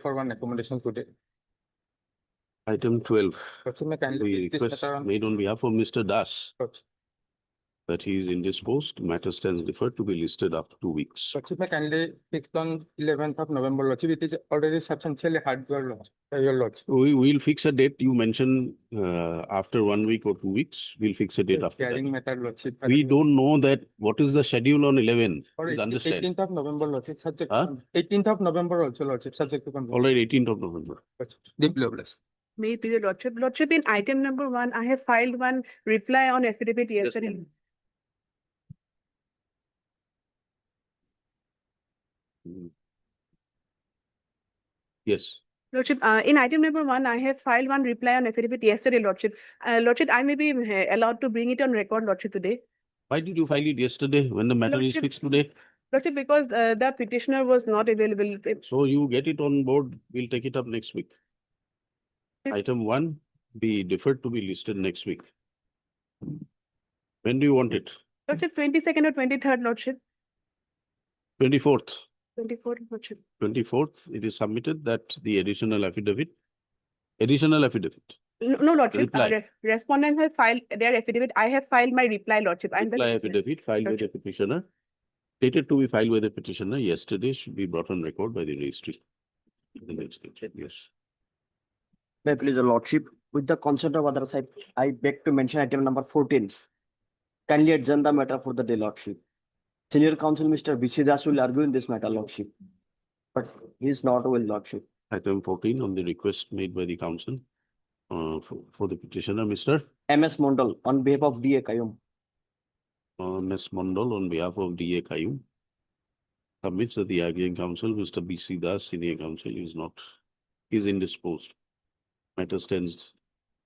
for one accommodation today. Item 12. Lordship, may kindly We take this request matter on. made on behalf of Mr. Das Lordship, that he is indisposed. Matter stands deferred to be listed after 2 weeks. Lordship, may kindly fixed on 11th of November. Lordship, it is already substantially hard, your Lordship. We will fix a date. You mentioned after 1 week or 2 weeks. We'll fix a date after Carrying that. matter, Lordship. We don't know that what is the schedule on 11th. Or Please understand. 18th of November, Lordship, subject. Huh? 18th of November also, Lordship, subject to confirm. All right, 18th of November. Deeply obliged. May it be your Lordship. Lordship, in item number 1, I have filed one reply on affidavit yesterday. Yes. Lordship, in item number 1, I have filed one reply on affidavit yesterday, Lordship. Lordship, I may be allowed to bring it on record, Lordship, today. Why did you file it yesterday when the matter is Lordship- fixed today? Lordship, because the petitioner was not available. So you get it on board. We'll take it up next week. Yes. Item 1 be deferred to be listed next week. When do you want it? Lordship, 22nd or 23rd, Lordship. 24th. 24th, Lordship. 24th, it is submitted that the additional affidavit. No, Lordship. Reply. Respondents have filed their affidavit. I have filed my reply, Lordship. I'm the Reply petitioner. affidavit filed by the petitioner. Dated to be filed by the petitioner yesterday should be brought on record by the registry. The next day, yes. May I please, your Lordship, with the consent of other side, I beg to mention item number 14. Kindly adjourn the matter for the day, Lordship. Senior counsel, Mr. B.C. Das will argue in this matter, Lordship. But he is not well, Lordship. Item 14 on the request made by the council for the petitioner, Mr. M.S. Mondal, on behalf of D.A. Kayum. Ms. Mondal, on behalf of D.A. Kayum, submits that the arguing counsel, Mr. B.C. Das, senior counsel, is indisposed. Matter stands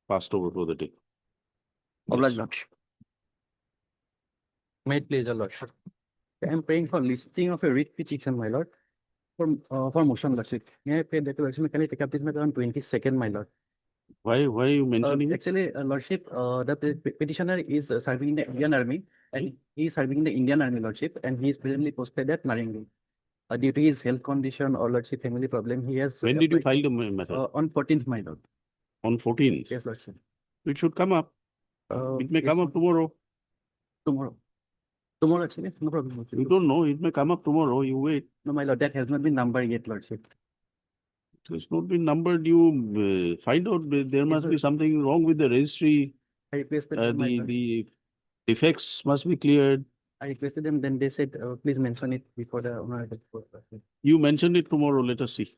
passed over for the day. Obliged, Lordship. May it please, your Lordship. I am praying for listing of a writ petition, my lord, for motion, Lordship. May I pray that, Lordship, can I take up this matter on 22nd, my lord? Why are you mentioning it? Actually, Lordship, the petitioner is serving in the Indian Army, and he is serving in the Indian Army, Lordship, and he is presently posted at Narengi. Due to his health condition or Lordship family problem, he has. When did you file the matter? On 14th, my lord. On 14th? Yes, Lordship. It should come up. It may yes, come up tomorrow. Tomorrow. Tomorrow, actually, no problem. Lordship. You don't know. It may come up tomorrow. You wait. No, my lord, that has not been numbered yet, Lordship. It has not been numbered. You find out there must be something wrong with the registry. I requested them, my lord. The defects must be cleared. I requested them, then they said, please mention it before the owner of the court. You mentioned it tomorrow. Let us see.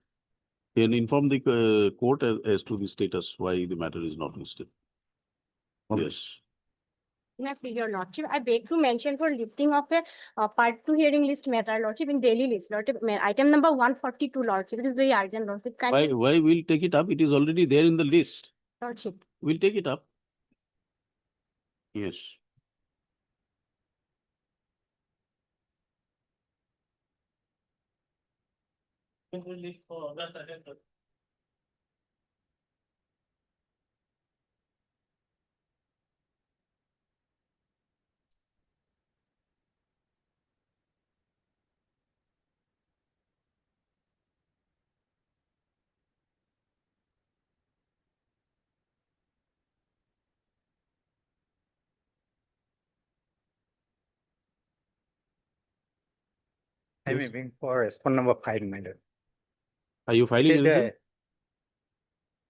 Then inform the court as to the status, why the matter is not listed. Okay. Yes. May I please, your Lordship, I beg to mention for listing of a part 2 hearing list matter, Lordship, in daily list, Lordship, item number 142, Lordship, it is very urgent, Lordship. Why we'll take it up? It is already there in the list. Lordship. We'll take it up. Yes. I'm aiming for respond number 5, my lord. Are you filing It is, anything?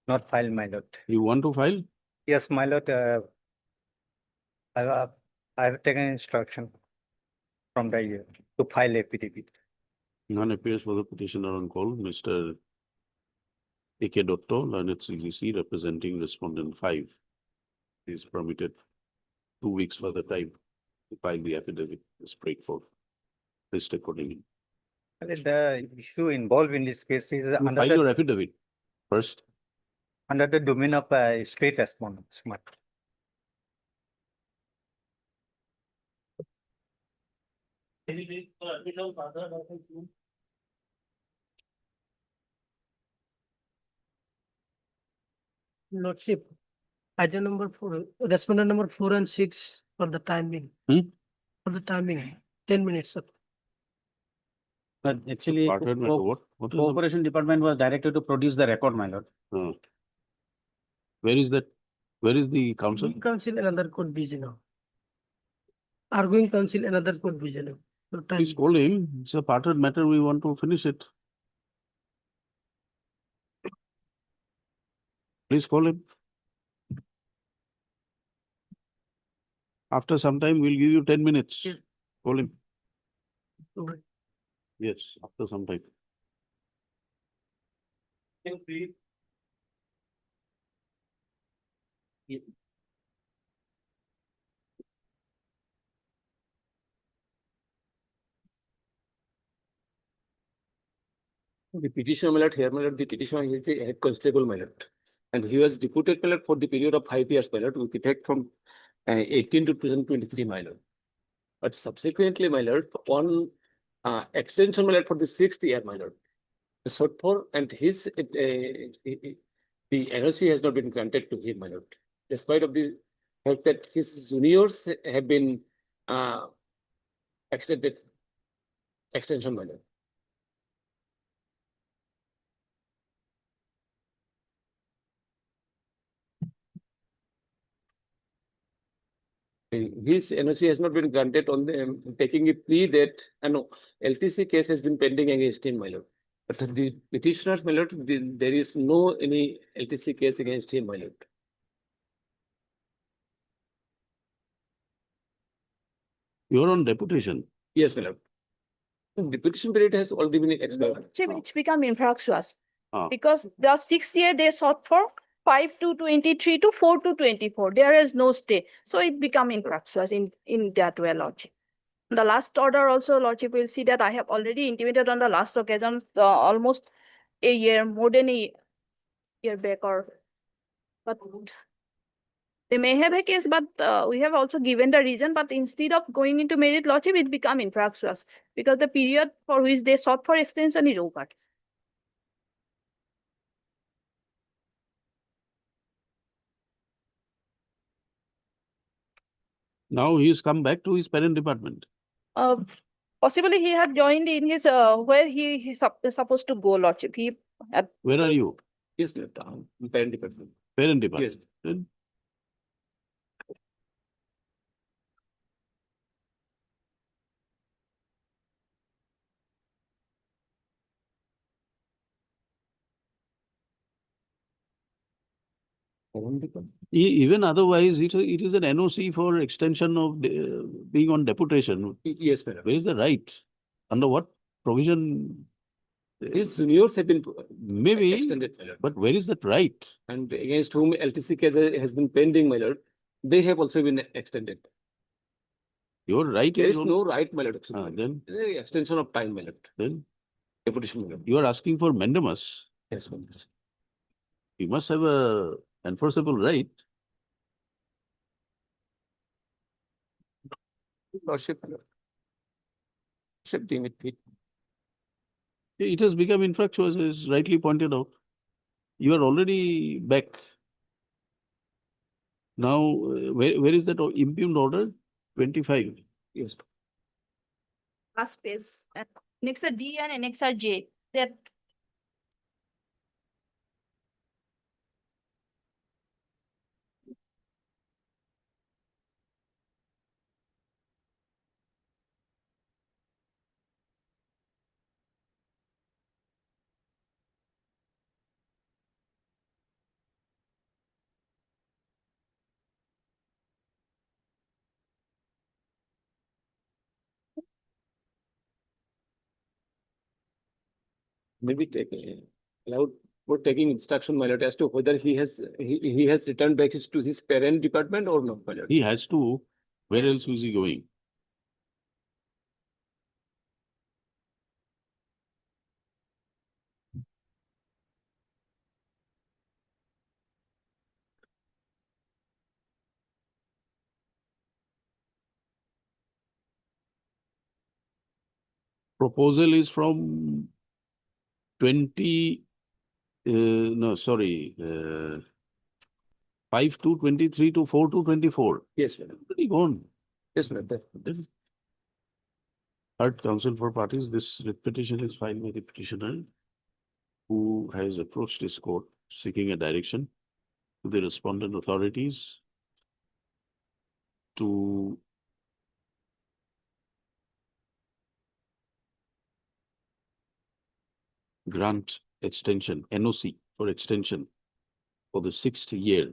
not file, my lord. You want to file? Yes, my lord, I have taken instruction from the to file affidavit. None appears for the petitioner on call. Mr. A.K. Dotto, Learned CGC, representing respondent 5, is permitted 2 weeks for the time to file the affidavit. Is prayed for. List accordingly. The issue involved in this case is You file your affidavit first. under the domain of state respondents. Lordship, item number 4, respondent number 4 and 6 for the timing. Hmm? For the timing, 10 minutes. Sir. But actually, Department matter, what is the, Cooperation Department was directed to produce the record, my lord. where is that? Where is the council? Council another court vision. Arguing council another court vision. So time- Please call him. It's a partner matter. We want to finish it. Please call him. After some time, we'll give you 10 minutes. Yes. Call him. Okay. Yes, after some time. The petitioner, my lord, here, my lord, the petitioner is the head constable, my lord. And he was deputed, my lord, for the period of 5 years, my lord, with effect from 18 to 2023, my lord. But subsequently, my lord, on extension, my lord, for the 6th year, my lord. Sought for, and his, the NOC has not been granted to him, my lord. Despite of the fact that his juniors have been extended, extension, my lord. His NOC has not been granted on the taking a plea that LTC case has been pending against him, my lord. But the petitioners, my lord, there is no any LTC case against him, my lord. You are on deputation. Yes, my lord. The petition period has already been expired. It's become infractious. Ah. Because the 6th year they sought for 5 to 23 to 4 to 24. There is no stay. So it become infractious in that way, Lordship. The last order also, Lordship will see that I have already intimated on the last occasion, almost a year, more than a year back but they may have a case, but we have also given the reason, but instead of going into merit, Lordship, it become infractious because the period for which they sought for extension is over. Now he has come back to his parent department. Possibly he had joined in his where he supposed to go, Lordship. He had Where are you? Yes, my lord, parent department. Parent department. Yes. Then Parent department. even otherwise, it is an NOC for extension of being on deputation. Yes, my lord. Where is the right? Under what provision? His juniors have been Maybe, extended, my lord. but where is that right? And against whom LTC case has been pending, my lord, they have also been extended. Your right There is is on- no right, my lord. then, Extension of time, my lord. then Deputation, my lord. you are asking for mandamus. Yes, my lord. You must have a enforceable right. Lordship, my lord. Lordship, deem it. It has become infractuous, as rightly pointed out. You are already back. Now, where is that impugned order? 25. Yes. last page. Next are D and next are J. That Maybe allowed for taking instruction, my lord, as to whether he has returned back to his parent department or not, my lord. He has to. Where else is he going? Proposal is from 20, no, sorry, 5 to 23 to 4 to 24. Yes, my lord. Pretty gone. Yes, my lord. That is Third, counsel for parties, this writ petition is filed by the petitioner who has approached his court seeking a direction to the respondent authorities to grant extension, NOC for extension for the 6th year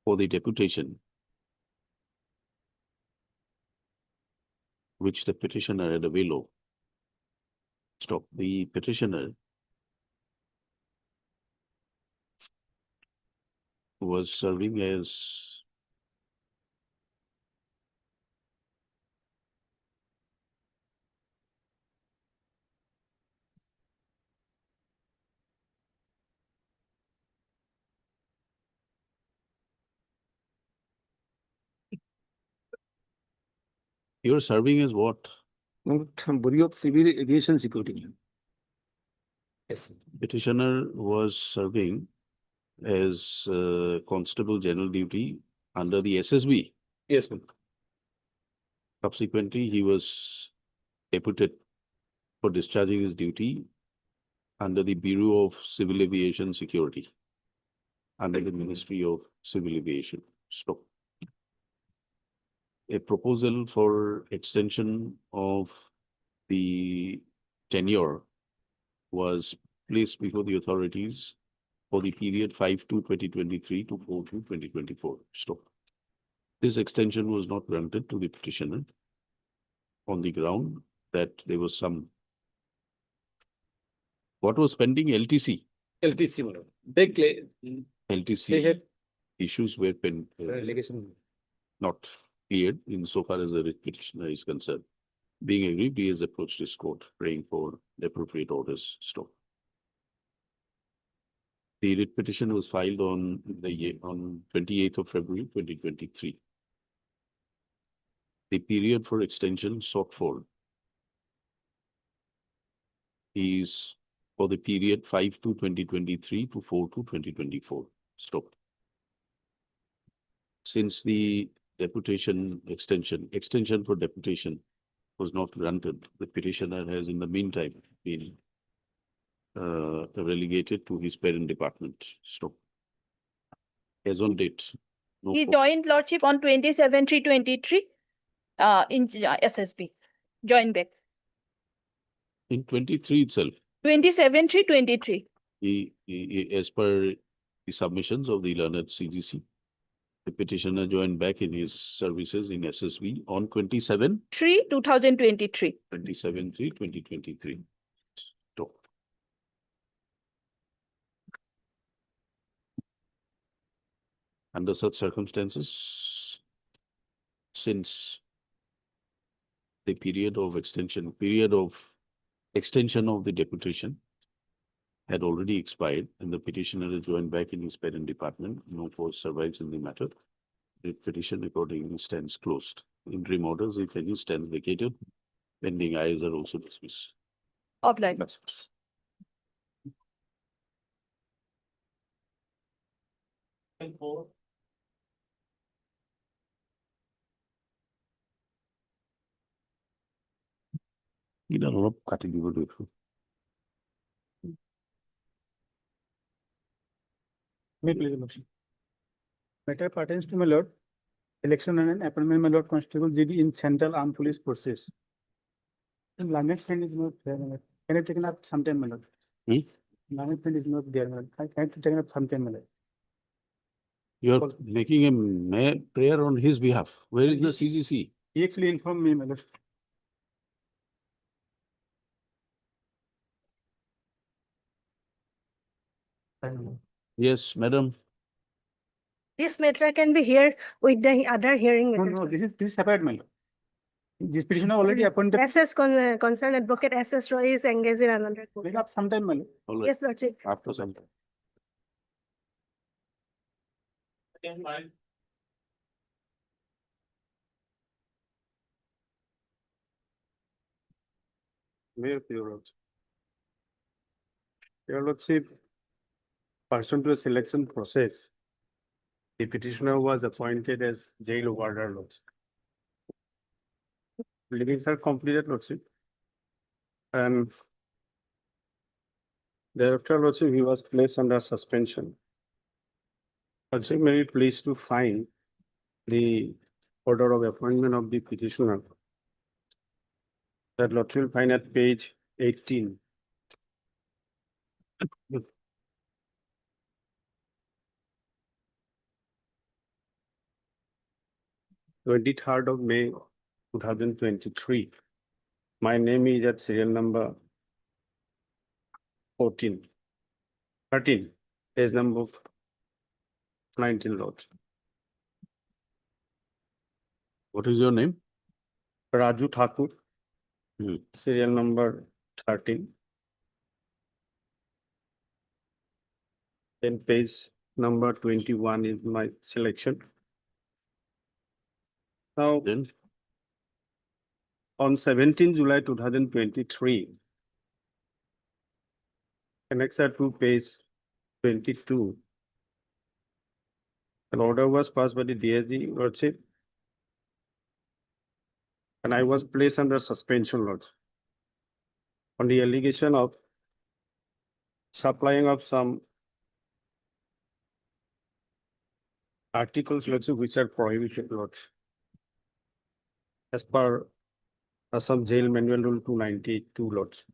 for the deputation which the petitioner had availed of. Stop. The petitioner was serving as you're serving as what? Bureau of Civil Aviation Security. Yes. Petitioner was serving as Constable General Duty under the SSB. Yes, ma'am. Subsequently, he was deputed for discharging his duty under the Bureau of Civil Aviation Security, under the Ministry of Civil Aviation. Stop. A proposal for extension of the tenure was placed before the authorities for the period 5/2/2023 to 4/2/2024. Stop. This extension was not granted to the petitioner on the ground that there was some. What was pending? LTC. LTC, madam. They LTC had issues were allegation. not cleared insofar as the writ petitioner is concerned. Being aggrieved, he has approached his court, praying for the appropriate orders. Stop. The writ petition was filed on 28th of February 2023. The period for extension sought for is for the period 5/2/2023 to 4/2/2024. Stop. Since the deputation extension for deputation was not granted, the petitioner has in the meantime been relegated to his parent department. Stop. As on date. no He court- joined lordship on 27/3/23 in SSB. Joined back. In 23 itself, 27/3/23. as per the submissions of the learned CGC, the petitioner joined back in his services in SSB on 2023. 27/3/2023. Stop. Under such circumstances, since the period of extension of the deputation had already expired and the petitioner is joined back in his parent department, no cause survives in the matter. The petition accordingly stands closed. Interim orders, if any, stand vacated. Pending ayes are also dismissed. Obliged. অলপ কাটি দিব দেখো। May I please, your lordship. Matter pertains to my lord, election and appointment my lord Constable GD in Central Armed Police Forces. And Lamek friend is not there, my lord. Can I take up sometime, my lord? Lamek friend is not there, my lord. I can take up sometime, my lord. You are making a prayer on his behalf. Where is the CGC? He actually informed me, my lord. Yes, madam. This matter can be here with the other hearing. No, matters. no, this is separate, my lord. This petitioner already appointed. Concerned advocate SS Roy is engaged in another court. Take up sometime, my lord. All right. Yes, lordship. After some time. Mayor, Your Lordship. Your Lordship, pursuant to a selection process, The petitioner was appointed as jail warder, Lordship. Livings are completed, Lordship. And thereafter, Lordship, he was placed under suspension. Lordship, may be pleased to find the order of appointment of the petitioner. That Lordship will find at page 18. Twenty-third of May, 2023. My name is at serial number 14. 13, page number 19, Lord. What is your name? Raju Thakur, Hmm. serial number 13. Then page number 21 is my selection. Now, Then, on 17 July 2023, annexure to page 22, an order was passed by the DSG, Lordship, and I was placed under suspension, Lord, on the allegation of supplying of some articles, Lordship, which are prohibited, Lord, as per Assam Jail Manual Rule 292, Lords.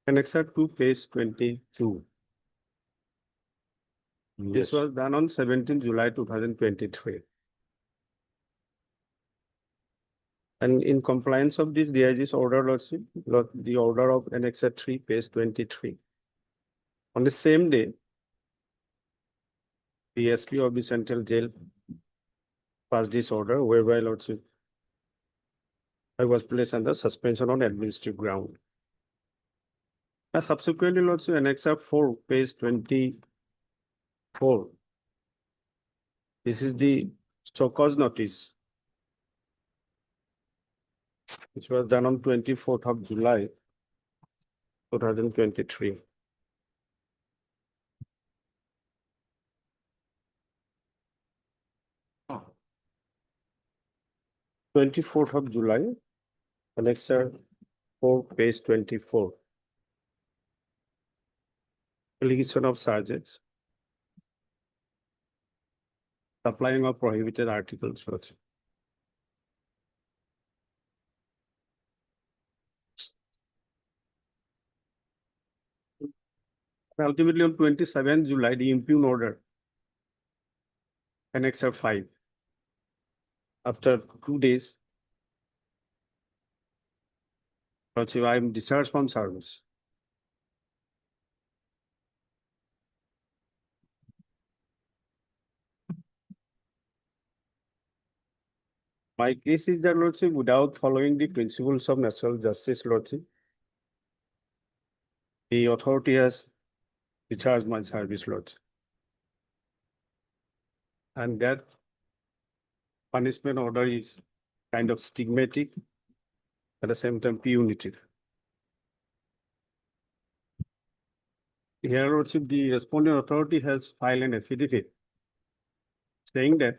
Annexure to page 22. This yes, was done on 17 July 2023. And in compliance of this DIG's order, Lordship, the order of Annexure 3, page 23. On the same day, the SP of the Central Jail passed this order, whereby, Lordship, I was placed under suspension on administrative ground. And subsequently, Lordship, Annexure 4, page 24. This is the show cause notice, which was done on 24th of July, 2023. Oh. 24th of July, Annexure 4, page 24. Allegation of charges. Supplying of prohibited articles. Lordship. Ultimately, on 27th July, the impugn order, Annexure 5. After 2 days, Lordship, I am discharged from service. My case is that, Lordship, without following the principles of natural justice, Lordship, the authority has discharged my service, Lordship. And that punishment order is kind of stigmatic, at the same time punitive. Here, Lordship, the responding authority has filed an affidavit saying that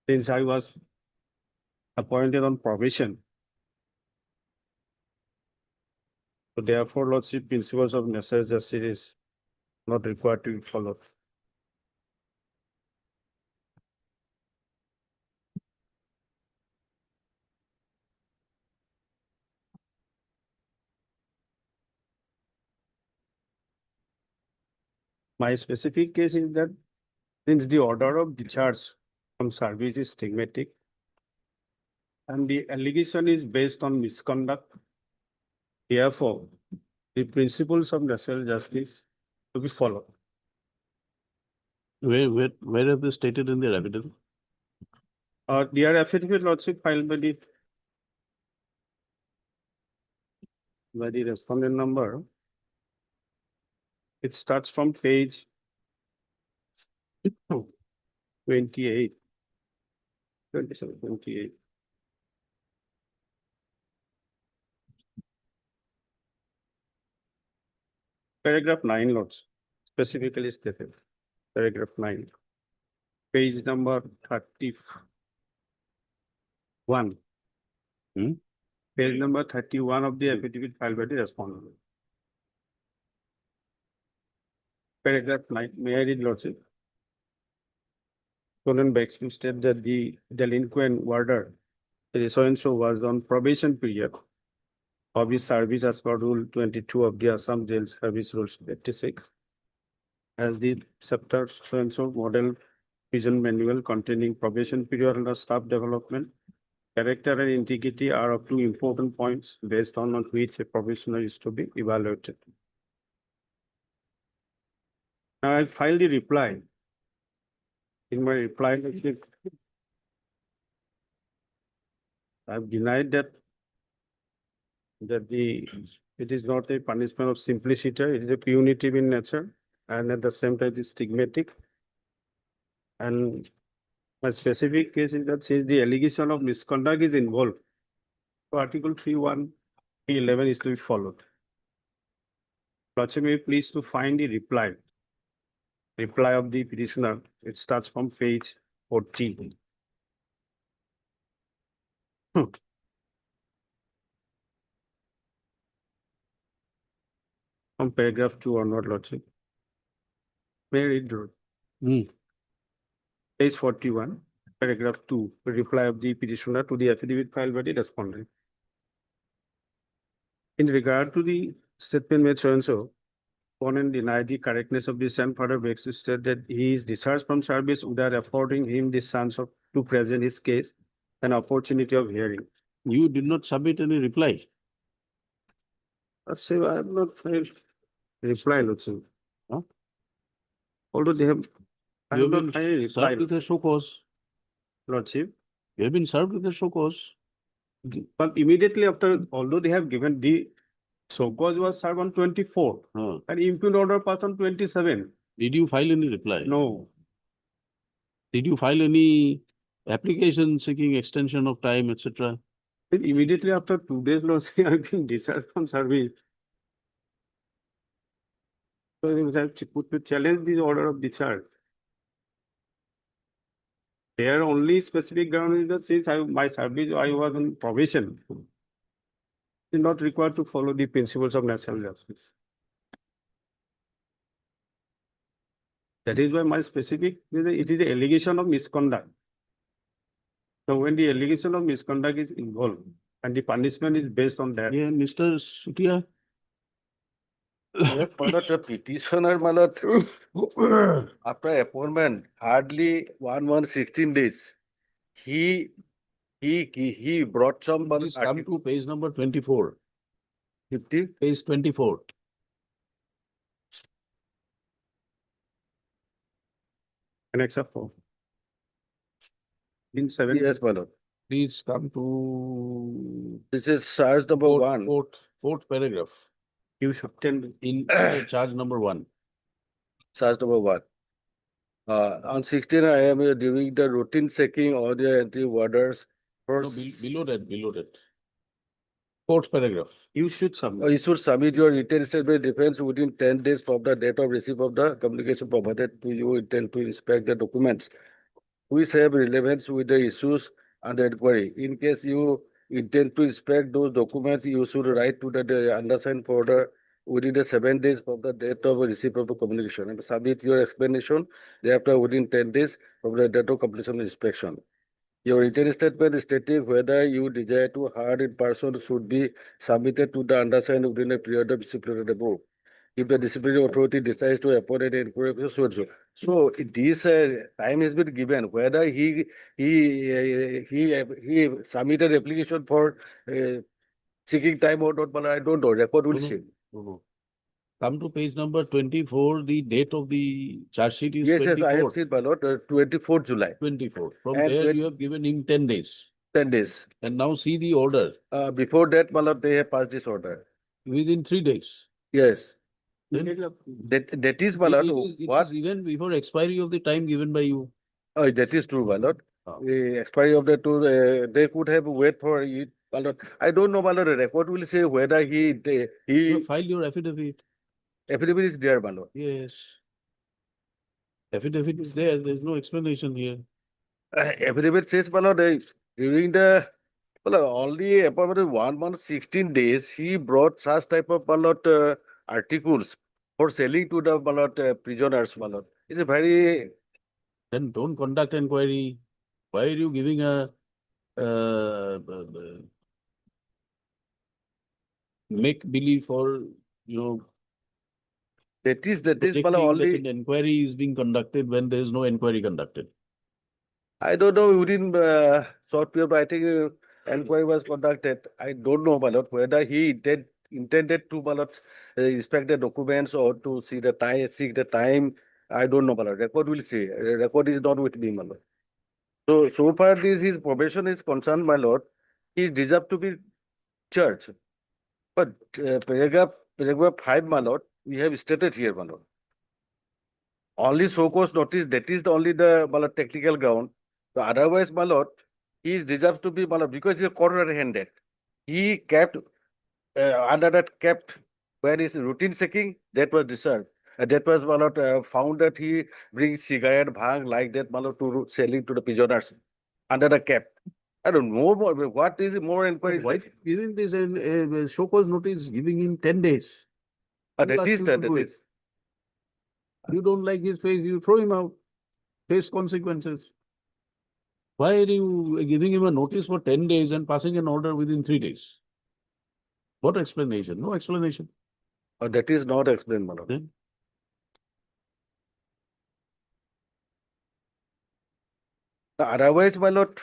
since I was appointed on probation, so therefore, Lordship, principles of natural justice is not required to be followed. My specific case is that since the order of discharge from service is stigmatic and the allegation is based on misconduct, therefore, the principles of natural justice to be followed. where have they stated in their affidavit? Their affidavit, Lordship, filed by the respondent number. It starts from page 28. 27, 28. Paragraph 9, Lords, specifically stated paragraph 9. Page number 31. Hmm? Page number 31 of the affidavit filed by the respondent. Paragraph 9, may I read, Lordship? Stolen begs to state that the delinquent warder, so was on probation period of his service as per Rule 22 of the Assam Jail Service Rules 86. As the chapter so model prison manual containing probation period and staff development, character and integrity are of two important points based on which a probationer is to be evaluated. Now I filed the reply. In my reply, I've denied that it is not a punishment of simplicity, it is a punitive in nature, and at the same time it is stigmatic. And my specific case is that since the allegation of misconduct is involved, so Article 3(1), 3(11) is to be followed. Lordship, may you please to find the reply of the petitioner. It starts from page 14. From paragraph 2 onward, Lordship. May I read the page 41, paragraph 2, reply of the petitioner to the affidavit filed by the respondent. In regard to the statement made so-and-so, opponent denied the correctness of this and further begs to state that he is discharged from service without affording him the chance of to present his case and opportunity of hearing. You did not submit any reply. Say I have not filed reply, Lordship. Huh? Although they have, I You have have not been filed reply, served with a show cause. Lordship. You have been served with a show cause. But immediately after, although they have given the so cause was served on 24 Huh. and impugned order passed on 27. Did you file any reply? No, Did you file any application seeking extension of time, etc.? immediately after 2 days, Lordship, I have been discharged from service. So I have put to challenge the order of discharge. Their only specific ground is that since my service, I was on probation. Is not required to follow the principles of natural justice. That is why my specific, it is the allegation of misconduct. So when the allegation of misconduct is involved and the punishment is based on that. Yeah, Mr. Sutia. The petitioner, my lord, after appointment, hardly 1 month, 16 days. He brought some Please come to page number 24. 50. Page 24. Annex of 4. In 7. Yes, my lord. Please come to This is charge number one. fourth paragraph You should tell. in charge number 1. Charge number one. On 16, I am doing the routine checking or the entry orders for No, below that. Fourth paragraph. You should submit. you should submit your written statement defense within 10 days from the date of receipt of the communication provided to you intend to inspect the documents which have relevance with the issues and the inquiry. In case you intend to inspect those documents, you should write to the undersigned folder within the 7 days from the date of receipt of the communication and submit your explanation thereafter within 10 days from the date of completion of inspection. Your written statement stating whether you desire to heard in person should be submitted to the undersigned within a period of disciplinary above. If the disciplinary authority decides to appoint an inquiry officer, so this time has been given, whether he submitted application for seeking time or not, but I don't know, record will say. Come to page number 24. The date of the charge sheet is Yes, yes, I 24. have seen, my lord, 24th July, 24. From And there, when- you have given him 10 days. 10 days. And now see the order Before that, my lord, they have passed this order. within 3 days. Yes, Then that is, my it lord, is- it what? is even before expiry of the time given by you. Oh, that is true, my lord. Oh. The expiry of the two, they could have wait for it, my lord. I don't know, my lord, the record will say whether You he have filed your affidavit. affidavit is there, my lord. Yes. Affidavit is there, there's no explanation here. Affidavit says, my lord, during the, well, only appointment 1 month, 16 days, he brought such type of, my lord, articles for selling to the, my lord, prisoners, my lord. It's a very, Then don't conduct inquiry. Why are you giving a make believe or, you know, that is, my projecting lord, that only. an inquiry is being conducted when there is no inquiry conducted? I don't know within short period, but I think inquiry was conducted. I don't know, my lord, whether he intended to, my lord, inspect the documents or to see the time, seek the time. I don't know, my lord. Record will say. Record is not with me, my lord. So far this his probation is concerned, my lord, he deserved to be charged. But paragraph 5, my lord, we have stated here, my lord. Only show cause notice, that is the only the, my lord, technical ground. So otherwise, my lord, he deserves to be, my lord, because he's a quarter-handed. He kept, under that kept, when his routine checking, that was discharged. That was, my lord, found that he brings cigarette, bhang, like that, my lord, to selling to the prisoners under the cap. I don't know more, what is more inquiry? Why isn't this a show cause notice giving him 10 days? Who That asked is, you to that do it? is. You don't like his face, you throw him out. Face consequences. Why are you giving him a notice for 10 days and passing an order within 3 days? What explanation? No explanation. That is not explained, my lord. Then Otherwise, my lord,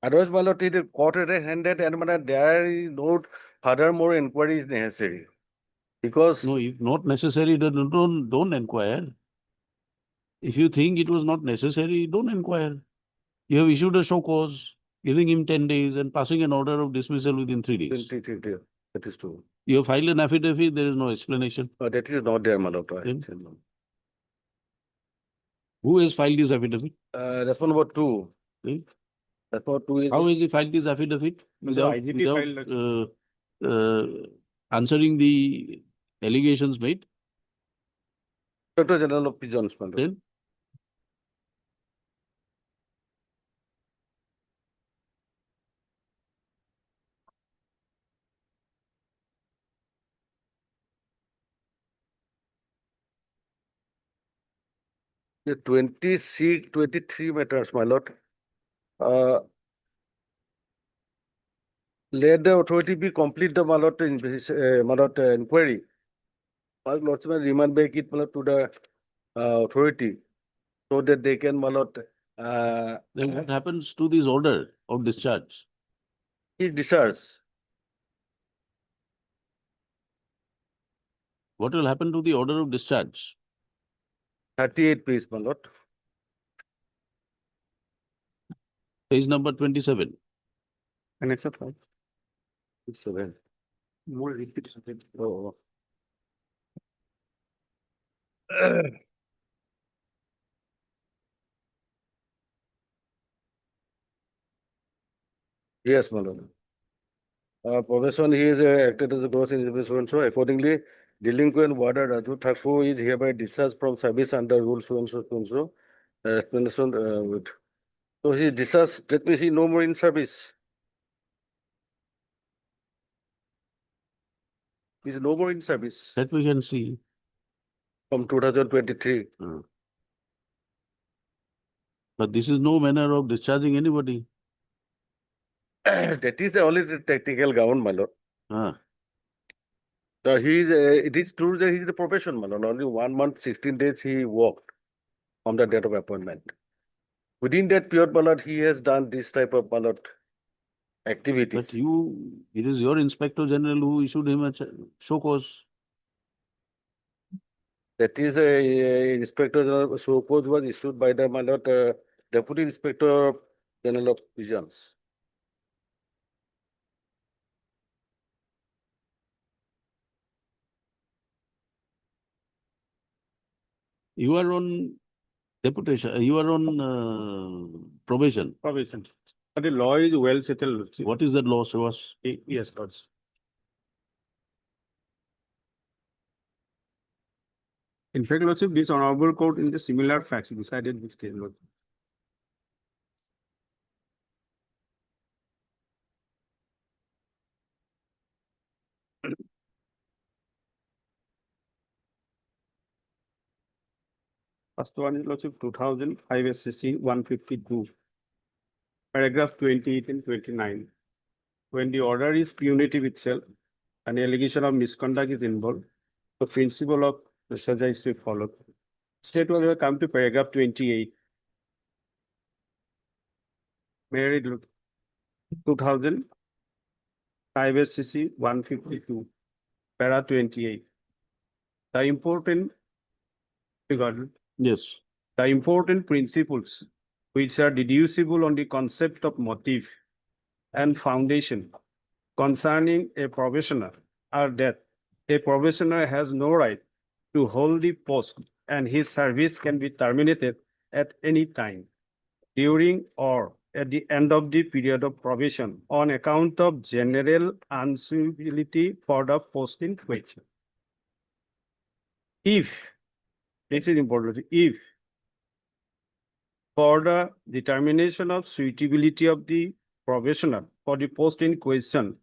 it is quarter-handed and, my lord, there is no furthermore inquiry is necessary. Because no, if not necessary, then don't inquire. If you think it was not necessary, don't inquire. You have issued a show cause, giving him 10 days and passing an order of dismissal within 3 days. that is true. You have filed an affidavit, there is no explanation. That is not there, my lord. Then? Who has filed this affidavit? That's one about 2. Hmm? That's what 2 is. How has he filed this affidavit without, IGP filed answering the allegations made? Inspector General of Prisons, my lord. Then The 23 matters, my lord. Uh, Let the authority be complete the, my lord, inquiry. My lordship will remand back it, my lord, to the authority so that they can, my lord, then what happens to this order of discharge? he discharge. What will happen to the order of discharge? 38 page, my lord. Page number 27. And it's a fact. 7. More repetition. Oh. Yes, my lord. Probation, he is acted as a gross injury, so accordingly, delinquent warder Raju Thakur is hereby discharged from service under rule so and so. Explanation with. So he discharged, that means he no more in service. He's no more in service That we can see. from 2023. But this is no manner of discharging anybody. That is the only technical ground, my lord. Ah. He is, it is true that he is the probation, my lord. Only 1 month, 16 days he worked from the date of appointment. Within that period, my lord, he has done this type of, my lord, activities. But it is your Inspector General who issued him a show cause. That is a Inspector General, so cause was issued by the, my lord, Deputy Inspector General of Prisons. You are on deputation, you are on probation. Probation. But the law is well settled. What is that law, Srivas? Yes, lords. In fact, Lordship, this honorable court in the similar facts decided this case, Lordship. First one is Lordship 2005 SCC 152. Paragraph 28 and 29. When the order is punitive itself, an allegation of misconduct is involved, the principle of the saja is to be followed. Straight away come to paragraph 28. Married 2005 SCC 152. Para 28. The important, you got it? Yes. The important principles which are deducible on the concept of motive and foundation concerning a probationer are that a probationer has no right to hold the post and his service can be terminated at any time during or at the end of the period of probation on account of general unsuitability for the post in question. If, this is important, if for the determination of suitability of the probationer for the post in question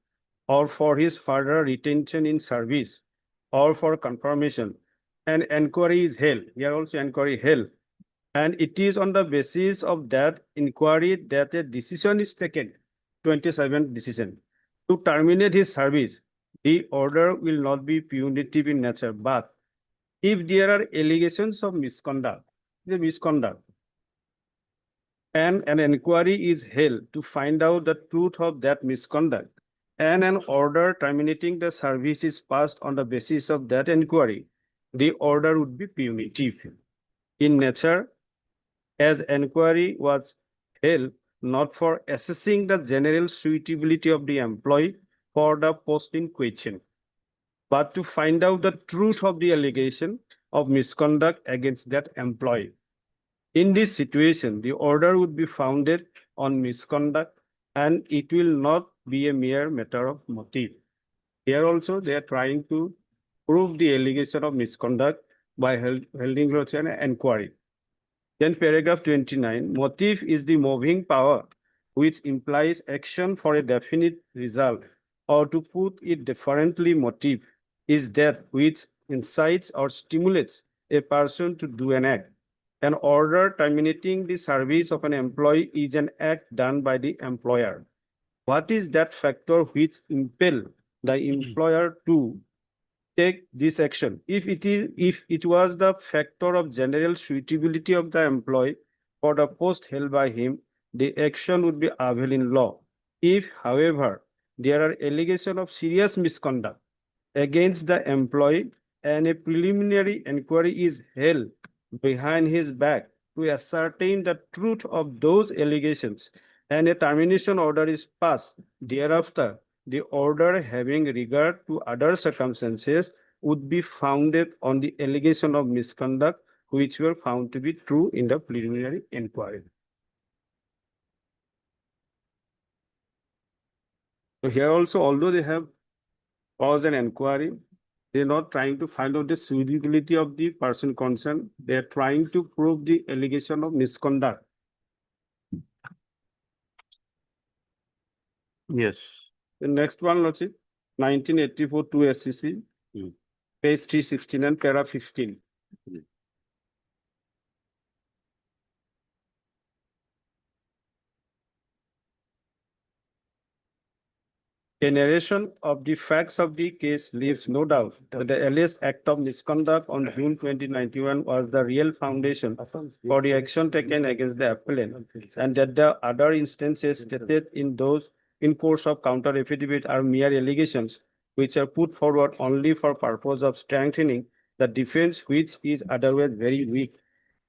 or for his further retention in service or for confirmation, an inquiry is held, here also inquiry held, and it is on the basis of that inquiry that a decision is taken, 27th decision, to terminate his service, the order will not be punitive in nature, but if there are allegations of misconduct, and an inquiry is held to find out the truth of that misconduct, and an order terminating the service is passed on the basis of that inquiry, the order would be punitive in nature, as inquiry was held not for assessing the general suitability of the employee for the post in question, but to find out the truth of the allegation of misconduct against that employee. In this situation, the order would be founded on misconduct and it will not be a mere matter of motive. Here also, they are trying to prove the allegation of misconduct by holding an inquiry. Then paragraph 29, motive is the moving power which implies action for a definite result, or to put it differently, motive is that which incites or stimulates a person to do an act. An order terminating the service of an employee is an act done by the employer. What is that factor which impel the employer to take this action? If it was the factor of general suitability of the employee for the post held by him, the action would be available in law. If, however, there are allegations of serious misconduct against the employee and a preliminary inquiry is held behind his back to ascertain the truth of those allegations, and a termination order is passed thereafter, the order having regard to other circumstances would be founded on the allegation of misconduct which were found to be true in the preliminary inquiry. So here also, although they have caused an inquiry, they're not trying to find out the suitability of the person concerned. They're trying to prove the allegation of misconduct. Yes. The next one, Lordship, 1984 2 SCC, page 316 and para 15. A narration of the facts of the case leaves no doubt that the alleged act of misconduct on June 2091 was the real foundation for the action taken against the appellant, and that the other instances stated in course of counter affidavit are mere allegations which are put forward only for purpose of strengthening the defense, which is otherwise very weak.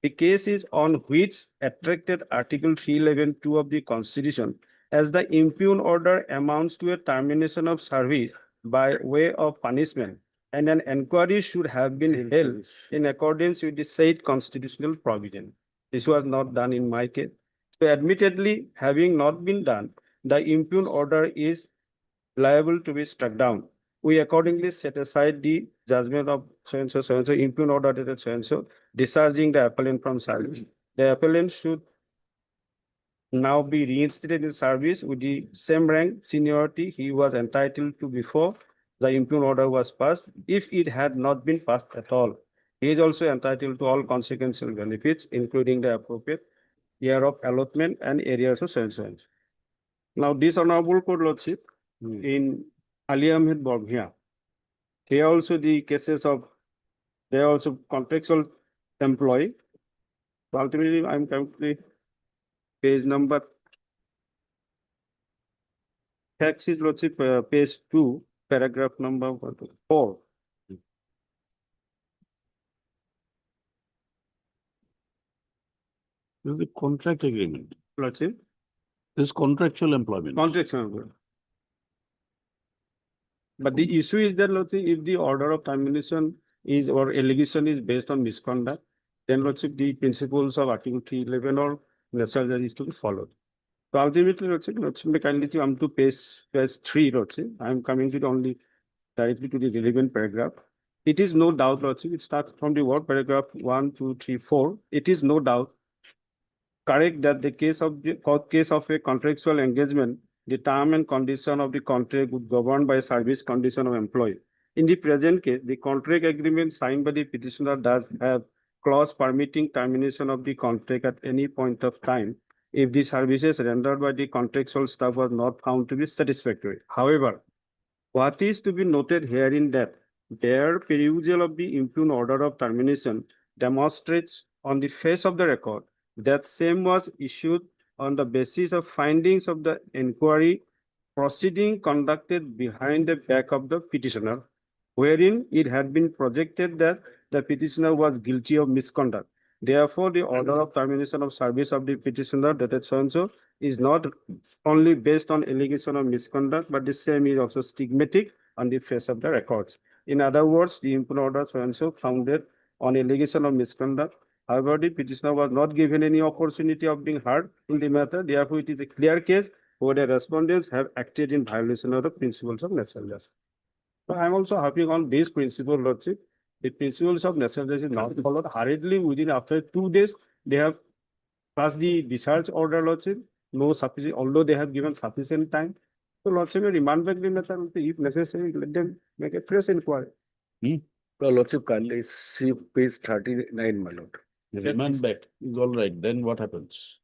The case is on which attracted Article 311(2) of the Constitution, as the impugn order amounts to a termination of service by way of punishment, and an inquiry should have been held in accordance with the said constitutional provision. This was not done in my case. So admittedly, having not been done, the impugn order is liable to be struck down. we accordingly set aside the judgment of so and so, impugn order dated so and so, discharging the appellant from service. The appellant should now be reinstated in service with the same rank seniority he was entitled to before the impugn order was passed, if it had not been passed at all. He is also entitled to all consequential benefits, including the appropriate year of allotment and areas of sanction. Now, this honorable court lordship in Ali Ahmed Borgia, here also the cases of, they are also contractual employee. So ultimately, I'm currently page number, taxes lordship, page 2, paragraph number 4. This is a contract agreement. Lordship, This is contractual employment. contractual employee. But the issue is that, lordship, if the order of termination is or allegation is based on misconduct, then lordship, the principles of Article 311 or lesser that is to be followed. So ultimately, lordship, may kindly come to page 3, lordship. I am coming to only directly to the relevant paragraph. It is no doubt, lordship, it starts from the word paragraph 1, 2, 3, 4. It is no doubt correct that the case of a contractual engagement, the term and condition of the contract would govern by service condition of employee. In the present case, the contract agreement signed by the petitioner does have clause permitting termination of the contract at any point of time if the services rendered by the contractual staff was not found to be satisfactory. However, what is to be noted herein that their perusal of the impugn order of termination demonstrates on the face of the record that same was issued on the basis of findings of the inquiry proceeding conducted behind the back of the petitioner, wherein it had been projected that the petitioner was guilty of misconduct. Therefore, the order of termination of service of the petitioner dated so and so is not only based on allegation of misconduct, but the same is also stigmatic on the face of the records. In other words, the impugn order so and so founded on allegation of misconduct. However, the petitioner was not given any opportunity of being heard in the matter. Therefore, it is a clear case where the respondents have acted in violation of the principles of natural justice. So I am also harping on this principle, lordship. The principles of natural justice is not followed. Hurriedly, within after 2 days, they have passed the discharge order, lordship. No sufficient, although they have given sufficient time. So lordship may remand back the matter, if necessary, let them make a fresh inquiry. Well, lordship, kindly see page 39, my lord. The remand back is all right. Then what happens?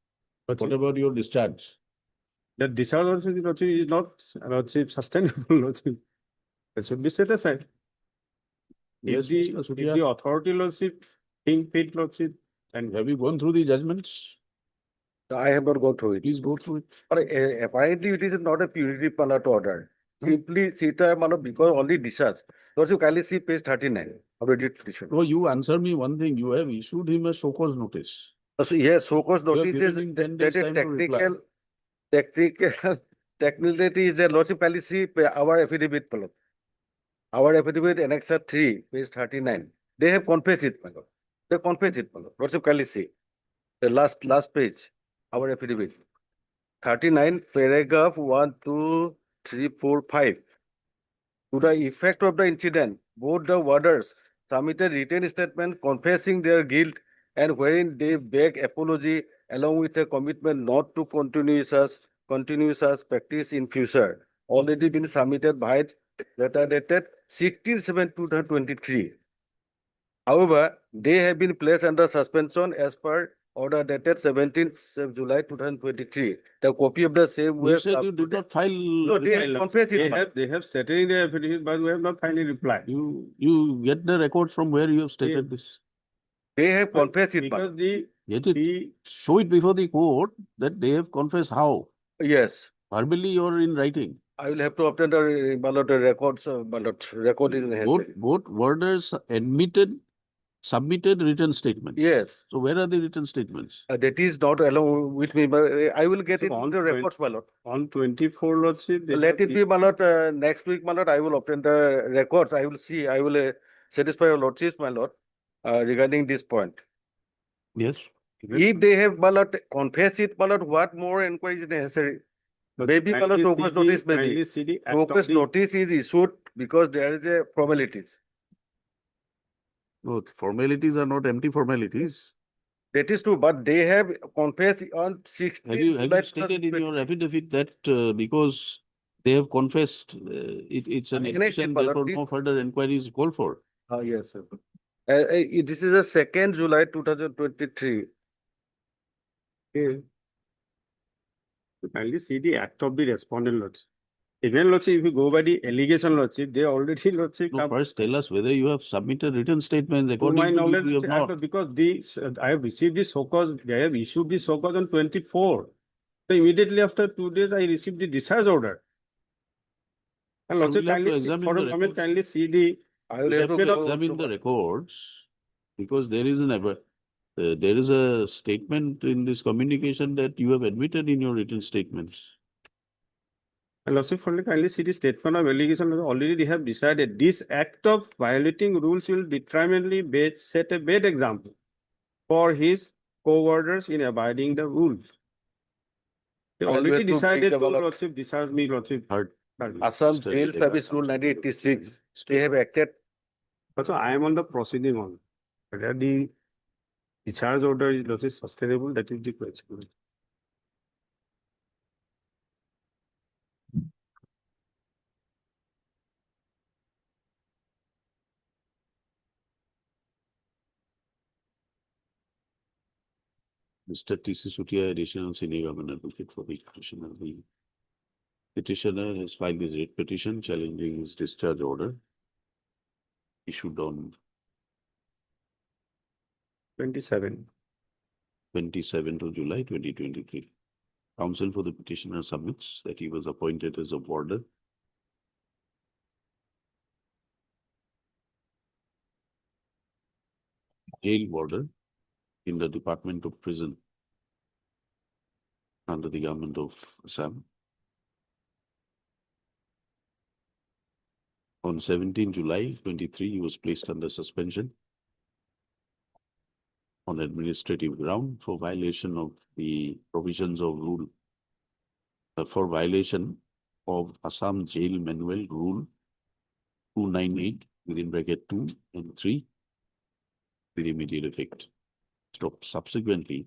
What about your discharge? The discharge also, lordship, is not, lordship, sustainable, lordship. It should be set aside. Yes, If Mr. the Sudia. authority, lordship, think fit, lordship, And have you gone through the judgments? I have not gone through it. Please go through it. But apparently it is not a punitive mallet order. Simply Sita mallet because only discharge. Lordship, kindly see page 39 of the writ petition. No, you answer me one thing. You have issued him a show cause notice. So yes, so cause You have notice is given him 10 days that time to reply. technicality is that lordship, kindly see our affidavit, my lord. Our affidavit annexure 3, page 39. They have confessed it, my lord. They confessed it, my lord. Lordship, kindly see. The last page, our affidavit. 39, paragraph 1, 2, 3, 4, 5. To the effect of the incident, both the warders submitted written statement confessing their guilt and wherein they beg apology along with a commitment not to continue such practice in future. Already been submitted by letter dated 16/7/2023. However, they have been placed under suspension as per order dated 17th July 2023. The copy of the same You was said you did not file. No, they have confessed it. they have stated in their affidavit, but we have not finally replied. You get the records from where you have stated this. They have confessed it. Because the, Get it. the, Show it before the court that they have confessed how. Yes, Verbally or in writing. I will have to obtain the ballot records, record is in hand. Both warders admitted, submitted written statement. Yes, So where are the written statements? that is not along with me, but I will get So it on on the 20 records ballot. on 24, lordship. they Let have it be ballot, next week ballot, I will obtain the records. I will see, I will satisfy your lordship, my lord, regarding this point. Yes. If they have ballot, confess it ballot, what more inquiry is necessary? Maybe Kindly show cause see the- notice maybe. kindly see the act of Focus the- notice is issued because there is a formalities. No, formalities are not empty formalities. That is true, but they have confessed on 16th. Have you July stated in your 2020. affidavit that because they have confessed, it's an Against it, admission, but therefore the- no further inquiry is called for? Yes, sir. This is the 2nd July 2023. Okay. So kindly see the act of the respondent lordship. Even lordship, if you go by the allegation lordship, they already lordship. No, come- first tell us whether you have submitted written statements To my according to which knowledge, you have not. because I have received the so-called, they have issued the so-called on 24. So immediately after 2 days, I received the discharge order. And So lordship, we'll have to kindly see, examine for the a moment, records. kindly see the. I will have to Definitely go Examine the to- records, because there is there is a statement in this communication that you have admitted in your written statements. And also for kindly see the statement of allegation, already they have decided this act of violating rules will determinedly set a bad example for his co-workers in abiding the rules. They I will already wait to decided bring to the ballot. lordship discharge me lordship. Third, Assam Mr. Jail Vijay Service Prakash. Rule 1986. They have acted. Also, I am on the proceeding on. Whether the discharge order is lordship sustainable, that is the question. Mr. T.C. Sutia, additional senior government advocate for the petitioner. The petitioner has filed his writ petition challenging his discharge order issued on 27. 27th of July 2023. Counsel for the petitioner submits that he was appointed as a warder jail warder in the Department of Prison under the government of Assam. On 17 July 23, he was placed under suspension on administrative ground for violation of the provisions of rule for violation of Assam Jail Manual Rule 298 within bracket 2 and 3 with immediate effect. Stop. Subsequently,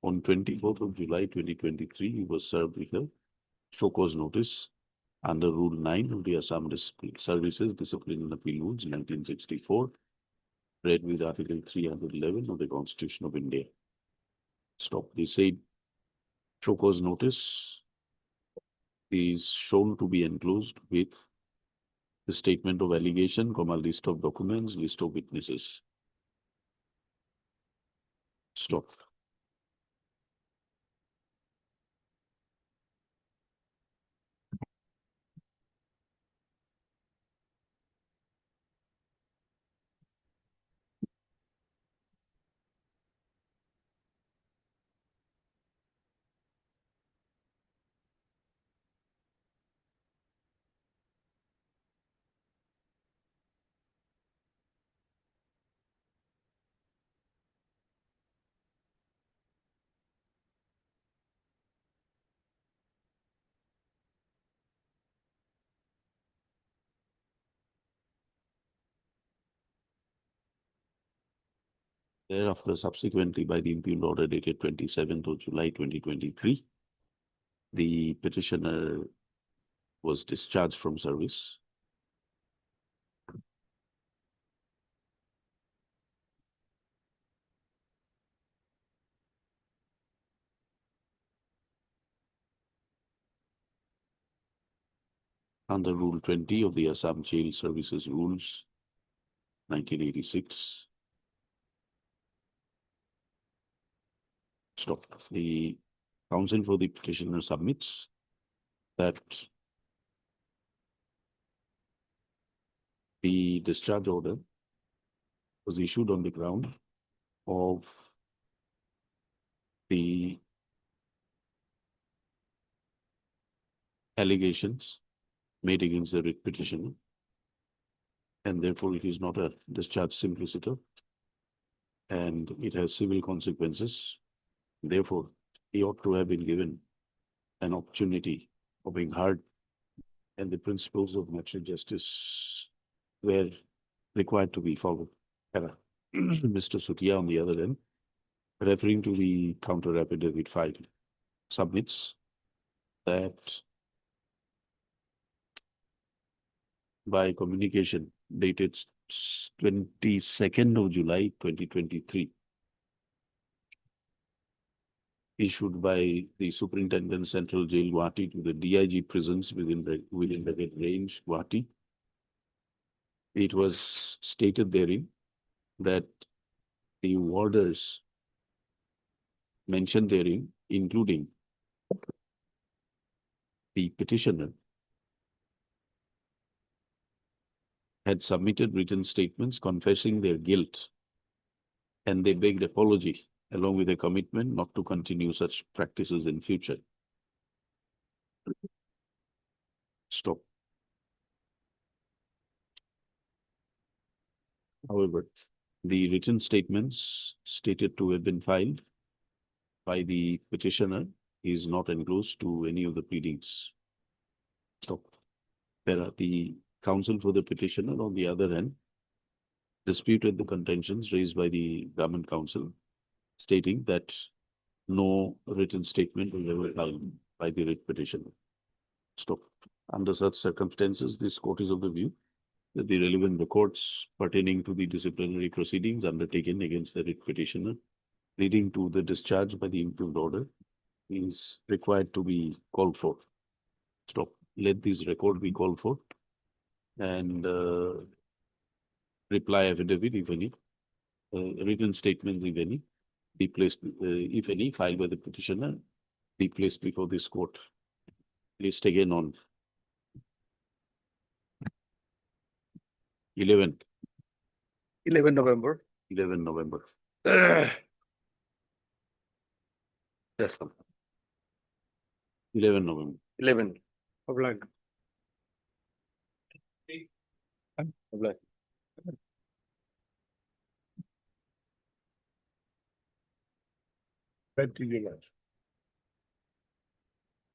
on 24th of July 2023, he was served with a show cause notice under Rule 9 of the Assam Services Discipline and Appeal Rules 1964, read with Article 311 of the Constitution of India. Stop. They said show cause notice is shown to be enclosed with the statement of allegation, list of documents, list of witnesses. Stop. Thereafter, subsequently, by the impugned order dated 27th of July 2023, the petitioner was discharged from service. Under Rule 20 of the Assam Jail Services Rules 1986. Stop. The counsel for the petitioner submits that the discharge order was issued on the ground of the allegations made against the writ petitioner, and therefore it is not a discharge simpliciter, and it has civil consequences. Therefore, he ought to have been given an opportunity of being heard, and the principles of natural justice were required to be followed. Mr. Sutia, on the other end, referring to the counter affidavit filed, submits that by communication dated 22nd of July 2023, issued by the Superintendent Central Jail Guwahati to the DIG prisons within the range Guwahati. It was stated therein that the warders mentioned therein, including the petitioner, had submitted written statements confessing their guilt, and they begged apology along with a commitment not to continue such practices in future. Stop. However, the written statements stated to have been filed by the petitioner is not enclosed to any of the pleadings. Stop. The counsel for the petitioner, on the other hand, disputed the contentions raised by the government counsel, stating that no written statement was ever filed by the writ petitioner. Stop. Under such circumstances, this court is of the view that the relevant records pertaining to the disciplinary proceedings undertaken against the writ petitioner leading to the discharge by the impugned order is required to be called for. Stop. Let this record be called for, and reply affidavit, if any, written statements, if any, be placed, if any, filed by the petitioner, be placed before this court. Placed again on 11 November. 11 November. Yes, sir. 11 November. 11. Obliged. Obliged.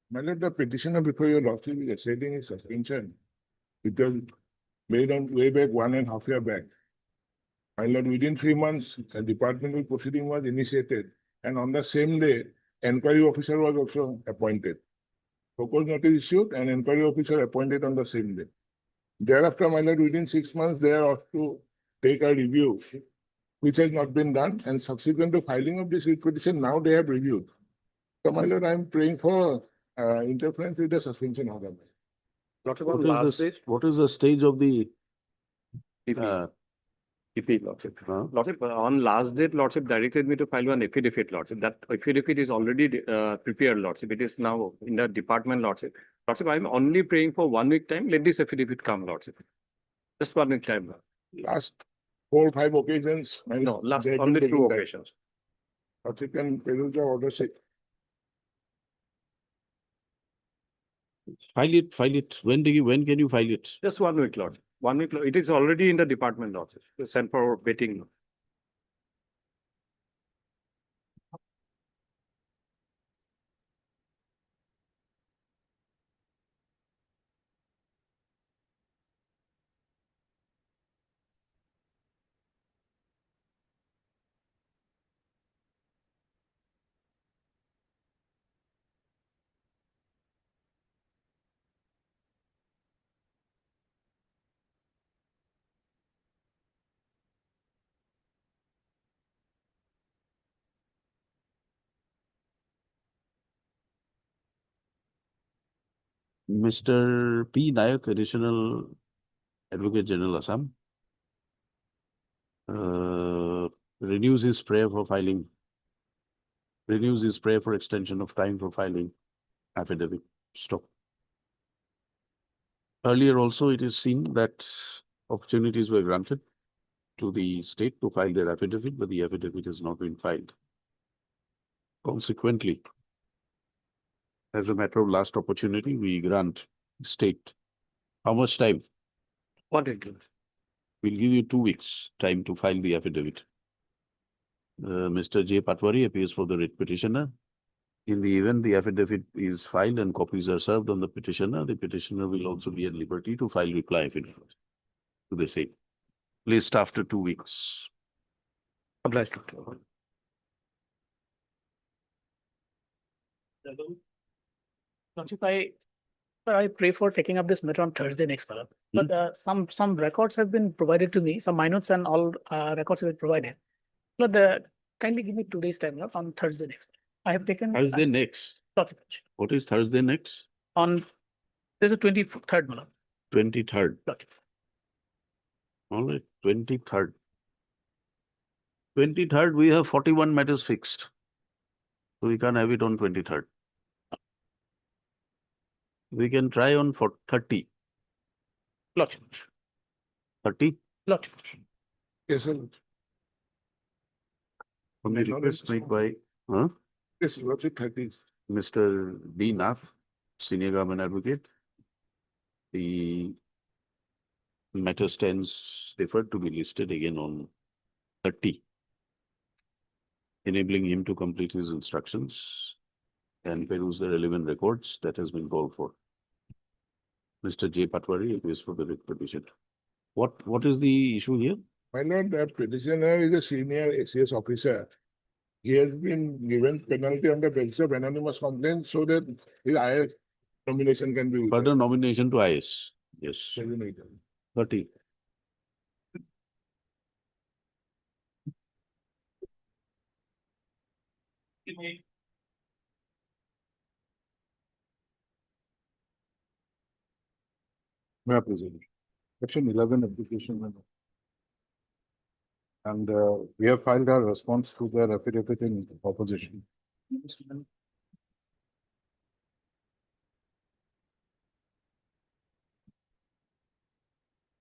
My lord, the petitioner before your lordship is asserting his suspension, because made on way back 1.5 years back. My lord, within 3 months, a departmental proceeding was initiated, and on the same day, enquiry officer was also appointed. Proposed notice issued and enquiry officer appointed on the same day. Thereafter, my lord, within 6 months, they are asked to take a review, which has not been done, and subsequent to filing of this writ petition, now they have reviewed. So, my lord, I am praying for interference with the suspension order. Lordship, What on is last the, day, what is the stage of the PP, Lordship. Lordship, on last date, Lordship directed me to file one affidavit, Lordship. That affidavit is already prepared, Lordship. It is now in the department, Lordship. Lordship, I am only praying for 1 week time. Let this affidavit come, Lordship. Just 1 week time. Last 4 or 5 occasions. my No, lord, last they have been only taking 2 time. occasions. Lordship can peruse the order sheet. file it. When can you file it? Just 1 week, Lordship. 1 week. It is already in the department, Lordship. Sent for betting. Mr. P. Nayak, Additional Advocate General, Assam, renews his prayer for filing, renews his prayer for extension of time for filing affidavit. Stop. Earlier also, it is seen that opportunities were granted to the state to file their affidavit, but the affidavit has not been filed. Consequently, as a matter of last opportunity, we grant state how much time? 1 week. We'll give you 2 weeks time to file the affidavit. Mr. J. Patwari appears for the writ petitioner. In the event the affidavit is filed and copies are served on the petitioner will also be at liberty to file reply affidavit to the same. Placed after 2 weeks. Obliged, Doctor. Lordship, I pray for taking up this matter on Thursday next month. But some records have been provided to me, some minutes and all records have been provided. But kindly give me 2 days time on Thursday next. I have taken. Thursday next. Lordship, What is Thursday next? on, there's a 23rd, Malab. 23rd. Lordship. All right, 23rd. 23rd, we have 41 matters fixed. So we can't have it on 23rd. We can try on for 30. Lordship. 30? Lordship. Yes, sir. On the request made by, Yes, Lordship, 30. Mr. D. Nath, Senior Government Advocate. The matter stands deferred to be listed again on 30. Enabling him to complete his instructions and peruse the relevant records that has been called for. Mr. J. Patwari appears for the writ petition. What is the issue here? My lord, the petitioner is a senior ACS officer. He has been given penalty on the basis of anonymous complaint so that his IS nomination can be. Further nomination to IS. Yes. Terminated. 30. May I present? Section 11 application. And we have filed our response to their affidavit in opposition.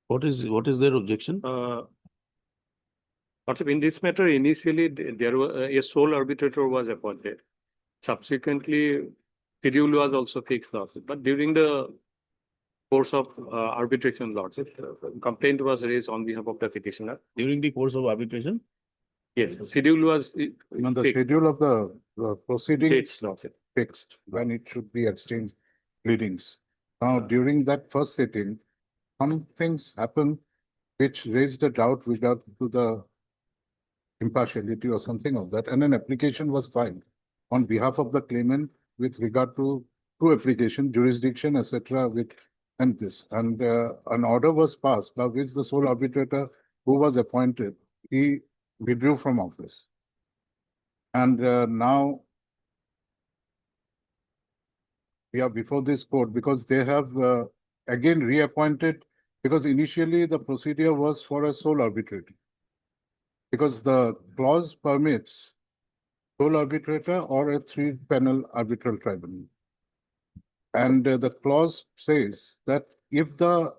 What is their objection? Lordship, in this matter, initially, there was a sole arbitrator was appointed. Subsequently, schedule was also fixed, Lordship. But during the course of arbitration, Lordship, complaint was raised on behalf of the petitioner. During the course of arbitration? Yes, schedule was When the fixed. schedule of the proceeding Dates, Lordship. fixed, when it should be exchanged pleadings. Now, during that first sitting, some things happened which raised a doubt with regard to the impartiality or something of that, and an application was filed on behalf of the claimant with regard to application, jurisdiction, etc. with and this. And an order was passed by which the sole arbitrator who was appointed, he withdrew from office. And now we are before this court because they have again reappointed, because initially the procedure was for a sole arbitrator. Because the clause permits sole arbitrator or a 3-panel arbitral tribunal. And the clause says that if the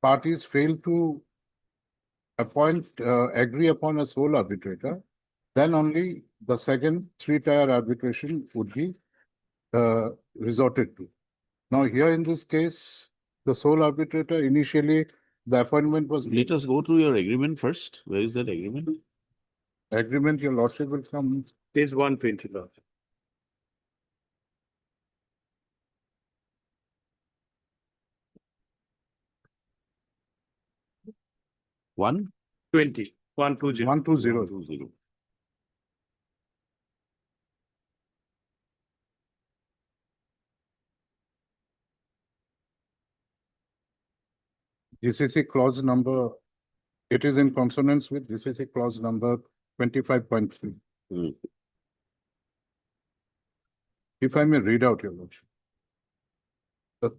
parties fail to agree upon a sole arbitrator, then only the second 3-tier arbitration would be resorted to. Now here in this case, the sole arbitrator initially, the appointment was. Let us go through your agreement first. Where is that agreement? Agreement, your lordship will come. Page 120, Lordship. One? 20, 120. 120. 120. GCC clause number, it is in consonance with GCC clause number 25.3. If I may read out, your lordship. The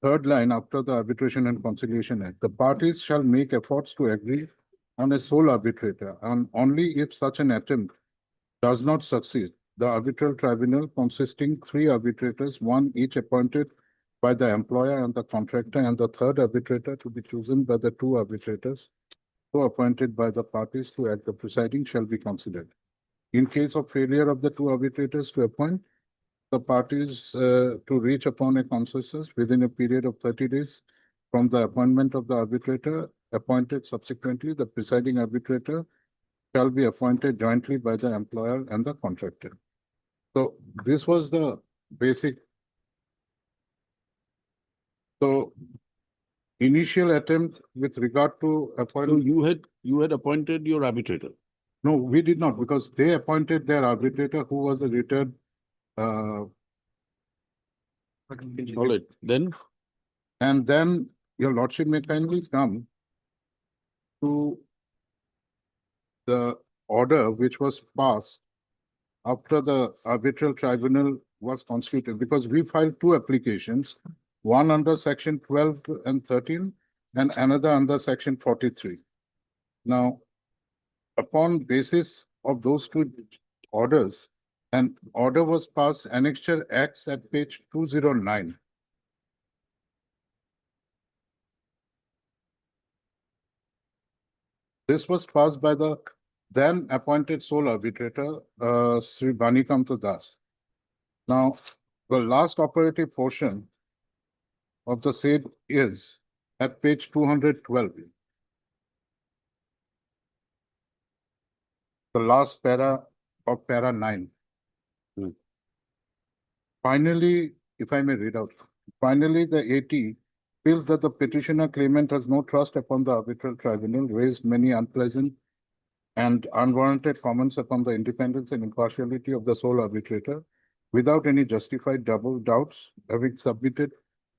third line after the Arbitration and Conciliation Act, the parties shall make efforts to agree on a sole arbitrator, and only if such an attempt does not succeed, the arbitral tribunal consisting 3 arbitrators, 1 each appointed by the employer and the contractor, and the third arbitrator to be chosen by the 2 arbitrators so appointed by the parties to act the presiding shall be considered. In case of failure of the 2 arbitrators to appoint, the parties to reach upon a consensus within a period of 30 days from the appointment of the arbitrator appointed subsequently, the presiding arbitrator shall be appointed jointly by the employer and the contractor. So this was the basic. So initial attempt with regard to So appoint, you had appointed your arbitrator. no, we did not, because they appointed their arbitrator who was a retired, All right, then and then your lordship may kindly come to the order which was passed after the arbitral tribunal was constituted, because we filed two applications, one under section 12 and 13 and another under section 43. Now, upon basis of those two orders, an order was passed, Annexure X at page 209. This was passed by the then appointed sole arbitrator, Sri Banikanta Das. Now, the last operative portion of the said is at page 212. The last para of para 9. Finally, if I may read out, finally, the AT feels that the petitioner claimant has no trust upon the arbitral tribunal, raised many unpleasant and unwarranted comments upon the independence and impartiality of the sole arbitrator without any justified double doubts, having submitted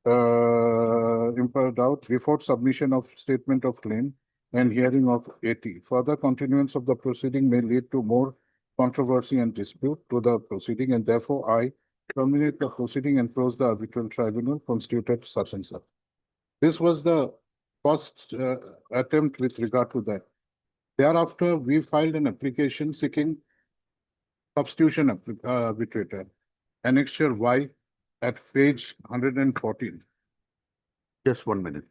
implied doubt before submission of statement of claim and hearing of AT. Further continuance of the proceeding may lead to more controversy and dispute to the proceeding, and therefore I terminate the proceeding and close the arbitral tribunal constituted such and such. This was the first attempt with regard to that. Thereafter, we filed an application seeking substitution arbitrator, Annexure Y at page 114. just 1 minute.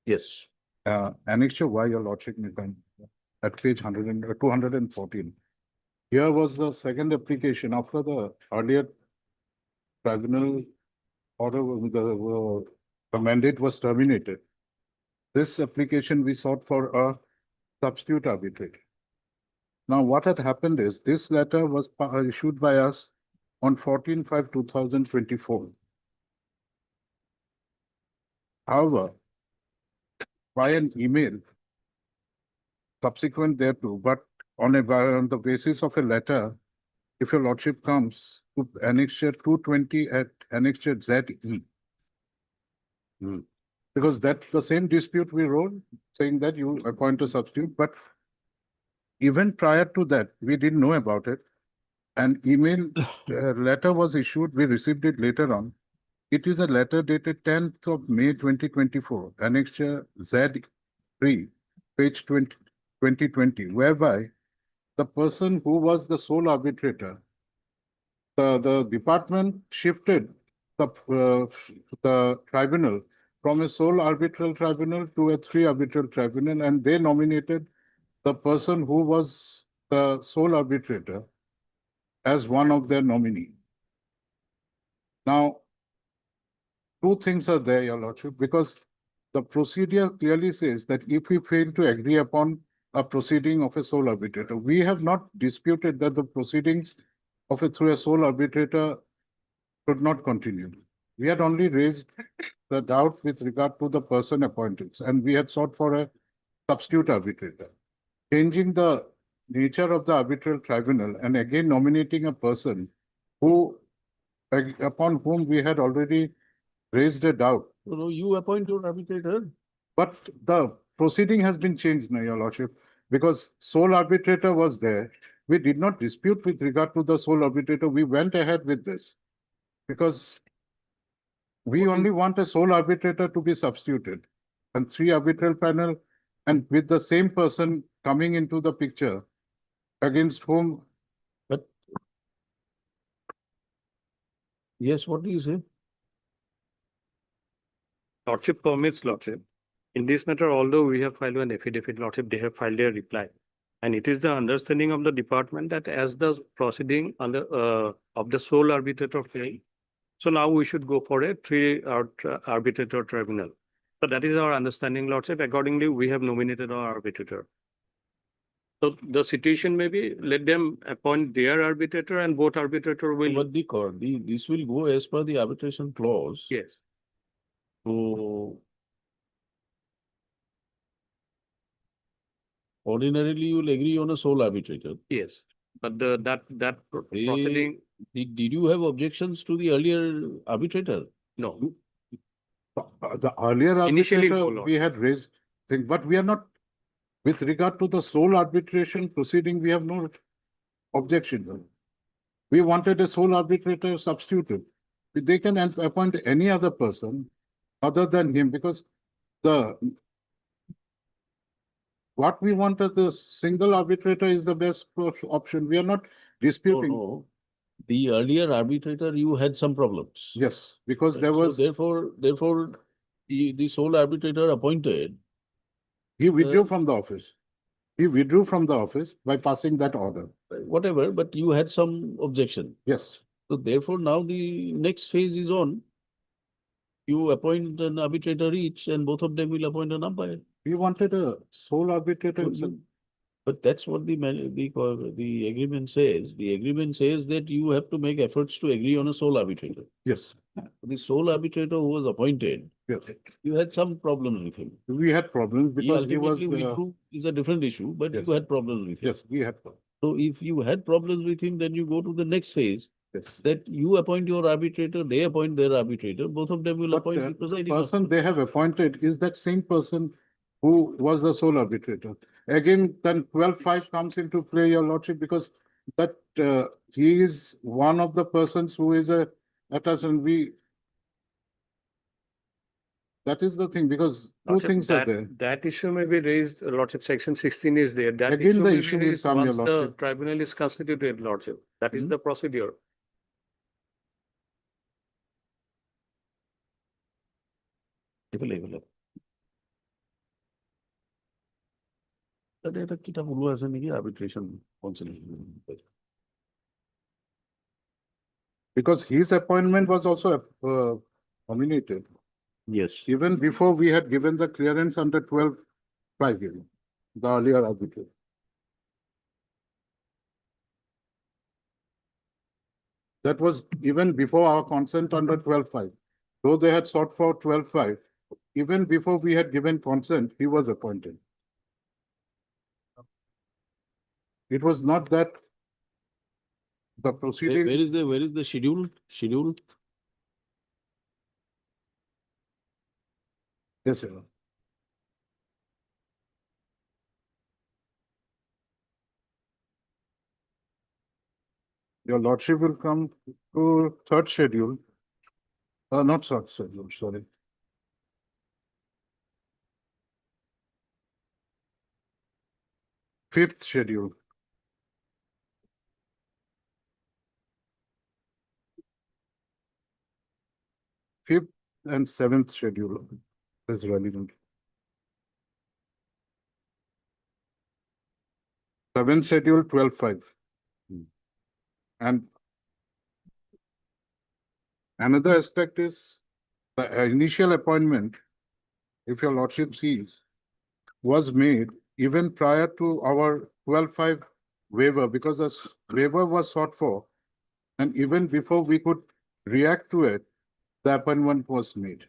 Yes. Annexure Y, your lordship, may find at page 214. Here was the second application after the earlier tribunal order, the mandate was terminated. This application we sought for a substitute arbitrator. Now, what had happened is this letter was issued by us on 14/5/2024. However, by an email subsequent thereto, but on the basis of a letter, if your lordship comes to Annexure 220 at Annexure ZE. Because that's the same dispute we wrote, saying that you appoint a substitute, but even prior to that, we didn't know about it. An email letter was issued, we received it later on. It is a letter dated 10th of May 2024, Annexure Z3, page 2020, whereby the person who was the sole arbitrator, the department shifted the tribunal from a sole arbitral tribunal to a 3 arbitral tribunal, and they nominated the person who was the sole arbitrator as one of their nominee. Now, two things are there, your lordship, because the procedure clearly says that if we fail to agree upon a proceeding of a sole arbitrator, we have not disputed that the proceedings of through a sole arbitrator could not continue. We had only raised the doubt with regard to the person appointed, and we had sought for a substitute arbitrator. Changing the nature of the arbitral tribunal and again nominating a person who, upon whom we had already raised a doubt. No, you appoint your arbitrator. But the proceeding has been changed now, your lordship, because sole arbitrator was there. We did not dispute with regard to the sole arbitrator. We went ahead with this because we only want a sole arbitrator to be substituted and 3 arbitral panel, and with the same person coming into the picture against whom. But yes, what do you say? Lordship permits, lordship. In this matter, although we have filed an affidavit, lordship, they have filed their reply. And it is the understanding of the department that as the proceeding under of the sole arbitrator failed, so now we should go for a arbitrator tribunal. So that is our understanding, Lordship. Accordingly, we have nominated our arbitrator. So the situation may be, let them appoint their arbitrator and both arbitrator will, But this will go as per the arbitration clause. yes. So ordinarily, you will agree on a sole arbitrator. Yes, but that They- proceeding, Did you have objections to the earlier arbitrator? no. The earlier Initially, no, arbitrator, we Lordship. had raised thing, but we are not, with regard to the sole arbitration proceeding, we have no objection. We wanted a sole arbitrator substituted. They can appoint any other person other than him, because what we want as the single arbitrator is the best option. We are not disputing. No. The earlier arbitrator, you had some problems. Yes, because there So was, therefore, the sole arbitrator appointed. he withdrew from the office. He withdrew from the office by passing that order. Whatever, but you had some objection. Yes. So therefore, now the next phase is on. You appoint an arbitrator each and both of them will appoint an umpire. We wanted a sole arbitrator. But that's what the agreement says. The agreement says that you have to make efforts to agree on a sole arbitrator. Yes, The sole arbitrator who was appointed, yes. you had some problems with him. We had problems because he was, ultimately withdrew is a different issue, but yes. you had problems with him. yes, we had problems. So if you had problems with him, then you go to the next phase, Yes. that you appoint your arbitrator, they appoint their arbitrator, both of them will But appoint the the presiding person officer. they have appointed is that same person who was the sole arbitrator. Again, then 12.5 comes into play, your lordship, because that he is one of the persons who is a attached, and that is the thing, because two Lordship, things are there. that issue may be raised, Lordship, section 16 is there. That Again, the may be issue will raised come, your once the lordship. tribunal is constituted, Lordship. That is Hmm. the procedure. তাতে এটা কিতাপ ওলোৱা আছে নেকি arbitration conciliation? Because his appointment was also nominated. Yes. Even before we had given the clearance under 12.5, the earlier arbitrator. That was even before our consent under 12.5. Though they had sought for 12.5, even before we had given consent, he was appointed. It was not that the proceeding. Where is the schedule? Yes, sir. Your lordship will come to third schedule. Not third schedule, sorry. Fifth schedule. Fifth and seventh schedule is relevant. Seventh schedule, 12.5. And another aspect is the initial appointment, if your lordship sees, was made even prior to our 12.5 waiver, because a waiver was sought for. And even before we could react to it, the appointment was made.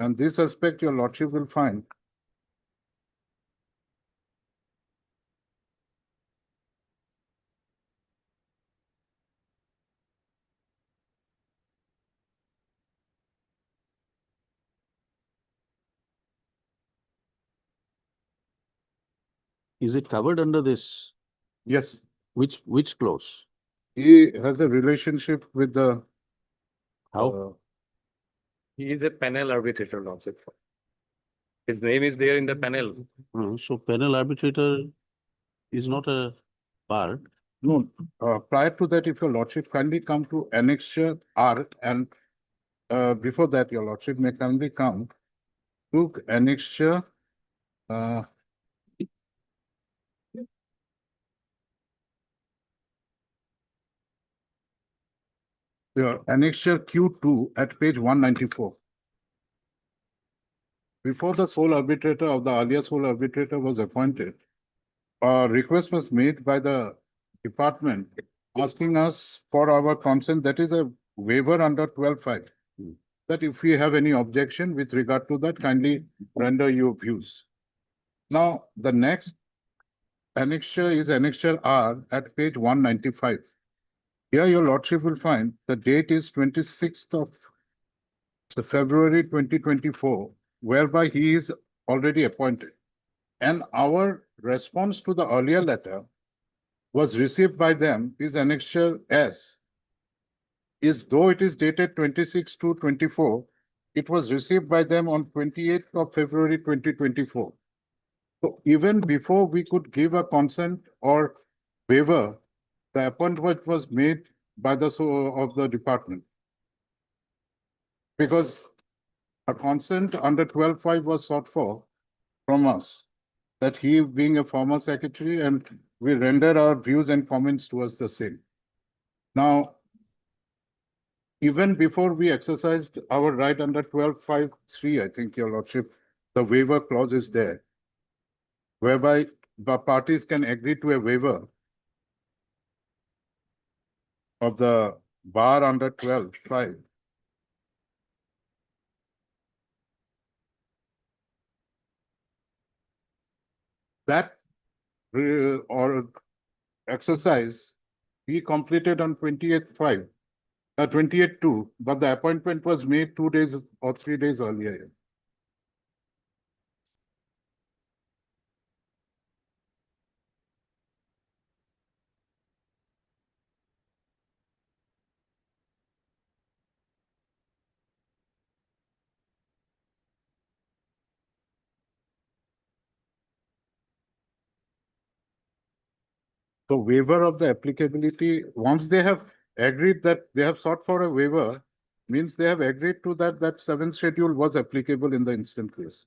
And this aspect your lordship will find. Is it covered under this? Yes, Which clause? he has a relationship with the. How? He is a panel arbitrator, Lordship. His name is there in the panel. So panel arbitrator is not a part. No, prior to that, if your lordship kindly come to annexure R, and before that, your lordship may kindly come took annexure, your annexure Q2 at page 194. Before the sole arbitrator of the earlier sole arbitrator was appointed, a request was made by the department asking us for our consent, that is a waiver under 12.5. That if we have any objection with regard to that, kindly render your views. Now, the next annexure is annexure R at page 195. Here your lordship will find the date is 26th of February 2024, whereby he is already appointed. And our response to the earlier letter was received by them is annexure S. Is though it is dated 26/2/24, it was received by them on 28th of February 2024. So even before we could give a consent or waiver, the appointment was made by the of the department. Because a consent under 12.5 was sought for from us, that he being a former secretary, and we rendered our views and comments towards the same. Now, even before we exercised our right under 12.5(3), I think, your lordship, the waiver clause is there, whereby the parties can agree to a waiver of the bar under 12.5. That or exercise we completed on 28/5, 28/2, but the appointment was made 2 days or 3 days earlier. So waiver of the applicability, once they have agreed that they have sought for a waiver, means they have agreed to that, that 7th schedule was applicable in the instant case.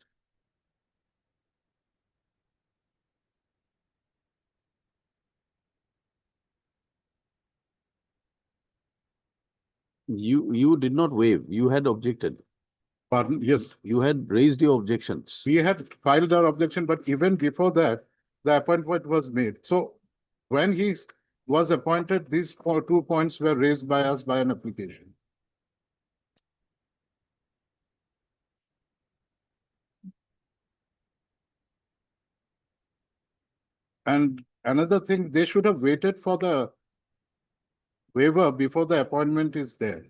You did not waive, you had objected. Pardon? Yes, You had raised your objections. we had filed our objection, but even before that, the appointment was made. So when he was appointed, these 2 points were raised by us by an application. And another thing, they should have waited for the waiver before the appointment is there.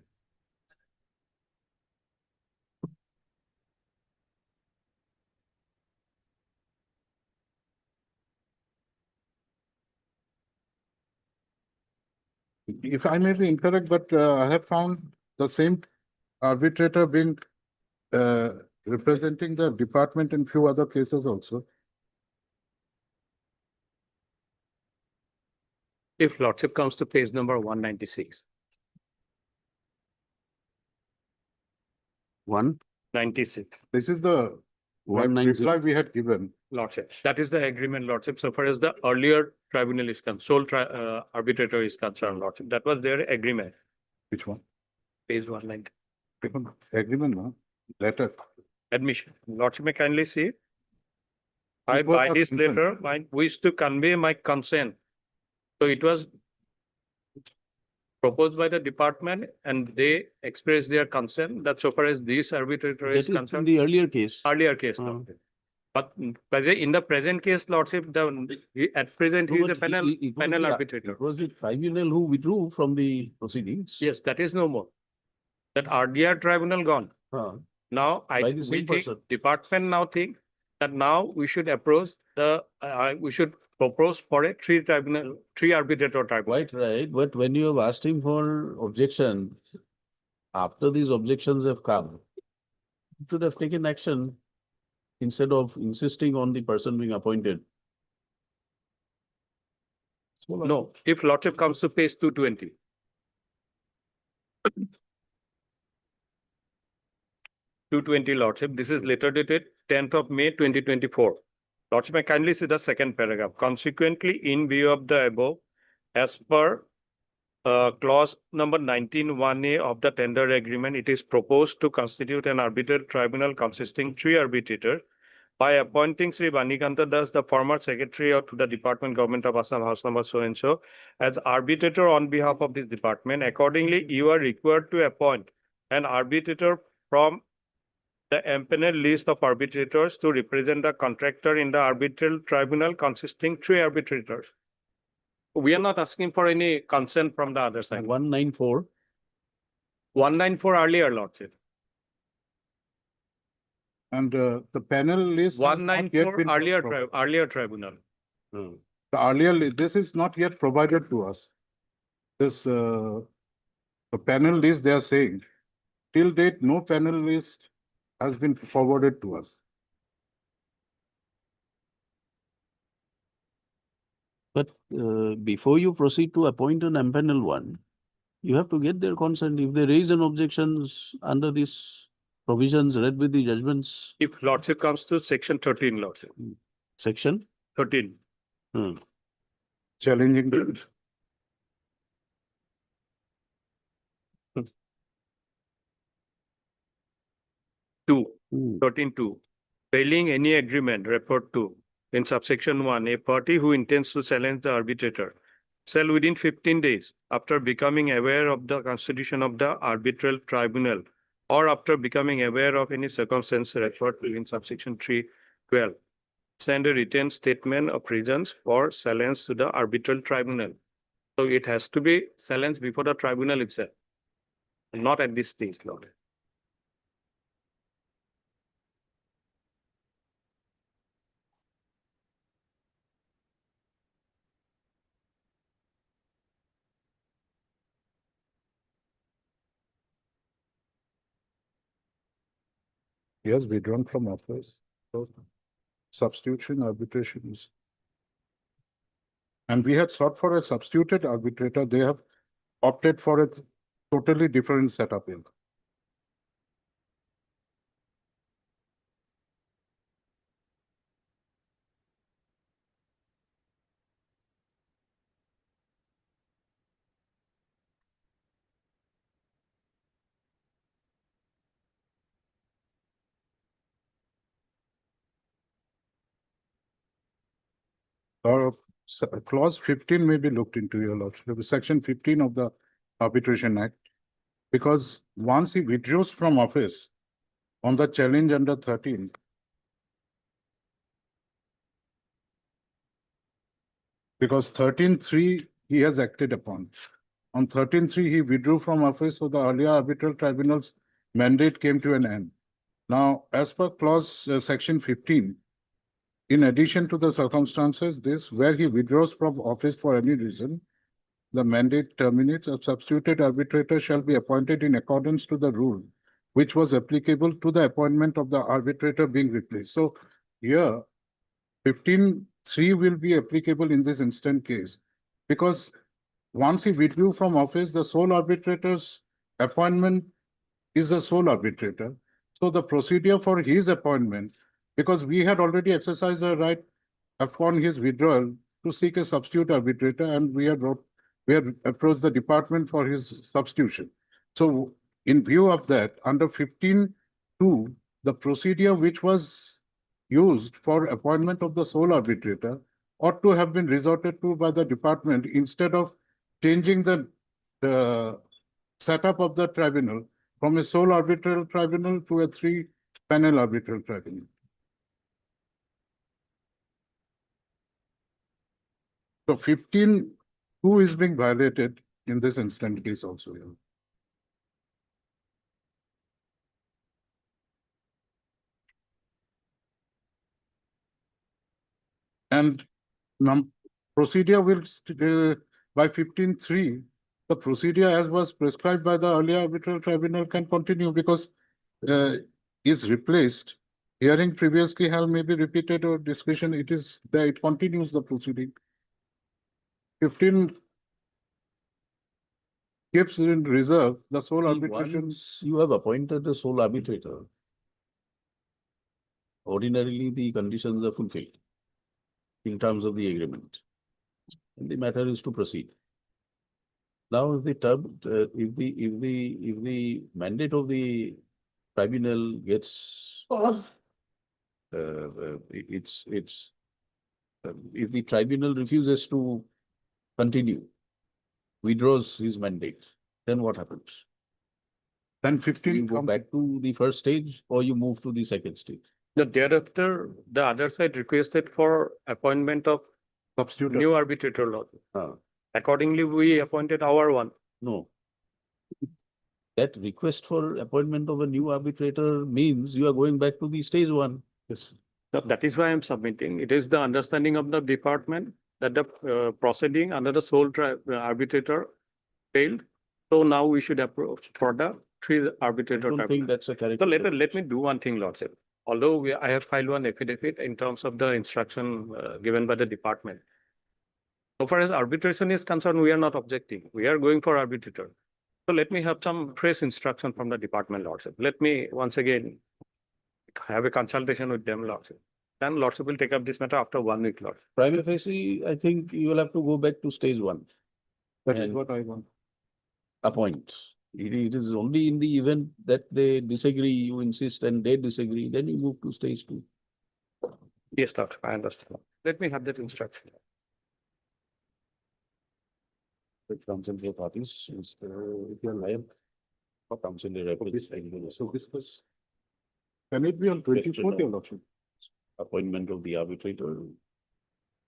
If I may be incorrect, but I have found the same arbitrator being representing the department in few other cases also. If lordship comes to page number 196. 96. This is the 190. reply we had given. Lordship, that is the agreement, lordship, so far as the earlier tribunal is concerned, sole arbitrator is concerned, lordship, that was their agreement, Which one? page 190. Agreement, no? Letter. Admission, lordship may kindly see. I This was by our this consent. letter, I wish to convey my consent. So it was proposed by the department and they expressed their consent that so far as this arbitrator That is is in concerned, the earlier case. earlier case. Lordship. But in the present case, lordship, at present, he is No, a but panel, it was panel the- arbitrator. It was the tribunal who withdrew from the proceedings. Yes, that is no more. That RDR tribunal gone. Now, By the same we think, person. department now think that now we should approach we should propose for a three arbitrator tribunal. Quite right, but when you have asked him for objection, after these objections have come, you should have taken action instead of insisting on the person being appointed. No, if lordship comes to page 220. 220 Lordship. This is letter dated 10th of May 2024. Lordship, I kindly see the second paragraph. Consequently, in view of the above, as per clause number 19(1)(a) of the tender agreement, it is proposed to constitute an arbitral tribunal consisting 3 arbitrators by appointing Sri Banikanta Das, the former secretary to the Department Government of Assam, House number so and so, as arbitrator on behalf of this department. Accordingly, you are required to appoint an arbitrator from the empaneled list of arbitrators to represent the contractor in the arbitral tribunal consisting 3 arbitrators. We are not asking for any consent from the other side. 194. 194 earlier, Lordship. And the panel list has not yet 194 been earlier tribunal. the earlier, this is not yet provided to us. This, the panel list they are saying, till date, no panel list has been forwarded to us. But before you proceed to appoint an empanel one, you have to get their consent. If they raise an objections under these provisions read with the judgments If Lordship comes to section 13, Lordship, section. 13. Challenging the 2, 13(2). Failing any agreement referred to in subsection 1, a party who intends to challenge the arbitrator shall within 15 days after becoming aware of the constitution of the arbitral tribunal or after becoming aware of any circumstance referred to in subsection 3(12) send a written statement of reasons for challenge to the arbitral tribunal. So it has to be challenged before the tribunal itself, not at this stage, Lord. He has withdrawn from office. So substitution arbitration is. And we had sought for a substituted arbitrator. They have opted for a totally different setup here. Clause 15 may be looked into, Your Lordship, section 15 of the Arbitration Act. Because once he withdraws from office on the challenge under 13, because 13(3) he has acted upon. On 13(3) he withdrew from office, so the earlier arbitral tribunal's mandate came to an end. Now, as per clause section 15, in addition to the circumstances, this where he withdraws from office for any reason, the mandate terminates, a substituted arbitrator shall be appointed in accordance to the rule, which was applicable to the appointment of the arbitrator being replaced. So here, 15(3) will be applicable in this instant case, because once he withdrew from office, the sole arbitrator's appointment is the sole arbitrator. So the procedure for his appointment, because we had already exercised our right upon his withdrawal to seek a substitute arbitrator, and we had approached the department for his substitution. So in view of that, under 15(2), the procedure which was used for appointment of the sole arbitrator ought to have been resorted to by the department instead of changing the setup of the tribunal from a sole arbitral tribunal to a 3-panel arbitral tribunal. So 15(2) is being violated in this instant case also. And procedure will, by 15(3), the procedure as was prescribed by the earlier arbitral tribunal can continue because is replaced. Hearing previously held may be repeated or discussion, it is there, it continues the proceeding. 15 keeps in reserve the sole arbitration. Once you have appointed a sole arbitrator, ordinarily the conditions are fulfilled in terms of the agreement. And the matter is to proceed. Now, if the term, if the mandate of the tribunal gets, if the tribunal refuses to continue, withdraws his mandate, then what happens? Then You 15 go back to the first stage or you move to the second stage? Thereafter, the other side requested for appointment of substitute. new arbitrator law. Ah. Accordingly, we appointed our one. No. That request for appointment of a new arbitrator means you are going back to the stage one. Yes. That is why I'm submitting. It is the understanding of the department that the proceeding under the sole arbitrator failed. So now we should approach for the three I arbitrator. don't think that's a So character. let me do one thing, Lordship. Although I have filed one affidavit in terms of the instruction given by the department. So far as arbitration is concerned, we are not objecting. We are going for arbitrator. So let me have some fresh instruction from the department, Lordship. Let me once again have a consultation with them, Lordship. Then Lordship will take up this matter after 1 week, Lordship. Prima facie, I think you will have to go back to stage one. That is And what I want. appoint. It is only in the event that they disagree, you insist, and they disagree, then you move to stage two. Yes, Lordship, I understand. Let me have that instruction. The council for parties is if you are liable for council representing. So discuss Can it be on 24th, Your Lordship? appointment of the arbitrator,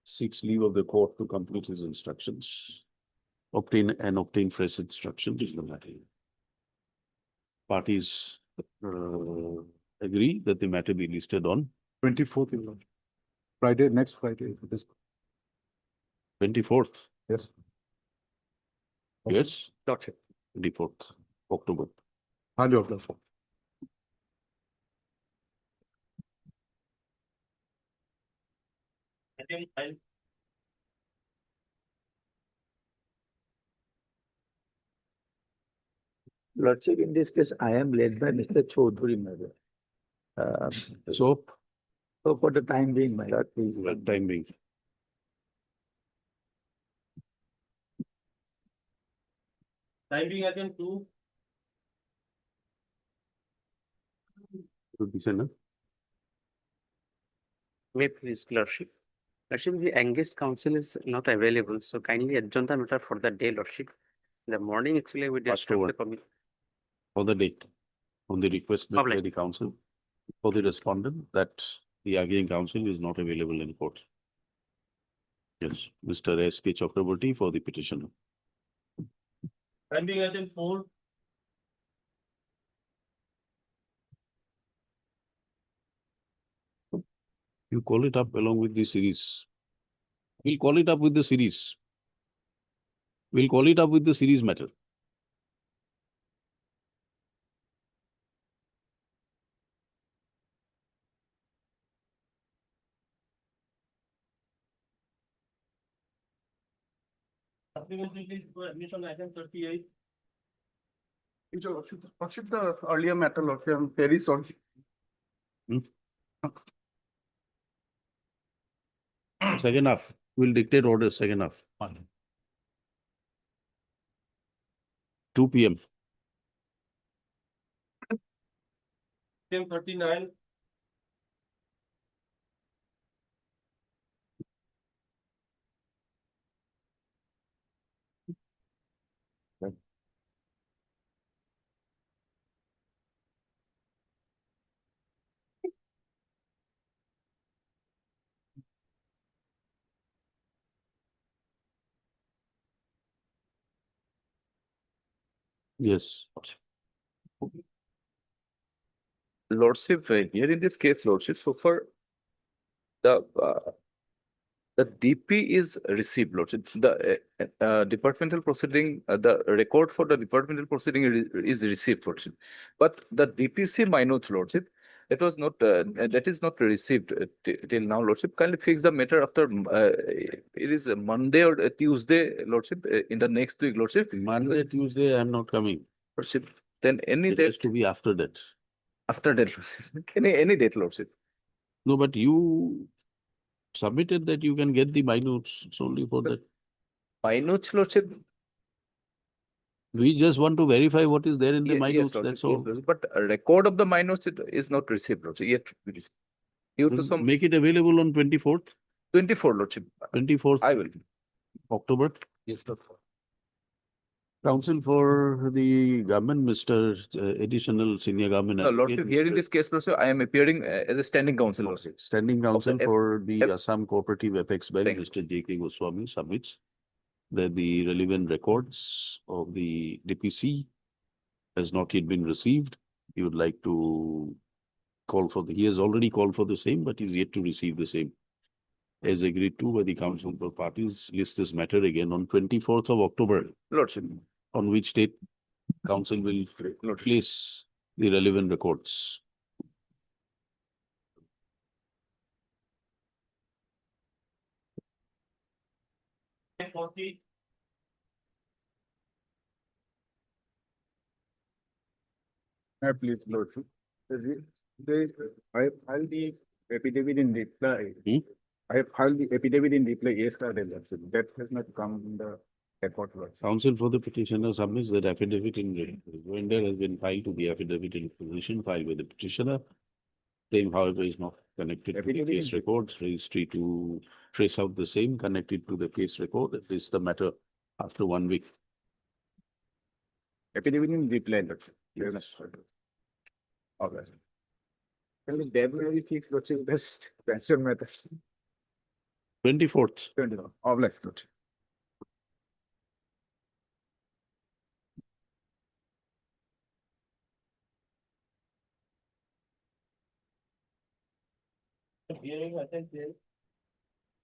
seeks leave of the court to complete his instructions, obtain fresh instructions is the matter. Parties agree that the matter be listed on 24th, Your Lordship. Friday, next Friday, if it is. 24th. Yes. Yes, Lordship. 24th October. Haan, Your Lordship. Lordship, in this case, I am led by Mr. Chaudhary, my lord. So, So for the time being, my lord, please. time being. Timing again two. Would be sent, huh? May please, Lordship. Lordship, the engaged counsel is not available, so kindly adjourn the matter for the day, Lordship. In the morning, actually, we Passed discussed over. the committee. For the date, on the request made by Public. the council, for the respondent, that the arguing counsel is not available in court. Yes, Mr. S. K. Chakraborty for the petitioner. Timing again four. You call it up along with the series. We'll call it up with the series. We'll call it up with the series matter. Supplementary please for admission item 38. Lordship, the earlier matter, Lordship, I'm very sorry. Second half, we'll dictate orders second half. 2 p.m. 39. Yes. Lordship, here in this case, Lordship, so far the DP is received, Lordship. The departmental proceeding, the record for the departmental proceeding is received, Lordship. But the DPC minutes, Lordship, it was not, that is not received till now, Lordship. Kindly fix the matter after, it is a Monday or a Tuesday, Lordship, in the next week, Lordship. Monday, Tuesday, I'm not coming. Lordship, then any It date has to be after that. after that, Lordship. Any date, Lordship. No, but you submitted that you can get the minutes. It's only for that. Minutes, Lordship. We just want to verify what is there in the Yes, minutes, Lordship, that's yes, all. Lordship, but a record of the minutes is not received, Lordship, yet to be received. Due to Then some Make it available on 24th, 24, Lordship. 24th I will. October. Yes, Lordship. Counsel for the government, Mr. Additional Senior Government. No, Lordship, Advocate, here in Mr. this case, Lordship, I am appearing as a standing counsel, Lordship. Standing counsel F- for the F- Assam Cooperative Apex Bank, Thank you. Mr. J.K. Goswami submits that the relevant records of the DPC has not yet been received. He would like to call for he has already called for the same, but is yet to receive the same. As agreed to by the council for parties, list this matter again on 24th of October, Lordship. on which date council will place the relevant records. Please, Lordship. I have filed the affidavit in reply. I have filed the affidavit in reply yesterday, Lordship. That has not come in the record, Lordship. Counsel for the petitioner submits that affidavit in rejoinder has been filed to the affidavit in position filed with the petitioner. Same, however, is not connected to the Affidavit case in- records, registry to trace out the same connected to the case record. It is the matter after 1 week. Affidavit in reply, Lordship. Yes. Okay. Can we definitely fix, Lordship, best pension matters? 24th. Obvious, Lordship.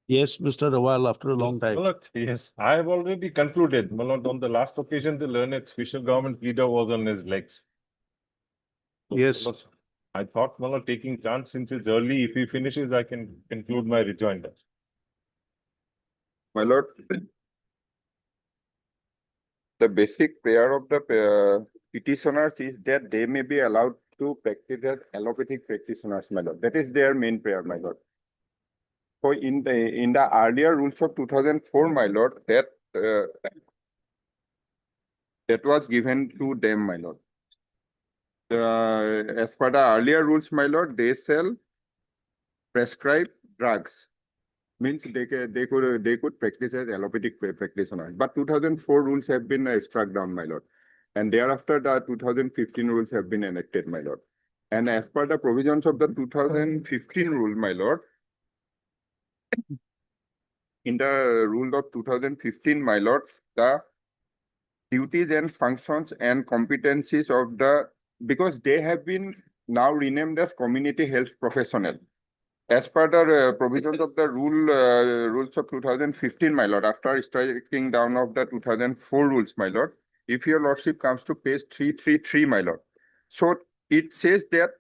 Yes, Mr. Rawal, after a long time. Malad, yes, I have already concluded. Malad, on the last occasion, the learned special government leader was on his legs. So, Yes. Malad, I thought, Malad, taking chance since it's early, if he finishes, I can conclude my rejoinder. My lord, the basic prayer of the petitioners is that they may be allowed to practice as allopathic practitioners, my lord. That is their main prayer, my lord. So in the earlier rules of 2004, my lord, that was given to them, my lord. As per the earlier rules, my lord, they shall prescribe drugs. Means they could practice as allopathic practitioners. But 2004 rules have been struck down, my lord. And thereafter the 2015 rules have been enacted, my lord. And as per the provisions of the 2015 rule, my lord, in the rule of 2015, my lord, the duties and functions and competencies of because they have been now renamed as community health professional. As per the provisions of the rules of 2015, my lord, after striking down of the 2004 rules, my lord, if your lordship comes to page 333, my lord, so it says that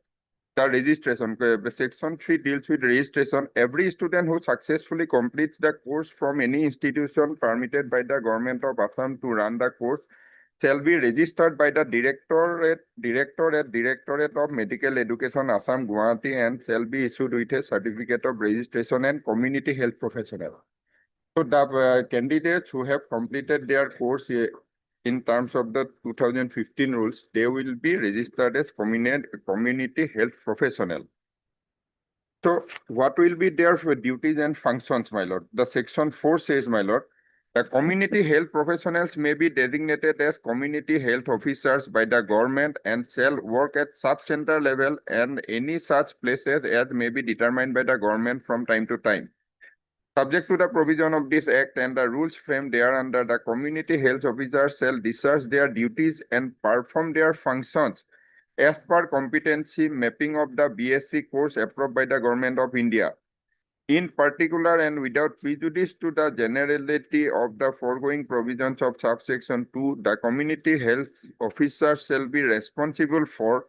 the registration, section 3 deals with registration. Every student who successfully completes the course from any institution permitted by the government of Assam to run the course shall be registered by the Directorate of Medical Education, Assam, Guwahati, and shall be issued with a certificate of registration and community health professional. So the candidates who have completed their course in terms of the 2015 rules, they will be registered as community health professional. So what will be their duties and functions, my lord? The section 4 says, my lord, the community health professionals may be designated as community health officers by the government and shall work at sub-center level and any such places as may be determined by the government from time to time. Subject to the provision of this act and the rules framed thereunder, the community health officers shall discharge their duties and perform their functions as per competency mapping of the BSc course approved by the Government of India. In particular and without prejudice to the generality of the foregoing provisions of subsection 2, the community health officers shall be responsible for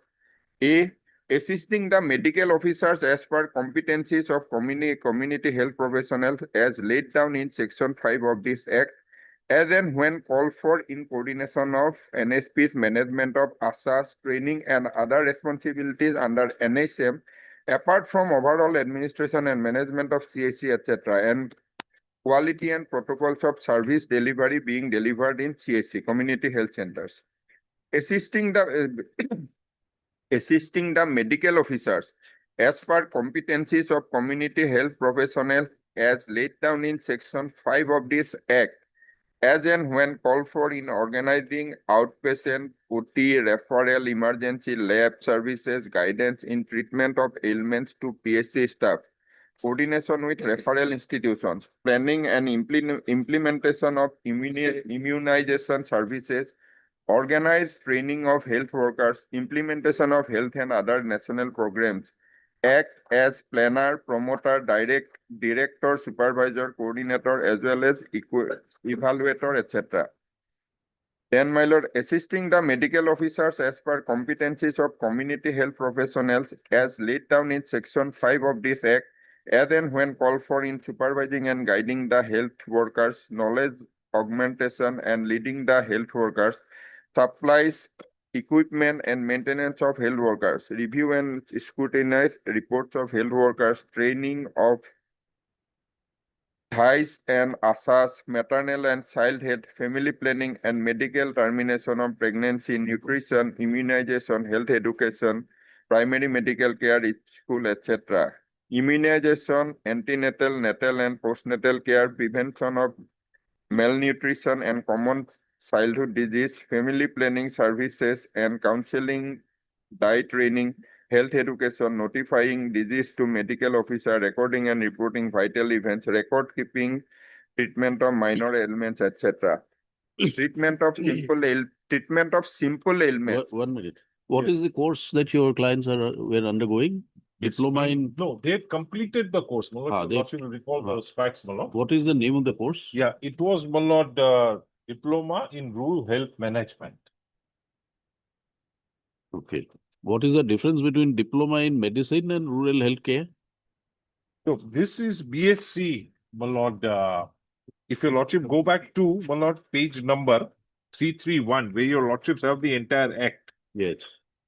A. Assisting the medical officers as per competencies of community health professionals as laid down in section 5 of this act, as and when called for in coordination of NSP's management of ASA's training and other responsibilities under NHM, apart from overall administration and management of CAC, etc., and quality and protocols of service delivery being delivered in CAC, community health centers. Assisting the medical officers as per competencies of community health professionals as laid down in section 5 of this act, as and when called for in organizing outpatient OT referral emergency lab services, guidance in treatment of ailments to PSC staff, coordination with referral institutions, planning and implementation of immunization services, organized training of health workers, implementation of health and other national programs, act as planner, promoter, director, supervisor, coordinator, as well as evaluator, etc. Then, my lord, assisting the medical officers as per competencies of community health professionals as laid down in section 5 of this act, as and when called for in supervising and guiding the health workers, knowledge augmentation and leading the health workers, supplies, equipment and maintenance of health workers, review and scrutinize reports of health workers, training of THICE and ASAS, maternal and child health, family planning and medical termination of pregnancy, nutrition, immunization, health education, primary medical care, school, etc. Immunization, antenatal, natal and postnatal care, prevention of malnutrition and common childhood disease, family planning services and counseling, diet training, health education, notifying disease to medical officer, recording and reporting vital events, record keeping, treatment of minor ailments, etc. Treatment of simple ailments. 1 minute. What is the course that your clients were undergoing? Diploma in? No, they had completed the course. My lord, they- not you recall those facts, my lord. What is the name of the course? Yeah, it was, my lord, diploma in rural health management. Okay. What is the difference between diploma in medicine and rural healthcare? So this is BSc, my lord. If your lordship go back to, my lord, page number 331, where your lordships have the entire act. Yes.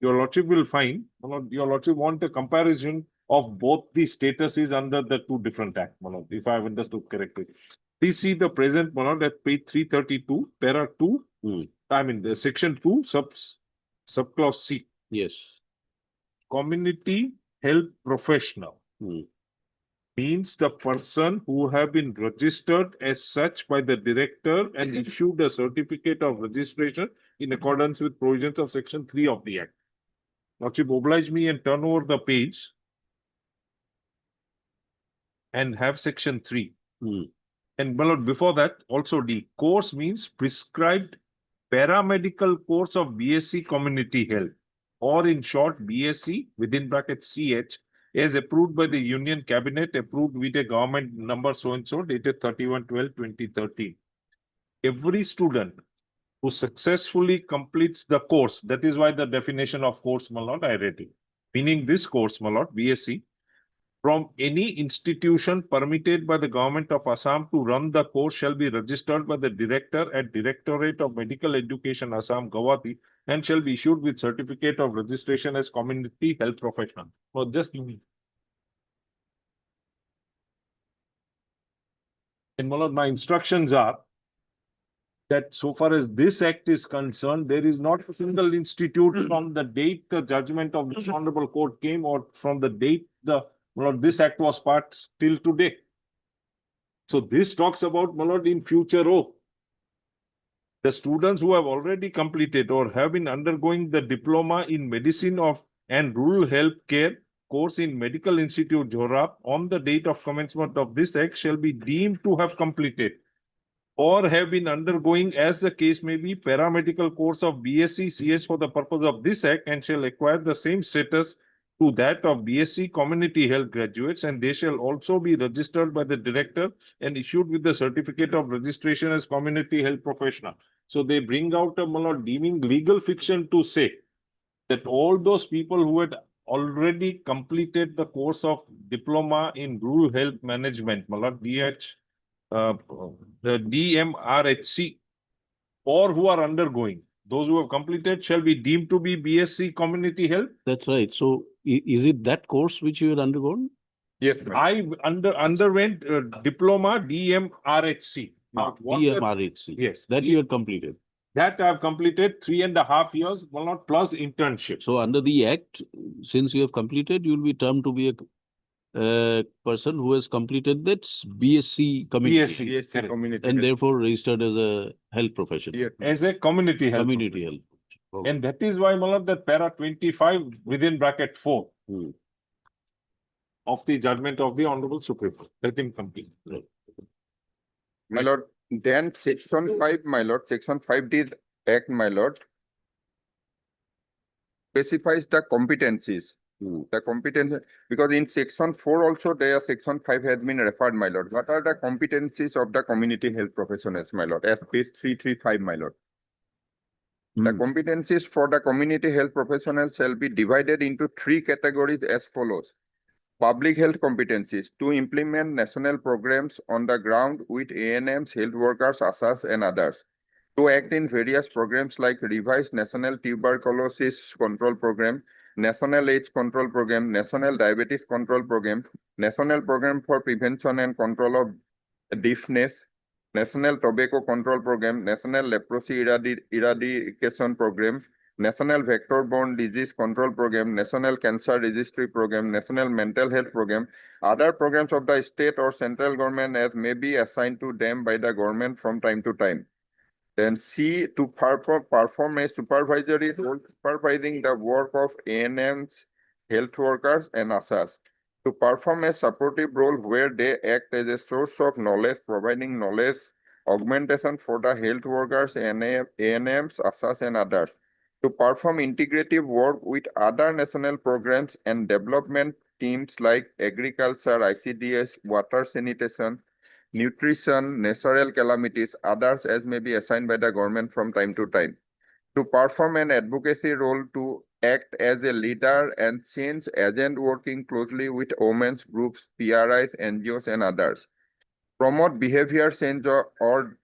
Your lordship will find, my lord, your lordship want a comparison of both the statuses under the two different acts, my lord, if I have understood correctly. Please see the present, my lord, at page 332, para 2, I mean, the section 2, subclause C. Yes. Community health professional means the person who have been registered as such by the director and issued a certificate of registration in accordance with provisions of section 3 of the act. Lordship, oblige me and turn over the page and have section 3. And my lord, before that, also the course means prescribed paramedical course of BSc Community Health, or in short, BSc within brackets CH, as approved by the Union Cabinet, approved with a government number so-and-so dated 31/12/2013. Every student who successfully completes the course, that is why the definition of course, my lord, I read it. Meaning this course, my lord, BSc, from any institution permitted by the government of Assam to run the course shall be registered by the director at Directorate of Medical Education, Assam, Guwahati, and shall be issued with certificate of registration as community health professional. So just give me. And my lord, my instructions are that so far as this act is concerned, there is not a single institute from the date the judgment of this honorable court came or from the date this act was passed till today. So this talks about, my lord, in future, the students who have already completed or have been undergoing the diploma in medicine and rural health care course in Medical Institute, Jorap, on the date of commencement of this act shall be deemed to have completed or have been undergoing, as the case may be, paramedical course of BSc CS for the purpose of this act and shall acquire the same status to that of BSc Community Health graduates, and they shall also be registered by the director and issued with the certificate of registration as community health professional. So they bring out a deeming legal fiction to say that all those people who had already completed the course of diploma in rural health management, the DMRHC, or who are undergoing, those who have completed shall be deemed to be BSc Community Health. That's right. So is it that course which you had undergone? Yes, ma'am. I underwent diploma DMRHC. Now, what the- DMRHC. Yes. That you had completed. That I have completed 3.5 years, well, not plus internship. So under the act, since you have completed, you will be termed to be a person who has completed that BSc community. BSc, correct. Community And health. therefore registered as a health professional. Yeah. As a community health. Community health. Okay. And that is why, Malad, that para 25 within bracket 4 of the judgment of the Honorable Supreme Court. Let him complete. Right. My lord, then section 5, my lord, section 5 did act, my lord, specifies the competencies. The competence, because in section 4 also there, section 5 has been referred, my lord. What are the competencies of the community health professionals, my lord, as page 335, my lord? The competencies for the community health professionals shall be divided into 3 categories as follows. Public health competencies to implement national programs on the ground with ANMs, health workers, ASAs, and others. To act in various programs like revised National Tuberculosis Control Program, National AIDS Control Program, National Diabetes Control Program, National Program for Prevention and Control of Deafness, National Tobacco Control Program, National Leprosy Eradication Program, National Vector-Borne Disease Control Program, National Cancer Registry Program, National Mental Health Program, other programs of the state or central government as may be assigned to them by the government from time to time. Then C, to perform a supervisory role supervising the work of ANMs, health workers, and ASAs. To perform a supportive role where they act as a source of knowledge, providing knowledge augmentation for the health workers, ANMs, ASAs, and others. To perform integrative work with other national programs and development teams like agriculture, ICDS, water sanitation, nutrition, natural calamities, others as may be assigned by the government from time to time. To perform an advocacy role to act as a leader and change agent working closely with women's groups, PRIs, NGOs, and others. Promote behavior change or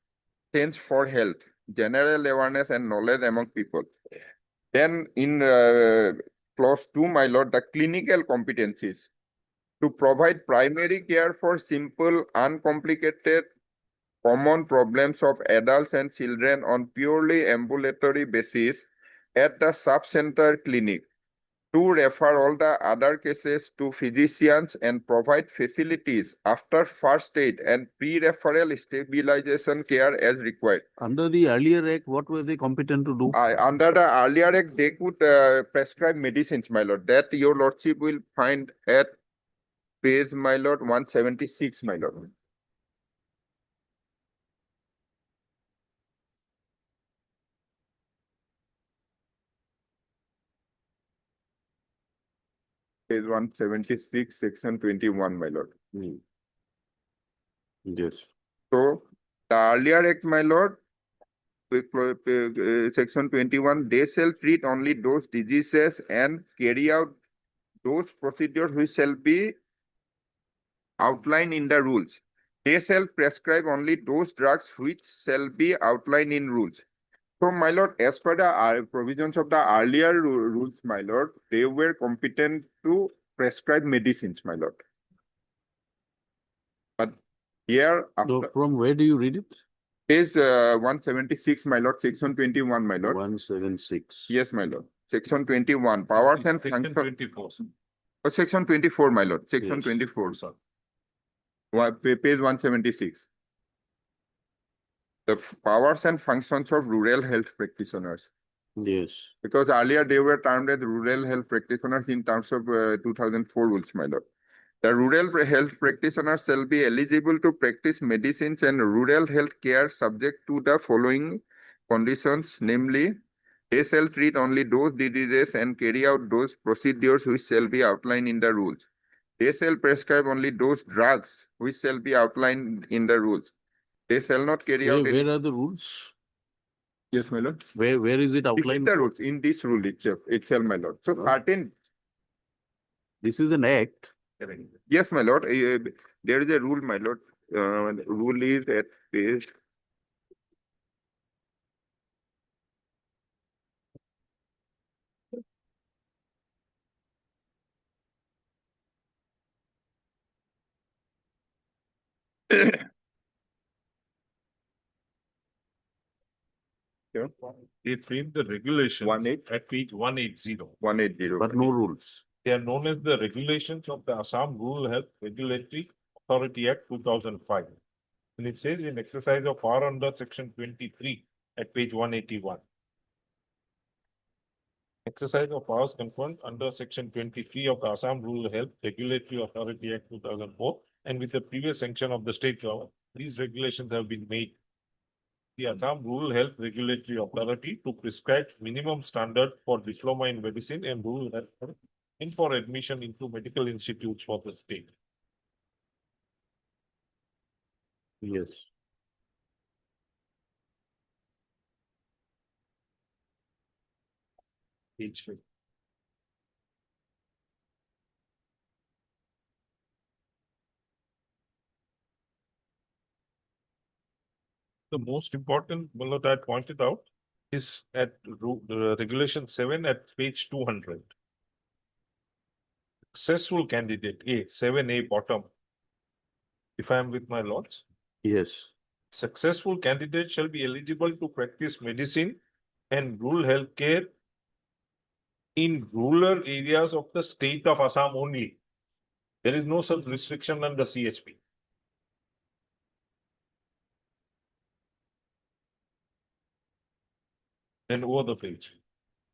change for health, general awareness and knowledge among people. Then in clause 2, my lord, the clinical competencies. To provide primary care for simple, uncomplicated, common problems of adults and children on purely ambulatory basis at the sub-center clinic. To refer all the other cases to physicians and provide facilities after first aid and pre-referral stabilization care as required. Under the earlier act, what were they competent to do? Under the earlier act, they could prescribe medicines, my lord. That your lordship will find at page, my lord, 176, my lord. Page 176, section 21, my lord. Yes. So the earlier act, my lord, section 21, they shall treat only those diseases and carry out those procedures which shall be outlined in the rules. They shall prescribe only those drugs which shall be outlined in rules. So, my lord, as per the provisions of the earlier rules, my lord, they were competent to prescribe medicines, my lord. But here, So from where do you read it? Page 176, my lord, section 21, my lord. 176. Yes, my lord. Section 21, powers and Section functions. 24. Oh, section 24, my lord. Section Yes. 24, sir. Page 176. The powers and functions of rural health practitioners. Yes. Because earlier they were termed as rural health practitioners in terms of 2004 rules, my lord. The rural health practitioners shall be eligible to practice medicines and rural health care subject to the following conditions, namely, they shall treat only those diseases and carry out those procedures which shall be outlined in the rules. They shall prescribe only those drugs which shall be outlined in the rules. They shall not carry out any. Where are the rules? Yes, my lord. Where is it This is outlined? the rules, in this rule itself, my lord. So 13. This is an act. Yes, my lord. There is a rule, my lord. The rule is at page They frame the regulations 18 at page 180. 180. But no rules. They are known as the regulations of the Assam Rural Health Regulatory Authority Act 2005. And it says in exercise of power under section 23 at page 181. Exercise of powers conferred under section 23 of the Assam Rural Health Regulatory Authority Act 2004 and with the previous sanction of the state government, these regulations have been made. The Assam Rural Health Regulatory Authority to prescribe minimum standard for diploma in medicine and rural health and for admission into medical institutes for the state. Yes. Page 5. The most important bullet I pointed out is at regulation 7 at page 200. Successful candidate A, 7A bottom. If I am with my lords, Yes. successful candidate shall be eligible to practice medicine and rural healthcare in rural areas of the state of Assam only. There is no such restriction under CHP. And over the page.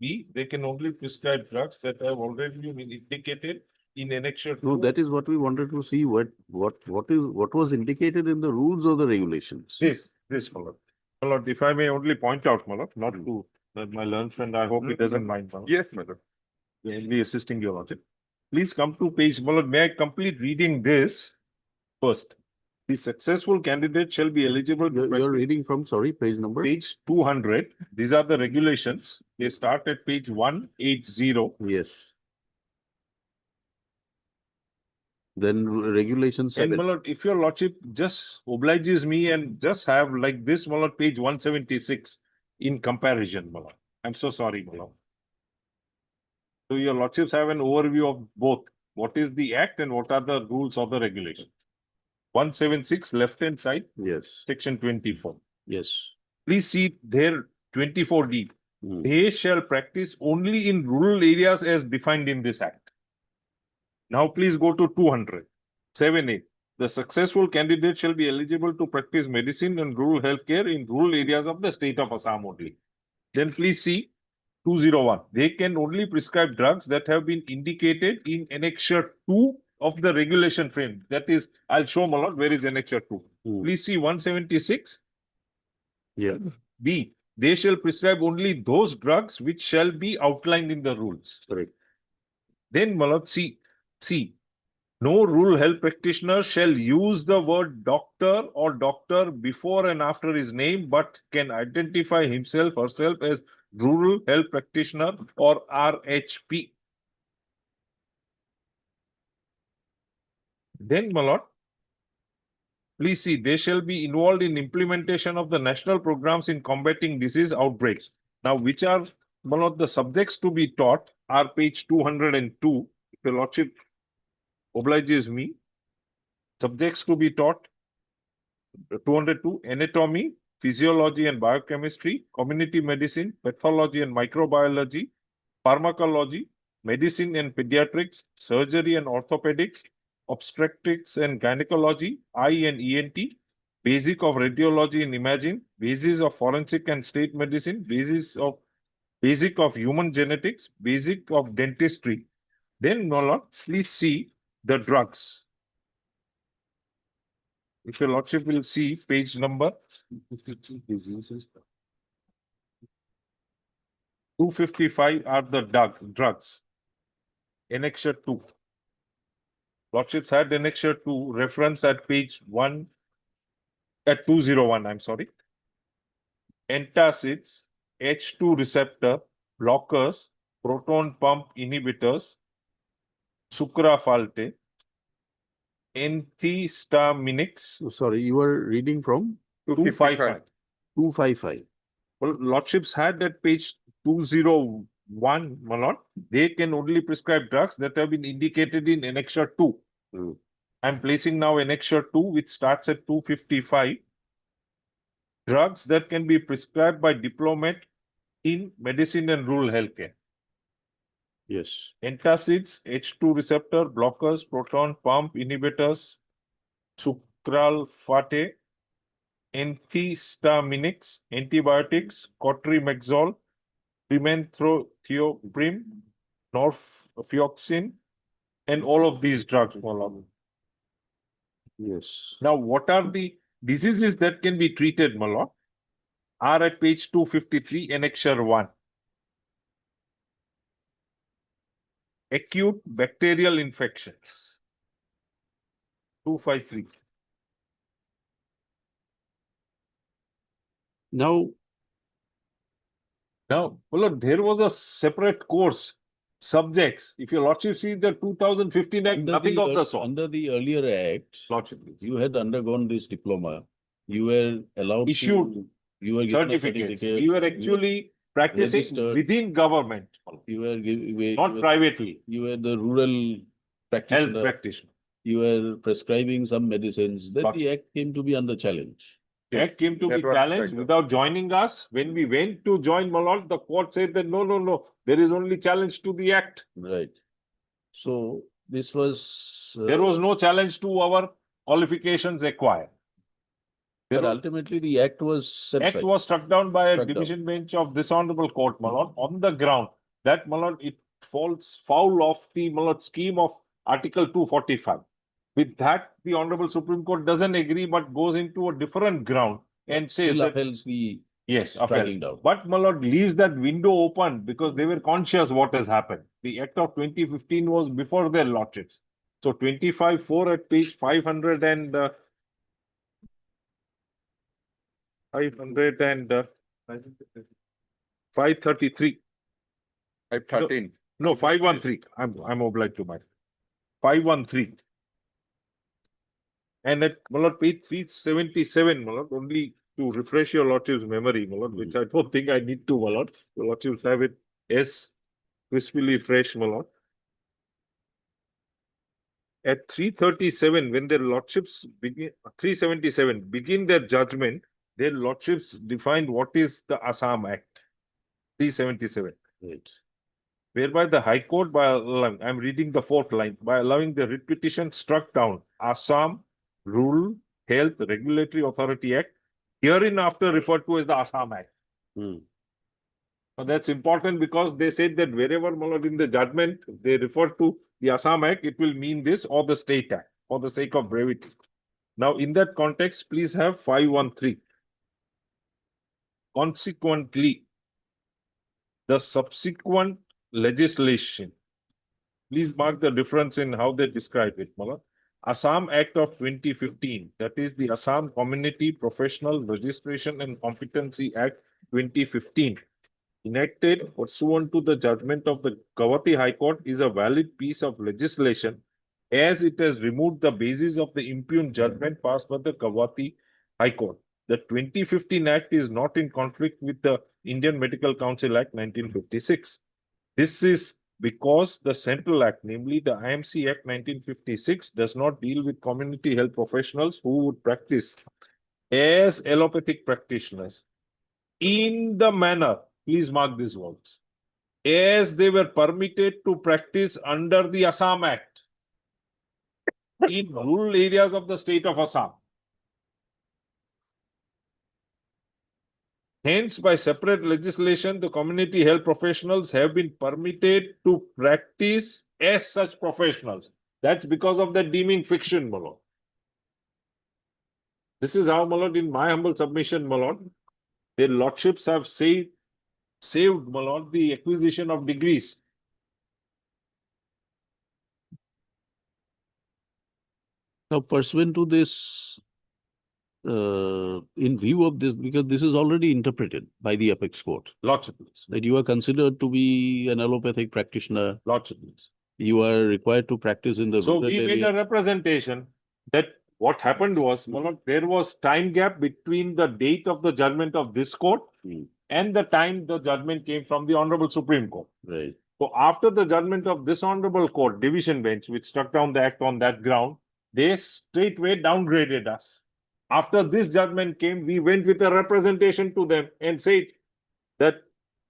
B, they can only prescribe drugs that have already been indicated in annexure No, 2. that is what we wanted to see. What was indicated in the rules or the regulations? This, Malad. Malad, if I may only point out, Malad, not to my learned friend, I hope he doesn't mind. Malad. Yes, madam. Only assisting your logic. Please come to page, Malad, may I complete reading this first? The successful candidate shall be eligible. to You're reading from, sorry, page number? Page 200, these are the regulations. They start at page 180. Yes. Then regulation And 7. Malad, if your lordship just obliges me and just have like this, Malad, page 176 in comparison, Malad. I'm so sorry, Malad. So your lordships have an overview of both. What is the act and what are the rules of the regulations? 176 left hand side, Yes. section 24. Yes. Please see there 24D. Hmm. They shall practice only in rural areas as defined in this act. Now please go to 200. 7A. The successful candidate shall be eligible to practice medicine and rural healthcare in rural areas of the state of Assam only. Then please see 201. They can only prescribe drugs that have been indicated in annexure 2 of the regulation frame. That is, I'll show Malad where is annexure 2. Hmm. Please see 176. Yeah. B. They shall prescribe only those drugs which shall be outlined in the rules. Correct. Then Malad, C. No rural health practitioner shall use the word doctor or doctor before and after his name, but can identify himself herself as rural health practitioner or RHP. Then, Malad, please see, they shall be involved in implementation of the national programs in combating disease outbreaks. Now, which are, Malad, the subjects to be taught are page 202. If your lordship obliges me. Subjects to be taught 202, anatomy, physiology and biochemistry, community medicine, pathology and microbiology, pharmacology, medicine and pediatrics, surgery and orthopedics, obstetrics and gynecology, eye and ENT, basic of radiology and imaging, basis of forensic and state medicine, basic of human genetics, basic of dentistry. Then, Malad, please see the drugs. If your lordship will see page number 255 are the drugs. Annexure 2. Lordships had annexure 2 reference at page 201, I'm sorry. Antacids, H2 receptor, blockers, proton pump inhibitors, sucralfate, antihistaminics. Sorry, you were reading from 255. 255. Well, lordships had at page 201, my lord. They can only prescribe drugs that have been indicated in annexure 2. Hmm. I'm placing now annexure 2, which starts at 255. Drugs that can be prescribed by diplomat in medicine and rural healthcare. Yes. Antacids, H2 receptor blockers, proton pump inhibitors, sucralfate, antihistaminics, antibiotics, cotrimoxazole, trimethoprim, norfloxacin, and all of these drugs, Maulana. Yes. Now, what are the diseases that can be treated, Maulana? Are at page 253, annexure 1. Acute bacterial infections. 253. Now, Well, look, there was a separate course, subjects. If your lordship see the 2015 Act, nothing of the sort. under the earlier act, Lordship, please. you had undergone this diploma. You were allowed Issued to, you were given a certificates. certificate. We were actually practicing registered. within government, You were not privately. You were the rural Health practitioner. practitioner. You were prescribing some medicines. Then Gotcha. the act came to be under challenge. That came to That be was challenged right. without joining us. When we went to join Malad, the court said that no, there is only challenge to the act. Right. So this was. There was no challenge to our qualifications acquired. But ultimately the act was set Act aside. was struck down by a Struck down. division bench of this honorable court, Malad, on the ground that Malad, it falls foul of the Malad scheme of Article 245. With that, the honorable Supreme Court doesn't agree, but goes into a different ground and says Still that upheld the yes, striking down. But Malad leaves that window open because they were conscious what has happened. The Act of 2015 was before their lordships. So 25(4) at page 500 and 533. 513. No, 513. I'm obliged to my 513. And at Malad page 377, Malad, only to refresh your lordship's memory, Malad, which I don't think I need to, Malad. Your lordships have it as crispily fresh, Malad. At 337, when their lordships begin, 377, begin their judgment, their lordships defined what is the Assam Act. 377. Right. Whereby the High Court, by allowing, I'm reading the fourth line, by allowing the writ petition struck down Assam Rural Health Regulatory Authority Act, hereinafter referred to as the Assam Act. Hmm. Now that's important because they said that wherever Malad in the judgment they refer to the Assam Act, it will mean this or the State Act for the sake of brevity. Now in that context, please have 513. Consequently, the subsequent legislation, please mark the difference in how they describe it, Malad. Assam Act of 2015, that is the Assam Community Professional Registration and Competency Act 2015, enacted pursuant to the judgment of the Guwahati High Court, is a valid piece of legislation as it has removed the basis of the impugned judgment passed by the Guwahati High Court. The 2015 Act is not in conflict with the Indian Medical Council Act 1956. This is because the Central Act, namely the IMC Act 1956, does not deal with community health professionals who would practice as allopathic practitioners in the manner, please mark these words, as they were permitted to practice under the Assam Act in rural areas of the state of Assam. Hence, by separate legislation, the community health professionals have been permitted to practice as such professionals. That's because of the deeming fiction, Malad. This is how, Malad, in my humble submission, Malad, their lordships have saved, Malad, the acquisition of degrees. Now pursuant to this, in view of this, because this is already interpreted by the apex court. Lots of things. That you are considered to be an allopathic practitioner. Lots of things. You are required to practice in the So rural we made area. a representation that what happened was, Malad, there was time gap between the date of the judgment of this court and the time the judgment came from the Honorable Supreme Court. Right. So after the judgment of this Honorable Court, division bench, which struck down the act on that ground, they straightway downgraded us. After this judgment came, we went with a representation to them and said that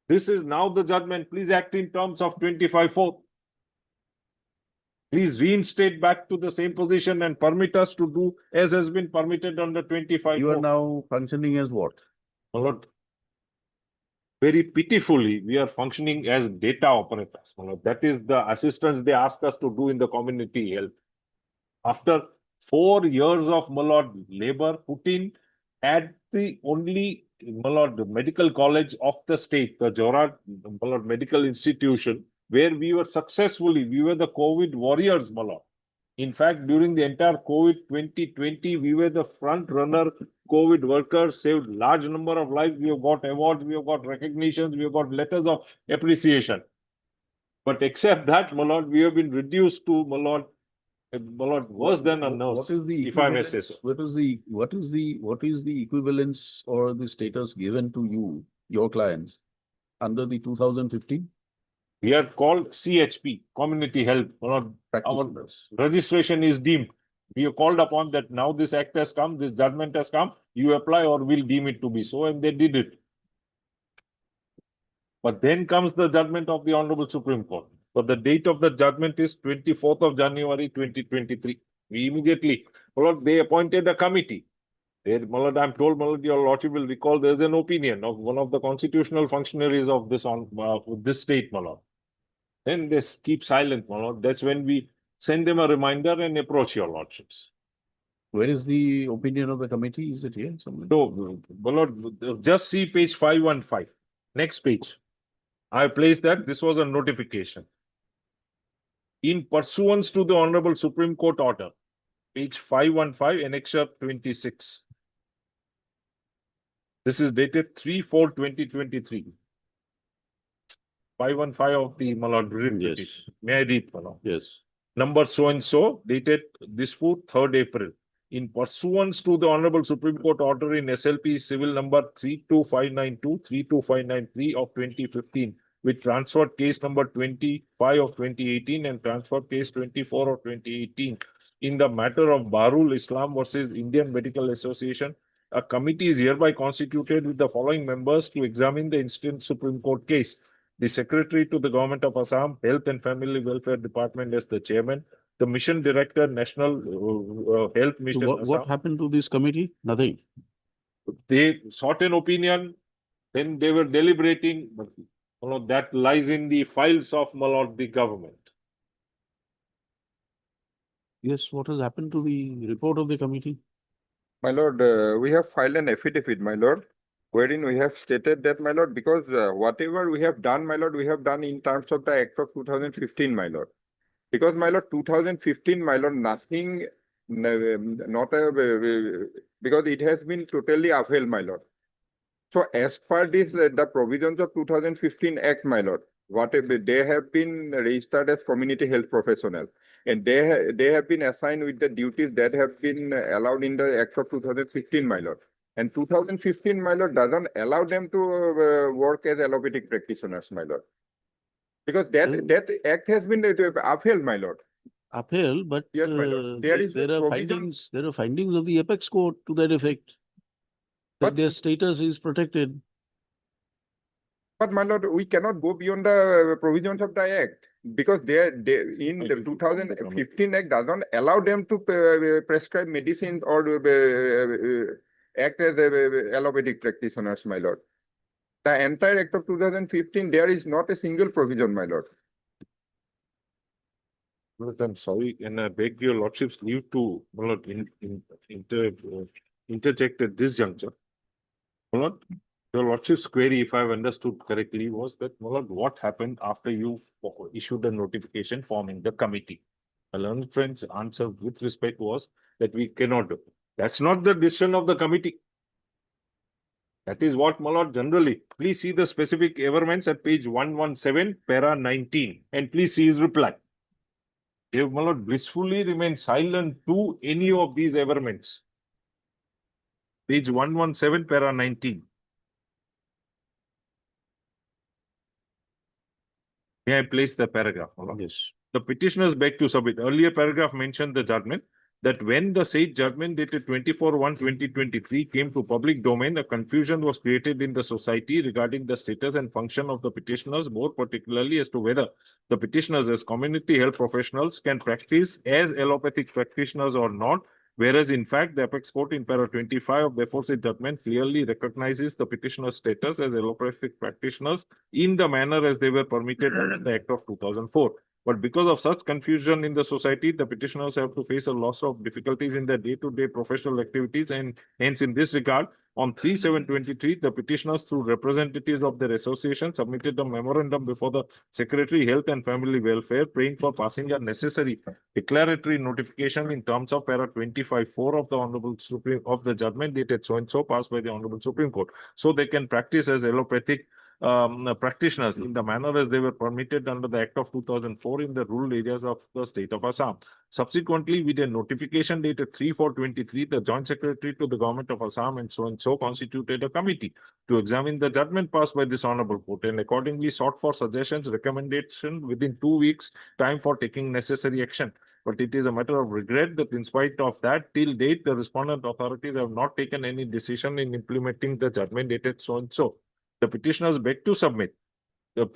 this is now the judgment, please act in terms of 25/4. Please reinstate back to the same position and permit us to do as has been permitted under 25/4. You are now functioning as what? My lord, very pitifully, we are functioning as data operators. My lord. That is the assistance they ask us to do in the community health. After 4 years of, my lord, labor put in at the only, my lord, medical college of the state, the Jorhat, my lord, medical institution, where we were we were the COVID warriors, my lord. In fact, during the entire COVID 2020, we were the front runner COVID workers, saved large number of lives. We have got awards, we have got recognitions, we have got letters of appreciation. But except that, my lord, we have been reduced to, my lord, worse than a nurse, What is the if I may say so. What is the equivalence or the status given to you, your clients, under the 2015? We are called CHP, Community Health. Our Practitioners. registration is deemed. We are called upon that now this act has come, this judgment has come, you apply or we'll deem it to be so, and they did it. But then comes the judgment of the Honorable Supreme Court. But the date of the judgment is 24th of January 2023. We immediately, my lord, they appointed a committee. There, my lord, I'm told, my lord, your lordship will recall there's an opinion of one of the constitutional functionaries of this state, my lord. Then they keep silent, my lord. That's when we send them a reminder and approach your lordships. Where is the opinion of the committee? Is it here somewhere? No, my lord, just see page 515. Next page. I placed that this was a notification. In pursuance to the Honorable Supreme Court order, page 515, annexure 26. This is dated 3/4/2023. 515 of the, my lord, written Yes. petition. May I read, my lord? Yes. Number so and so, dated this 3rd April. In pursuance to the Honorable Supreme Court order in SLP civil number 32592, 32593 of 2015, which transferred case number 25 of 2018 and transferred case 24 of 2018. In the matter of Barul Islam versus Indian Medical Association, a committee is hereby constituted with the following members to examine the instant Supreme Court case. The Secretary to the Government of Assam, Health and Family Welfare Department as the Chairman, the Mission Director, National Health So Mission. what Assam. happened to this committee? Nothing. They sought an opinion, then they were deliberating, but that lies in the files of, my lord, the government. Yes, what has happened to the report of the committee? My lord, we have filed an affidavit, my lord, wherein we have stated that, my lord, because whatever we have done, my lord, we have done in terms of the Act of 2015, my lord. Because, my lord, 2015, my lord, nothing, because it has been totally upheld, my lord. So as per this, the provisions of 2015 Act, my lord, whatever they have been registered as community health professional, and they have been assigned with the duties that have been allowed in the Act of 2015, my lord. And 2015, my lord, doesn't allow them to work as allopathic practitioners, my lord. Because that Act has been upheld, my lord. Upheld, but Yes, my lord. there There are provision- findings of the apex court to that effect. That But- their status is protected. But, my lord, we cannot go beyond the provisions of the Act because they in the 2015 Act doesn't allow them to prescribe medicine or act as allopathic practitioners, my lord. The entire Act of 2015, there is not a single provision, my lord. Lord, I'm sorry, and I beg your lordship's leave to, my lord, interject at this juncture. My lord, your lordship's query, if I've understood correctly, was that, my lord, what happened after you issued a notification forming the committee? My learned friend's answer with respect was that we cannot do. That's not the decision of the committee. That is what, my lord, generally. Please see the specific averments at page 117, para 19, and please see his reply. They have, my lord, blissfully remained silent to any of these averments. Page 117, para 19. May I place the paragraph? My lord? Yes. The petitioners beg to submit. Earlier paragraph mentioned the judgment. that when the said judgment dated 24/1/2023 came to public domain, a confusion was created in the society regarding the status and function of the petitioners, more particularly as to whether the petitioners as community health professionals can practice as allopathic practitioners or not. Whereas in fact, the apex court in para 25 of the aforesaid judgment clearly recognizes the petitioner's status as allopathic practitioners in the manner as they were permitted under the Act of 2004. But because of such confusion in the society, the petitioners have to face a loss of difficulties in their day-to-day professional activities, and hence in this regard, on 3/7/23, the petitioners through representatives of their association submitted a memorandum before the Secretary Health and Family Welfare praying for passing a necessary declaratory notification in terms of para 25(4) of the Honorable Supreme of the judgment dated so and so passed by the Honorable Supreme Court, so they can practice as allopathic practitioners in the manner as they were permitted under the Act of 2004 in the rural areas of the state of Assam. Subsequently, with a notification dated 3/4/23, the Joint Secretary to the Government of Assam and so constituted a committee to examine the judgment passed by this Honorable Court and accordingly sought for suggestions, recommendation within 2 weeks' time for taking necessary action. But it is a matter of regret that in spite of that, till date, the respondent authorities have not taken any decision in implementing the judgment dated so and so. The petitioners beg to submit the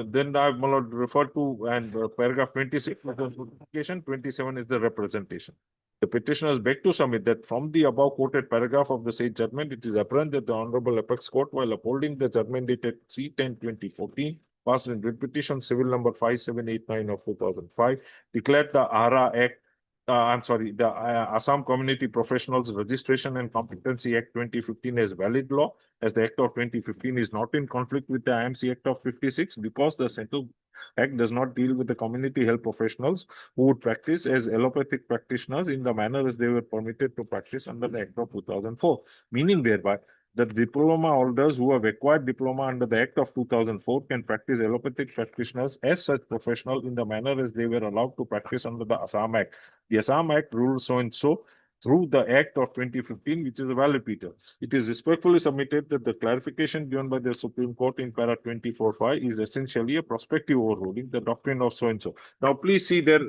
then I've referred to and paragraph 26 is the notification, 27 is the representation. The petitioners beg to submit that from the above quoted paragraph of the said judgment, it is apparent that the Honorable Apex Court, while upholding the judgment dated 3/10/2014, passed in writ petition civil number 5789 of 2005, declared the ARA Act, the Assam Community Professionals Registration and Competency Act 2015 as valid law, as the Act of 2015 is not in conflict with the IMC Act of 56, because the Central Act does not deal with the community health professionals who would practice as allopathic practitioners in the manner as they were permitted to practice under the Act of 2004, meaning thereby that diploma holders who have acquired diploma under the Act of 2004 can practice allopathic practitioners as such professional in the manner as they were allowed to practice under the Assam Act. The Assam Act rules so and so through the Act of 2015, which is a valid Peter. It is respectfully submitted that the clarification given by the Supreme Court in para 24(5) is essentially a prospective overruling the doctrine of so and so. Now, please see their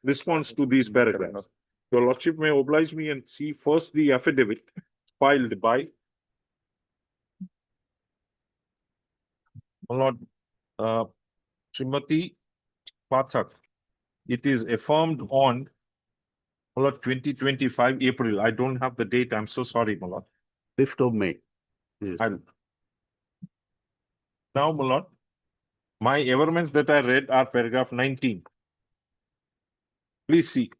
response to these paragraphs. Your Lordship may oblige me and see first the affidavit filed by Lord Srimati Pathak. It is affirmed on 2025 April. I don't have the date. I'm so sorry, my lord. 5th of May. Yes. Now, my lord, my averments that I read are paragraph 19. Please see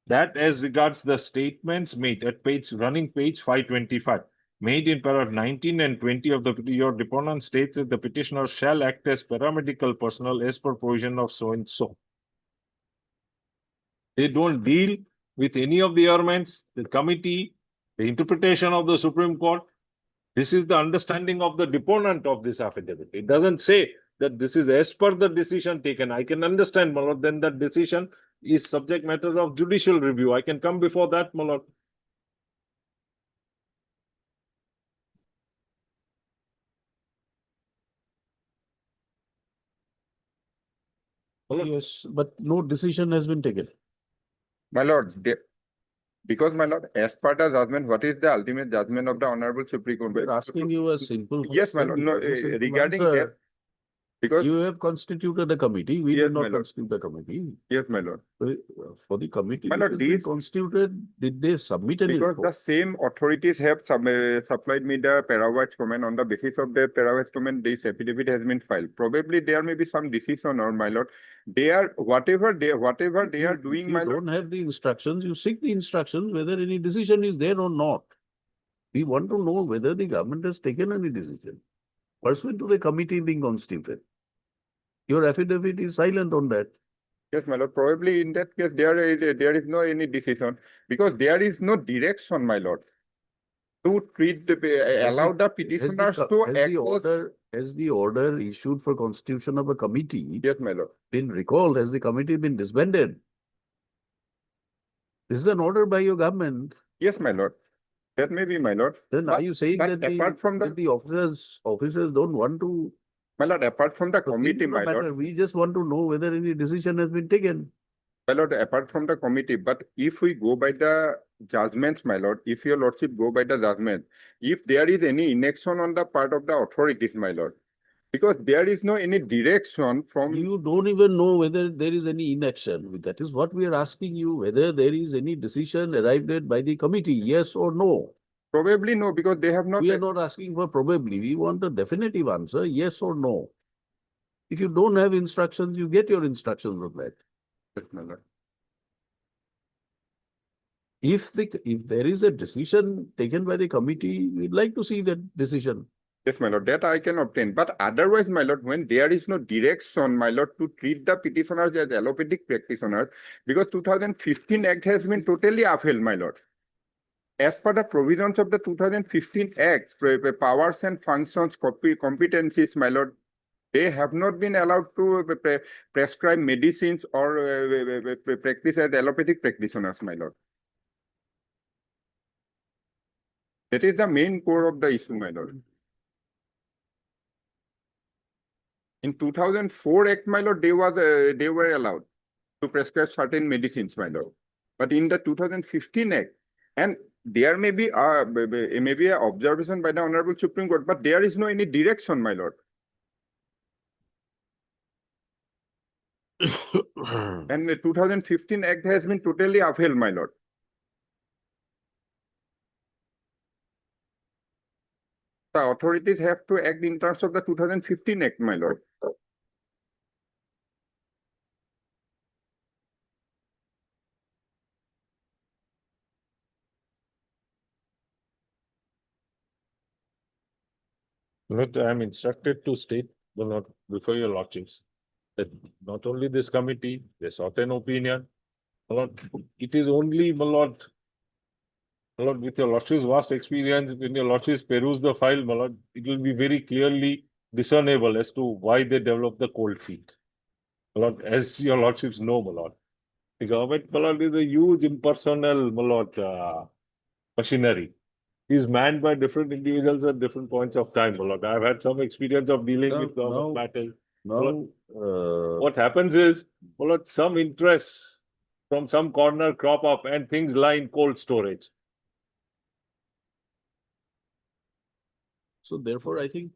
that as regards the statements made at running page 525. Made in paragraph 19 and 20 of your deponent states that the petitioner shall act as paramedical personnel as per provision of so and so. They don't deal with any of the arguments, the committee, the interpretation of the Supreme Court. This is the understanding of the deponent of this affidavit. It doesn't say that this is as per the decision taken. I can understand, my lord, then that decision is subject matter of judicial review. I can come before that, my lord. Yes, but no decision has been taken. My lord, because my lord, as per the judgment, what is the ultimate judgment of the Honorable Supreme Court? We're asking you a simple. Yes, my lord, no, question. It's a simple regarding answer. that, because, You have constituted a committee. We Yes, did my not lord. constitute the committee. yes, my lord. For the committee, My lord, which has been these- constituted, did they submit any Because the report? same authorities have supplied me the parawatch comment. On the basis of the parawatch comment, this affidavit has been filed. Probably there may be some decision, or my lord, they are whatever they are doing, If my you lord. don't have the instructions, you seek the instructions, whether any decision is there or not. We want to know whether the government has taken any decision pursuant to the committee being constituted. Your affidavit is silent on that. Yes, my lord, probably in that case, there is no any decision, because there is no direction, my lord, to treat allow the petitioners to act. Has the order issued for constitution of a committee Yes, my lord. been recalled? Has the committee been disbanded? This is an order by your government. Yes, my lord. That may be, my lord. Then are you saying but that apart from that the officers don't want to? My lord, apart from the proceed committee, in the my lord. matter? We just want to know whether any decision has been taken. My lord, apart from the committee, but if we go by the judgments, my lord, if your lordship go by the judgment, if there is any inaction on the part of the authorities, my lord, because there is no any direction from. You don't even know whether there is any inaction. That is what we are asking you, whether there is any decision arrived at by the committee, yes or no. Probably no, because they have not. We are not asking for probably. We want a definitive answer, yes or no. If you don't have instructions, you get your instructions on that. Yes, my lord. If there is a decision taken by the committee, we'd like to see that decision. Yes, my lord, that I can obtain. But otherwise, my lord, when there is no direction, my lord, to treat the petitioners as allopathic practitioners, because 2015 Act has been totally upheld, my lord. As per the provisions of the 2015 Act, powers and functions, competencies, my lord, they have not been allowed to prescribe medicines or practice as allopathic practitioners, my lord. That is the main core of the issue, my lord. In 2004 Act, my lord, they were allowed to prescribe certain medicines, my lord. But in the 2015 Act, and there may be an observation by the Honorable Supreme Court, but there is no any direction, my lord. And the 2015 Act has been totally upheld, my lord. The authorities have to act in terms of the 2015 Act, my lord. But I am instructed to state, well, not before your lordships, that not only this committee, they sought an opinion. My lord, it is only, my lord, with your lordship's vast experience, when your lordships peruse the file, my lord, it will be very clearly discernible as to why they developed the cold feet. My lord, as your lordships know, my lord, the government, my lord, is a huge impersonal, my lord, machinery. Is manned by different individuals at different points of time, my lord. I've had some experience of dealing with government matters. What happens is, my lord, some interests from some corner crop up and things lie in cold storage. So therefore, I think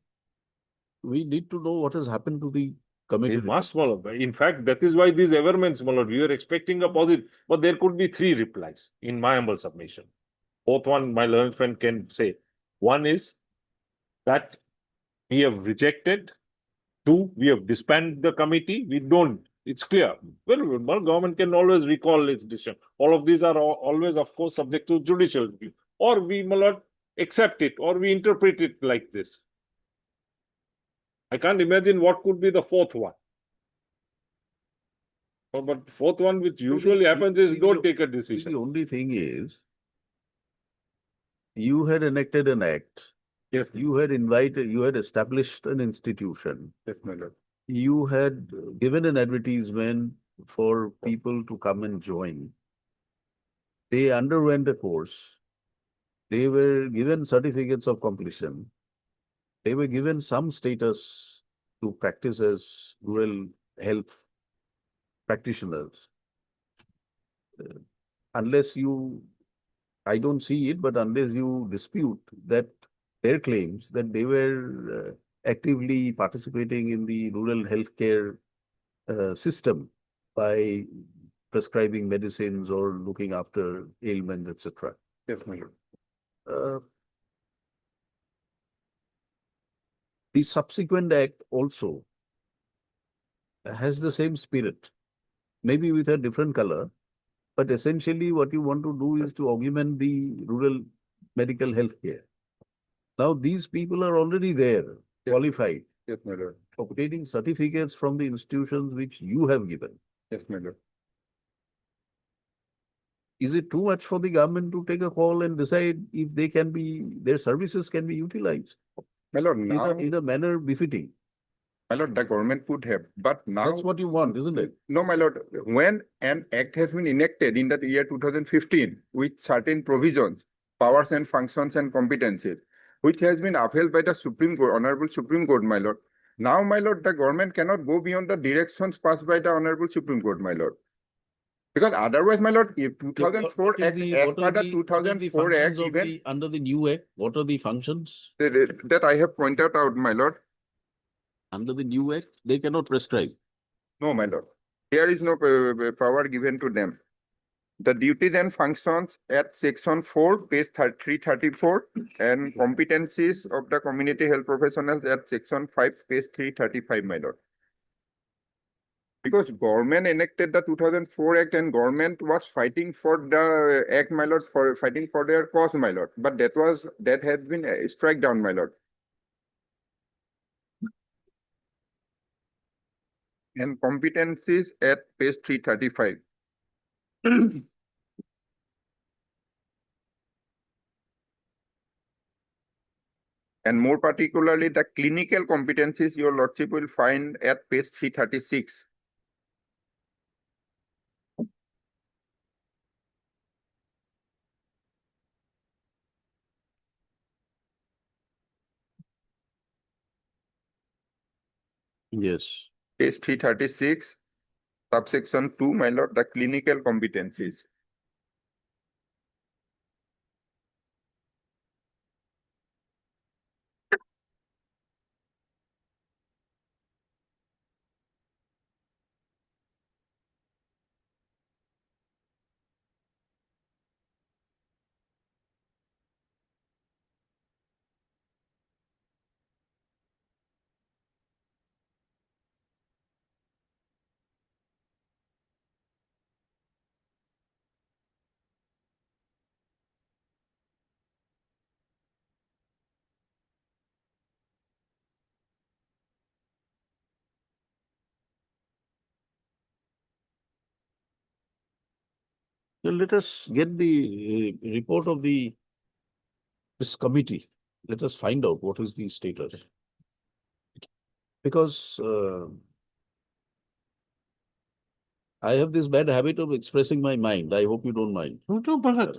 we need to know what has happened to the committee. It must, my lord. In fact, that is why these averments, my lord, we were expecting a positive, but there could be 3 replies in my humble submission. Both one, my learned friend can say. One is that we have rejected. 2, we have disbanded the committee. We don't. It's clear. Well, government can always recall its decision. All of these are always, of course, subject to judicial review. Or we, my lord, accept it, or we interpret it like this. I can't imagine what could be the 4th one. But 4th one, which usually happens, is don't take a decision. The only thing is, you had enacted an act. Yes. You had established an institution. Yes, my lord. You had given an advertisement for people to come and join. They underwent a course. They were given certificates of completion. They were given some status to practice as rural health practitioners. Unless you, I don't see it, but unless you dispute that their claims that they were actively participating in the rural healthcare system by prescribing medicines or looking after ailments, etc. Yes, my lord. The subsequent act also has the same spirit, maybe with a different color, but essentially what you want to do is to augment the rural medical health care. Now these people are already there, qualified, Yes, my lord. obtaining certificates from the institutions which you have given. Yes, my lord. Is it too much for the government to take a call and decide if they can be, their services can be utilized My lord, now, in a manner befitting? my lord, the government could have, but now. That's what you want, isn't it? No, my lord, when an act has been enacted in the year 2015 with certain provisions, powers and functions and competencies, which has been upheld by the Supreme Court, Honorable Supreme Court, my lord. Now, my lord, the government cannot go beyond the directions passed by the Honorable Supreme Court, my lord. Because otherwise, my lord, if 2004 Act, as per the 2004 Act, even Under the new act, what are the functions? that I have pointed out, my lord. Under the new act, they cannot prescribe. No, my lord. There is no power given to them. The duties and functions at section 4, page 334, and competencies of the community health professionals at section 5, page 335, my lord. Because government enacted the 2004 Act and government was fighting for the act, my lord, for fighting for their cause, my lord. But that had been struck down, my lord. And competencies at page 335. And more particularly, the clinical competencies your lordship will find at page 336. Yes. Page 336, subsection 2, my lord, the clinical competencies. So let us get the report of this committee. Let us find out what is the status. Because I have this bad habit of expressing my mind. I hope you don't mind. No, but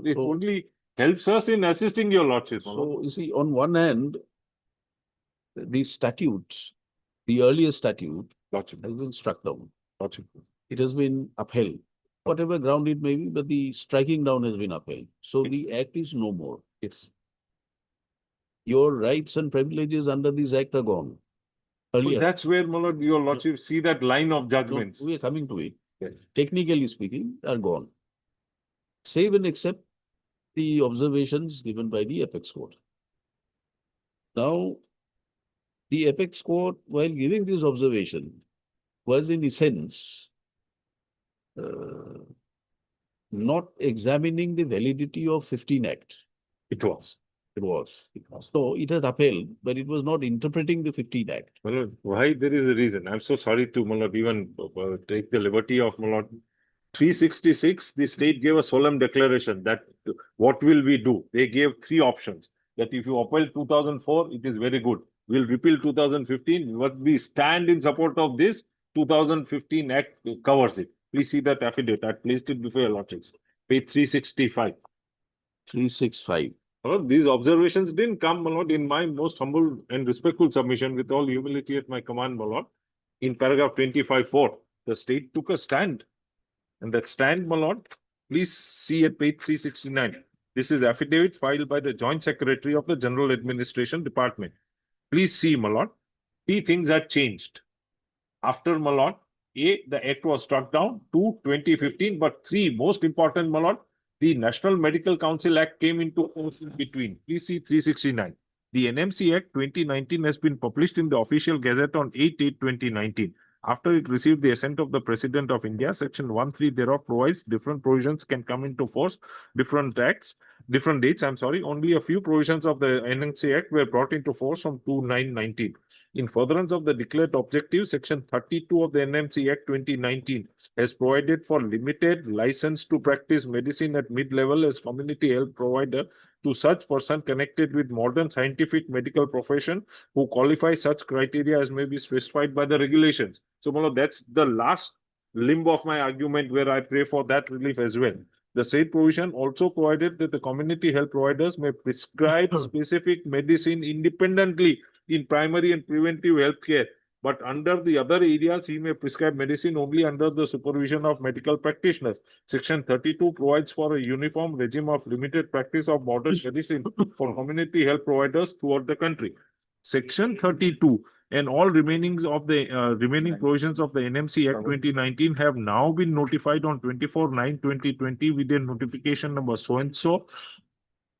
it only helps us in assisting your lordship. So you see, on one hand, the statute, the earlier statute has been struck down. It has been upheld. Whatever ground it may be, but the striking down has been upheld. So the act is no more. It's your rights and privileges under this act are gone. Earlier. That's where, my lord, your lordship see that line of judgments. No, we are coming to it. Technically speaking, are gone. Save and except the observations given by the apex court. Now, the apex court, while giving this observation, was in essence not examining the validity of 15 Act. It was. So it has upheld, but it was not interpreting the 15 Act. My lord, why there is a reason? I'm so sorry to, my lord, even take the liberty of, my lord. 366, the state gave a solemn declaration that what will we do? They gave three options. That if you upheld 2004, it is very good. We'll repeal 2015, but we stand in support of this 2015 Act covers it. Please see that affidavit. I placed it before your lordships. Page 365. 365. Well, these observations didn't come, my lord, in my most humble and respectful submission with all humility at my command, my lord. In paragraph 25(4), the state took a stand. And that stand, my lord, please see at page 369. This is affidavit filed by the Joint Secretary of the General Administration Department. Please see, my lord, three things had changed. After, my lord, A, the act was struck down, 2, 2015, but 3, most important, my lord, the National Medical Council Act came into force in between. Please see 369. The NMC Act 2019 has been published in the official gazette on 8/8/2019. After it received the assent of the President of India, Section 1(3) thereof provides different provisions can come into force, different dates. Only a few provisions of the NMC Act were brought into force from 2/9/19. In furtherance of the declared objective, Section 32 of the NMC Act 2019 has provided for limited license to practice medicine at mid-level as community health provider to such person connected with modern scientific medical profession who qualify such criteria as may be specified by the regulations. So, Molo, that's the last limb of my argument where I pray for that relief as well. The said provision also provided that the community health providers may prescribe specific medicine independently in primary and preventive health care But under the other areas, he may prescribe medicine only under the supervision of medical practitioners. Section 32 provides for a uniform regime of limited practice of modern medicine for community health providers throughout the country. Section 32 and all remaining provisions of the NMC Act 2019 have now been notified on 24/9/2020 with a notification number so-and-so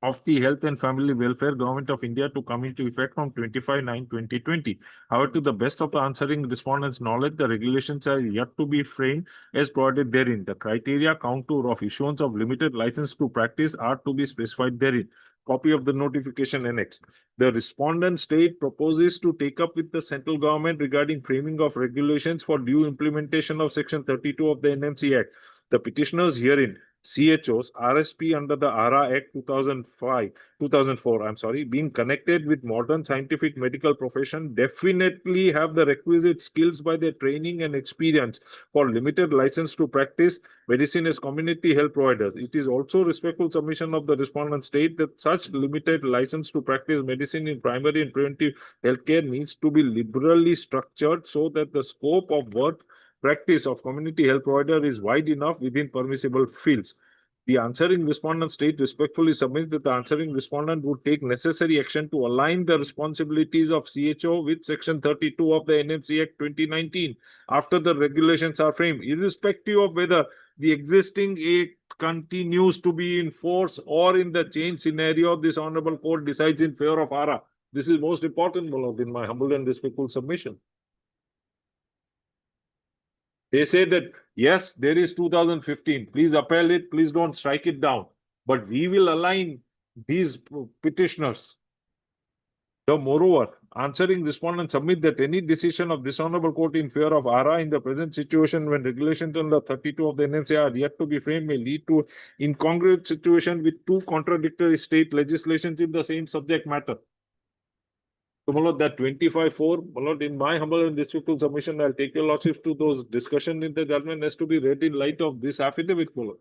of the Health and Family Welfare Government of India to come into effect from 25/9/2020. However, to the best of the answering respondents' knowledge, the regulations are yet to be framed as provided therein. The criteria, contour of issuance of limited license to practice are to be specified therein. Copy of the notification annexed. The respondent state proposes to take up with the central government regarding framing of regulations for due implementation of Section 32 of the NMC Act. The petitioners herein, CHOs, RSP under the ARA Act 2004, being connected with modern scientific medical profession, definitely have the requisite skills by their training and experience for limited license to practice medicine as community health providers. It is also respectful submission of the respondent state that such limited license to practice medicine in primary and preventive healthcare needs to be liberally structured so that the scope of work practice of community health provider is wide enough within permissible fields. The answering respondent state respectfully submits that the answering respondent would take necessary action to align the responsibilities of CHO with Section 32 of the NMC Act 2019 after the regulations are framed, irrespective of whether the existing act continues to be in force or in the change scenario, this honorable court decides in favor of ARA. This is most important, my lord, in my humble and respectful submission. They say that, yes, there is 2015. Please appeal it. Please don't strike it down. But we will align these petitioners. The moreover, answering respondents submit that any decision of this honorable court in favor of ARA in the present situation when regulations under 32 of the NMC are yet to be framed may lead to incongruent situation with two contradictory state legislations in the same subject matter. So, my lord, that 25(4), my lord, in my humble and respectful submission, I'll take your lordships to those discussion in the judgment has to be read in light of this affidavit, my lord.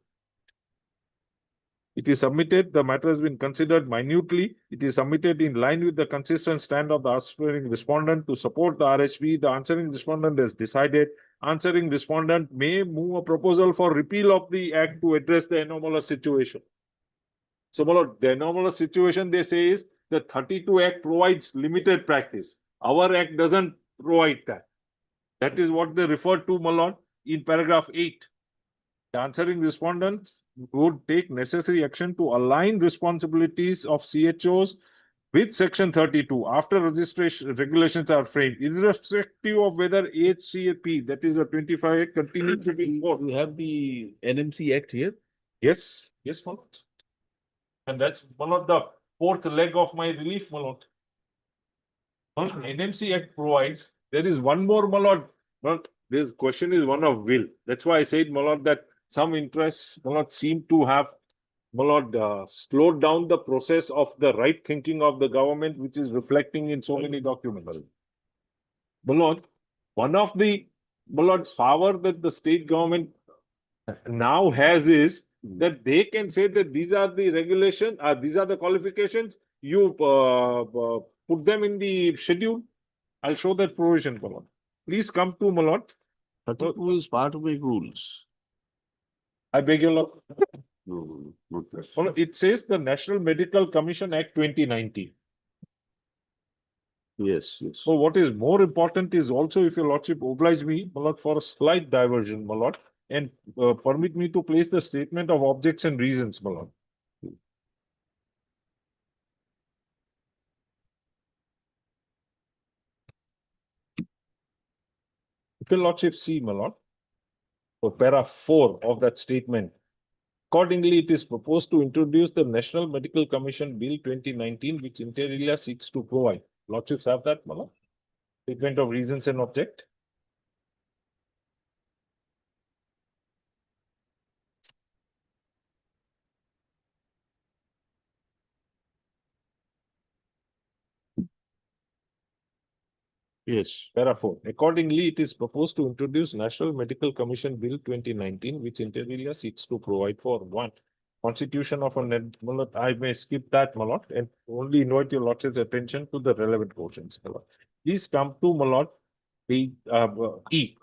It is submitted, the matter has been considered minutely. It is submitted in line with the consistent stand of the answering respondent to support the RHP. The answering respondent has decided. Answering respondent may move a proposal for repeal of the act to address the anomalous situation. So, my lord, the anomalous situation they say is the 32 Act provides limited practice. Our Act doesn't provide that. That is what they refer to, my lord, in paragraph 8. The answering respondents would take necessary action to align responsibilities of CHOs with Section 32 after registration regulations are framed, irrespective of whether HCP, that is the 25 Act, continues to be in force. We have the NMC Act here. Yes, yes, my lord. And that's one of the fourth leg of my relief, my lord. NMC Act provides, there is one more, my lord. But this question is one of will. That's why I said, my lord, that some interests, my lord, seem to have, my lord, slowed down the process of the right thinking of the government, which is reflecting in so many documents. My lord, one of the, my lord, power that the state government now has is that they can say that these are the regulation, these are the qualifications, you put them in the schedule. I'll show that provision, my lord. Please come to, my lord. 32 is part of the rules. I beg your lord. No, not that. My lord, it says the National Medical Commission Act 2019. Yes, yes. So what is more important is also, if your lordship oblige me, my lord, for a slight diversion, my lord, and permit me to place the statement of objects and reasons, my lord. If your lordship see, my lord, for para 4 of that statement, accordingly, it is proposed to introduce the National Medical Commission Bill 2019, which inter alia seeks to provide. Lordships have that, my lord? Statement of reasons and object. Yes. Para 4. Accordingly, it is proposed to introduce National Medical Commission Bill 2019, which inter alia seeks to provide for one, constitution of a I may skip that, my lord, and only invite your lordship's attention to the relevant portions, my lord. Please come to, my lord, E.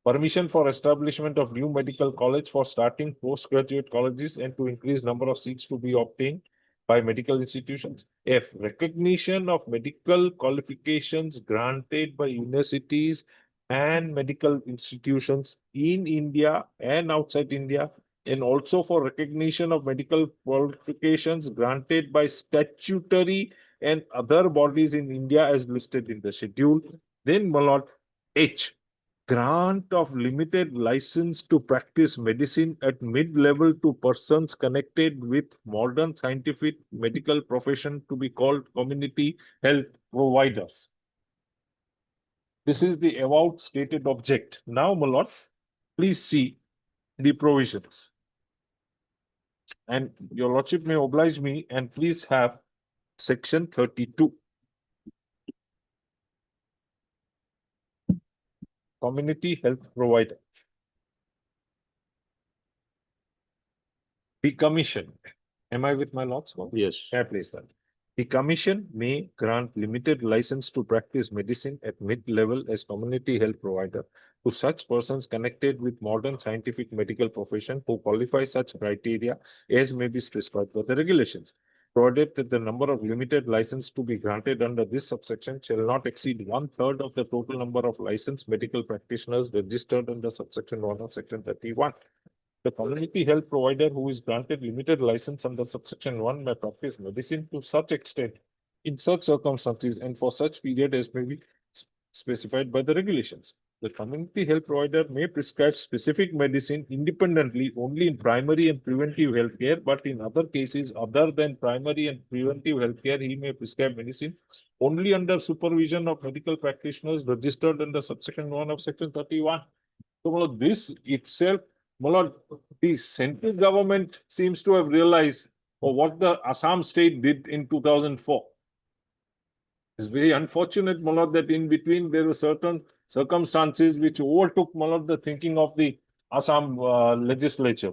Permission for establishment of new medical college for starting postgraduate colleges and to increase number of seats to be obtained by medical institutions. F. Recognition of medical qualifications granted by universities and medical institutions in India and outside India, and also for recognition of medical qualifications granted by statutory and other bodies in India as listed in the schedule. Then, my lord, H. Grant of limited license to practice medicine at mid-level to persons connected with modern scientific medical profession to be called community health providers. This is the above stated object. Now, my lord, please see the provisions. And your lordship may oblige me and please have section 32. Community health provider. The commission. Am I with my lords? Yes. Fair place then. The commission may grant limited license to practice medicine at mid-level as community health provider to such persons connected with modern scientific medical profession who qualify such criteria as may be specified by the regulations, provided that the number of limited license to be granted under this subsection shall not exceed 1/3 of the total number of licensed medical practitioners registered under subsection 1 of section 31. The community health provider who is granted limited license under subsection 1 may practice medicine to such extent in such circumstances and for such period as may be specified by the regulations. The community health provider may prescribe specific medicine independently only in primary and preventive health care, but in other cases other than primary and preventive health care, he may prescribe medicine only under supervision of medical practitioners registered under subsection 1 of section 31. So, this itself, the central government seems to have realized what the Assam state did in 2004. It's very unfortunate, that in between there were certain circumstances which overtook, the thinking of the Assam legislature,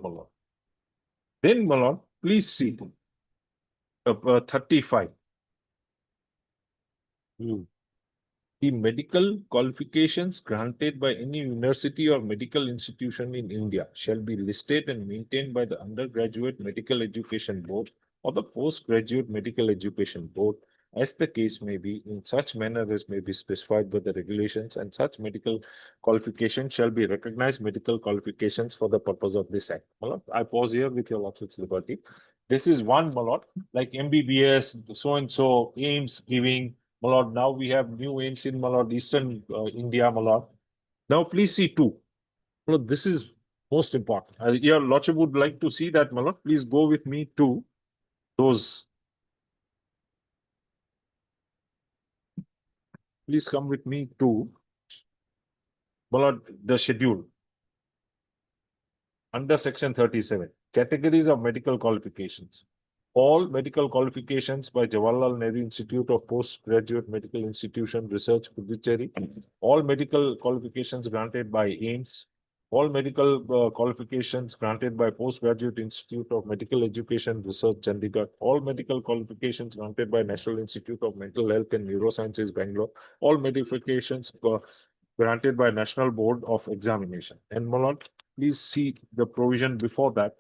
Then, please see 35. The medical qualifications granted by any university or medical institution in India shall be listed and maintained by the Undergraduate Medical Education Board or the Postgraduate Medical Education Board, as the case may be, in such manner as may be specified by the regulations, and such medical qualifications shall be recognized medical qualifications for the purpose of this act. I pause here with your lordship's liberty. This is one, like MBBS, so-and-so, AIMS giving, now we have new aims in Eastern India, Now please see 2. This is most important. Your lordship would like to see that, Please go with me to those. Please come with me to the schedule. Under section 37, categories of medical qualifications. All medical qualifications by Jawaharlal Nehru Institute of Postgraduate Medical Institution Research, Puducherry. All medical qualifications granted by AIMS. All medical qualifications granted by Postgraduate Institute of Medical Education Research, Chandigarh. All medical qualifications granted by National Institute of Mental Health and Neurosciences, Bangalore. All medications granted by National Board of Examination. And please see the provision before that.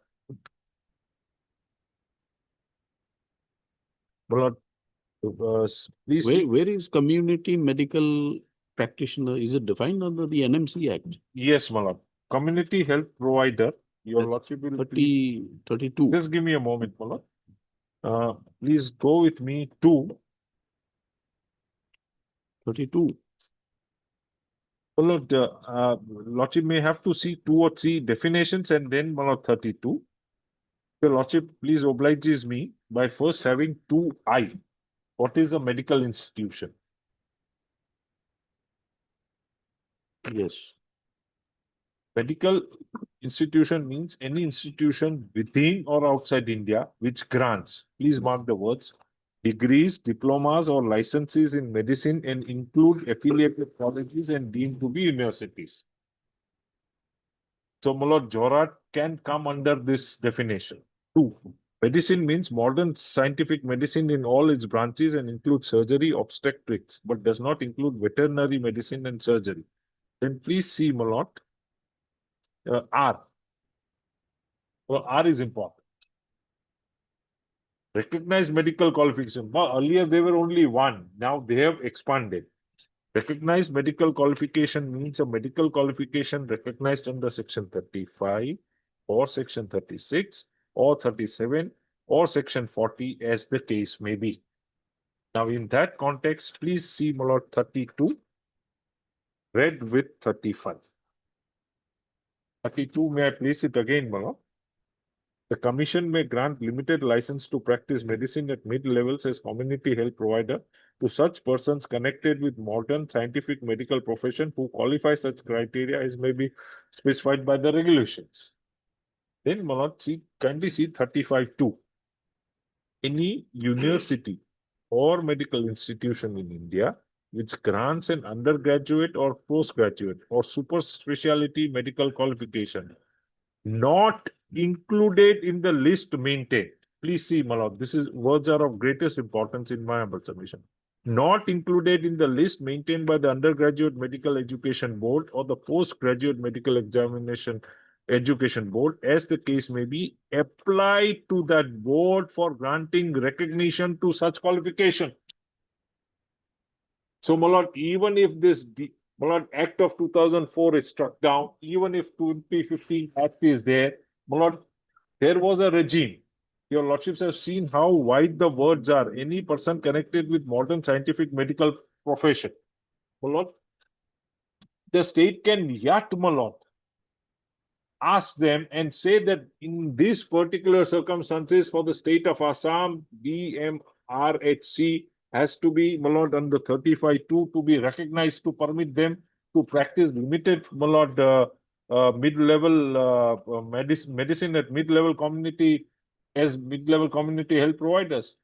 Please. Where is community medical practitioner? Is it defined under the NMC Act? Yes, Malad. Community health provider. Your lordship will 32. Just give me a moment, Malad. Please go with me to 32. Malad, lordship may have to see 2 or 3 definitions and then Malad 32. Your lordship, please obliges me by first having 2I. What is a medical institution? Yes. Medical institution means any institution within or outside India which grants, please mark the words, degrees, diplomas or licenses in medicine and include affiliated colleges and deemed to be universities. So, Malad, Jorat can come under this definition. 2. Medicine means modern scientific medicine in all its branches and includes surgery, obstetrics, but does not include veterinary medicine and surgery. Then please see, my lord, R. Well, R is important. Recognized medical qualification. Well, earlier they were only one. Now they have expanded. Recognized medical qualification means a medical qualification recognized under section 35 or section 36 or 37 or section 40 as the case may be. Now in that context, please see, my lord, 32 read with 35. 32, may I place it again, my lord? The commission may grant limited license to practice medicine at mid-levels as community health provider to such persons connected with modern scientific medical profession who qualify such criteria as may be specified by the regulations. Then, my lord, kindly see 35(2). Any university or medical institution in India which grants an undergraduate or postgraduate or super specialty medical qualification not included in the list maintained. Please see, my lord, this is words are of greatest importance in my humble submission. Not included in the list maintained by the Undergraduate Medical Education Board or the Postgraduate Medical Education Board, as the case may be, applied to that board for granting recognition to such qualification. So, my lord, even if this my lord, Act of 2004 is struck down, even if 2015 Act is there, my lord, there was a regime. Your lordships have seen how wide the words are. Any person connected with modern scientific medical profession. My lord, the state can yet, my lord, ask them and say that in these particular circumstances for the state of Assam, DMRHC has to be, my lord, under 35(2) to be recognized to permit them to practice limited, my lord, mid-level medicine at mid-level community as mid-level community health providers.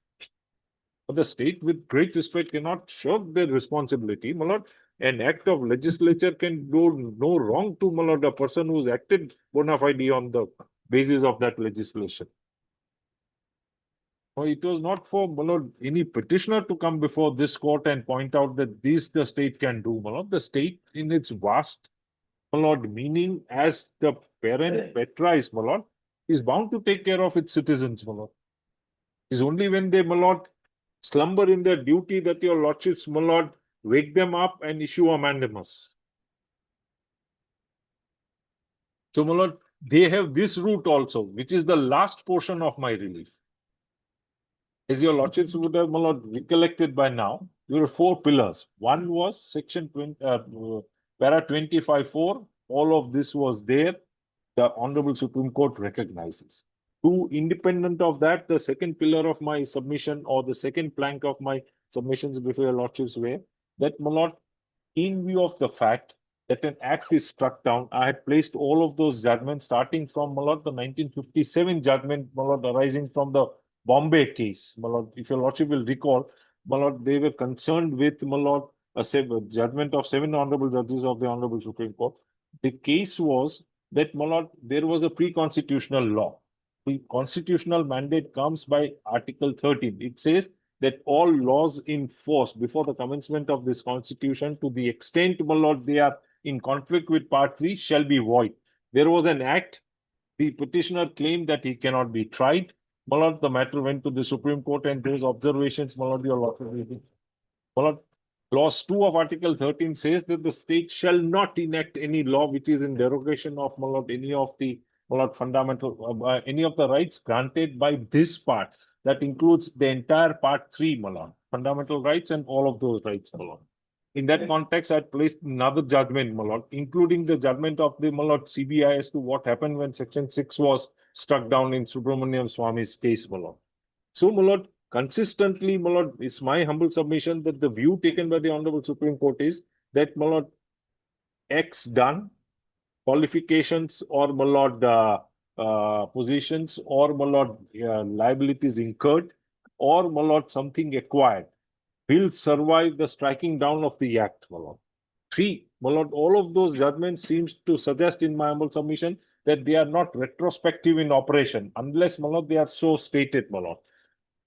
But the state, with great respect, cannot shirk their responsibility, my lord. An act of legislature can do no wrong to, my lord, a person who's acted bona fide on the basis of that legislation. It was not for, my lord, any petitioner to come before this court and point out that this the state can do, my lord. The state in its vast, my lord, meaning as the parent Petra is, my lord, is bound to take care of its citizens, my lord. It's only when they, my lord, slumber in their duty that your lordships, my lord, wake them up and issue a mandamus. So, my lord, they have this route also, which is the last portion of my relief. As your lordships would have, my lord, recollected by now, there were 4 pillars. One was section 20, para 25(4). All of this was there. The Honorable Supreme Court recognizes. 2, independent of that, the second pillar of my submission or the second plank of my submissions before your lordships were that, my lord, in view of the fact that an act is struck down, I had placed all of those judgments starting from, my lord, the 1957 judgment, my lord, arising from the Bombay case. My lord, if your lordship will recall, my lord, they were concerned with, my lord, a judgment of 7 honorable judges of the Honorable Supreme Court. The case was that, my lord, there was a pre-constitutional law. The constitutional mandate comes by Article 13. It says that all laws in force before the commencement of this constitution, to the extent, my lord, they are in conflict with Part 3, shall be void. There was an act. The petitioner claimed that he cannot be tried. My lord, the matter went to the Supreme Court and those observations, my lord, your lordship. My lord, Clause 2 of Article 13 says that the state shall not enact any law which is in derogation of, my lord, any of the, my lord, fundamental, any of the rights granted by this part. That includes the entire Part 3, my lord, fundamental rights and all of those rights, my lord. In that context, I placed another judgment, my lord, including the judgment of the, my lord, CBI as to what happened when Section 6 was struck down in Subramaniam Swami's case, my lord. So, my lord, consistently, my lord, it's my humble submission that the view taken by the Honorable Supreme Court is that, my lord, X done, qualifications or, my lord, positions or, my lord, liabilities incurred or, my lord, something acquired will survive the striking down of the act, my lord. 3, my lord, all of those judgments seems to suggest in my humble submission that they are not retrospective in operation unless, my lord, they are so stated, my lord.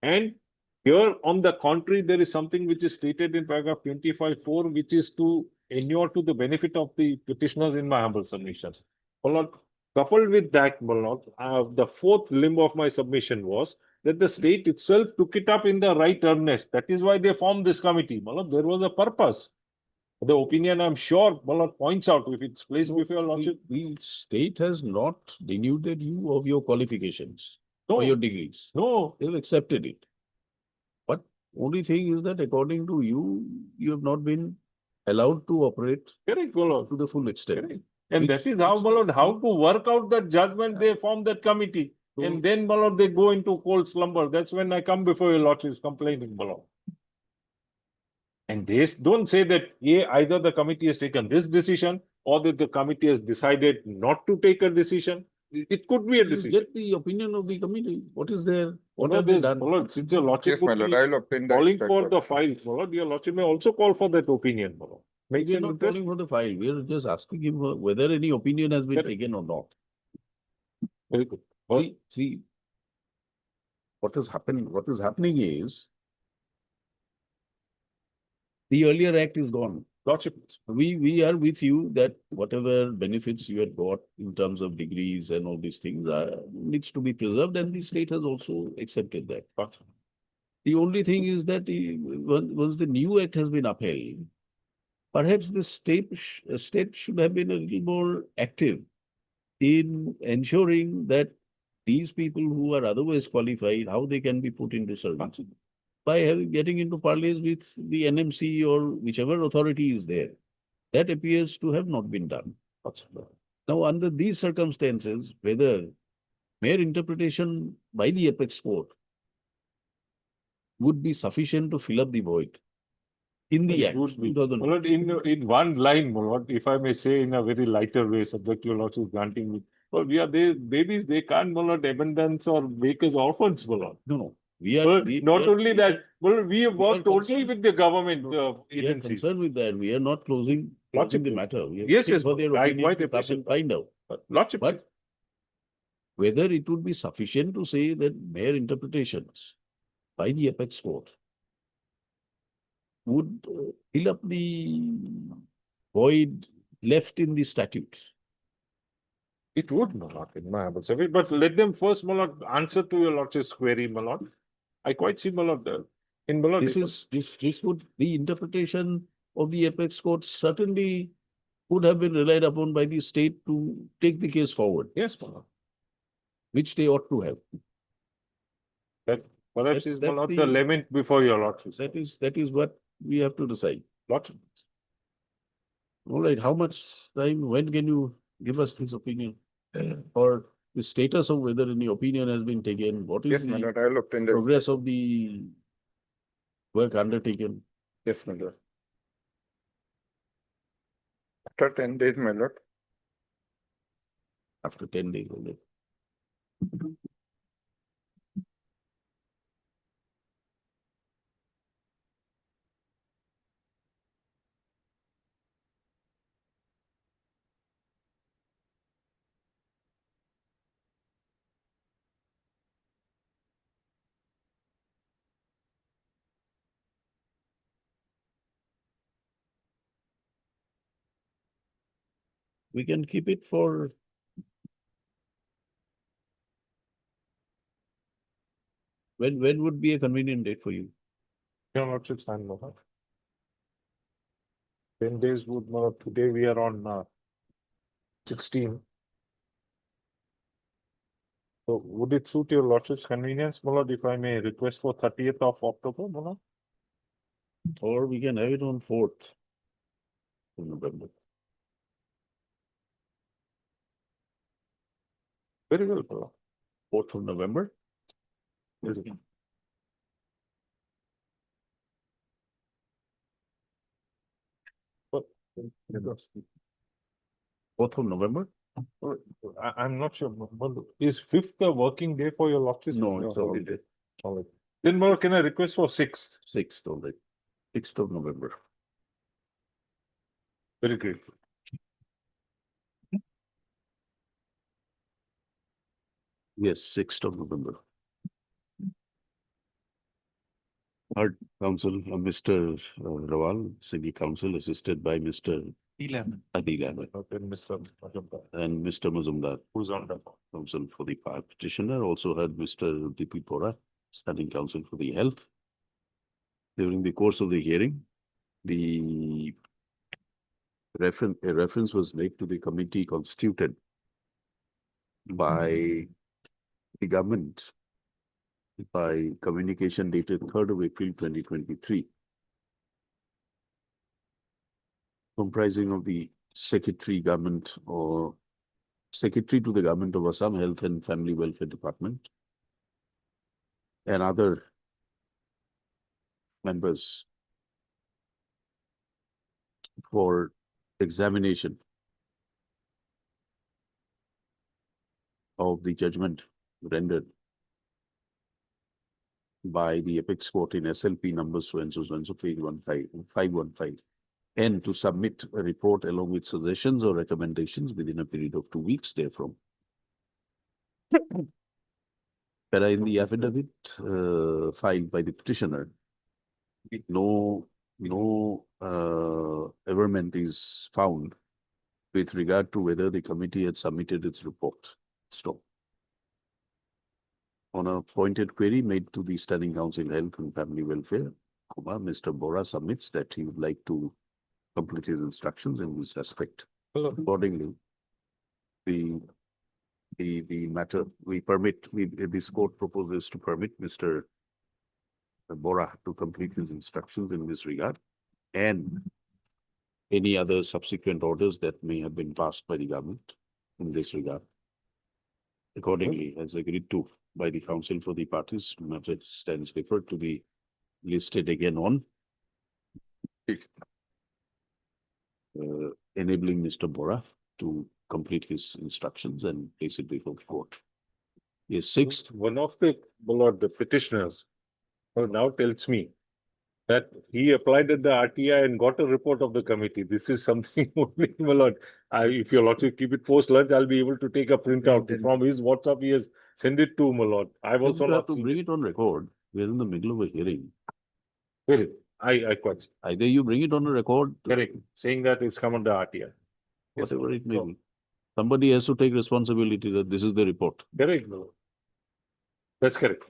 And here, on the contrary, there is something which is stated in paragraph 25(4), which is to inure to the benefit of the petitioners in my humble submission. My lord, coupled with that, my lord, the fourth limb of my submission was that the state itself took it up in the right earnest. That is why they formed this committee. My lord, there was a purpose. The opinion, I'm sure, my lord, points out if it's placed before your lordship. The state has not denuded you of your qualifications No. or your degrees. No, They've accepted it. But only thing is that according to you, you have not been allowed to operate correct, my lord. to the full extent. Correct. And Which- that is how, my lord, how to work out that judgment, they form that committee. So- And then, my lord, they go into cold slumber. That's when I come before your lordship complaining, my lord. And they don't say that, yeah, either the committee has taken this decision or that the committee has decided not to take a decision. It could be a You decision. get the opinion of the committee. What is there? What My have lord, they there's- done? my lord, since your lordship Yes, my would lord, be I'll obtain the calling extract for of the it. file, my lord, your lordship may also call for that opinion, my lord. Makes We are an not interest. calling for the file. We are just asking him whether any opinion has been Correct. taken or not. Very good. Well, See, what has happened, what is happening is the earlier act is gone. lordship, We are with you that whatever benefits you had got in terms of degrees and all these things needs to be preserved, and the state has also accepted that. lordship. The only thing is that once the new act has been upheld, perhaps the state should have been a little more active in ensuring that these people who are otherwise qualified, how they can be put into service by getting into parleys with the NMC or whichever authority is there. That appears to have not been done. Now, under these circumstances, whether mere interpretation by the apex court would be sufficient to fill up the void in the It act. would be. It wasn't. My lord, in one line, my lord, if I may say in a very lighter way, subject to your lordship granting me. Well, we are they babies, they can't, my lord, abandons or make us orphans, my lord. No. We are Well, we- not we are- only that, well, we have we are worked only concerned- with the government We are agencies. concerned with that. We are not closing the matter. We are Yes, waiting yes, for their I opinion quite to come appreciate and find out. Lordship, But whether it would be sufficient to say that mere interpretations by the apex court would fill up the void left in the statute. it would, my lord, in my humble service, but let them first, my lord, answer to your lordship's query, my lord. I quite see, my lord, in my lord. This would, the interpretation of the apex court certainly would have been relied upon by the state to take the case forward, Yes, my lord. which they ought to have. That perhaps That- is, my that's lord, the- the lament before your lordship. That is what we have to decide. Lordship. All right, how much time, when can you give us this opinion? Or the status of whether any opinion has been taken? What is Yes, my the lord, I'll obtain the. progress of the work undertaken? Yes, my lord. After 10 days, my lord. After 10 days only. We can keep it for when would be a convenient date for you? Your lordship's time, my lord. 10 days would, my lord, today we are on 16. So would it suit your lordship's convenience, my lord, if I may request for 30th of October, my lord? Or we can have it on 4th of November. Very well, my lord. 4th of November? Yes, sir. But, 4th of November? I'm not sure, but is 5th a working day for your lordship? No, it's a holiday. All right. Then, my lord, can I request for 6th? 6th, all right. 6th of November. Very grateful. Yes, 6th of November. Heard counsel, Mr. Rawal, City Council, assisted by Mr. Adil Ahmed Okay, Mr. Majumdar, and Mr. Mazumdar. who's on the Counsel for the petitioner, also heard Mr. D.P. Bora, standing counsel for the health. During the course of the hearing, a reference was made to the committee constituted by the government by communication dated 3rd of April 2023, comprising of the Secretary Government or Secretary to the Government of Assam Health and Family Welfare Department and other members for examination of the judgment rendered by the apex court in SLP numbers so and so, page 515, and to submit a report along with suggestions or recommendations within a period of 2 weeks therefrom. Para in the affidavit filed by the petitioner, no averment is found with regard to whether the committee had submitted its report. Stop. On a pointed query made to the Standing Council Health and Family Welfare, Mr. Bora submits that he would like to complete his instructions in this aspect. Accordingly, the matter this court proposes to permit Mr. Bora to complete his instructions in this regard and any other subsequent orders that may have been passed by the government in this regard. Accordingly, as agreed to by the council for the parties, matter stands referred to be listed again on enabling Mr. Bora to complete his instructions and place it before the court. Yes, 6th. One of the petitioners now tells me that he applied at the RTI and got a report of the committee. This is something only, my lord. If your lordship keep it post lunch, I'll be able to take a printout from his WhatsApp. He has send it to my lord. I've also You have not to seen bring it. it on record. We're in the middle of a hearing. Very, I quite see. Either you bring it on a record, Correct, saying that it's come under RTI. whatever it may be. Somebody has to take responsibility that this is the report. Correct, my lord. That's correct.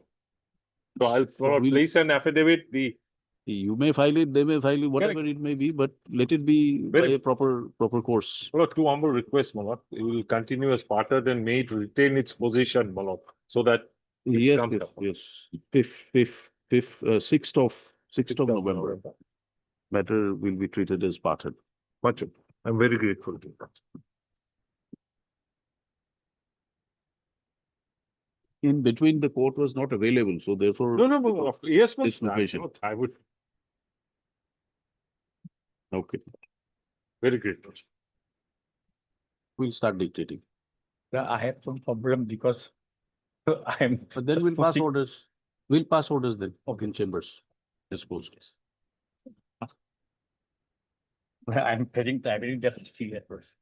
So I'll we'll- place an affidavit, You may file it, they may file it, whatever it may be, but let it be by Very- a proper course. my lord, two humble requests, my lord. It will continue as parted and may it retain its position, my lord, so that Yes, comes yes, up. yes. 6th of November. Matter will be treated as parted. Much. I'm very grateful to that. In between, the court was not available, so therefore. No, yes, This location. I would, Okay, very grateful. we'll start dictating. I have some problem because I'm. But then we'll pass orders. We'll pass orders then, in chambers, I suppose. I'm getting tired, just see at first.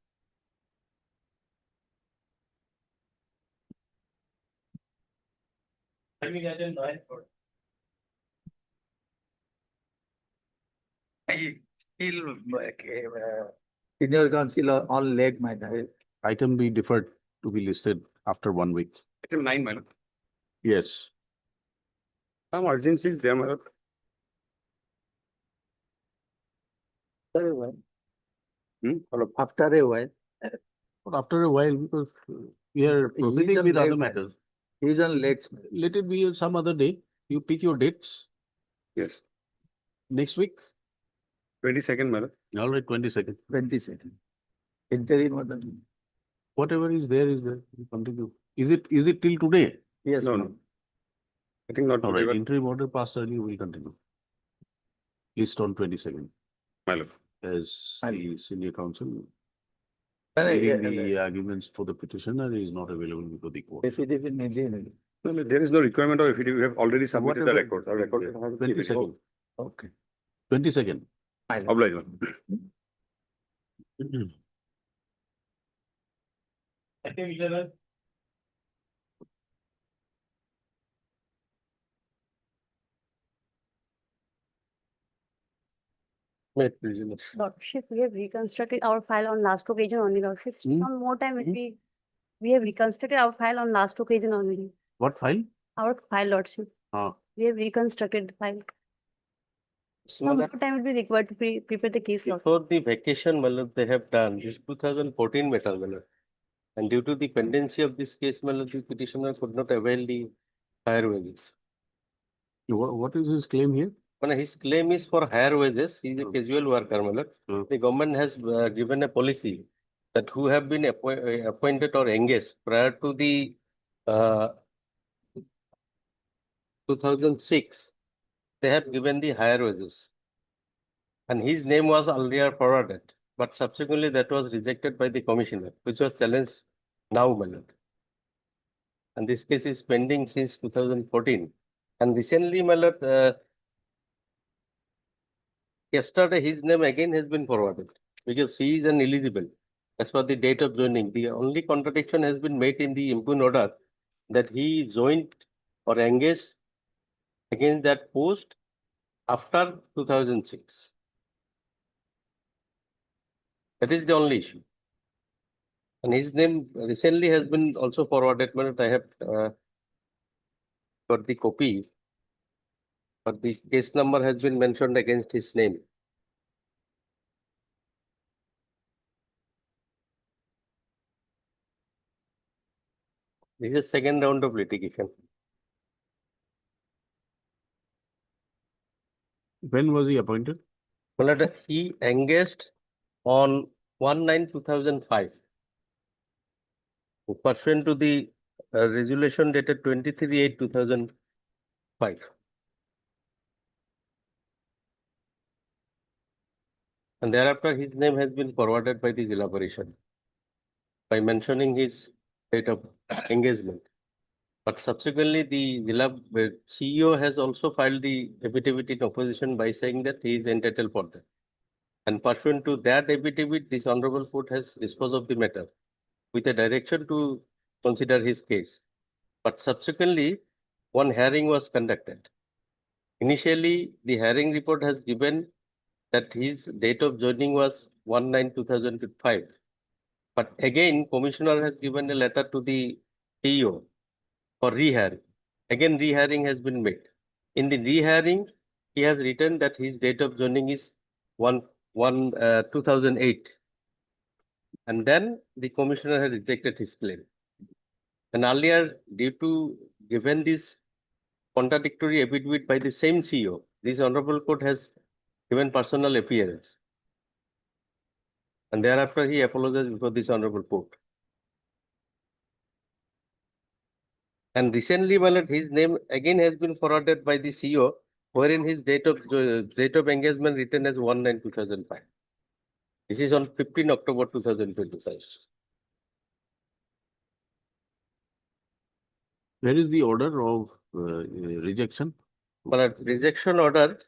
I still senior council on leg my diet. Item be deferred to be listed after 1 week. Item 9, my lord. Yes. Some urgency is there, my lord. After a while. Follow. After a while. But after a while, because we are proceeding with other matters, He's on legs. let it be some other day. You pick your dates Yes, next week. 22nd, my lord. All right, 22nd. 22nd. Interim order. Whatever is there is there. You continue. Is it till today? Yes. No, ma'am. no. I think not All today, right, but interim order passed earlier, we continue. List on 22nd my lord. as the senior counsel. Yeah, Hearing the arguments for the petitioner is not available before the court. Affidavit may be in it. No, there is no requirement of affidavit. We have already submitted the Whatever- record. Our record. has to be 22nd. Okay. 22nd. Obliged, my lord. Lordship, we have reconstructed our file on last occasion only, Lordship. Some more time if we have reconstructed our file on last occasion only. What file? Our file, Lordship. Ah. We have reconstructed the file. Some more time will be required to prepare the case, Lordship. Before the vacation, my lord, they have done this 2014 matter, my lord. And due to the pendency of this case, my lord, the petitioner could not avail the higher wages. What is his claim here? When his claim is for higher wages, he is a casual worker, my lord. The government has given a policy that who have been appointed or engaged prior to the 2006, they have given the higher wages. And his name was earlier forwarded, but subsequently that was rejected by the commissioner, which was challenged now, my lord. And this case is pending since 2014. And recently, my lord, yesterday his name again has been forwarded because he is ineligible as per the date of joining. The only contradiction has been made in the impugn order that he joined or engaged against that post after 2006. That is the only issue. And his name recently has been also forwarded, but I have got the copy. But the case number has been mentioned against his name. This is second round of litigation. When was he appointed? My lord, he engaged on 1/9/2005. Pursuant to the resolution dated 23/8/2005. And thereafter his name has been forwarded by the Jilla Parishad by mentioning his date of engagement. But subsequently the Jilla CEO has also filed the affidavit in opposition by saying that he is entitled for that. And pursuant to that affidavit, this honorable court has disposed of the matter with a direction to consider his case. But subsequently, one hearing was conducted. Initially, the hearing report has given that his date of joining was 1/9/2005. But again, commissioner has given a letter to the CEO for rehearing. Again, rehearing has been made. In the rehearing, he has written that his date of joining is 1/1/2008. And then the commissioner has rejected his claim. And earlier, due to given this contradictory affidavit by the same CEO, this honorable court has given personal appearance. And thereafter, he apologized before this honorable court. And recently, my lord, his name again has been forwarded by the CEO, wherein his date of engagement written as 1/9/2005. This is on 15 October 2025. Where is the order of rejection? My lord, rejection order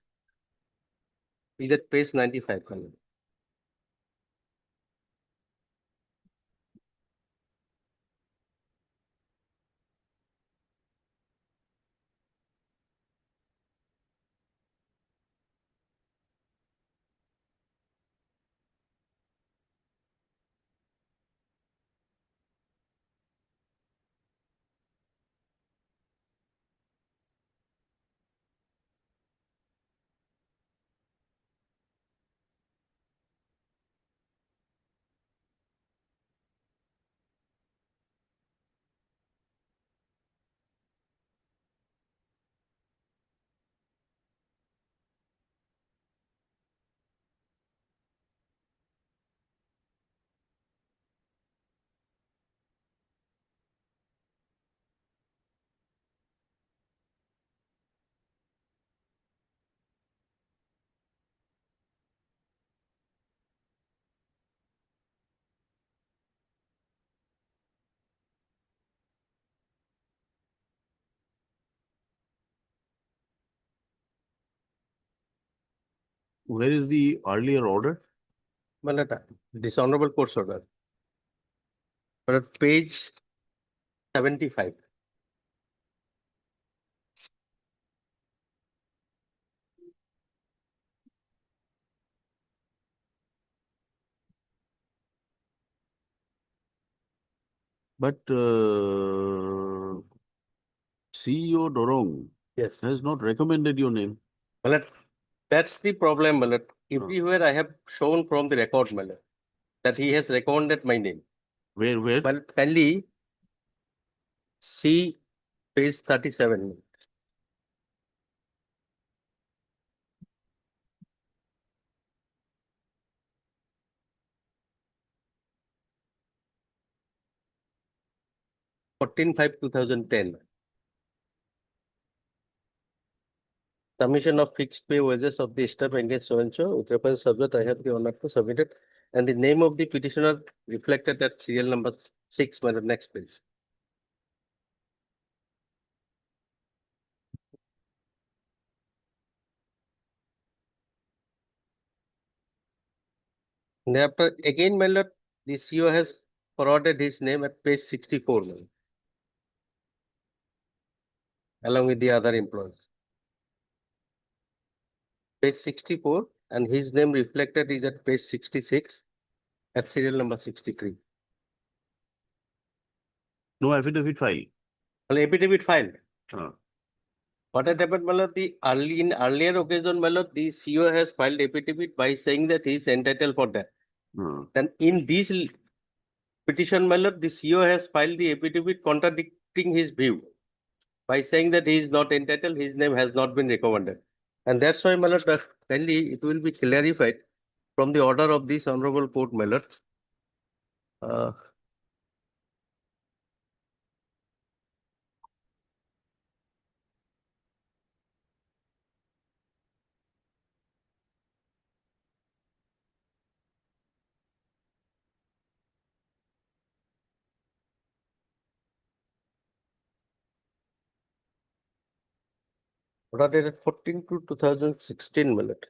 is at page 95. My lord. Where is the earlier order? my lord, this honorable court's order. But page 75. But CEO Dorong Yes. has not recommended your name. My lord, that's the problem, my lord. Everywhere I have shown from the record, my lord, that he has recommended my name. Where? Well, kindly see page 37. Fourteen 2010. Submission of fixed pay wages of the staff engaged so and so, with reference subject I have the honor to submit it. And the name of the petitioner reflected at serial number 6 by the next page. Thereafter, again, my lord, the CEO has forwarded his name at page 64, my lord, along with the other employees. Page 64, and his name reflected is at page 66 at serial number 63. No affidavit file. Well, affidavit filed. Ah. What had happened, my lord, in earlier occasion, my lord, the CEO has filed affidavit by saying that he is entitled for that. Then in this petition, my lord, the CEO has filed the affidavit contradicting his view by saying that he is not entitled, his name has not been recommended. And that's why, my lord, kindly it will be clarified from the order of this honorable court, my lord. Order dated 14/2/2016, my lord.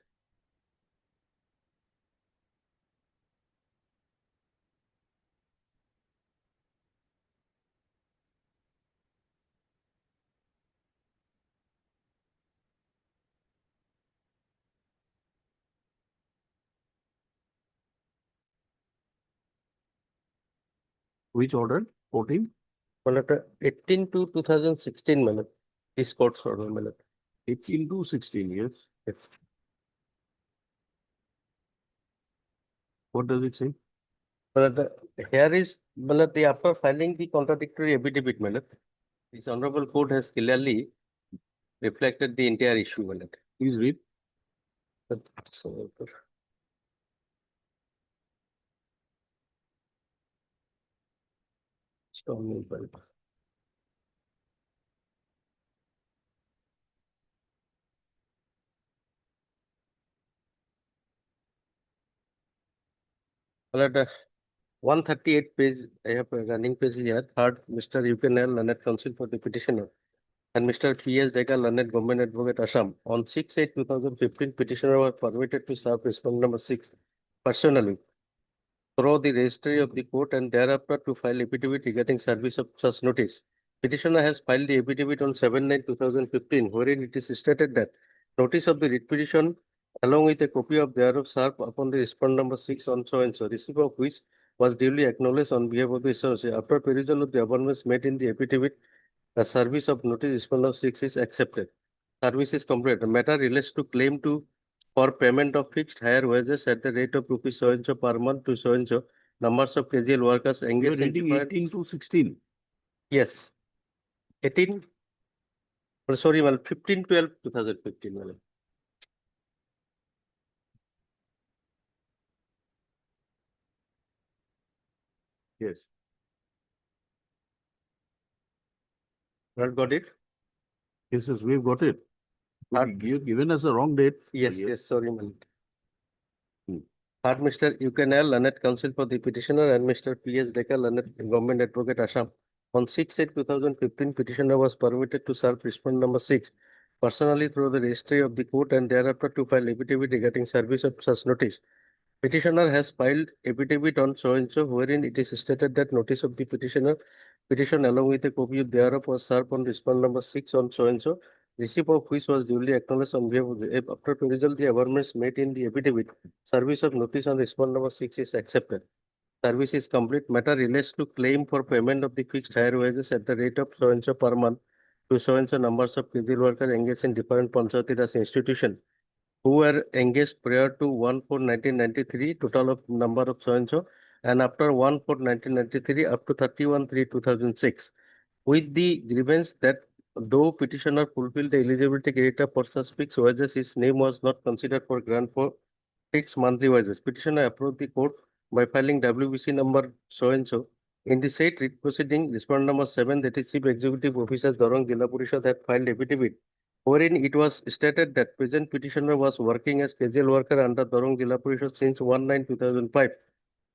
Which order? 14? My lord, 18/2/2016, my lord. This court's order, my lord. 18/2/16, yes. Yes. What does it say? But here is, well, after filing the contradictory affidavit, my lord, this honorable court has clearly reflected the entire issue, my lord. Please read. So, strongly, my lord. My lord, 138 page, I have a running page here. Third, Mr. UPNL, learned counsel for the petitioner, and Mr. P.S. Deka, learned government advocate, Assam. On 6/8/2015, petitioner was permitted to serve respondent number 6 personally through the registry of the court and thereafter to file affidavit regarding service of such notice. Petitioner has filed the affidavit on 7/9/2015, wherein it is stated that notice of the writ petition along with a copy of thereof served upon the respondent number 6 on so and so, receipt of which was duly acknowledged on behalf of the associate. After perusal of the abundance made in the affidavit, the service of notice respondent 6 is accepted. Service is complete. The matter relates to claim to for payment of fixed higher wages at the rate of rupees so and so per month to so and so numbers of casual workers You're engaged in reading different- 18/2/16. Yes. 18. Sorry, well, 15/12/2015. Well. Yes. Not got it? Yes, we've got it. You've given us the wrong date. Yes, yes, sorry, man. Hmm. Third, Mr. UKNL, learned counsel for the petitioner, and Mr. P.S. Deka, learned government advocate, Assam. On 6/8/2015, petitioner was permitted to serve respondent number 6 personally through the registry of the court and thereafter to file affidavit regarding service of such notice. Petitioner has filed affidavit on so and so wherein it is stated that notice of the petition along with a copy thereof was served on respondent number 6 on so and so, receipt of which was duly acknowledged on behalf of the, after perusal the averments made in the affidavit, service of notice on respondent number 6 is accepted. Service is complete. Matter relates to claim for payment of the fixed higher wages at the rate of so and so per month to so and so numbers of civil workers engaged in different Panchayati Raj institution who were engaged prior to 1/4/1993, total of number of so and so, and after 1/4/1993 up to 31/3/2006, with the grievance that though petitioner fulfilled the eligibility criteria for such fixed wages, his name was not considered for grant for fixed monthly wages. Petitioner approached the court by filing WBC number so and so. In the said writ proceeding, respondent number 7, that is Chief Executive Officer Dorong Jilla Parishad, had filed affidavit wherein it was stated that present petitioner was working as casual worker under Dorong Jilla Parishad since 1/9/2005.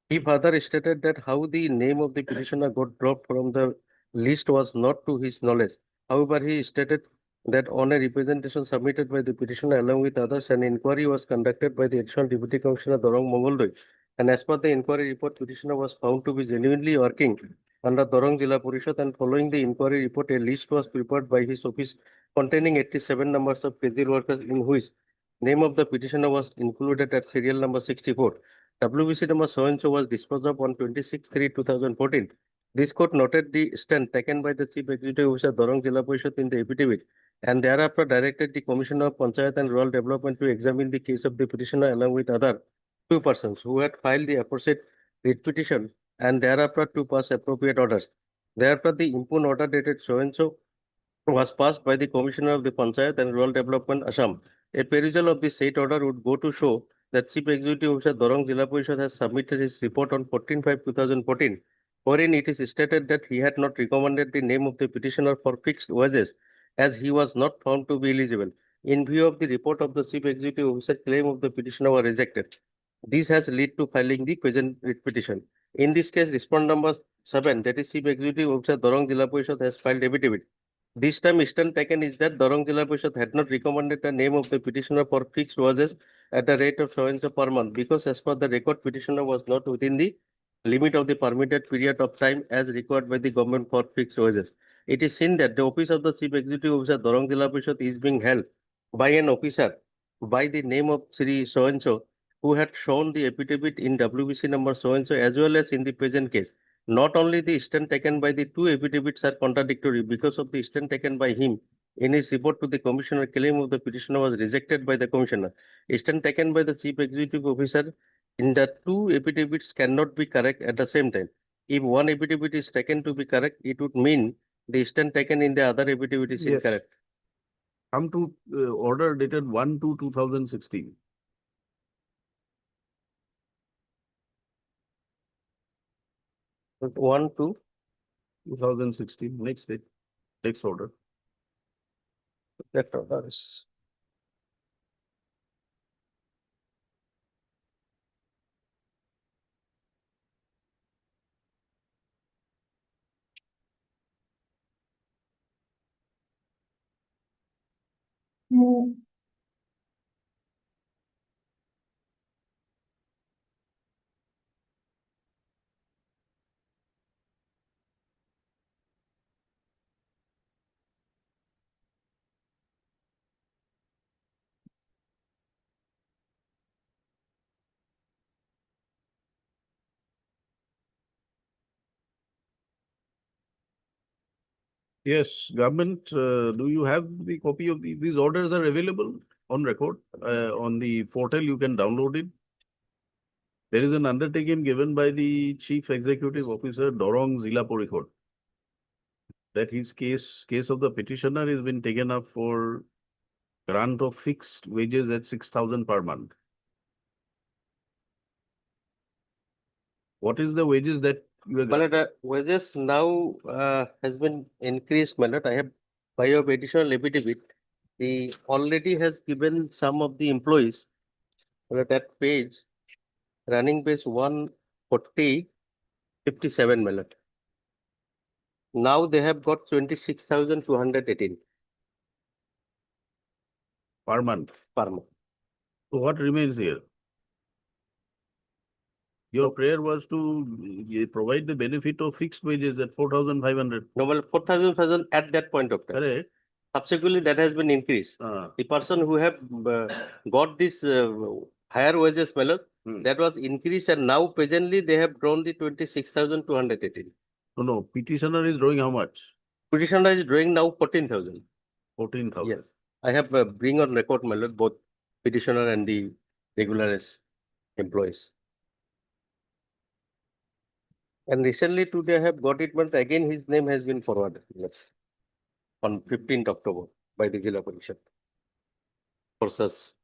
He further stated that how the name of the petitioner got dropped from the list was not to his knowledge. However, he stated that on a representation submitted by the petitioner along with others, an inquiry was conducted by the Additional Deputy Commissioner Dorong Mongoldoy. And as per the inquiry report, petitioner was found to be genuinely working under Dorong Jilla Parishad, and following the inquiry report, a list was prepared by his office containing 87 numbers of casual workers in which name of the petitioner was included at serial number 64. WBC number so and so was disposed of on 26/3/2014. This court noted the stand taken by the Chief Executive Officer Dorong Jilla Parishad in the affidavit, and thereafter directed the Commissioner of Panchayat and Rural Development to examine the case of the petitioner along with other 2 persons who had filed the aforesaid writ petition, and thereafter to pass appropriate orders. Thereafter, the impugned order dated so and so was passed by the Commissioner of the Panchayat and Rural Development Assam. A perusal of the said order would go to show that Chief Executive Officer Dorong Jilla Parishad has submitted his report on 14/5/2014, wherein it is stated that he had not recommended the name of the petitioner for fixed wages as he was not found to be eligible. In view of the report of the Chief Executive Officer, claim of the petitioner were rejected. This has led to filing the present writ petition. In this case, respondent number 7, that is Chief Executive Officer Dorong Jilla Parishad, has filed affidavit. This time stand taken is that Dorong Jilla Parishad had not recommended the name of the petitioner for fixed wages at the rate of so and so per month, because as per the record, petitioner was not within the limit of the permitted period of time as required by the government for fixed wages. It is seen that the office of the Chief Executive Officer Dorong Jilla Parishad is being held by an officer by the name of Sri so and so, who had shown the affidavit in WBC number so and so as well as in the present case. Not only the stand taken by the 2 affidavits are contradictory because of the stand taken by him in his report to the commissioner, claim of the petitioner was rejected by the commissioner. Stand taken by the Chief Executive Officer in the 2 affidavits cannot be correct at the same time. If one affidavit is taken to be correct, it would mean the stand taken in the other affidavit is Yes. incorrect. Come to order dated 1/2/2016. But 1, 2, 2016, next date, next order. that order is. Yes, government, do you have the copy of these orders are available on record? On the portal, you can download it. There is an undertaking given by the Chief Executive Officer Dorong Jilla Parishad that his case of the petitioner has been taken up for grant of fixed wages at 6,000 per month. What is the wages that you are? But wages now has been increased, my lord. I have by your additional affidavit, the already has given some of the employees that page, running base 140/57, my lord. Now they have got 26,218 Per month. per month. So what remains here? Your prayer was to provide the benefit of fixed wages at 4,500. No, well, 4,000 at that point of time. Correct. Subsequently, that has been increased. The person who have got this higher wages, my lord, that was increased, and now presently they have drawn the 26,218. No, petitioner is drawing how much? Petitioner is drawing now 14,000. 14,000. Yes, I have bring on record, my lord, both petitioner and the regular employees. And recently today I have got it, but again his name has been forwarded on 15th October by the Jilla Parishad for such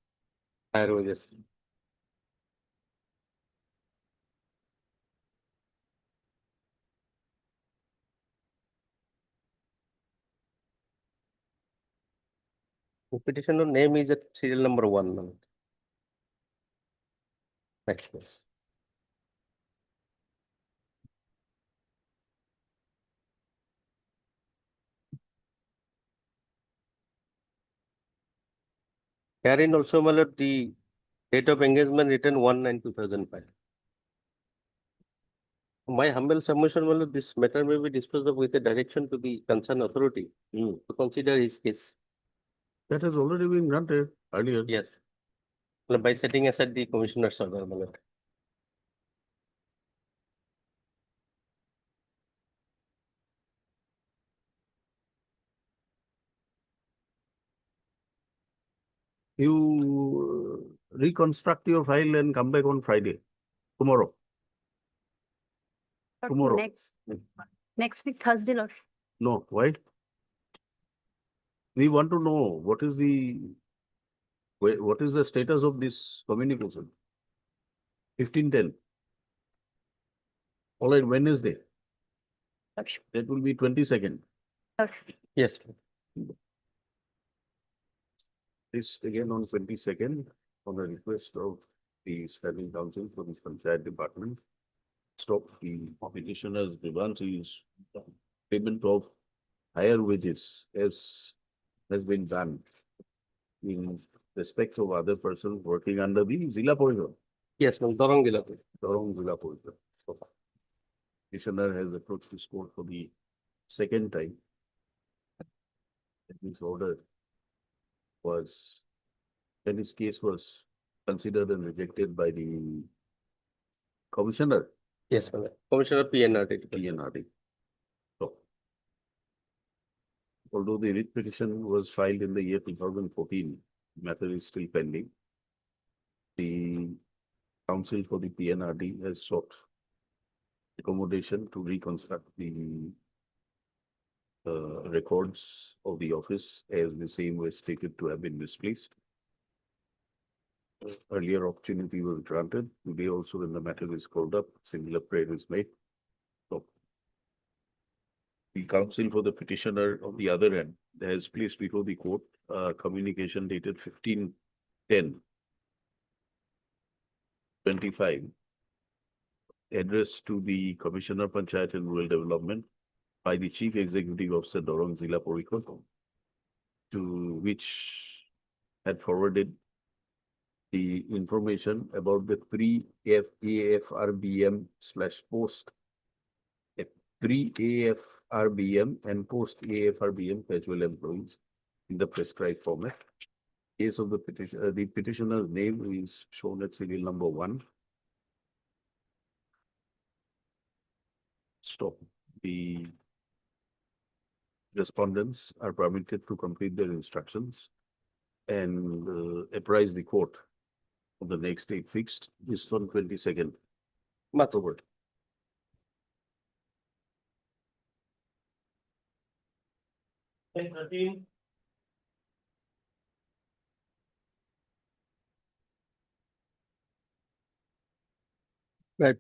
higher wages. The petitioner name is at serial number 1. my lord. Next, please. Herein also, my lord, the date of engagement written 1/9/2005. My humble submission, my lord, this matter may be disposed of with a direction to the concerned authority to consider his case. That has already been granted earlier. Yes. By setting aside the commissioner's order, my lord. You reconstruct your file and come back on Friday, tomorrow. Tomorrow. Next week, Thursday, Lord. No, why? We want to know what is the status of this communication? 1510. All right, Wednesday. That will be 22nd. Yes. This again on 22nd, on a request of the Standing Council for this Panchayat Department. Stop the petitioner's demand is payment of higher wages as has been done in respect of other persons working under the Zilla Parishad. Yes, no, Dorong Zilla Parishad. Dorong Zilla Parishad. So, petitioner has approached this court for the second time. This order was, then his case was considered and rejected by the commissioner. Yes, my lord. Commissioner PNRD. PNRD. So, although the writ petition was filed in the year 2014, matter is still pending. The counsel for the PNRD has sought accommodation to reconstruct the records of the office as the same was stated to have been misplaced. Earlier opportunity was granted. Today also when the matter is called up, similar prayer is made. So the counsel for the petitioner on the other end has placed before the court communication dated 15/10/25 addressed to the Commissioner Panchayat and Rural Development by the Chief Executive Officer Dorong Zilla Parishad, to which had forwarded the information about the pre-AFRBM/post pre-AFRBM and post-AFRBM casual employees in the prescribed format. Case of the petition, the petitioner's name is shown at serial number 1. Stop. The respondents are permitted to complete their instructions and apprise the court of the next date fixed is on 22nd October. Right.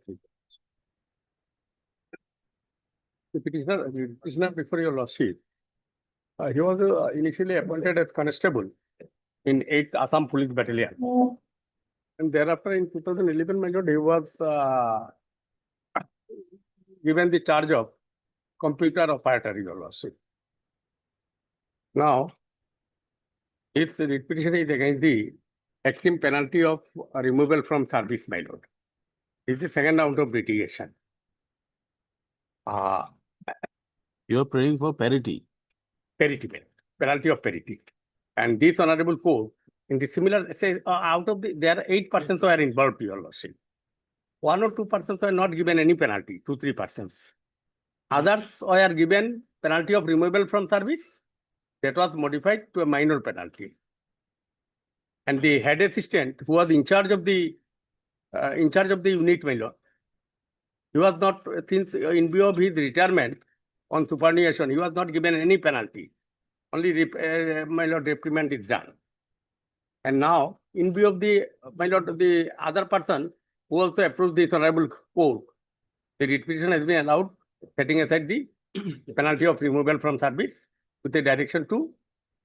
The petitioner before your lordship, he was initially appointed as constable in 8th Assam Police Battalion. And thereafter in 2011, my lord, he was given the charge of computer operator, your lordship. Now, his petition is against the extreme penalty of removal from service, my lord. This is the second round of litigation. You are praying for parity. Parity, penalty of parity. And this honorable court, in the similar, says, out of the, there are 8 persons who are involved, your lordship. 1 or 2 persons were not given any penalty, 2-3 persons. Others were given penalty of removal from service. That was modified to a minor penalty. And the head assistant who was in charge of the unit, my lord, he was not, since in view of his retirement on superannuation, he was not given any penalty. Only, my lord, reprimand is done. And now, in view of the, my lord, the other person who also approved this honorable court, the writ petition has been allowed, setting aside the penalty of removal from service with a direction to,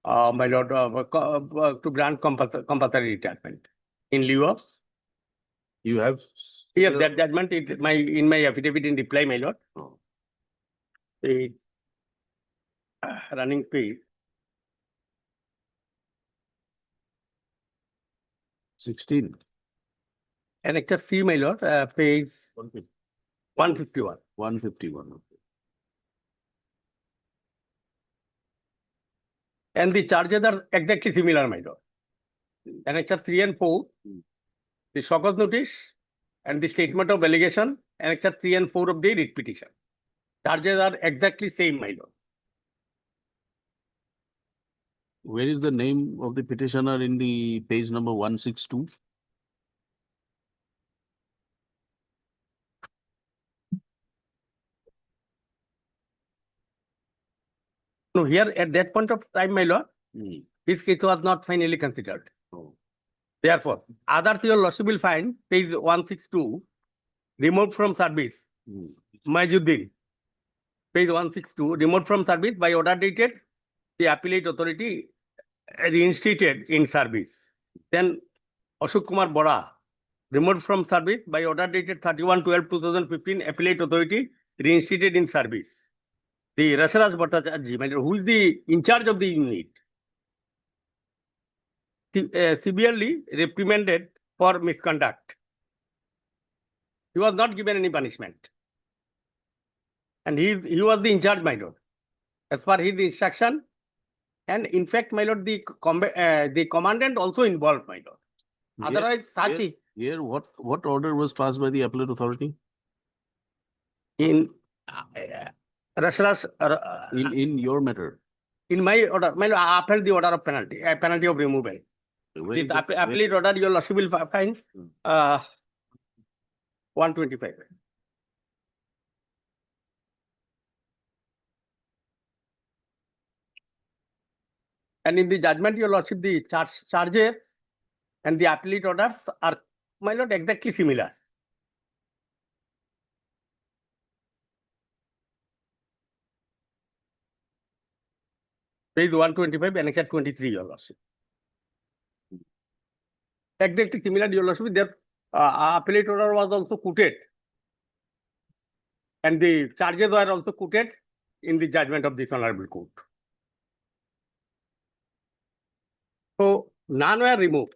my lord, to grant compulsory retirement in lieu of. You have. Yes, that judgment is in my affidavit in reply, my lord. Oh. The running page. 16. Annexure C, my lord, page 151. 151. Okay. And the charges are exactly similar, my lord. Annexure 3 and 4, the shock cause notice and the statement of allegation, Annexure 3 and 4 of the writ petition. Charges are exactly same, my lord. Where is the name of the petitioner in the page number 162? No, here at that point of time, my lord, this case was not finally considered. Oh. Therefore, others your lordship will find page 162, removed from service, Majuddin. Page 162, removed from service by order dated, the appellate authority reinstated in service. Then Ashok Kumar Bora, removed from service by order dated 31/12/2015, appellate authority reinstated in service. The Rasaraj Bhattacharya, who is the in charge of the unit, severely reprimanded for misconduct. He was not given any punishment. And he was the in charge, my lord, as per his instruction. And in fact, my lord, the commandant also involved, my lord. Otherwise, such Here, what order was passed by the appellate authority? in Rasaraj, In your matter. in my order, my lord, I upheld the order of penalty, penalty of removal. Where This is the- appellate order, your lordship will find 125. And in the judgment, your lordship, the charges and the appellate orders are, my lord, exactly similar. Page 125, Annexure 23, your lordship. Exactly similar, your lordship. Their appellate order was also quoted. And the charges were also quoted in the judgment of this honorable court. So none were removed.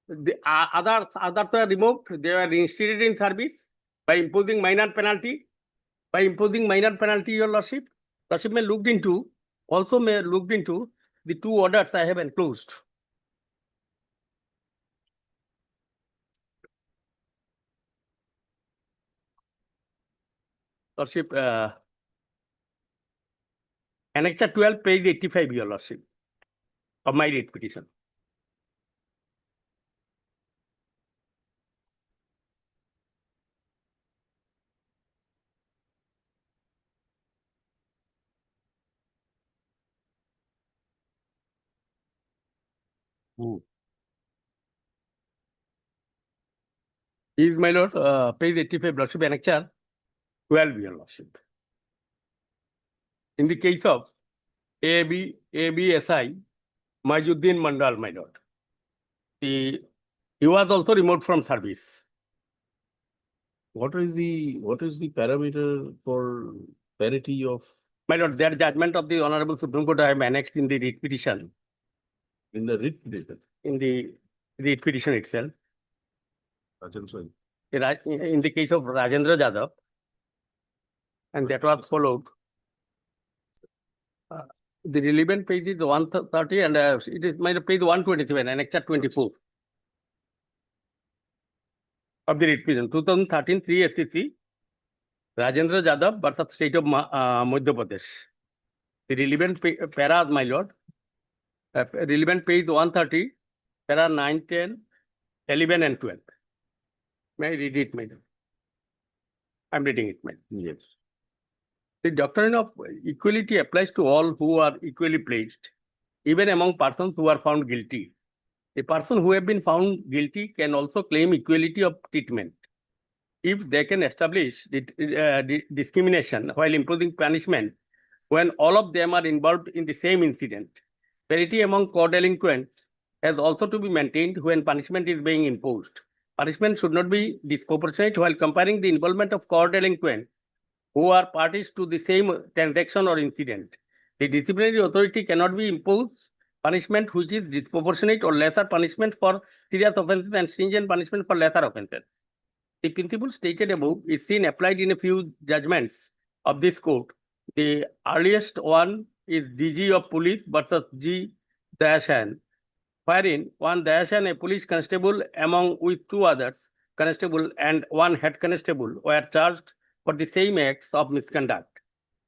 The others were removed. They were reinstated in service by imposing minor penalty. By imposing minor penalty, your lordship, lordship may looked into the 2 orders I have enclosed. Lordship, Annexure 12, page 85, your lordship, of my writ petition. Is, my lord, page 85, lordship, Annexure 12, your lordship. In the case of ABSI, Majuddin Mandal, my lord, he was also removed from service. What is the parameter for parity of? My lord, their judgment of the Honorable Supreme Court I have annexed in the writ petition. In the writ petition? In the writ petition itself. Ajahn, sorry. in the case of Rajendra Jadhav, and that was followed. The relevant page is 130 and it is my page 127, Annexure 24 of the revision 2013 3 SCC, Rajendra Jadhav versus State of Madhya Pradesh. The relevant para, my lord, relevant page 130, para 9, 10, 11 and 12. May I read it, madam? I'm reading it, madam. Yes. The doctrine of equality applies to all who are equally placed, even among persons who are found guilty. A person who have been found guilty can also claim equality of treatment if they can establish the discrimination while imposing punishment when all of them are involved in the same incident. Parity among co-delinquents has also to be maintained when punishment is being imposed. Punishment should not be disproportionate while comparing the involvement of co-delinquents who are parties to the same transaction or incident. The disciplinary authority cannot be imposed punishment which is disproportionate or lesser punishment for serious offences and stringent punishment for lesser offences. The principle stated above is seen applied in a few judgments of this court. The earliest one is DG of Police versus G. Dayashan, wherein one Dayashan, a police constable, among with two others, constable and one head constable, were charged for the same acts of misconduct.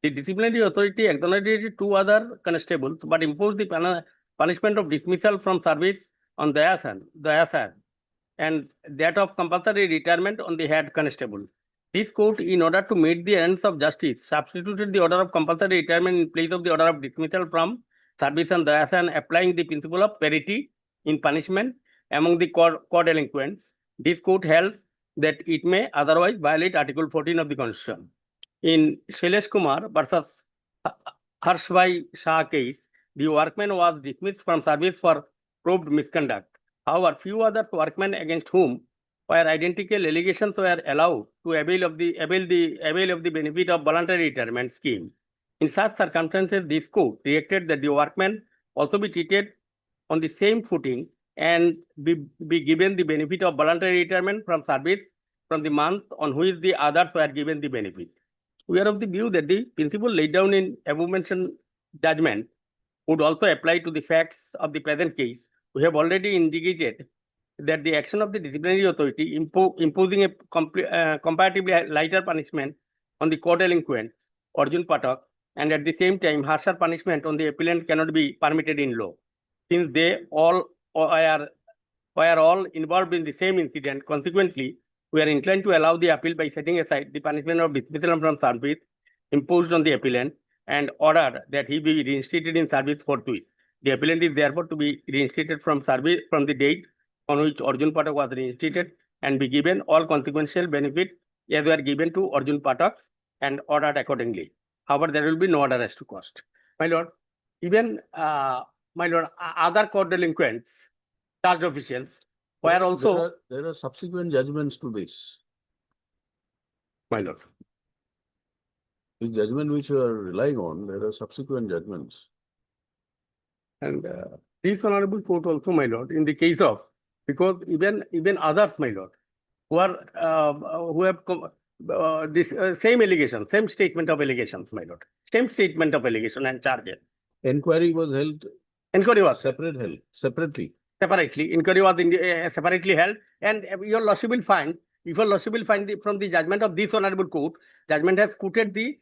The disciplinary authority acknowledged two other constables but imposed the punishment of dismissal from service on Dayashan and that of compulsory retirement on the head constable. This court, in order to meet the ends of justice, substituted the order of compulsory retirement in place of the order of dismissal from service on Dayashan, applying the principle of parity in punishment among the co-delinquents. This court held that it may otherwise violate Article 14 of the Constitution. In Shailesh Kumar versus Harshbhai Shah case, the workman was dismissed from service for proved misconduct. However, few other workmen against whom where identical allegations were allowed to avail of the benefit of voluntary retirement scheme. In such circumstances, this court directed that the workmen also be treated on the same footing and be given the benefit of voluntary retirement from service from the month on which the others were given the benefit. We are of the view that the principle laid down in above-mentioned judgment would also apply to the facts of the present case. We have already indicated that the action of the disciplinary authority imposing a comparatively lighter punishment on the co-delinquents, Arjun Pathak, and at the same time harsher punishment on the appellant cannot be permitted in law. Since they all were all involved in the same incident, consequently, we are inclined to allow the appeal by setting aside the punishment of dismissal from service imposed on the appellant and order that he be reinstated in service forthwith. The appellant is therefore to be reinstated from service from the date on which Arjun Pathak was reinstated and be given all consequential benefit as were given to Arjun Pathak and ordered accordingly. However, there will be no order as to cost. My lord, even other court delinquents, charged officials, were also. There are subsequent judgments to this. My lord. The judgment which you are relying on, there are subsequent judgments. And this honorable court also, my lord, in the case of, because even others, my lord, who have this same allegation, same statement of allegations, my lord, same statement of allegation and charges. Inquiry was held. Inquiry was separately. Inquiry was separately held, and your lordship will find, if your lordship will find from the judgment of this honorable court, judgment has quoted the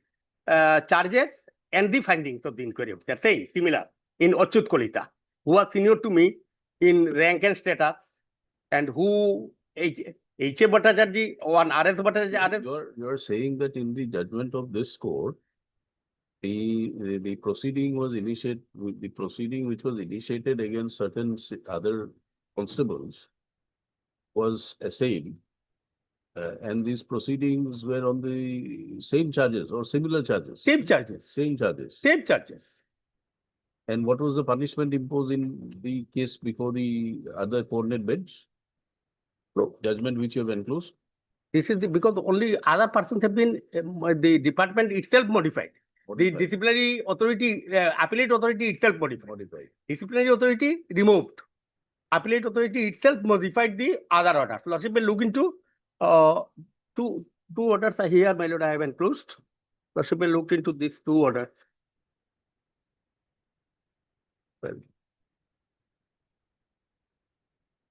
charges and the findings of the inquiry. They are saying similar in Achyut Kolita, who was senior to me in rank and status, and who H.A. Bhattacharjee, one R.S. Bhattacharjee. You're saying that in the judgment of this court, the proceeding was initiated, the proceeding which was initiated against certain other constables was essayed, and these proceedings were on the same charges or similar charges. Same charges. Same charges. Same charges. And what was the punishment imposed in the case before the other coordinate bench? Judgment which you have enclosed? This is because only other persons have been, the department itself modified. The disciplinary authority, appellate authority itself modified. Disciplinary authority removed. Appellate authority itself modified the other orders. Lordship will look into Two orders are here, my lord, I have enclosed. Lordship may look into these two orders. Well,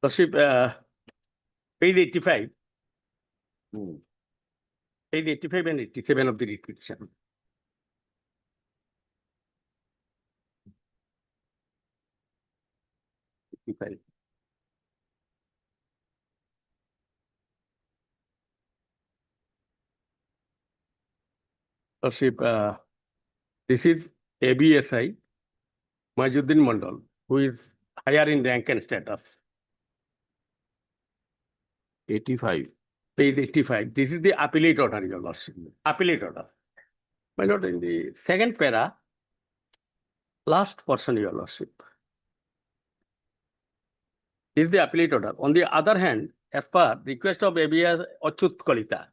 Lordship, page 85. Page 85 and 87 of the writ petition. Lordship, this is ABSI, Majuddin Mandal, who is higher in rank and status. 85. Page 85. This is the appellate order, your lordship. Appellate order. My lord, in the second para, last portion, your lordship. This is the appellate order. On the other hand, as per request of ABS Achut Kalita,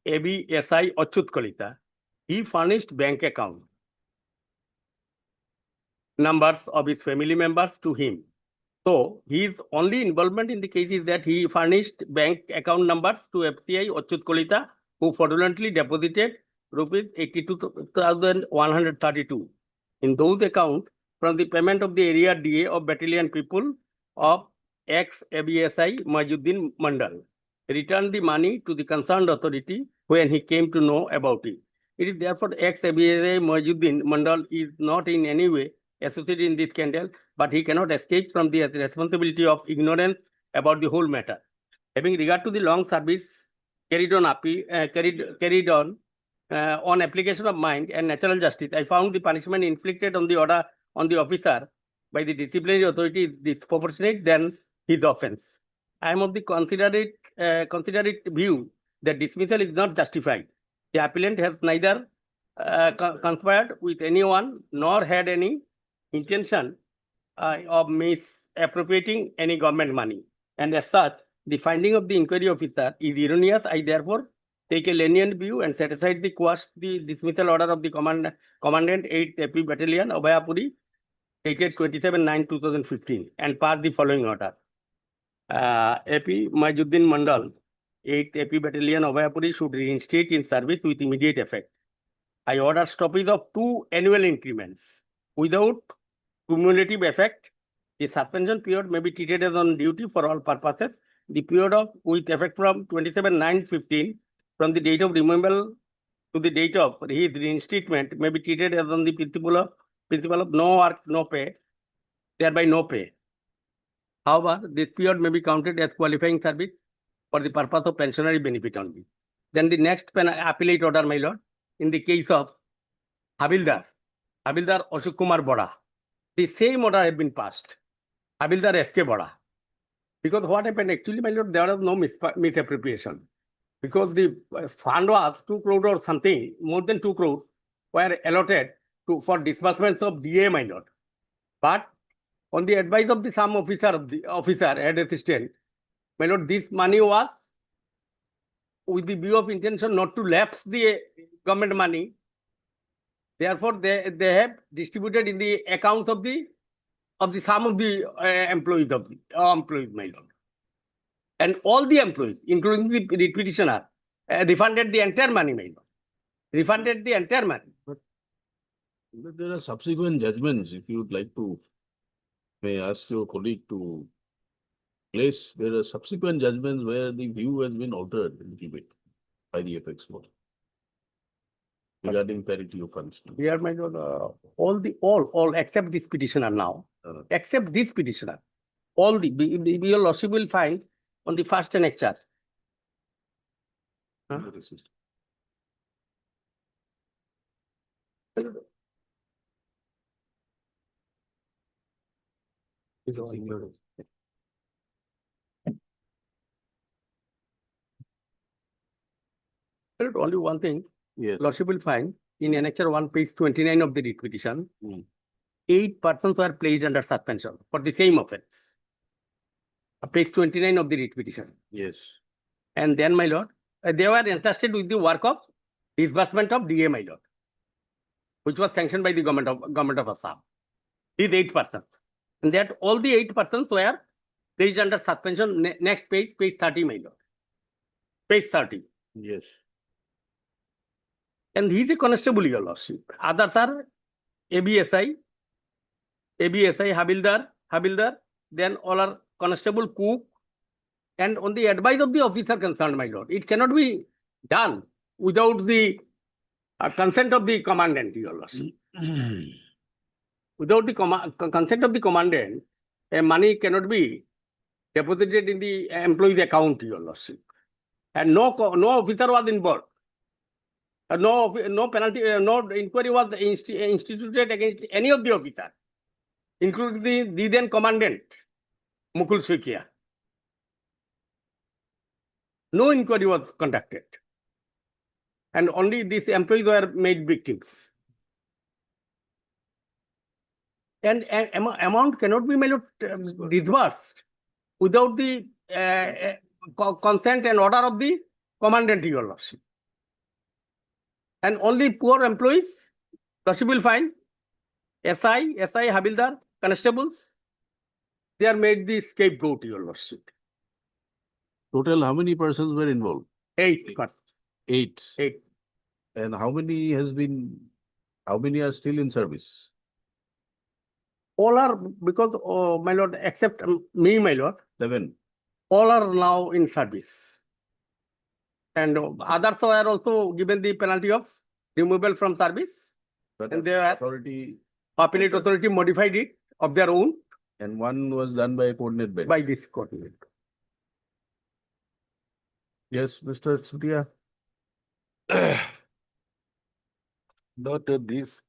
ABSI Achut Kalita, he furnished bank account numbers of his family members to him. So his only involvement in the case is that he furnished bank account numbers to FCI Achut Kalita, who fraudulently deposited rupees 82,132 in those accounts from the payment of the area DA of battalion people of ex-ABSI Majuddin Mandal. Returned the money to the concerned authority when he came to know about it. It is therefore ex-ABSI Majuddin Mandal is not in any way associated in this scandal, but he cannot escape from the responsibility of ignorance about the whole matter. Having regard to the long service carried on application of mind and natural justice, I found the punishment inflicted on the order on the officer by the disciplinary authority is disproportionate than his offense. I am of the considerate view that dismissal is not justified. The appellant has neither conspired with anyone nor had any intention of misappropriating any government money. And as such, the finding of the inquiry officer is erroneous. I therefore take a lenient view and set aside the dismissal order of the Commandant 8th AP Battalion, Abhayapuri, dated 27/9/2015, and pass the following order. AP Majuddin Mandal, 8th AP Battalion, Abhayapuri, should reinstate in service with immediate effect. I order stoppage of 2 annual increments without cumulative effect. The suspension period may be treated as on duty for all purposes. The period of with effect from 27/9/15 from the date of removal to the date of his reinstatement may be treated as on the principle of no work, no pay, thereby no pay. However, this period may be counted as qualifying service for the purpose of pensionary benefit only. Then the next appellate order, my lord, in the case of Havildar Ashok Kumar Bora, the same order had been passed. Havildar S.K. Bora. Because what happened actually, my lord, there was no misappropriation. Because the fund was 2 crore or something, more than 2 crore were allotted for disbursements of DA, my lord. But on the advice of some officer, head assistant, my lord, this money was with the view of intention not to lapse the government money. Therefore, they have distributed in the accounts of some of the employees, my lord. And all the employees, including the petitioner, refunded the entire money, my lord. Refunded the entire money. But there are subsequent judgments, if you would like to, may ask your colleague to place, there are subsequent judgments where the view has been altered a little bit by the apex court regarding parity of funds. Here, my lord, all except this petitioner now, except this petitioner, all your lordship will find on the first and next charge. Only one thing, yes. Lordship will find in Annexure 1, page 29 of the writ petition, 8 persons were placed under suspension for the same offense. Page 29 of the writ petition. Yes. And then, my lord, they were entrusted with the work of disbursement of DA, my lord, which was sanctioned by the government of Assam. These 8 persons. And that all the 8 persons were placed under suspension. Next page, page 30, my lord. page 30. Yes. And he is a constable, your lordship. Others are ABSI, Havildar, then all are constable, cook, and on the advice of the officer concerned, my lord. It cannot be done without the consent of the commandant, your lordship. Without the consent of the commandant, money cannot be deposited in the employee's account, your lordship. And no officer was involved. No penalty, no inquiry was instituted against any of the officers, including the then commandant, Mukul Suikia. No inquiry was conducted. And only these employees were made victims. And amount cannot be disbursed without the consent and order of the commandant, your lordship. And only poor employees, lordship will find SI, Havildar, constables, they are made the scapegoat, your lordship. Total, how many persons were involved? 8 persons. 8. 8. And how many are still in service? All are, because, my lord, except me, my lord, 7. all are now in service. And others are also given the penalty of removal from service. But And they are authority, appellate authority modified it of their own and one was done by a coordinate bench. by this coordinate. Yes, Mr. Sudia. Not this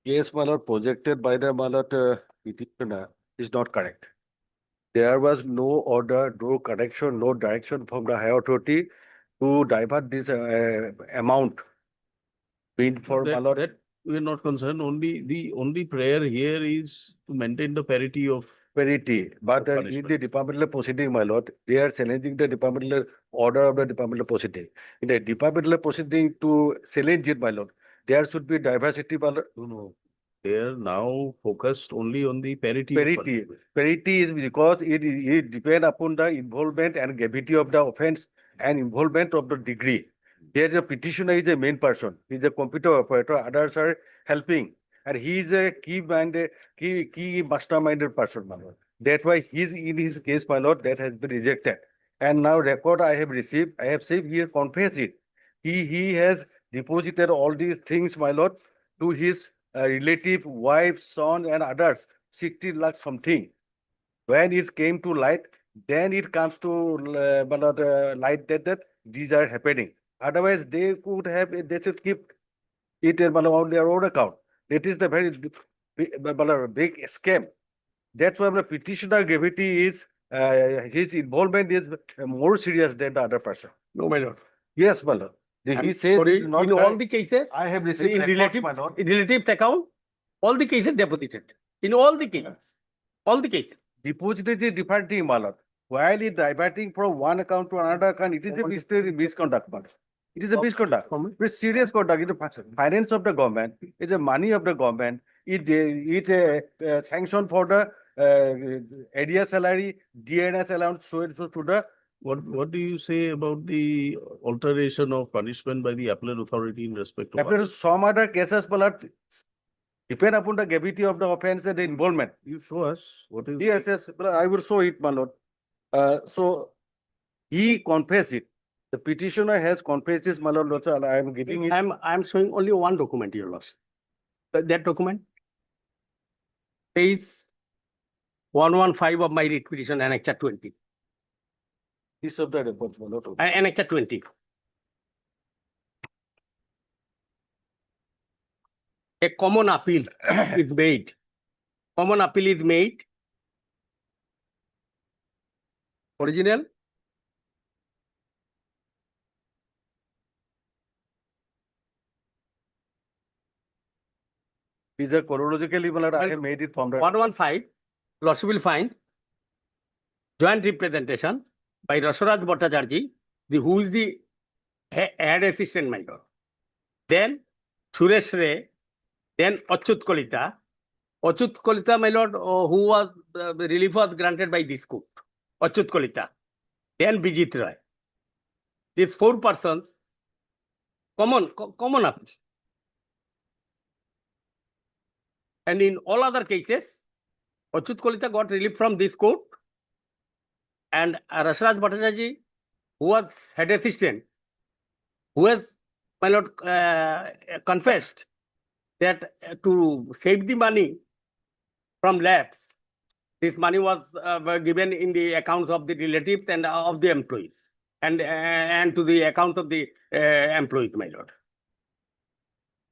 case, my lord, projected by the, my lord, petitioner is not correct. There was no order, no correction, no direction from the higher authority to divert this amount. Mean for, my lord, That we are not concerned. The only prayer here is to maintain the parity of parity, but in punishment. the departmental proceeding, my lord, they are challenging the departmental order of the departmental proceeding. In the departmental proceeding to challenge it, my lord, there should be diversity, my lord. No. They are now focused only on the parity. of Parity, punishment. parity is because it depends upon the involvement and gravity of the offense and involvement of the degree. There is a petitioner is a main person, he is a computer operator, others are helping. And he is a key masterminded person, my lord. That's why he's in his case, my lord, that has been rejected. And now record I have received, he has confessed it. He has deposited all these things, my lord, to his relative, wife, son, and others, 60 lakh something. When it came to light, then it comes to light that these are happening. Otherwise, they should keep it on their own account. It is the very big scam. That's why the petitioner gravity is, his involvement is more serious than the other person. No, my lord. Yes, my lord. He I'm says sorry, it is not in all correct. the cases, I have received in reports, my lord. relatives account, all the cases deposited. In all the cases. All the cases. Deposited is different thing, my lord. While it diverting from one account to another account, it is a misconduct, my lord. It is a misconduct. It's serious conduct. It is finance of the government. It's a money of the government. It's a sanction for the area salary, DNS allowance, so and so to the. What do you say about the alteration of punishment by the appellate authority in respect to? After some other cases, my lord, depend upon the gravity of the offense and the involvement. You show us what is. Yes, but I will show it, my lord. So he confessed it. The petitioner has confessed this, my lord, also, I am giving it. I'm showing only one document, your lordship. That document is 115 of my writ petition, Annexure 20. This of the report, my lord. Annexure 20. A common appeal is made. Common appeal is made. Original. Is a chronologically, my lord, I have made it from the. 115, lordship will find joint representation by Rasaraj Bhattacharjee, who is the head assistant, my lord. Then Suresh Ray, then Achyut Kalita. Achyut Kalita, my lord, who was, relief was granted by this court. Achyut Kalita. Then Bijit Roy. these four persons, common appeal. And in all other cases, Achyut Kolita got relief from this court. And Rashraj Bhattacharya, who was head assistant, who has, my lord, confessed that to save the money from lapse, this money was given in the accounts of the relatives and of the employees, and to the account of the employees, my lord.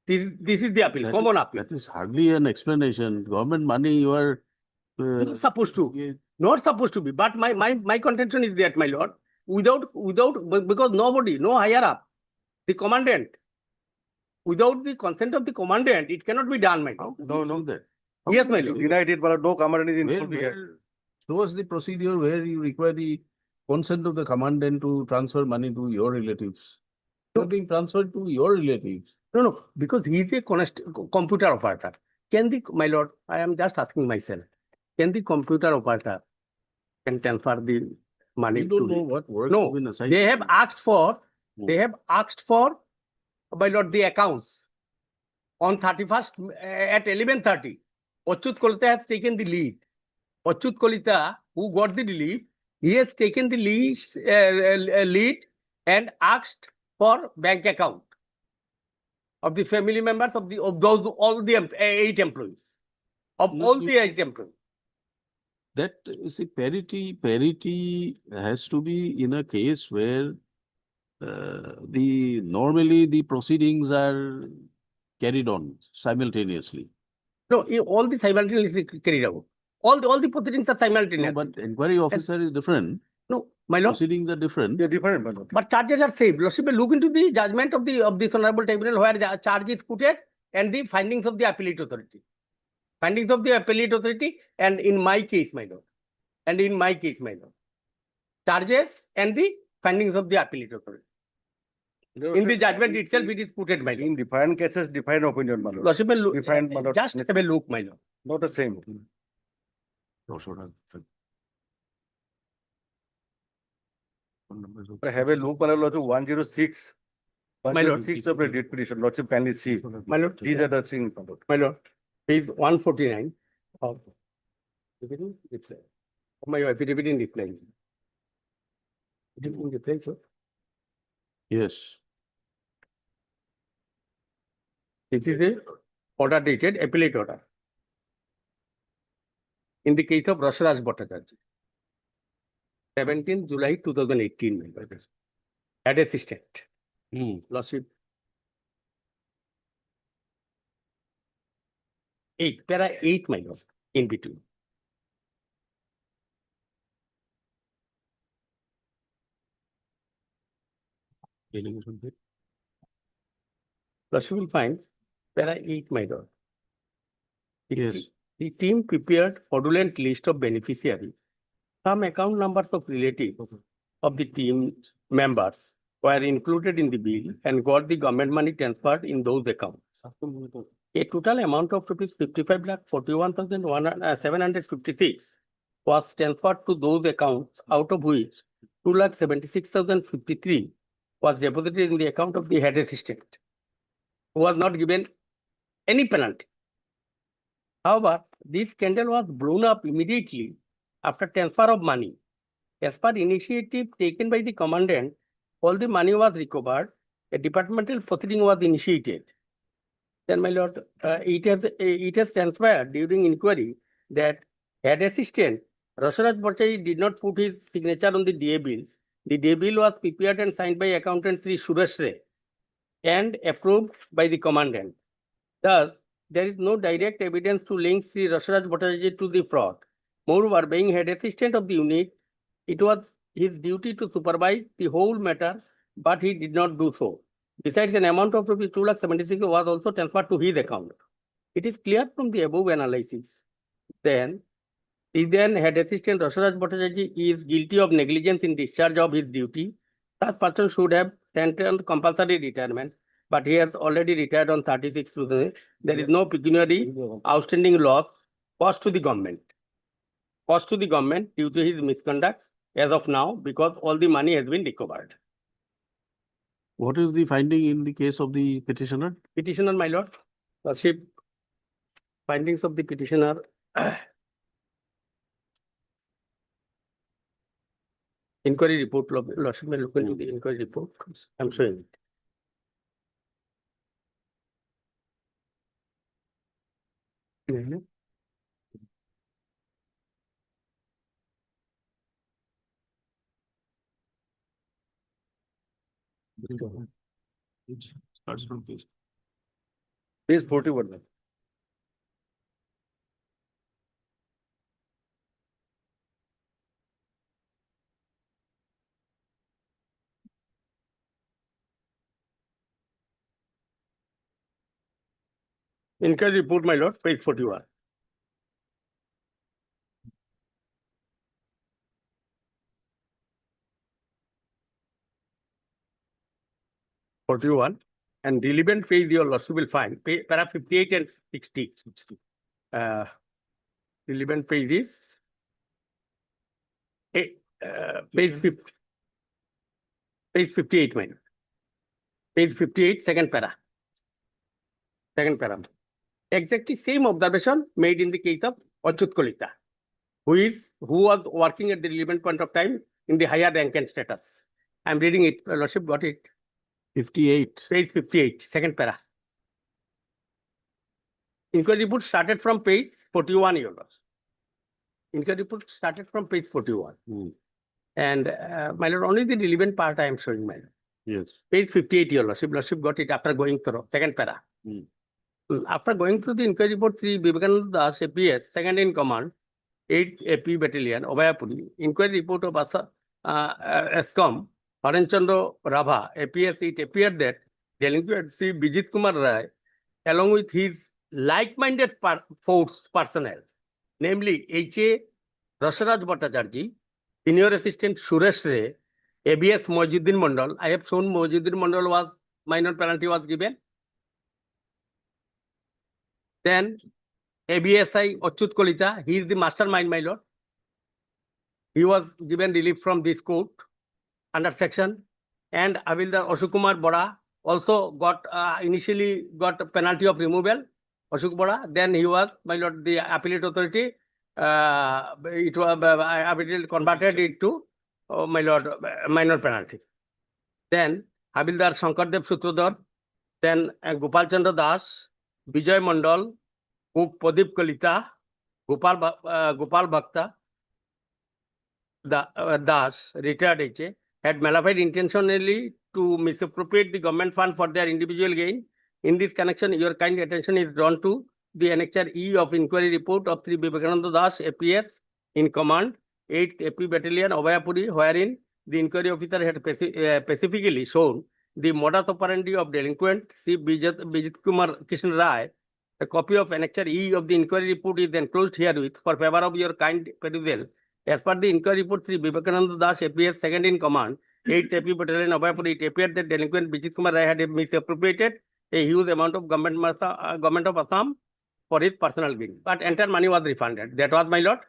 This is the appeal, That common is- appeal. That is hardly an explanation. Government money, you are. Not supposed to. Not supposed to be. But my contention is that, my lord, because nobody, no higher up, the commandant, without the consent of the commandant, it cannot be done, my lord. No, that. Yes, my lord. United, but no commandant is involved here. Where, show us the procedure where you require the consent of the commandant to transfer money to your relatives. You're being transferred to your relatives. No, because he is a computer operator. Can the, my lord, I am just asking myself, can the computer operator can transfer the money You don't to know the- what work No, has been assigned. they have asked for, Hmm. my lord, the accounts on 31st at 11:30. Achyut Kolita has taken the lead. Achyut Kolita, who got the relief, he has taken the lead and asked for bank account of the family members of those all the 8 employees, of No, all you- the 8 employees. That, you see, parity has to be in a case where normally the proceedings are carried on simultaneously. No, all the simultaneously carried out. All the proceedings are No, simultaneous. but inquiry officer is different. No, my lord. Proceedings are different. They're different, my lord. But charges are same. Lordship will look into the judgment of this honorable tribunal where the charge is put and the findings of the appellate authority. Findings of the appellate authority and in my case, my lord. And in my case, my lord. Charges and the findings of the appellate authority. In the judgment itself, it is put my lord. In different cases, different opinion, my lord. Lordship will look, Different, my lord. just have a look, my lord. Not the same. But have a look, my lord, to 106. My lord. 106 of the deed petition, lordship kindly see. My lord. These are the things, my lord. My lord, page 149 of my affidavit in reply. It is in reply, sir. Yes. This is a order dated appellate order. In the case of Rashraj Bhattacharya. 17 July 2018, my lord. Head assistant. Lordship. 8, para 8, my lord, in between. Lordship will find para 8, my lord. Yes. The team prepared fraudulent list of beneficiaries. Some account numbers of relatives of the team members were included in the bill and got the government money transferred in those accounts. A total amount of rupees 55,41,756 was transferred to those accounts, out of which 2,76,053 was deposited in the account of the head assistant, who was not given any penalty. However, this scandal was blown up immediately after transfer of money. As per initiative taken by the commandant, all the money was recovered. A departmental proceeding was initiated. Then, my lord, it has transpired during inquiry that head assistant Rashraj Bhattacharya did not put his signature on the DA bills. The DA bill was prepared and signed by accountant Sri Suresh Ray and approved by the commandant. Thus, there is no direct evidence to link Sri Rashraj Bhattacharya to the fraud. Moreover, being head assistant of the unit, it was his duty to supervise the whole matter, but he did not do so. Besides, an amount of rupees 2,76,000 was also transferred to his account. It is clear from the above analysis. Then, the then head assistant Rashraj Bhattacharya is guilty of negligence in discharge of his duty. That person should have sent on compulsory retirement, but he has already retired on 36 2000. There is no pecuniary outstanding loss cost to the government. Cost to the government due to his misconduct as of now, because all the money has been recovered. What is the finding in the case of the petitioner? Petitioner, my lord, lordship, findings of the petitioner. Inquiry report, lordship may look into the inquiry report. I'm showing it. Mhm. Starts from page. Page 41. ma'am. Inquiry report, my lord, page 41. And relevant page your lordship will find, para 58 and 60. Relevant page is page 50. Page 58, my lord. Page 58, second para. Second para. Exactly same observation made in the case of Achyut Kolita, who was working at the relevant point of time in the higher rank and status. I'm reading it, Your lordship got it. 58. Page 58, second para. Inquiry report started from page 41, Your lordship. Inquiry report started from page 41. And my lord, only the relevant part I am showing, my lord. Yes. Page 58, Your lordship. Lordship got it after going through, second para. After going through the inquiry report, Sri Vivekananda Das, APS, second in command, 8th AP Battalion, Obhayapuri, inquiry report of ESCOM, Haranchandra Rabha, APS, it appeared that delinquent Sri Bijit Kumar Rai, along with his like-minded force personnel, namely H.A. Rasaraj Bhattacharjee, Senior Assistant Suresh Ray, ABS Mojuddin Mandal. I have shown Mojuddin Mandal was, minor penalty was given. Then ABSI Achyut Kolita, he is the mastermind, my lord. He was given relief from this court under section. And Havildar Ashok Kumar Bora also got initially got a penalty of removal. Ashok Bora, then he was, my lord, the appellate authority. It was converted it to, my lord, minor penalty. Then Havildar Shankardev Sutradhar, then Gopal Chandra Das, Vijay Mandal, Cook Pradeep Kalita, Gopal Bhakta, Das, retired HA, had malified intentionally to misappropriate the government fund for their individual gain. In this connection, your kind attention is drawn to the Annexure E of inquiry report of Sri Vivekananda Das, APS, in command, 8th AP Battalion, Obhayapuri, wherein the inquiry officer had specifically shown the modus operandi of delinquent Sri Bijit Kumar Krishna Rai. A copy of Annexure E of the inquiry report is enclosed herewith for favor of your kind perusal. As per the inquiry report, Sri Vivekananda Das, APS, second in command, 8th AP Battalion, Obhayapuri, it appeared that delinquent Bijit Kumar Rai had misappropriated a huge amount of government of Assam for his personal gain. But entire money was refunded. That was, my lord,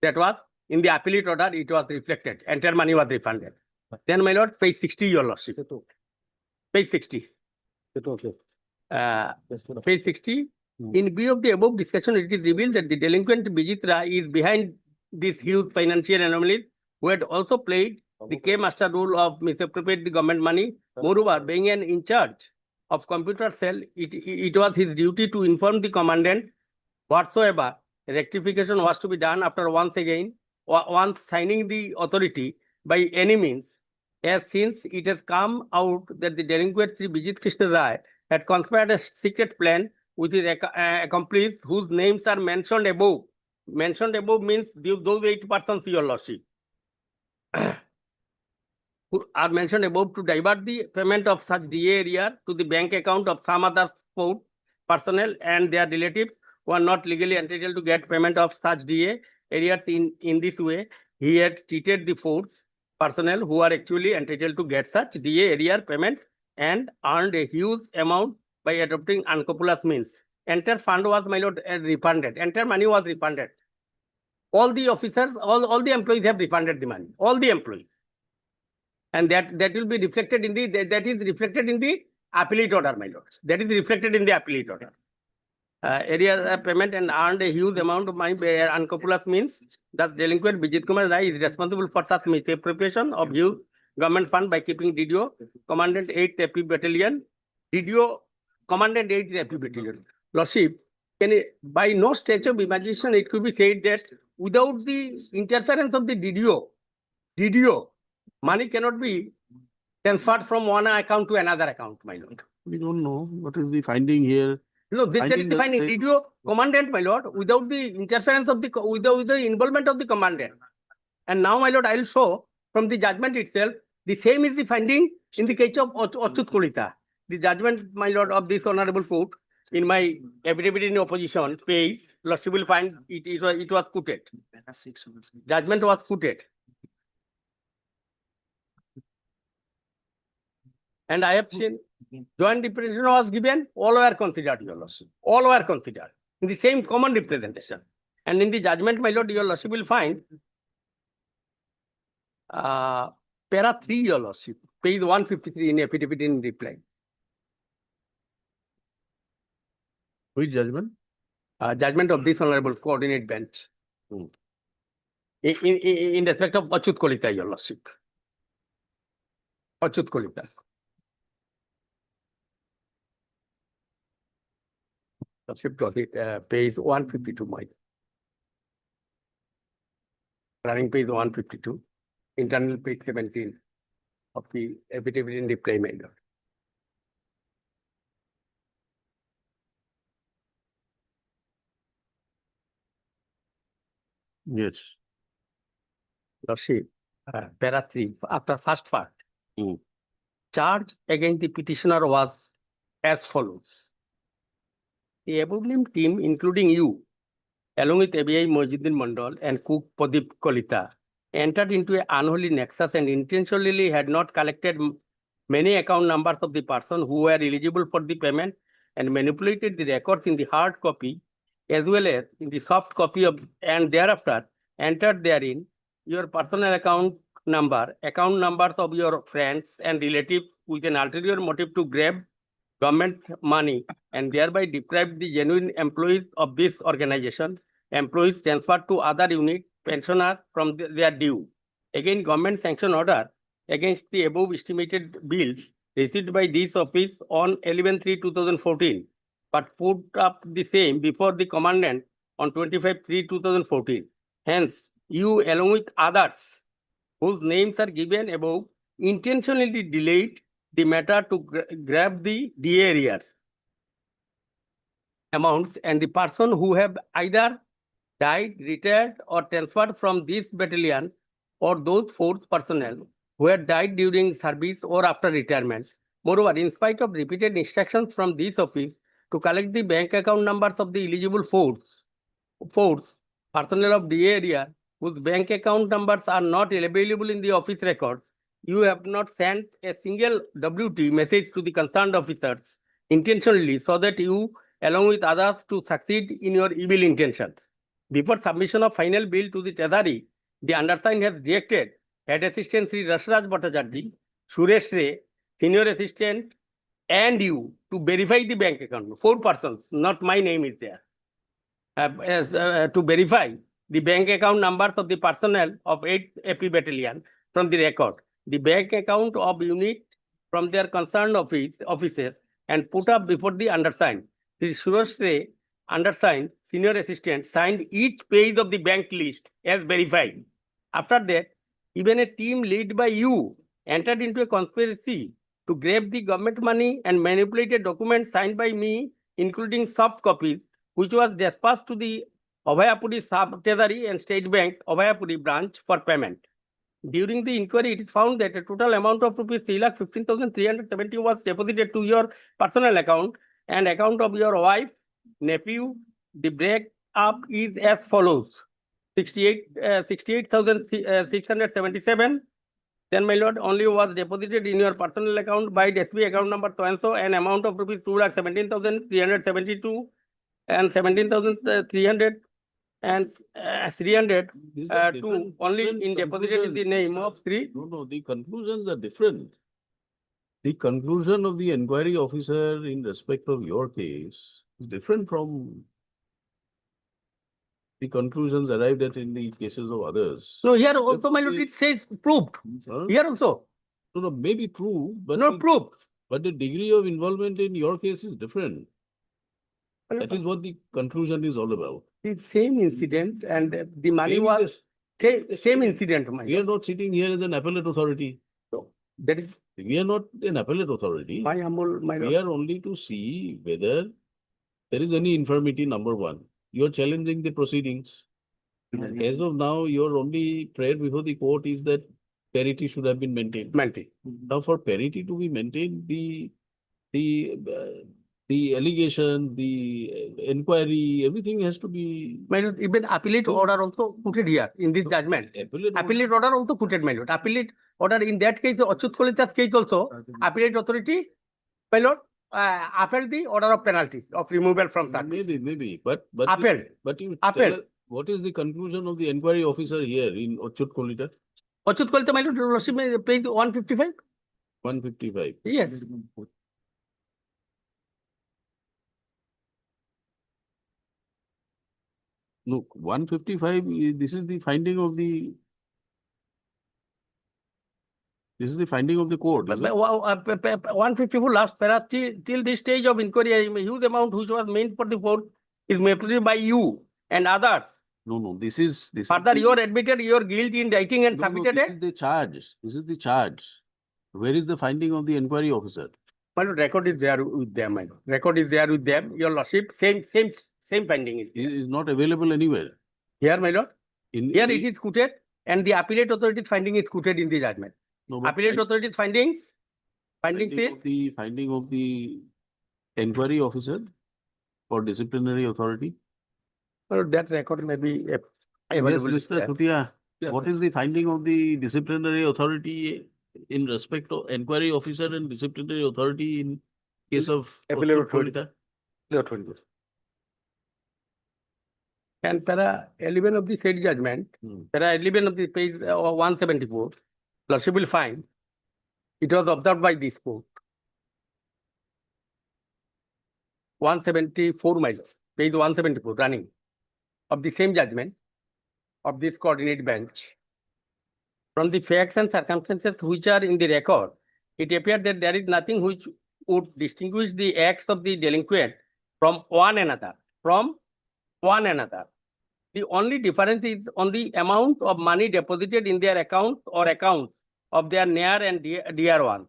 that was in the appellate order, it was reflected. Entire money was refunded. Then, my lord, page 60, your lordship. Page 60. Page 60. In view of the above discussion, it is revealed that the delinquent Bijit Rai is behind this huge financial anomaly, who had also played the K-master role of misappropriate the government money. Moreover, being an in charge of computer cell, it was his duty to inform the commandant whatsoever rectification was to be done after once signing the authority by any means, as since it has come out that the delinquent Sri Bijit Krishna Rai had conspired a secret plan with his accomplice whose names are mentioned above. Mentioned above means those 8 persons, your lordship, who are mentioned above to divert the payment of such DA area to the bank account of some other sport personnel and their relatives who are not legally entitled to get payment of such DA areas. In this way, he had treated the force personnel who are actually entitled to get such DA area payment and earned a huge amount by adopting unscrupulous means. Entire fund was, my lord, refunded. Entire money was refunded. All the officers, all the employees have refunded the money. All the employees. And that will be reflected in the, that is reflected in the appellate order, my lords. That is reflected in the appellate order. Area payment and earned a huge amount of money by unscrupulous means. Thus delinquent Vijit Kumar Rai is responsible for such misappropriation of huge government fund by keeping DDO, Commandant 8th AP Battalion, DDO, Commandant 8th AP Battalion. Lordship, by no stretch of imagination, it could be said that without the interference of the DDO, money cannot be transferred from one account to another account, my lord. We don't know what is the finding here. No, that is Finding the that finding. says- DDO commandant, my lord, without the interference of the, without the involvement of the commandant. And now, my lord, I will show from the judgment itself, the same is the finding in the case of Achut Kolita. The judgment, my lord, of this honorable court, in my affidavit in opposition page, lordship will find it was quoted. Judgment was quoted. And I have seen joint representation was given, all were considered, your lordship. All were considered in the same common representation. And in the judgment, my lord, your lordship will find para 3, your lordship, page 153 in affidavit in reply. Which judgment? Judgment of this honorable coordinate bench. In respect of Achut Kolita, your lordship. Achut Kolita. Lordship got it, page 152, my. Running page 152, internal page 17 of the affidavit in reply, my lord. Yes. Lordship, para 3, after first part. Charge against the petitioner was as follows. The above named team, including you, along with ABI Mojiddin Mandal and cook Pradeep Kolita, entered into an unholy nexus and intentionally had not collected many account numbers of the person who were eligible for the payment and manipulated the records in the hard copy as well as in the soft copy of, and thereafter entered therein your personal account numbers of your friends and relatives with an ulterior motive to grab government money and thereby deprive the genuine employees of this organization, employees transferred to other unit, pensioner from their due. Again, government sanction order against the above estimated bills received by this office on 11/3/2014, but put up the same before the commandant on 25/3/2014. Hence, you along with others whose names are given above intentionally delayed the matter to grab the DA arrears amounts and the person who have either died, retired or transferred from this battalion or those force personnel who had died during service or after retirement. Moreover, in spite of repeated instructions from this office to collect the bank account numbers of the eligible force personnel of DA area whose bank account numbers are not available in the office records, you have not sent a single WT message to the concerned officers intentionally so that you, along with others, to succeed in your evil intentions. Before submission of final bill to the Treasury, the undersigned has directed Head Assistant Sri Rasraj Bhattacharjee, Suresh Ray, Senior Assistant, and you to verify the bank account. 4 persons, not my name is there. To verify the bank account numbers of the personnel of 8th AP Battalion from the record, the bank account of unit from their concerned offices and put up before the undersigned. The Suresh Ray, undersigned, Senior Assistant, signed each page of the bank list as verified. After that, even a team led by you entered into a conspiracy to grab the government money and manipulated documents signed by me, including soft copies, which was dispatched to the Abhayapuri Sub-Treasury and State Bank, Abhayapuri branch for payment. During the inquiry, it is found that a total amount of rupees 3,15,370 was deposited to your personal account and account of your wife, nephew. The breakup is as follows: 68,677. Then, my lord, only was deposited in your personal account by SB account number so and so an amount of rupees 2,17,372 and 17,300 and 300 These are to different- only different in deposited in the name of three. No, the conclusions are different. The conclusion of the inquiry officer in respect of your case is different from the conclusions arrived at in the cases of others. No, here also, my lord, it says proved. Huh? Here also, No, maybe proved, but not proved. but the degree of involvement in your case is different. That is what the conclusion is all about. The same incident and the money Maybe was same incident, my We are lord. not sitting here as an appellate authority. That is We are not an appellate authority. my humble, my We lord. are only to see whether there is any infirmity, number one. You are challenging the proceedings. As of now, your only prayer before the court is that parity should have been maintained. Now, for parity to be maintained, the allegation, the inquiry, everything has to be. My lord, even appellate order also put it here in this judgment. Appellate order also put it, my lord. Appellate order in that case, Achyut Kolita's case also, appellate authority, my lord, upheld the order of penalty of removal from service. Maybe, but Upheld. But you Upheld. tell us, what is the conclusion of the inquiry officer here in Achyut Kolita? Achyut Kolita, my lord, Lordship, page 155? 155. Yes. Look, 155, this is the finding of the. This is the finding of the court. is it? 154 last para, till this stage of inquiry, a huge amount which was meant for the court is made by you and others. No, this is. Further, you are admitted your guilt in writing and No, submitted this it. is the charge. This is the charge. Where is the finding of the inquiry officer? My lord, record is there with them, my lord. Record is there with them. Your lordship, same finding is there. It is not available anywhere. Here, my lord. In Here it is quoted and the appellate authority's finding is quoted in the judgment. No, but Appellate authority's findings, findings is the finding of the inquiry officer for disciplinary authority. well, that record may be Yes, available. Mr. there. Thutia, Yeah. what is the finding of the disciplinary authority in respect of inquiry officer and disciplinary authority in case of Appellate Achyut authority. Kolita? And para 11 of the said judgment, para 11 of the page 174, Lordship will find it was observed by this court. 174, my lord, page 174 running of the same judgment of this coordinate bench. From the facts and circumstances which are in the record, it appeared that there is nothing which would distinguish the acts of the delinquent from one another. The only difference is on the amount of money deposited in their account or accounts of their near and dear ones.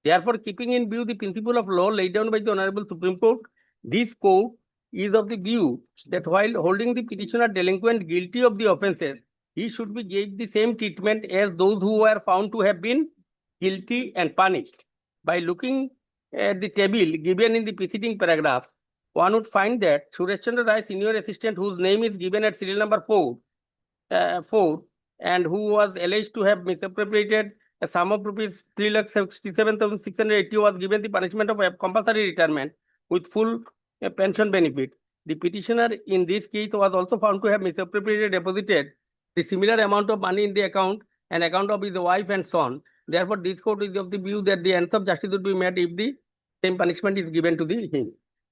Therefore, keeping in view the principle of law laid down by the Honorable Supreme Court, this court is of the view that while holding the petitioner delinquent guilty of the offences, he should be given the same treatment as those who were found to have been guilty and punished. By looking at the table given in the preceding paragraph, one would find that Suresh Chandra Rai, senior assistant, whose name is given at serial number 4, and who was alleged to have misappropriated a sum of rupees 3,67,680, was given the punishment of a compulsory retirement with full pension benefit. The petitioner in this case was also found to have misappropriated deposited the similar amount of money in the account of his wife and son. Therefore, this court is of the view that the ends of justice would be met if the same punishment is given to him.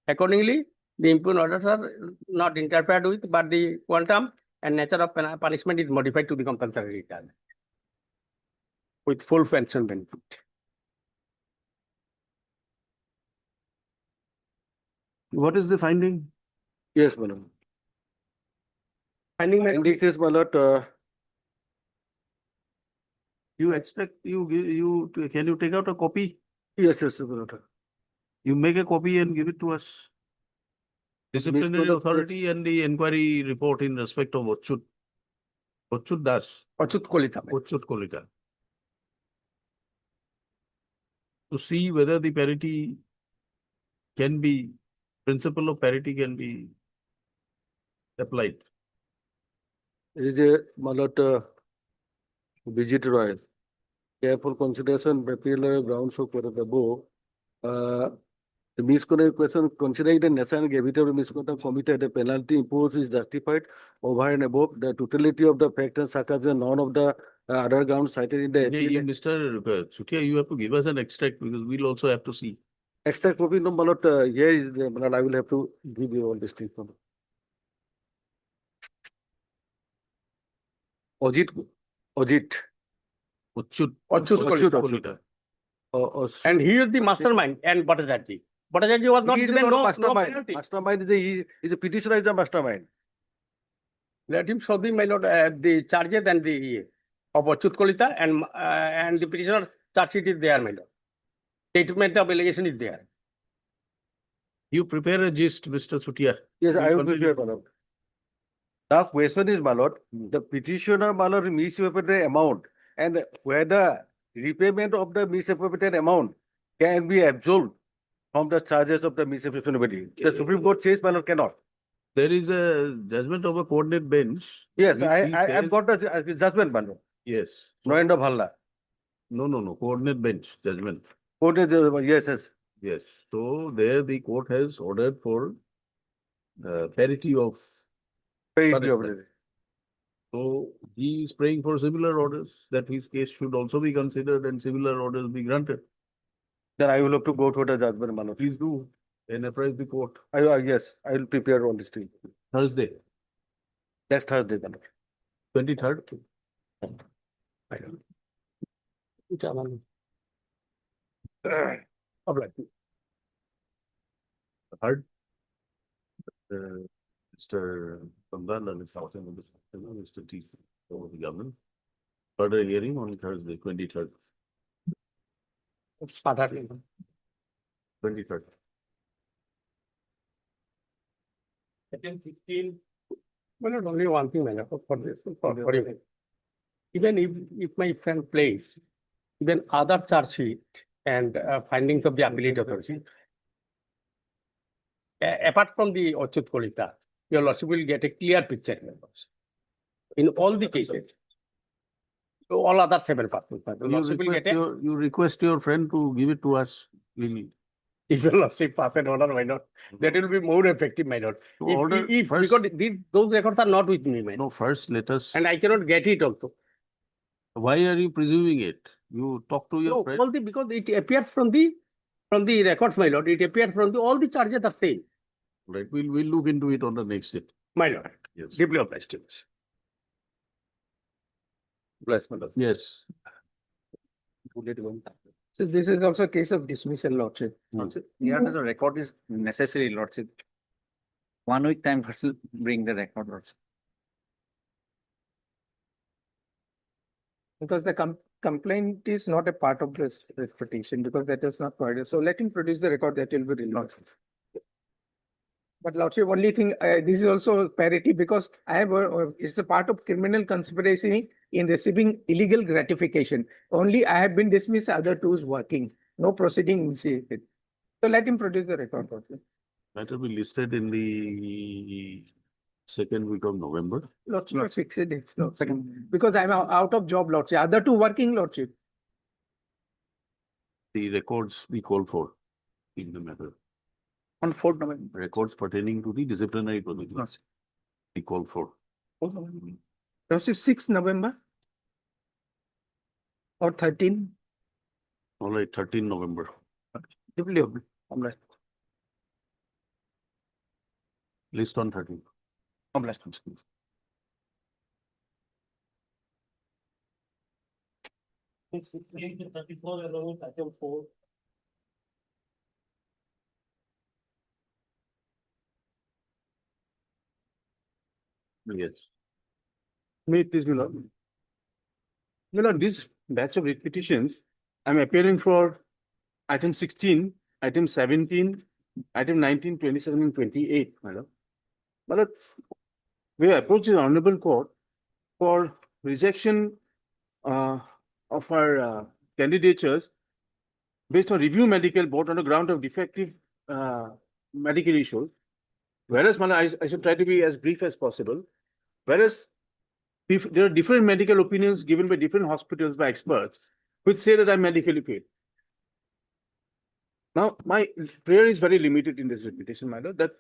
Accordingly, the impugned orders are not interfered with, but the quantum and nature of punishment is modified to the compulsory retirement with full pension benefit. What is the finding? Yes, madam. Finding Index is, my lord, You extract, can you take out a copy? yes, my lord. You make a copy and give it to us. Disciplinary Mr. authority and the inquiry report in respect of Achyut Das. Achyut Kolita. Achyut Kolita. To see whether the parity can be, principle of parity can be applied. It is a, my lord, visit royal. Careful consideration by PLO grounds of above. The misconduct question, considering the nature and gravity of the misconduct committed, the penalty imposed is justified over and above the totality of the facts and circumstances, none of the other grounds cited in the Yeah, appeal. Mr. Chutia, you have to give us an extract because we'll also have to see. Extra copy, no, my lord, here is, my lord, I will have to give you all this thing. Ajit. Achut Achut. Kolita. And he is the mastermind and Bhattacharjee. Bhattacharjee was not He is given not no mastermind. penalty. Mastermind is a petitioner, is a mastermind. Let him show the, my lord, the charges and the of Achut Kolita and the petitioner charge sheet is there, my lord. Statement of allegation is there. You prepare a gist, Mr. Chutia. Yes, I will continue. prepare, my lord. The question is, my lord, the petitioner, my lord, misappropriated amount and whether repayment of the misappropriated amount can be absolved from the charges of the misappropriation. The Supreme Court says, my lord, cannot. There is a judgment of a coordinate bench. Yes, which he I've says- got the judgment, my lord. Yes. Noenda Bhalla. No, coordinate bench judgment. Court is, yes. Yes, so there the court has ordered for parity of. Parity. So he is praying for similar orders, that his case should also be considered and similar orders be granted. Then I will have to go to the judgment, my lord. Please do, and apprise the court. Yes, I will prepare on this thing. Thursday, Next Thursday, my lord. 23rd. Heard. Mr. Pandan and Mr. T. over the government. Further hearing on Thursday, 23rd. 23rd. Well, not only one thing, man, for this, for you. Even if my friend plays, even other charge sheet and findings of the appellate authority. Apart from the Achut Kolita, your lordship will get a clear picture in all the cases. So all other 7 persons. Your lordship will get a, You request your friend to give it to us. We'll if your lordship pass an order, my lord, that will be more effective, my lord. To order If first- because those records are not with me, my lord, No, first let us, and I cannot get it also. why are you presuming it? You talk to your No, friend. all the, because it appears from the records, my lord, it appears from all the charges are same, Right, we'll look into it on the next day. my lord. Yes. Deeply obliged to us. Bless, my lord. Yes. So this is also a case of dismissal, lordship. Here the record is necessary, lordship. 1 week time first bring the record, lordship. Because the complaint is not a part of this petition because that is not provided. So let him produce the record that will be released. But lordship, only thing, this is also parity because I have, it's a part of criminal conspiracy in receiving illegal gratification. Only I have been dismissed, other two is working, no proceeding initiated. So let him produce the record. Lordship. That will be listed in the second week of November. Lordship, fix it, no, second, because I'm out of job, lordship, other two working, lordship. The records we call for in the matter. On 4th November. Records pertaining to the disciplinary proceedings. We call for. Lordship, 6th November. Or 13. All right, 13 November. Deeply obliged. List on 13. Obliged. Yes. May it please be Lord. This batch of writ petitions, I'm appearing for item 16, item 17, item 19, 27, and 28, madam. But we approach the honorable court for rejection of our candidatures based on review medical board on the ground of defective medical issues. Whereas, madam, I should try to be as brief as possible. Whereas there are different medical opinions given by different hospitals by experts, which say that I'm medically fit. Now, my prayer is very limited in this repetition, my lord, that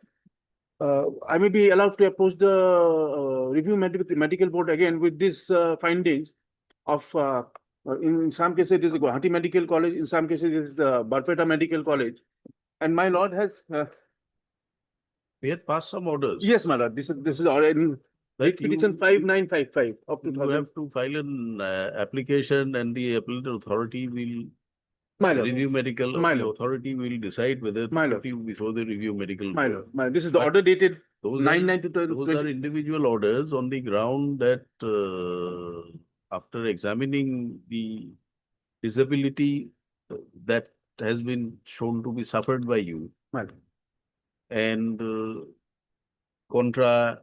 I may be allowed to approach the review medical board again with these findings of, in some cases it is the Guwahati Medical College, in some cases it is the Barpeta Medical College. And my lord has, We had passed some orders. yes, my lord, this is already Right, petition 5955 of you 2000. have to file an application and the appellate authority will My lord. review medical, My the lord. authority will decide whether to My lord. put you before they review medical. My board. lord, this is the But order dated Those are- 9/9 to Those are 2020. individual orders on the ground that after examining the disability that has been shown to be suffered by you My lord. and contra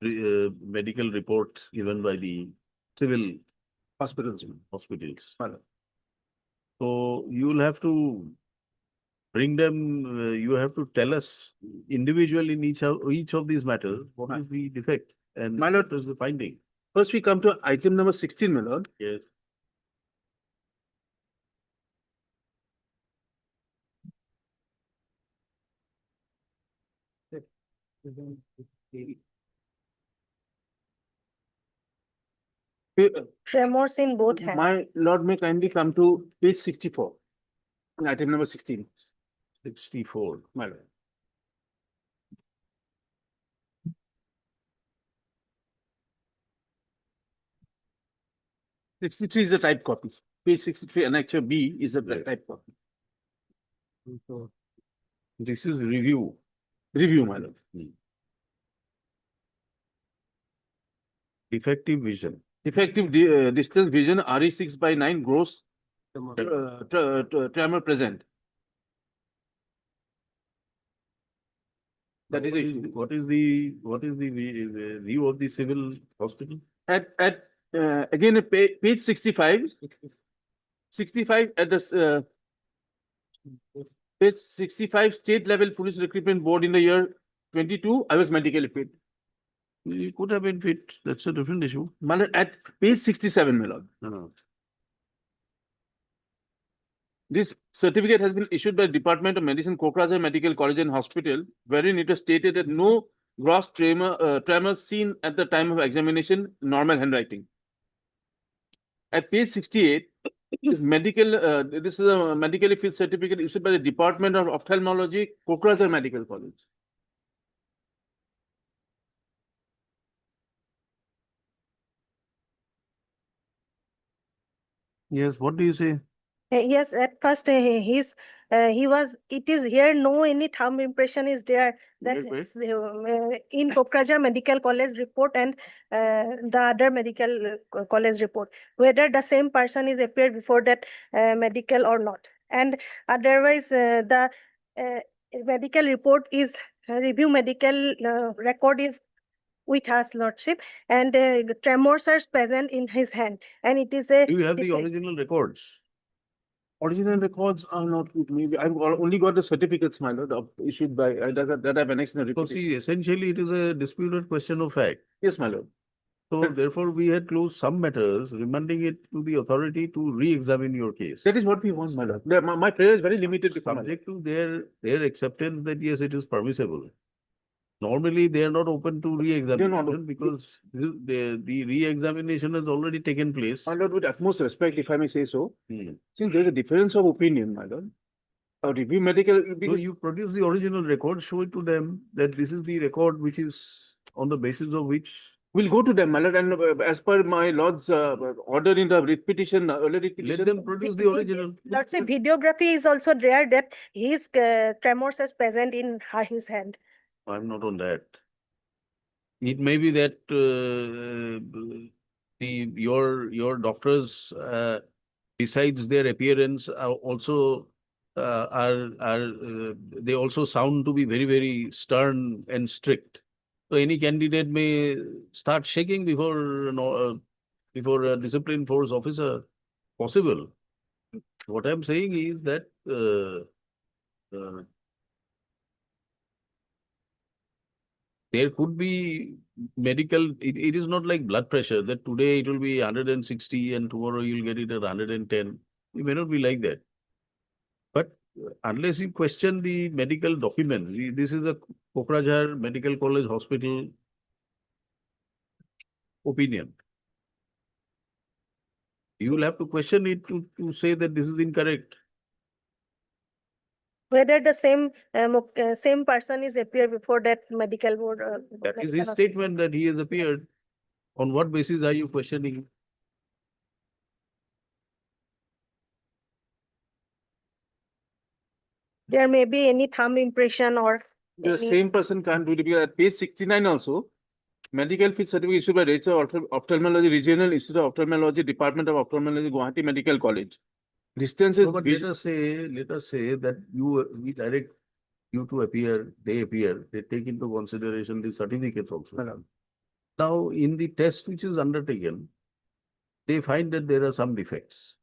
medical reports given by the civil Hospitals. hospitals. My lord. So you will have to bring them, you have to tell us individually in each of these matters, what is the defect and My lord, what is the finding. first we come to item number 16, my lord. Yes. Tremors in both hands. My lord may kindly come to page 64, on item number 16. 64. My lord. Sixty-three is the type copy. Page 63, annexure B is the Right. type copy. This is review. Review, my lord. Defective vision. Effective distance vision RE6/9 gross tremor present. That is the issue. What is the view of the civil hospital? At again, at page 65. 65 at the page 65, state level police recruitment board in the year 22, I was medically fit. You could have been fit. That's a different issue. My lord, at page 67, my lord. No. This certificate has been issued by Department of Medicine, Kokrajhar Medical College and Hospital, wherein it is stated that no gross tremor seen at the time of examination, normal handwriting. At page 68, this is a medically fit certificate issued by the Department of Ophthalmology, Kokrajhar Medical College. Yes, what do you say? Yes, at first it is here, no any thumb impression is there that Wait. is in Kokrajhar Medical College report and the other medical college report, whether the same person is appeared before that medical or not. And otherwise, the medical report is review medical record is with us, lordship, and tremors are present in his hand, and it is a Do you have the defect. original records? Original records are not with me. I've only got the certificates, my lord, issued by, that I've annexed in the So report. see, essentially it is a disputed question of fact. Yes, my lord. So therefore, we had closed some matters, remanding it to the authority to re-examine your case. That is what we want, my lord. My prayer is very limited to come. Subject to their acceptance that yes, it is permissible. Normally, they are not open to re-examination because the re-examination has already taken place. My lord, with utmost respect, if I may say so, Hmm. since there is a difference of opinion, my lord, a review medical. So you produce the original record, show it to them that this is the record which is on the basis of which. We'll go to them, my lord, and as per my lord's order in the writ petition, earlier writ petition. Let them produce the original. Lordship, videography is also there that his tremors is present in his hand. I'm not on that. It may be that your doctors, besides their appearance, are also they also sound to be very, very stern and strict. So any candidate may start shaking before before a discipline force officer possible. What I'm saying is that there could be medical, it is not like blood pressure that today it will be 160 and tomorrow you'll get it at 110. It may not be like that. But unless you question the medical document, this is a Kokrajhar Medical College Hospital opinion. You will have to question it to say that this is incorrect. Whether the same person is appeared before that medical board. That is medical his hospital. statement that he has appeared. On what basis are you questioning? There may be any thumb impression or. The any- same person can't do it because at page 69 also, medical fit certificate issued by Register of Ophthalmology Regional Institute of Ophthalmology, Department of Ophthalmology, Guwahati Medical College. Distance is. No, but let us say that we direct you to appear, they appear, they take into consideration the certificate also. Now, in the test which is undertaken, they find that there are some defects.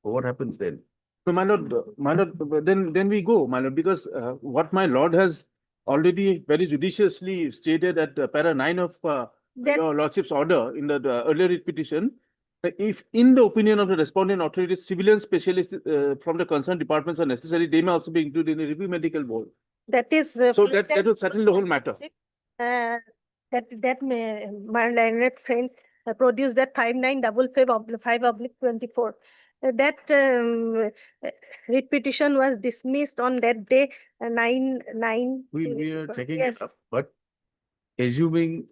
What happens then? No, my lord, then we go, my lord, because what my lord has already very judiciously stated at para 9 of That- your lordship's order in the earlier writ petition, that if in the opinion of the respondent authorities, civilian specialists from the concerned departments are necessary, they may also be included in the review medical board. That is. So that will settle the whole matter. That may, my learned friend produced that 5955/5/24. That writ petition was dismissed on that day, 9. We are checking Yes, it up, but assuming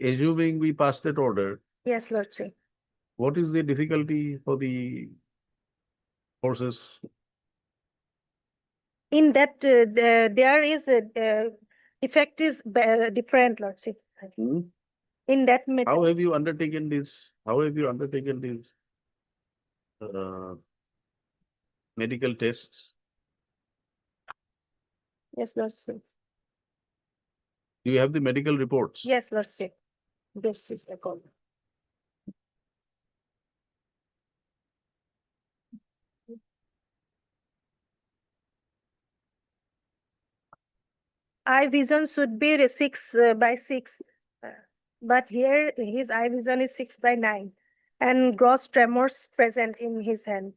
we passed that order, yes, Lordship. what is the difficulty for the forces? In that, there is a effect is different, Lordship. In that matter. How have you undertaken this? How have you undertaken these medical tests? Yes, Lordship. Do you have the medical reports? Yes, Lordship. This is the call. Eye vision should be 6/6. But here his eye vision is 6/9 and gross tremors present in his hand.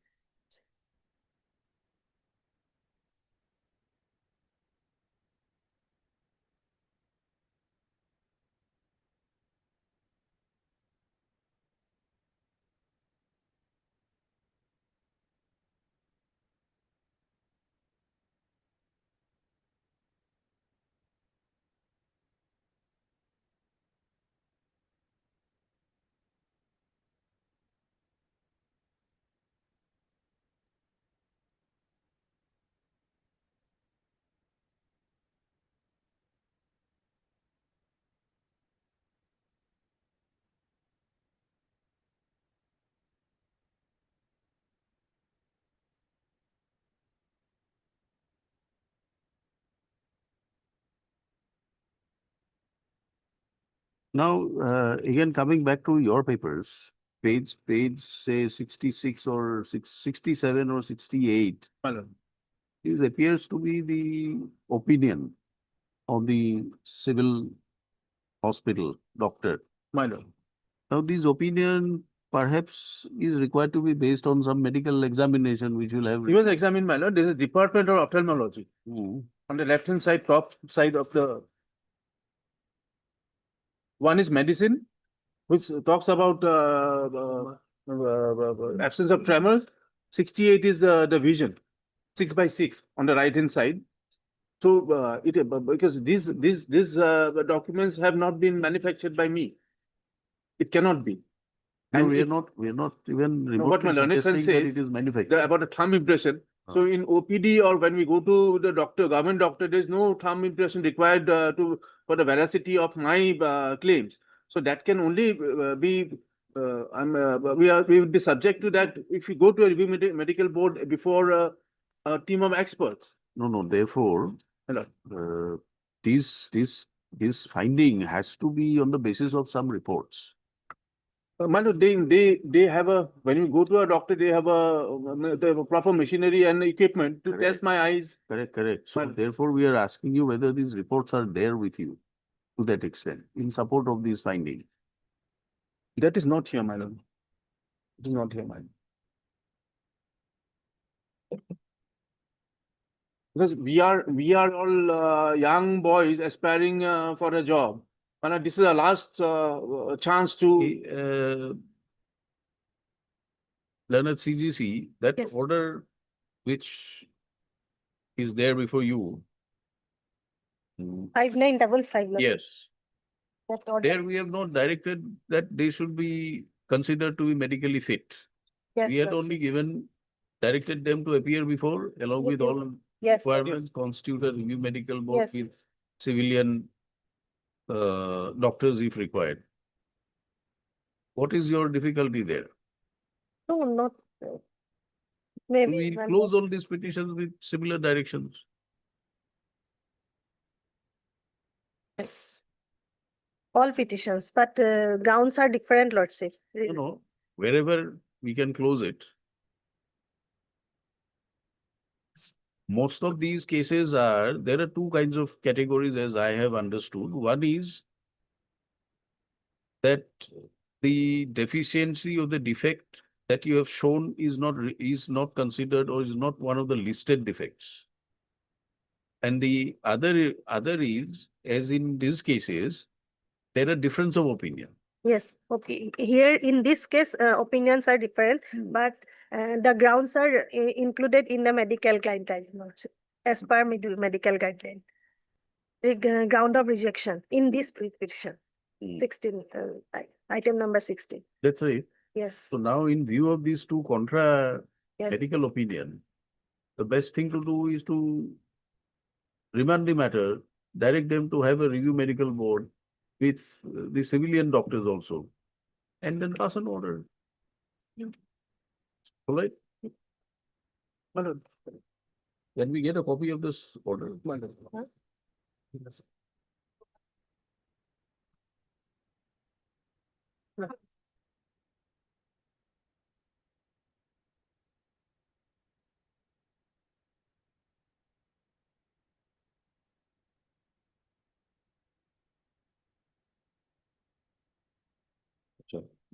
Now, again, coming back to your papers, page say 66 or 67 or 68. This appears to be the opinion of the civil hospital doctor. My lord. Now, this opinion perhaps is required to be based on some medical examination which will have. He was examined, my lord. This is Department of Ophthalmology. On the left-hand side, top side of the. One is medicine, which talks about absence of tremors. 68 is the vision, 6/6 on the right-hand side. So because these documents have not been manufactured by me. It cannot be. No, And we if- are not even No, what my remotely learned friend suggesting that says, it is manufactured. about a thumb impression. So in OPD or when we go to the doctor, government doctor, there's no thumb impression required for the veracity of my claims. So that can only be, we would be subject to that if you go to a review medical board before a team of experts. No, therefore, Hello. this finding has to be on the basis of some reports. Manu, they have when you go to a doctor, they have the proper machinery and equipment to test my eyes. Correct. So Madam. therefore, we are asking you whether these reports are there with you to that extent in support of this finding. That is not here, madam. It is not here, madam. Because we are all young boys aspiring for a job. And this is the last chance to. Leonard CGC, that Yes. order which is there before you. 5955. Lord. Yes, That order. there we have not directed that they should be considered to be medically fit. Yes, We had Lordship. only directed them to appear before along with all Yes, requirements, constitute a review medical board Yes. with civilian doctors if required. What is your difficulty there? No, not. Maybe. We one close more. all these petitions with similar directions. Yes. All petitions, but grounds are different, Lordship. No, wherever we can close it. Most of these cases there are two kinds of categories as I have understood. One is that the deficiency or the defect that you have shown is not considered or is not one of the listed defects. And the other is, as in these cases, there are difference of opinion. Yes, okay. Here in this case, opinions are different, but the grounds are included in the medical guideline, Lordship, as per medical guideline. The ground of rejection in this petition, 16, item number 16. That's right. Yes, So now in view of these two contra yes, medical opinion, the best thing to do is to remand the matter, direct them to have a review medical board with the civilian doctors also, and then pass an order. All right? Can we get a copy of this order?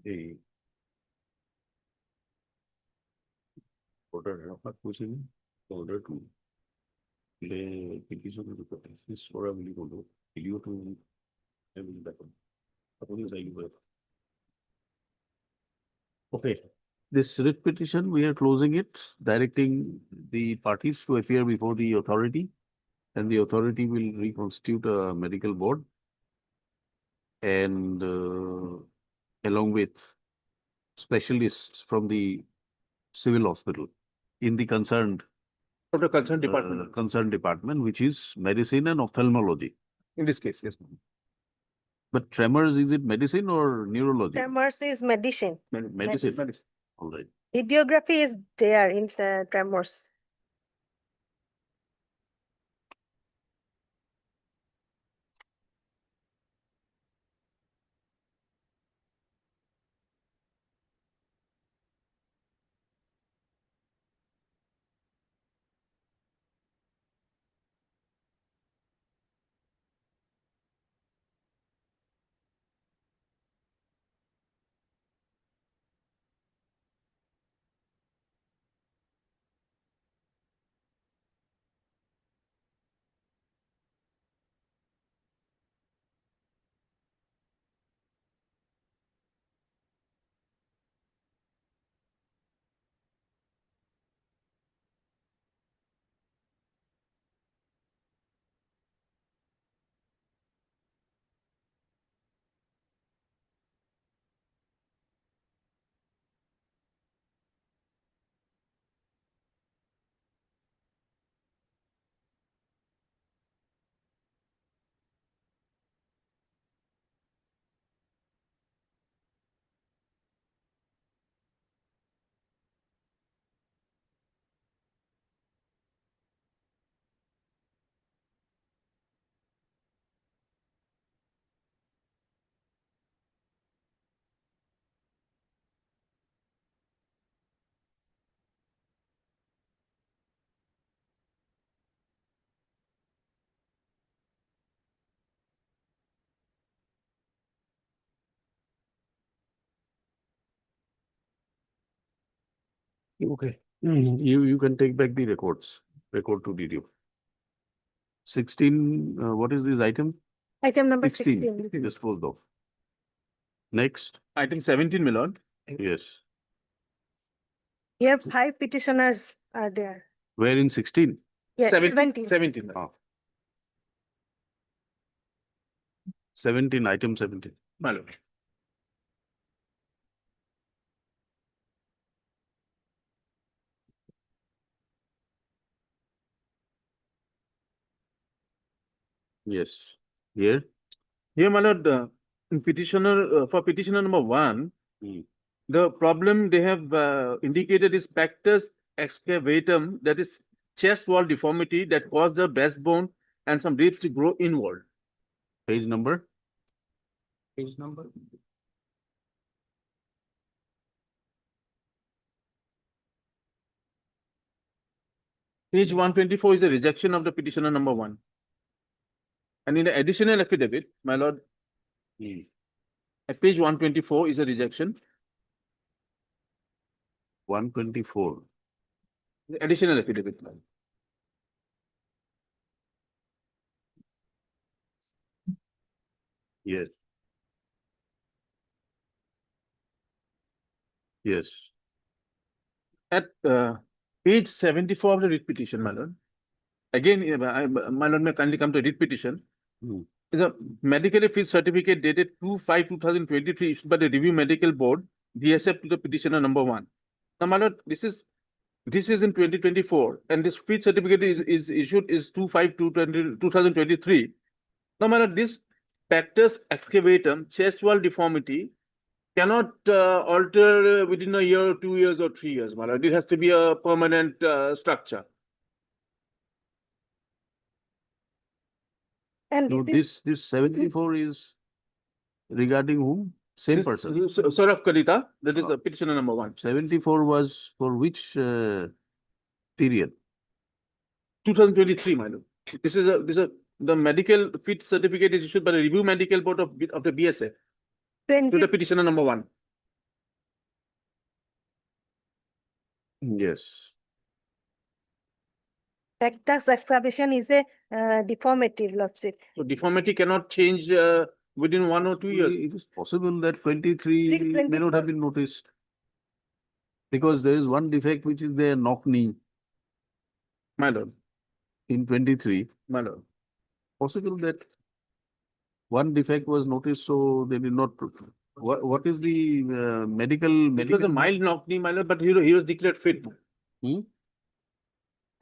The order not pushing order to play petition to the this order will go to you to having that one. Okay, this writ petition, we are closing it, directing the parties to appear before the authority, and the authority will reconstitute a medical board. And along with specialists from the civil hospital in the concerned department, which is medicine and ophthalmology. In this case, yes. But tremors, is it medicine or neurology? tremors is medicine. Medicine. All right. Radiography is there in the tremors. Okay. You can take back the record to DDO. 16, what is this item? Item number 16, 16. disposed of. Next, Item 17, my lord. yes. Here 5 petitioners are there. Where in 16? Yes, 17. 17. My lord. 17, item 17. My lord. Yes. Here? Here, my lord, in petitioner, for petitioner number 1, Hmm. the problem they have indicated is pectus excavatum, that is chest wall deformity that caused the breastbone and some ribs to grow inward. Page number? Page number. Page 124 is a rejection of the petitioner number 1. And in the additional affidavit, my lord, at page 124 is a rejection. 124. The additional affidavit. my lord. Yes. Yes. At page 74 of the writ petition, my lord. Again, my lord, may kindly come to writ petition. Hmm. Is a medically fit certificate dated 2/5/2023 issued by the Review Medical Board, DSF, to the petitioner number 1. Now, my lord, this is in 2024, and this fit certificate is issued is 2/5/2023. Now, my lord, this pectus excavatum chest wall deformity cannot alter within a year, 2 years, or 3 years, my lord. It has to be a permanent structure. And No, this is this 74 is regarding whom? Same person. Saurabh Kalita, that is the petitioner number 1. 74 was for which period? 2023, my lord. This is the medical fit certificate is issued by the Review Medical Board of the BSF to 20, the petitioner number 1. Yes. pectus excavation is a deformity, lordship. So deformity cannot change within 1 or 2 years. It is possible that 23 may not 24. have been noticed. Because there is one defect which is there, knock knee, My lord, in 23. my lord. Possible that one defect was noticed, so they did not. What is the medical? It was a mild knock knee, my lord, but he was declared fit. Hmm?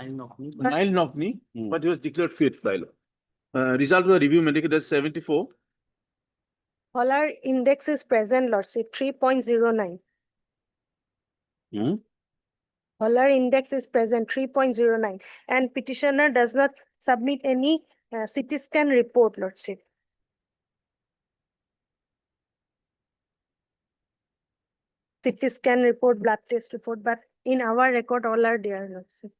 Mild knock knee, Hmm. but he was declared fit, my lord. Result of the review medical is 74. Holler index is present, lordship, 3.09. Hmm? Holler index is present, 3.09. And petitioner does not submit any CT scan report, lordship. CT scan report, blood test report, but in our record, all are there, lordship.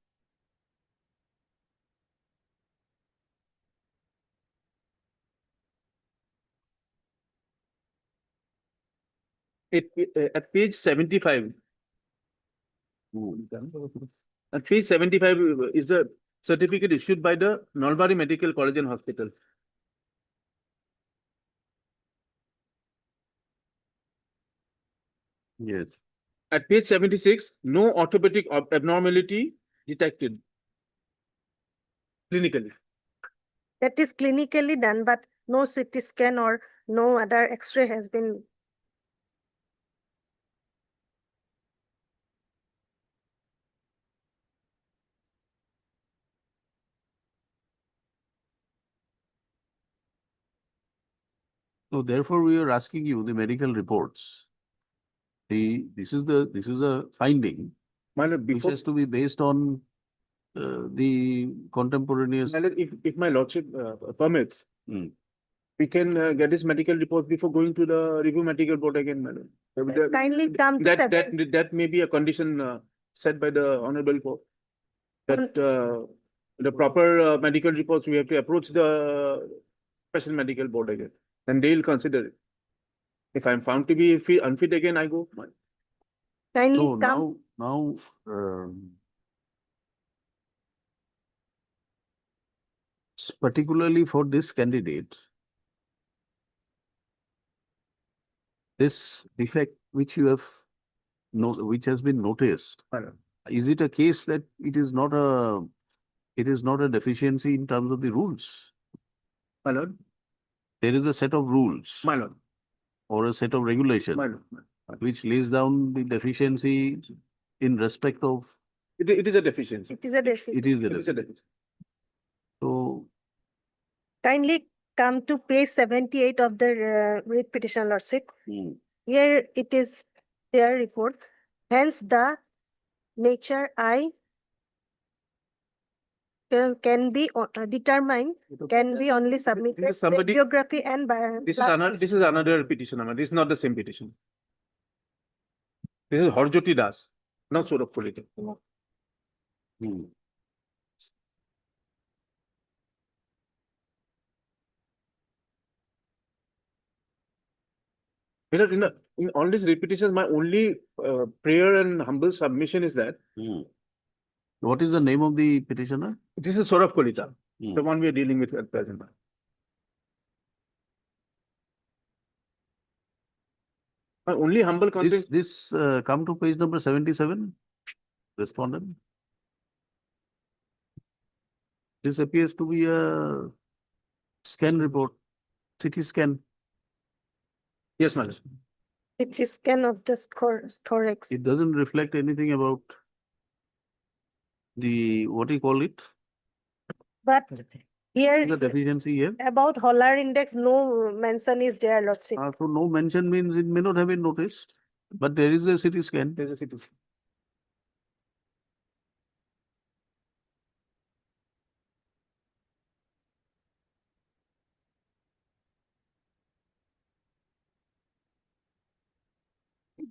At page 75. At page 75 is the certificate issued by the Nalbari Medical College and Hospital. Yes. At page 76, no orthopedic abnormality detected clinically. That is clinically done, but no CT scan or no other X-ray has been. So therefore, we are asking you the medical reports. This is a finding My lord, which before, has to be based on the contemporaneous. my lord, if my lordship permits, Hmm. we can get this medical report before going to the review medical board again, madam. Kindly come to That may be a condition set by the honorable court. That the proper medical reports, we have to approach the special medical board again. Then they'll consider it. If I'm found to be unfit again, I go. Kindly So come. now, particularly for this candidate, this defect which you have which has been noticed, is it a case that it is not a deficiency in terms of the rules? My lord, There is a set of rules my lord, or a set of regulations my lord. which lays down the deficiency in respect of, It is a deficiency. It is a deficiency. it is the It is a deficiency. deficiency. So Kindly come to page 78 of the writ petition, Lordship. Here it is their report. Hence, the nature I can be determined, can be only submitted. somebody- Geography and bio. This is another petition, this is not the same petition. This is Harjoti Das, not Saurabh Kalita. In all these repetitions, my only prayer and humble submission is that what is the name of the petitioner? this is Saurabh Kalita, the one we are dealing with at present. My only humble context. This come to page number 77, respondent. This appears to be a scan report, CT scan. Yes, madam. It is scan of the thorax. It doesn't reflect anything about the, what do you call it? But here The deficiency here. about Holler index, no mention is there, Lordship. So no mention means it may not have been noticed, but there is a CT scan. There is a CT scan.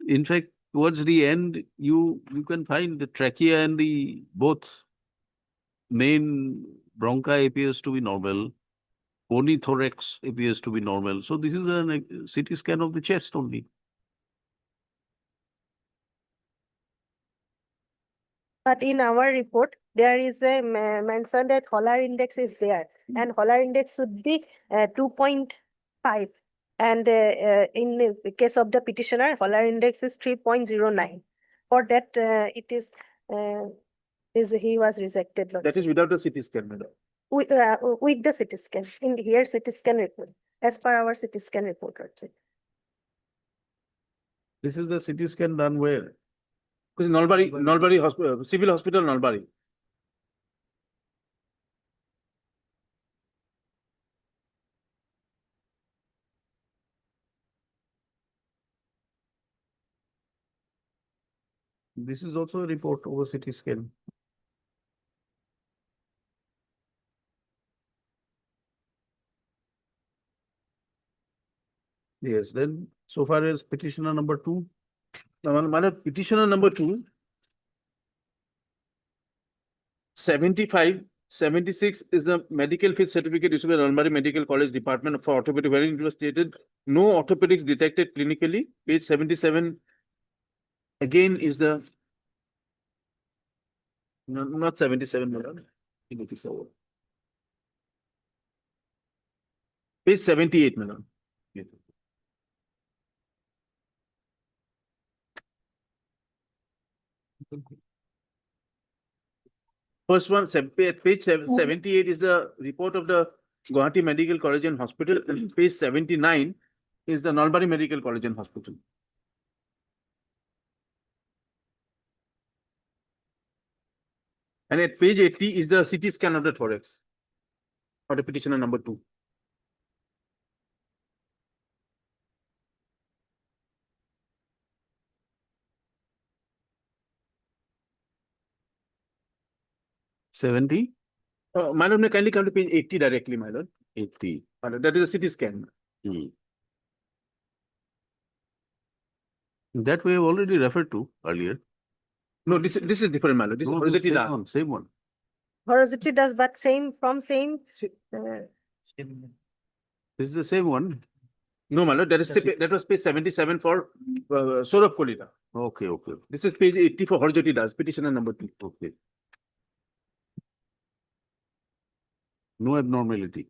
In fact, towards the end, you can find the trachea and the both main bronchi appears to be normal. Bony thorax appears to be normal. So this is a CT scan of the chest only. But in our report, there is a mention that Holler index is there, and Holler index should be 2.5. And in the case of the petitioner, Holler index is 3.09. For that, it is he was rejected. That is without a CT scan, madam. With the CT scan, in here CT scan report, as per our CT scan report. Lordship. This is the CT scan done where? Because Nalbari Hospital, Civil Hospital, Nalbari. This is also a report over CT scan. Yes, then so far as petitioner number 2. Madam, petitioner number 2. 75, 76 is the medical field certificate issued by Nalbari Medical College Department for Orthopedic, wherein it was stated no orthopedics detected clinically. Page 77 again is the no, not 77, madam. Page 78, madam. First one, page 78 is the report of the Guwahati Medical College and Hospital. And page 79 is the Nalbari Medical College and Hospital. And at page 80 is the CT scan of the thorax for the petitioner number 2. Madam, may kindly come to page 80 directly, my lord. 80. Madam, that is a CT scan. That we have already referred to earlier. No, this is different, my lord. This No, is this Harjoti same Das. one, same one. Horosity does, but same from same. This is the same one. No, my lord, that was page 77 for Saurabh Kalita. Okay, okay. This is page 80 for Harjoti Das, petitioner number 2. Okay. No abnormality,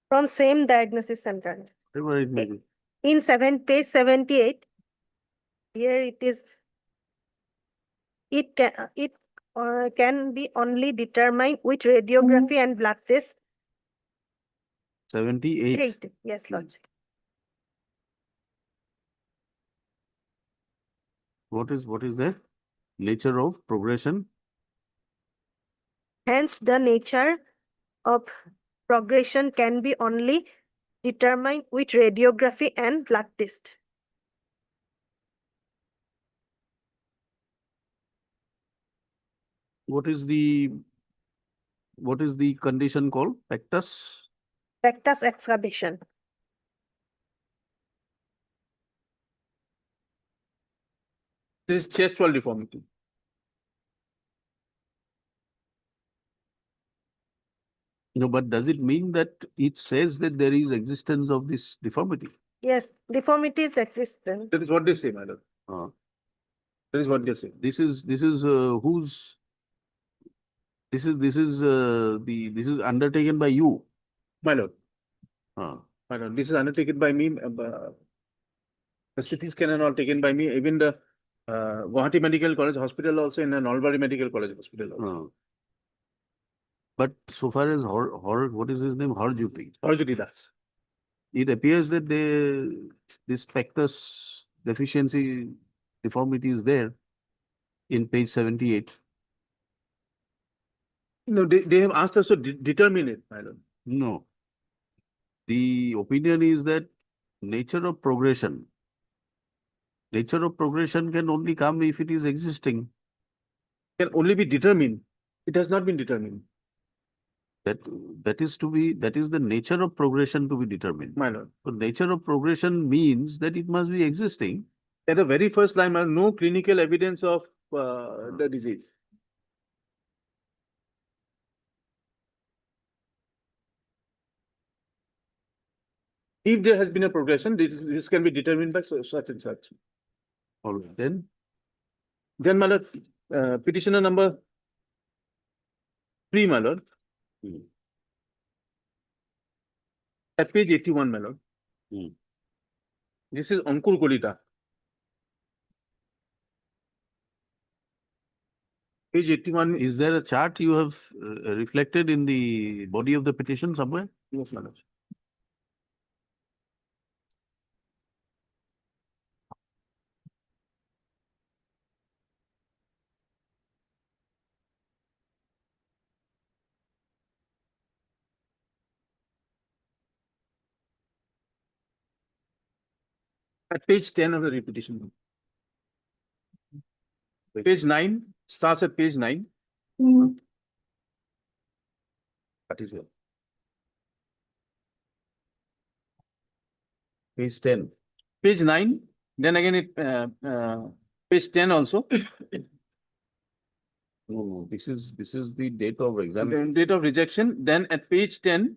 from same diagnosis center. whatever it may be. In page 78, here it is, it can be only determined with radiography and blood test. 78. Yes, Lordship. What is that? Nature of progression? Hence, the nature of progression can be only determined with radiography and blood test. What is the condition called? Pectus? Pectus excavation. This is chest wall deformity. No, but does it mean that it says that there is existence of this deformity? Yes, deformity is existent. That is what they say, madam. That is what they say. This is whose? This is undertaken by you. My lord. Uh, My lord, this is undertaken by me. The CT scan and all taken by me. Even the Guwahati Medical College Hospital also, in the Nalbari Medical College Hospital also. But so far as what is his name? Harjuti. Harjuti Das. It appears that this pectus deficiency deformity is there in page 78. No, they have asked us to determine it, my lord. No. The opinion is that nature of progression can only come if it is existing. Can only be determined. It has not been determined. That is the nature of progression to be determined. My lord. So nature of progression means that it must be existing. At the very first line, my lord, no clinical evidence of the disease. If there has been a progression, this can be determined by such and such. All right, then my lord, petitioner number 3, my lord. At page 81, my lord. This is Ankur Kolita. Page 81. Is there a chart you have reflected in the body of the petition somewhere? Yes, my lord. At page 10 of the repetition. Page 9, starts at page 9. That is well. Page 10. Page 9, then again page 10 also. No, this is the date of examination. Date of rejection. Then at page 10.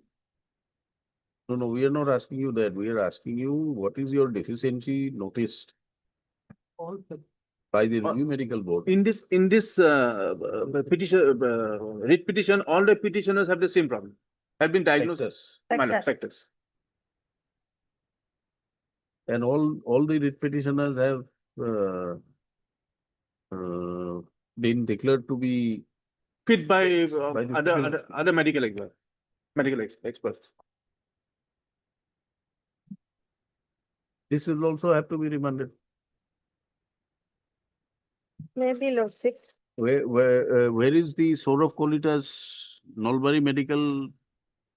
No, we are not asking you that. We are asking you what is your deficiency noticed by the review medical board. In this petition, writ petition, all the petitioners have the same problem. Have been diagnosed as pectus. And all the writ petitioners have been declared to be fit by the other medical experts. This will also have to be remanded. Maybe Lordship. Where is the Saurav Kolita's Nalbari Medical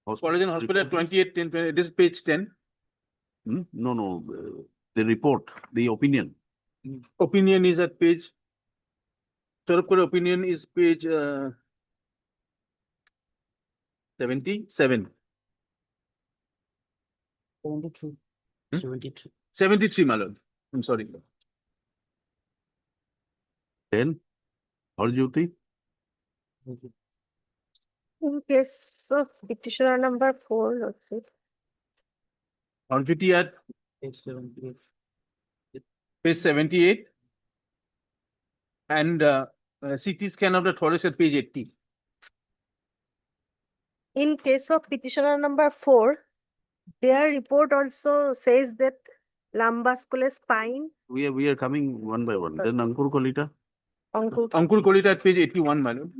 Hospital? Hospital 2810. This is page 10. No. The report, the opinion. Opinion is at page. Saurav Kolita opinion is page 77. 73. 73. 73, my lord. I'm sorry. Then, Harjuti. In case of petitioner number 4, Lordship. Harjuti at Page 78. page 78. And CT scan of the thorax at page 80. in case of petitioner number 4, their report also says that lambascular spine, We are coming one by one. Then Ankur Kolita, uncle. Ankur Kolita at page 81, my lord.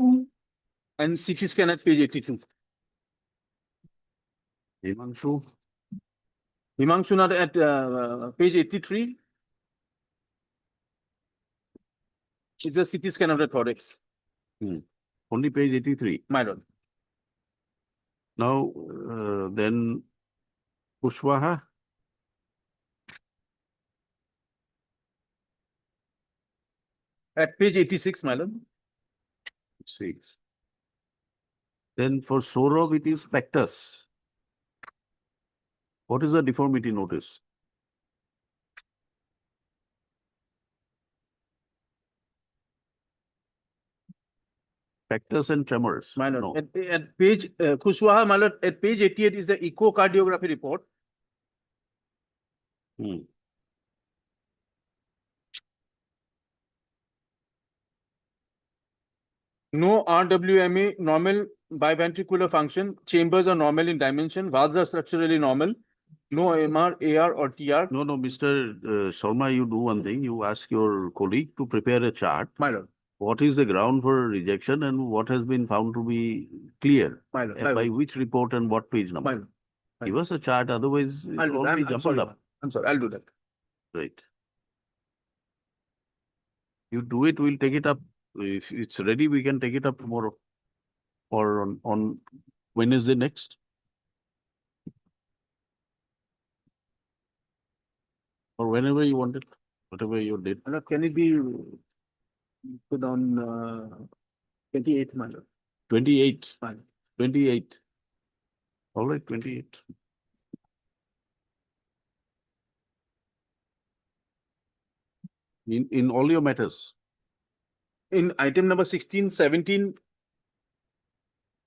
And CT scan at page 82. Himanshu, Himanshu Nath at page 83. It's a CT scan of the thorax, only page 83. my lord. Now, then Kushwaha, At page 86, my lord. see. Then for Saurav, it is pectus. What is the deformity notice? Pectus and tremors. My lord, No. at page, Kushwaha, my lord, at page 88 is the echocardiography report. Hmm. No RWMA, normal biventricular function, chambers are normal in dimension, valves are structurally normal, no MR, AR or TR. No, Mr. Sharma, you do one thing. You ask your colleague to prepare a chart. My lord, What is the ground for rejection and what has been found to be clear? my lord, By which report and what page my number? lord. Give us a chart, otherwise it I'll do will that. all be I'm jumbled sorry, up. I'm sorry, I'll do that. Right. You do it, we'll take it up. If it's ready, we can take it up tomorrow. Or on Wednesday next. Or whenever you want it, whatever your date. My lord, can it be put on 28th, my lord? 28. Fine. 28. All right, 28. In all your matters. In item number 16, 17,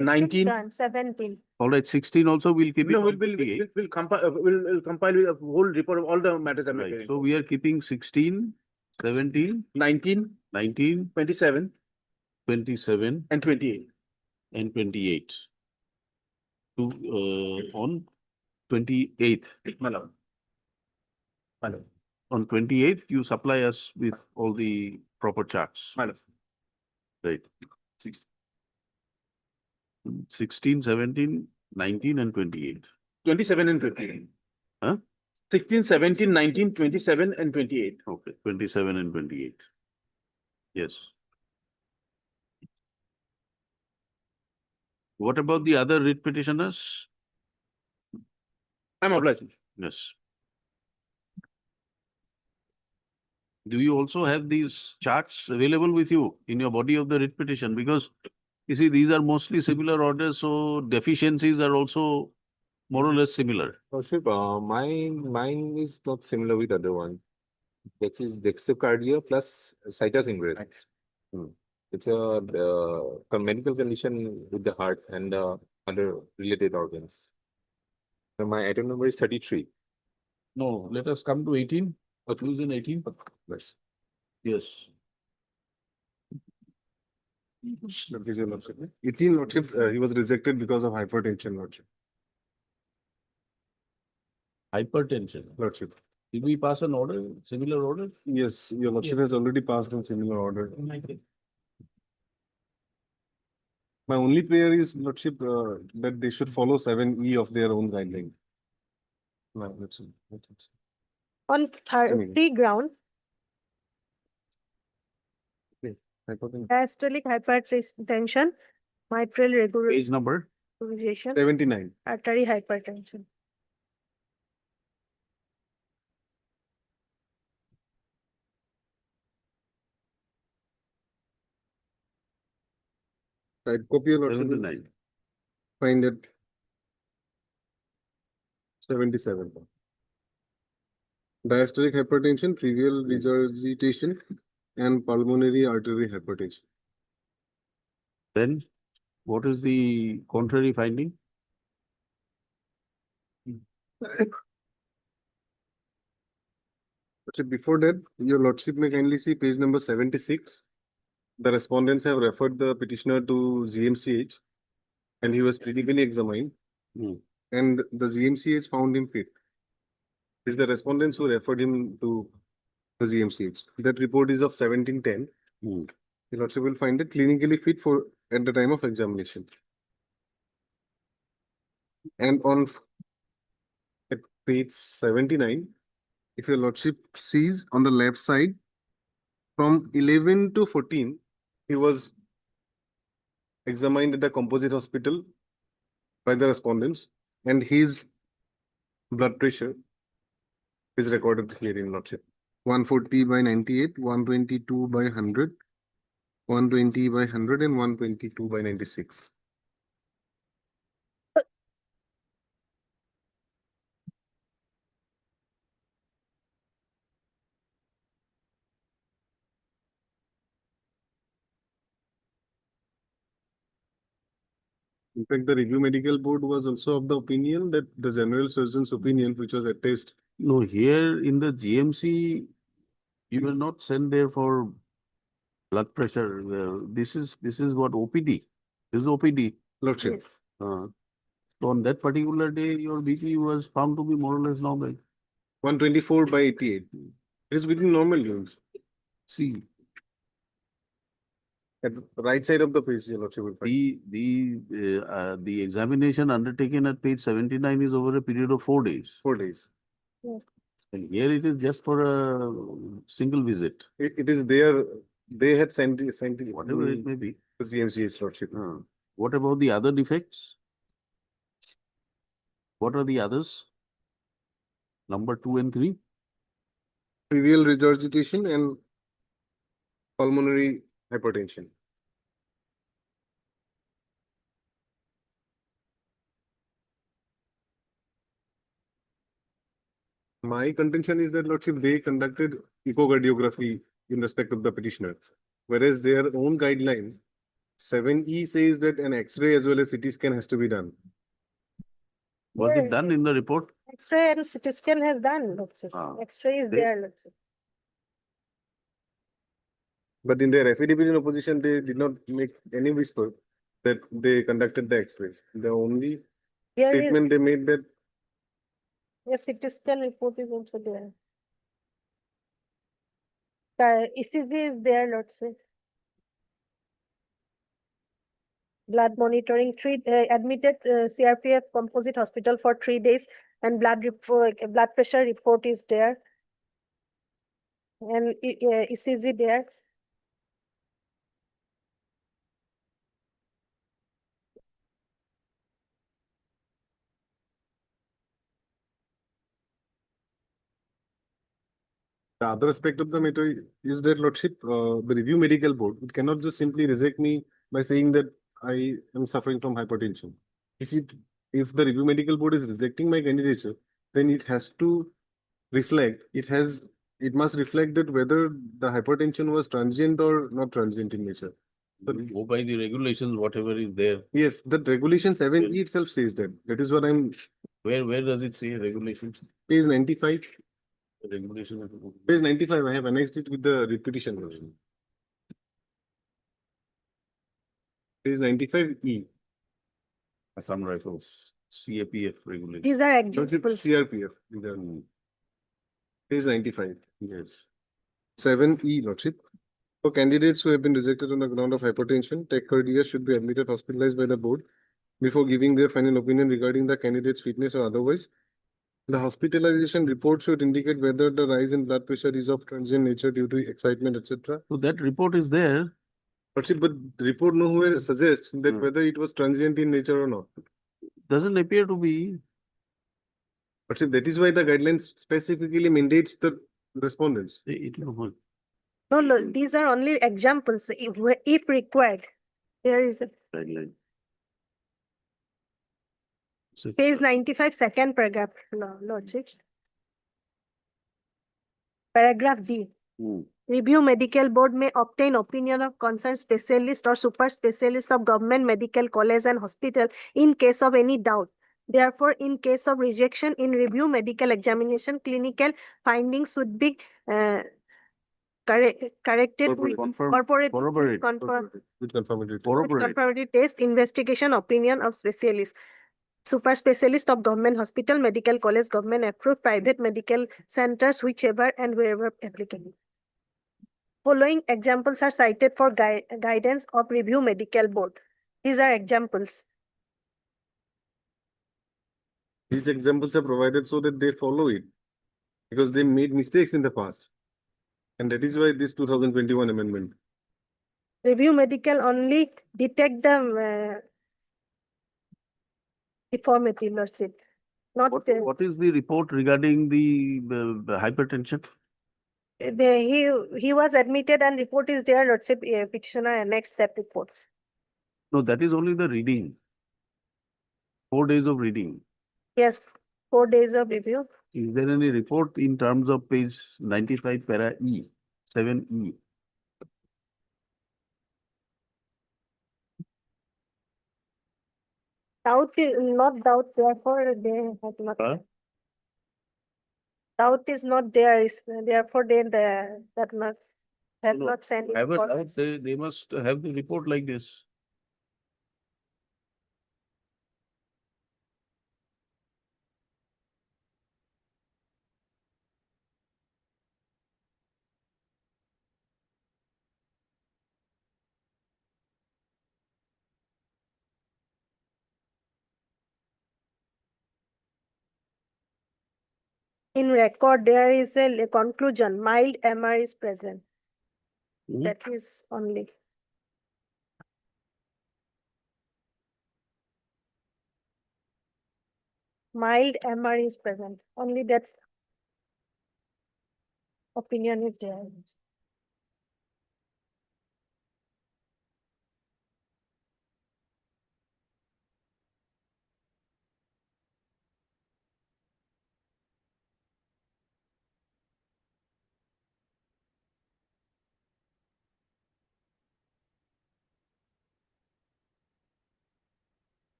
19. Done, 17. All right, 16 also we'll keep it. No, on we'll 28. compile, we'll compile with a whole report of all the matters I'm Right, making. so we are keeping 16, 17, 19, 19, 27, 27 and 28. and 28. To, on 28th. My lord. My lord. On 28th, you supply us with all the proper charts. My lord. Right. 16, 17, 19 and 28. 27 and 28. Huh? 16, 17, 19, 27 and 28. Okay, 27 and 28. Yes. What about the other writ petitioners? I'm obliged. Yes. Do you also have these charts available with you in your body of the writ petition? Because you see, these are mostly similar orders, so deficiencies are also more or less similar. Worship, mine is not similar with other one. That is dextrocardia plus situs ingress. It's a medical condition with the heart and other related organs. So my item number is 33. No, let us come to 18. Conclusion 18. Yes. Yes. 18 lordship, he was rejected because of hypertension lordship. Hypertension. Lordship. Did we pass an order, similar order? Yes, your lordship has already passed on similar order. My only prayer is lordship that they should follow 7E of their own guideline. No, that's it. On 30 ground, diastolic hypertension, mitral Page number? regularization, 79. artery hypertension. Right, copy your lordship. 79. Find it. 77. Diastolic hypertension, trivial regurgitation, and pulmonary artery hypertension. Then what is the contrary finding? Before that, your lordship may kindly see page number 76. The respondents have referred the petitioner to GMCH. and he was critically examined. And the GMCH found him fit. It's the respondents who referred him to the GMCH. That report is of 1710. The lordship will find it clinically fit for at the time of examination. And on at page 79, if your lordship sees on the left side, from 11 to 14, he was examined at the composite hospital by the respondents, and his blood pressure is recorded here in lordship. 140 by 98, 122 by 100, 120 by 100, and 122 by 96. In fact, the review medical board was also of the opinion that the general surgeon's opinion, which was attached. No, here in the GMC, you will not send there for blood pressure. This is what OPD. This is OPD. Lordship. So on that particular day, your BP was found to be more or less normal. 124 by 88. It is within normal range. See, at the right side of the page, your lordship will find. the examination undertaken at page 79 is over a period of 4 days. 4 days. Yes. And here it is just for a single visit. It is there. They had sent it. Whatever it may be. The GMCH lordship. What about the other defects? What are the others? Number 2 and 3? Trivial regurgitation and pulmonary hypertension. My contention is that lordship, they conducted echocardiography in respect of the petitioner, whereas their own guidelines, 7E says that an X-ray as well as CT scan has to be done. Was Yeah. it done in the report? X-ray and CT scan has done, lordship. X-ray is They- there, lordship. But in their affidavit in opposition, they did not make any whisper that they conducted the X-rays. The only Here is, statement they made that yes, CT scan report is also there. ECG is there, lordship. Blood monitoring, admitted CRPF composite hospital for 3 days, and blood pressure report is there. And ECG there. the other aspect of the matter is that lordship, the review medical board, it cannot just simply reject me by saying that I am suffering from hypertension. If the review medical board is rejecting my candidature, then it has to reflect, it must reflect that whether the hypertension was transient or not transient in nature. Go by the regulations, whatever is there. Yes, the regulation 7E itself says that. That is what I'm, Where does it say regulations? page 95. Regulation. Page 95, I have annexed it with the repetition version. Page 95E. Assam Rifles, CAPF regulation. These are Lordship, examples. CRPF. these are- Page 95. Yes. 7E, lordship. For candidates who have been rejected on the ground of hypertension, tachycardia should be admitted hospitalized by the board before giving their final opinion regarding the candidate's fitness or otherwise. The hospitalization report should indicate whether the rise in blood pressure is of transient nature due to excitement, etc. So that report is there. Lordship, but the report nowhere suggests that whether it was transient in nature or not. Doesn't appear to be. Lordship, that is why the guidelines specifically mandates the respondents. No, these are only examples. If required, there is a Guideline. So- page 95, second paragraph, lordship. Paragraph D. Review medical board may obtain opinion of concerned specialist or super specialist of government medical college and hospital in case of any doubt. Therefore, in case of rejection in review medical examination, clinical findings should be corrected with corporate With conformity. conformity test, investigation, opinion of specialist, super specialist of government hospital, medical college, government approved, private medical centers, whichever and wherever applicable. Following examples are cited for guidance of review medical board. These are examples. These examples are provided so that they follow it, because they made mistakes in the past. And that is why this 2021 amendment. Review medical only detect the deformity, Lordship. Not What is the report regarding the hypertension? he was admitted and report is there, Lordship, petitioner annexed that report. No, that is only the reading. 4 days of reading. Yes, 4 days of review. Is there any report in terms of page 95 para E, 7E? Doubt is not doubt, therefore they have not. Doubt is not there, is therefore that must have No, not sent. it Have for- it, they must have the report like this. In record, there is a conclusion, mild MR is present. Hmm. That is only. Mild MR is present, only that opinion is there.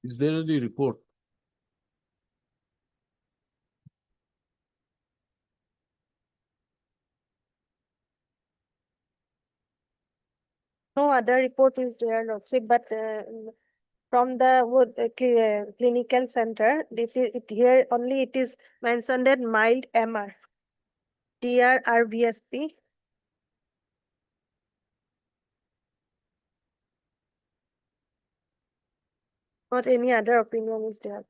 Is there any report? No other report is there, Lordship, but from the clinical center, here only it is mentioned that mild MR. DRRBSP. Not any other opinion is there.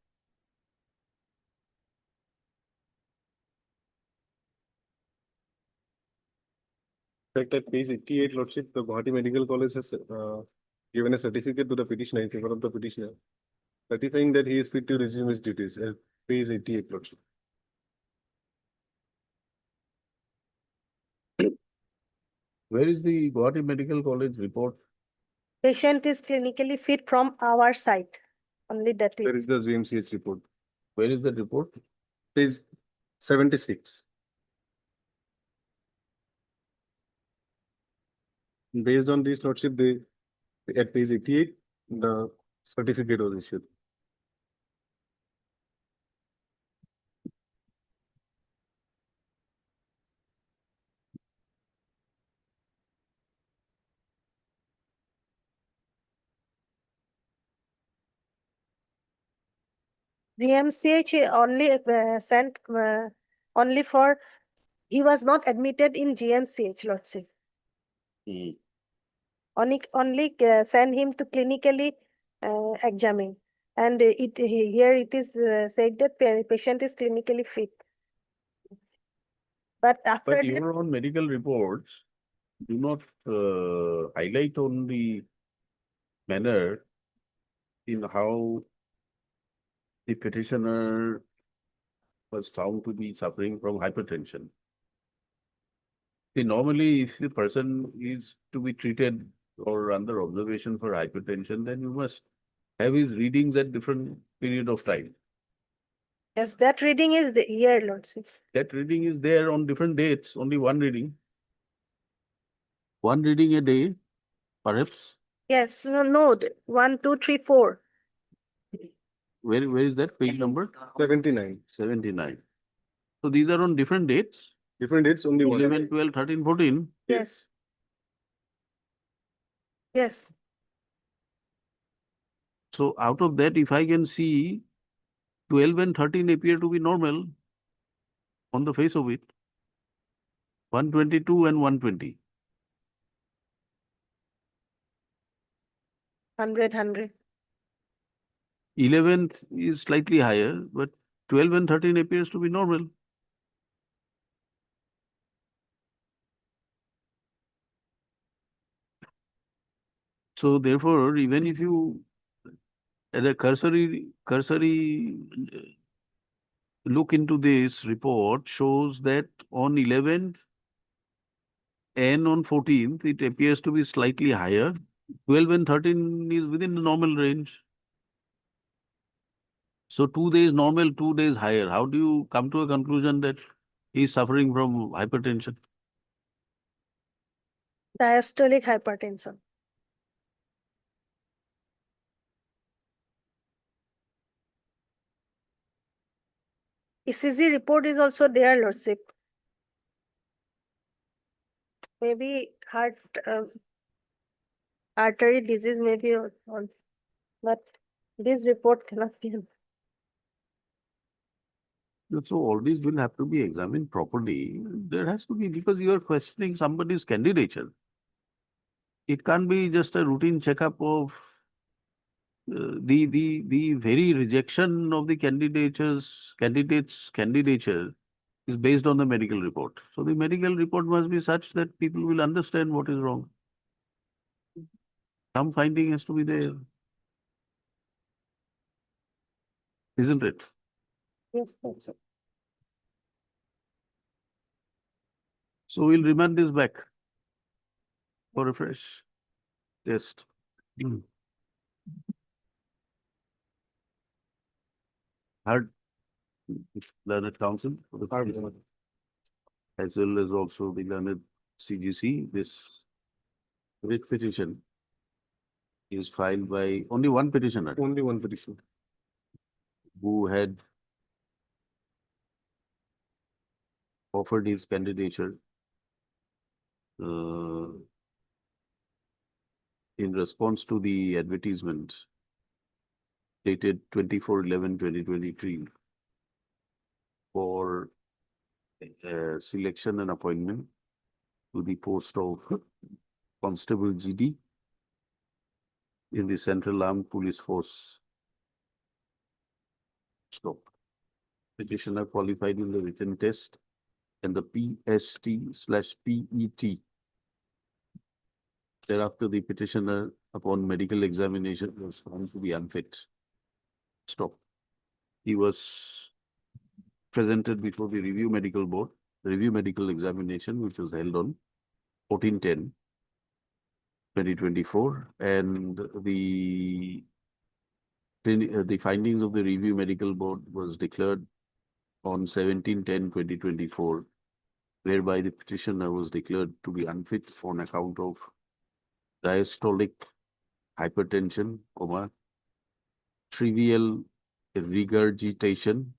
In fact, at page 88, Lordship, the Guwahati Medical College has given a certificate to the petitioner in favor of the petitioner, certifying that he is fit to resume his duties at page 88, Lordship. Where is the Guwahati Medical College report? Patient is clinically fit from our side. Only that There is. is the GMCH report, Where is the report? page 76. Based on this, Lordship, at page 88, the certificate was issued. GMCH only sent only for, he was not admitted in GMCH, Lordship. Only send him to clinically examine. And here it is said that patient is clinically fit. But after But that, your own medical reports do not highlight on the manner in how the petitioner was found to be suffering from hypertension. See, normally, if the person is to be treated or under observation for hypertension, then you must have his readings at different period of time. Yes, that reading is the here, Lordship. That reading is there on different dates, only one reading. One reading a day, perhaps. Yes, no, 1, 2, 3, 4. Where is that page number? 79. 79. So these are on different dates, Different dates, only one. 11, 12, 13, 14. Yes. Yes. So out of that, if I can see 12 and 13 appear to be normal on the face of it. 122 and 120. 100, 100. 11th is slightly higher, but 12 and 13 appears to be normal. So therefore, even if you at a cursory look into this report shows that on 11th and on 14th, it appears to be slightly higher. 12 and 13 is within the normal range. So 2 days normal, 2 days higher. How do you come to a conclusion that he is suffering from hypertension? Diastolic hypertension. ECG report is also there, Lordship. Maybe heart, artery disease maybe or but this report cannot be. So all these will have to be examined properly. There has to be, because you are questioning somebody's candidature. It can't be just a routine checkup of the very rejection of the candidate's candidature is based on the medical report. So the medical report must be such that people will understand what is wrong. Some finding has to be there. Isn't it? Yes, that's it. So we'll remand this back for a fresh test. Heard learned counsel for the petition, as well as also the learned CGC. This writ petition is filed by only one petitioner. Only one petition. Who had offered his candidature in response to the advertisement dated 24/11/2023 for selection and appointment to the post of Constable GD in the Central Armed Police Force. Stop. Petitioner qualified in the written test and the PST/PET. Thereafter, the petitioner, upon medical examination, was found to be unfit. Stop. He was presented before the review medical board, review medical examination, which was held on 14/10/2024, and the findings of the review medical board was declared on 17/10/2024, whereby the petitioner was declared to be unfit on account of diastolic hypertension, trivial regurgitation,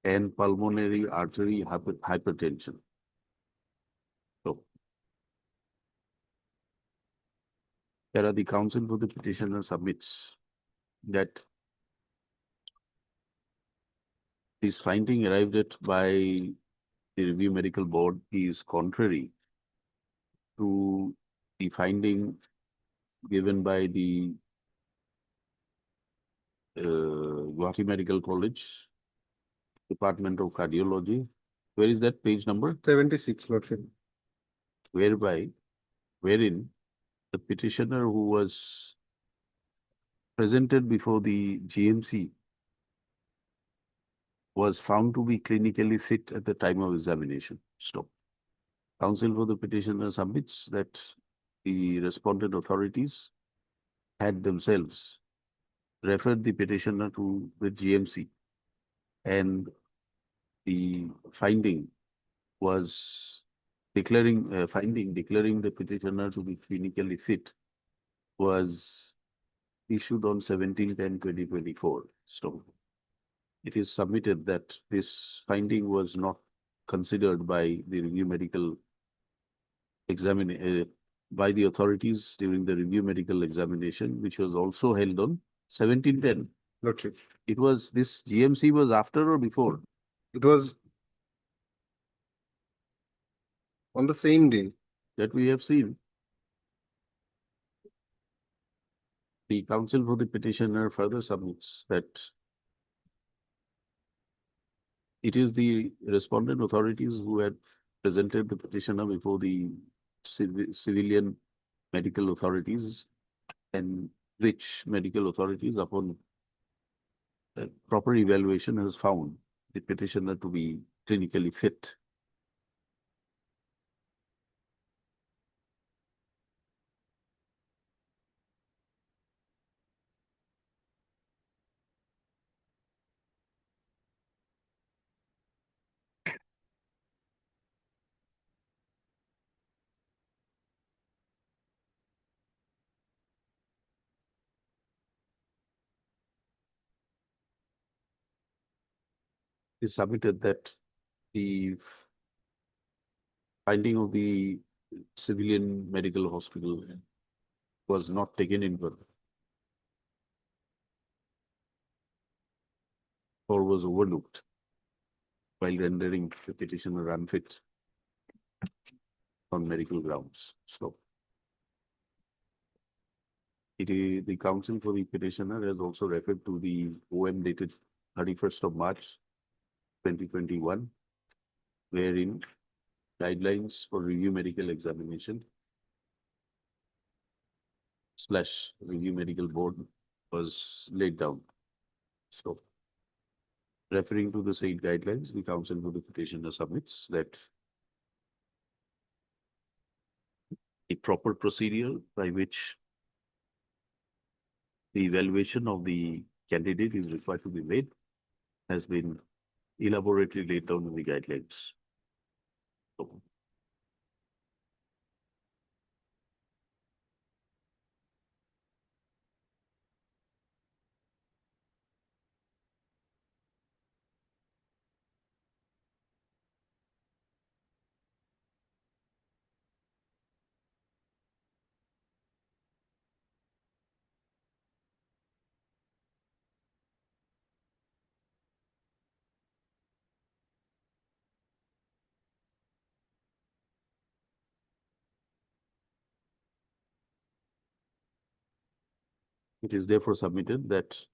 and pulmonary artery hypertension. So, here are the counsel for the petitioner submits that this finding arrived at by the review medical board is contrary to the finding given by the Guwahati Medical College, Department of Cardiology. Where is that page number? 76, Lordship. Wherein the petitioner who was presented before the GMC was found to be clinically fit at the time of examination. Stop. Counsel for the petitioner submits that the respondent authorities had themselves referred the petitioner to the GMC, and the finding was declaring the petitioner to be clinically fit was issued on 17/10/2024. So it is submitted that this finding was not considered by the review medical by the authorities during the review medical examination, which was also held on 17/10. Lordship, It was, this GMC was after or before it was on the same day. that we have seen? The counsel for the petitioner further submits that it is the respondent authorities who had presented the petitioner before the civilian medical authorities, and which medical authorities, upon proper evaluation, has found the petitioner to be clinically fit. Is submitted that the finding of the civilian medical hospital was not taken into or was overlooked while rendering the petitioner unfit on medical grounds. So the counsel for the petitioner has also referred to the OM dated 31st of March 2021, wherein guidelines for review medical examination / review medical board was laid down. So referring to the said guidelines, the counsel for the petitioner submits that a proper procedure by which the evaluation of the candidate is required to be made has been elaborately laid down in the guidelines. So, it is therefore submitted that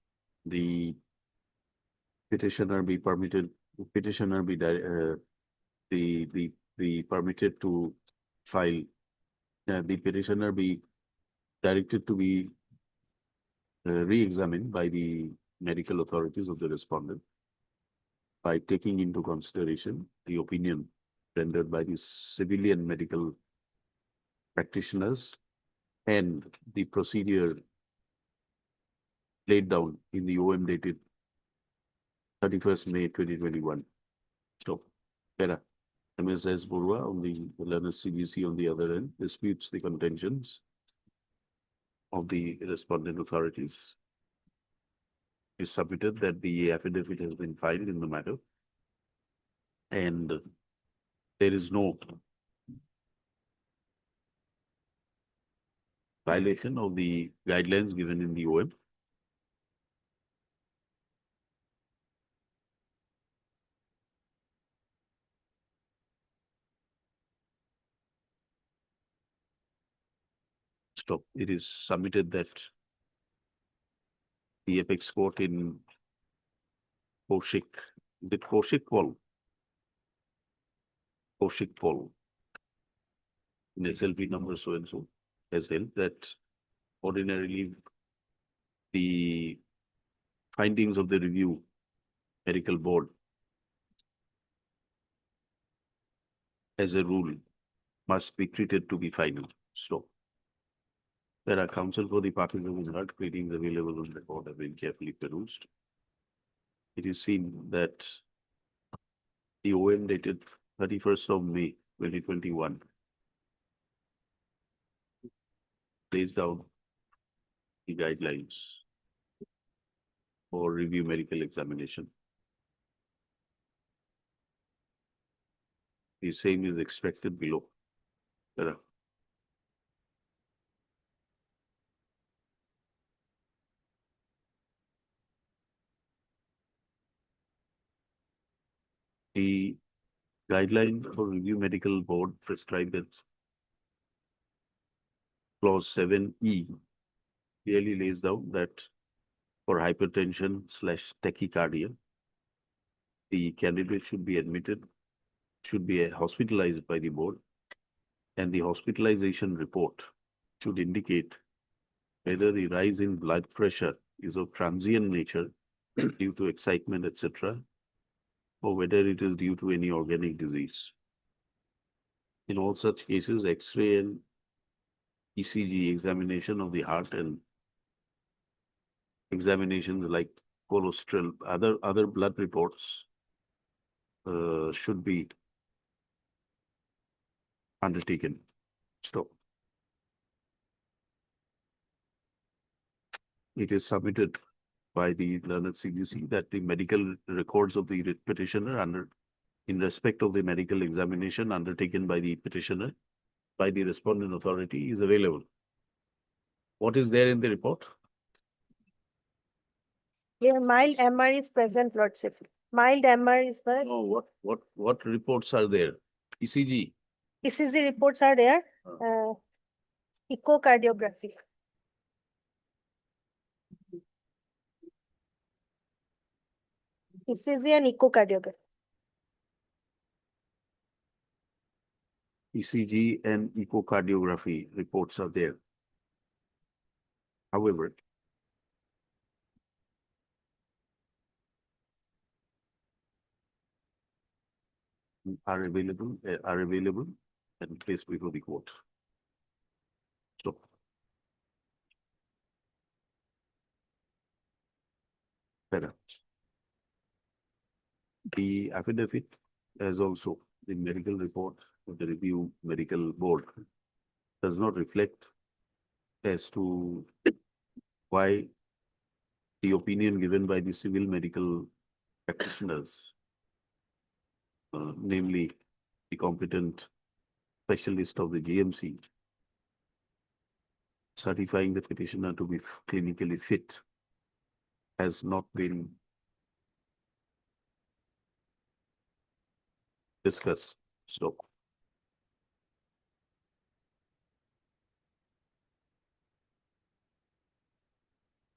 the petitioner be permitted, be permitted to file, the petitioner be directed to be re-examined by the medical authorities of the respondent by taking into consideration the opinion rendered by the civilian medical practitioners and the procedure laid down in the OM dated 31st May 2021. So, MSS Burwa on the learner CBC on the other end disputes the contentions of the respondent authorities. Is submitted that the affidavit has been filed in the matter and there is no violation of the guidelines given in the OM. Stop. It is submitted that the apex court in Kaushik, the Kaushik Paul in SLP number so and so has held that ordinarily the findings of the review medical board as a rule must be treated to be final. So There are counsel for the parties who is not pleadings available on record have been carefully perused. It is seen that the OM dated 31st of May 2021 lays down the guidelines for review medical examination. The same is expected below. There are the guideline for review medical board prescribed in clause 7E clearly lays down that for hypertension/tachycardia, the candidate should be admitted, should be hospitalized by the board, and the hospitalization report should indicate whether the rise in blood pressure is of transient nature due to excitement, etc., or whether it is due to any organic disease. In all such cases, X-ray and ECG examination of the heart and examinations like cholesterol, other blood reports should be undertaken. Stop. It is submitted by the learned CGC that the medical records of the petitioner in respect of the medical examination undertaken by the petitioner by the respondent authority is available. What is there in the report? Yeah, mild MR is present, Lordship. Mild MR is there. No, what reports are there? ECG. ECG reports are there. Echocardiography. ECG and echocardiography. ECG and echocardiography reports are there. However, are available and placed before the court. So better. The affidavit as also the medical report of the review medical board does not reflect as to why the opinion given by the civil medical practitioners, namely the competent specialist of the GMC, certifying the petitioner to be clinically fit, has not been discussed. So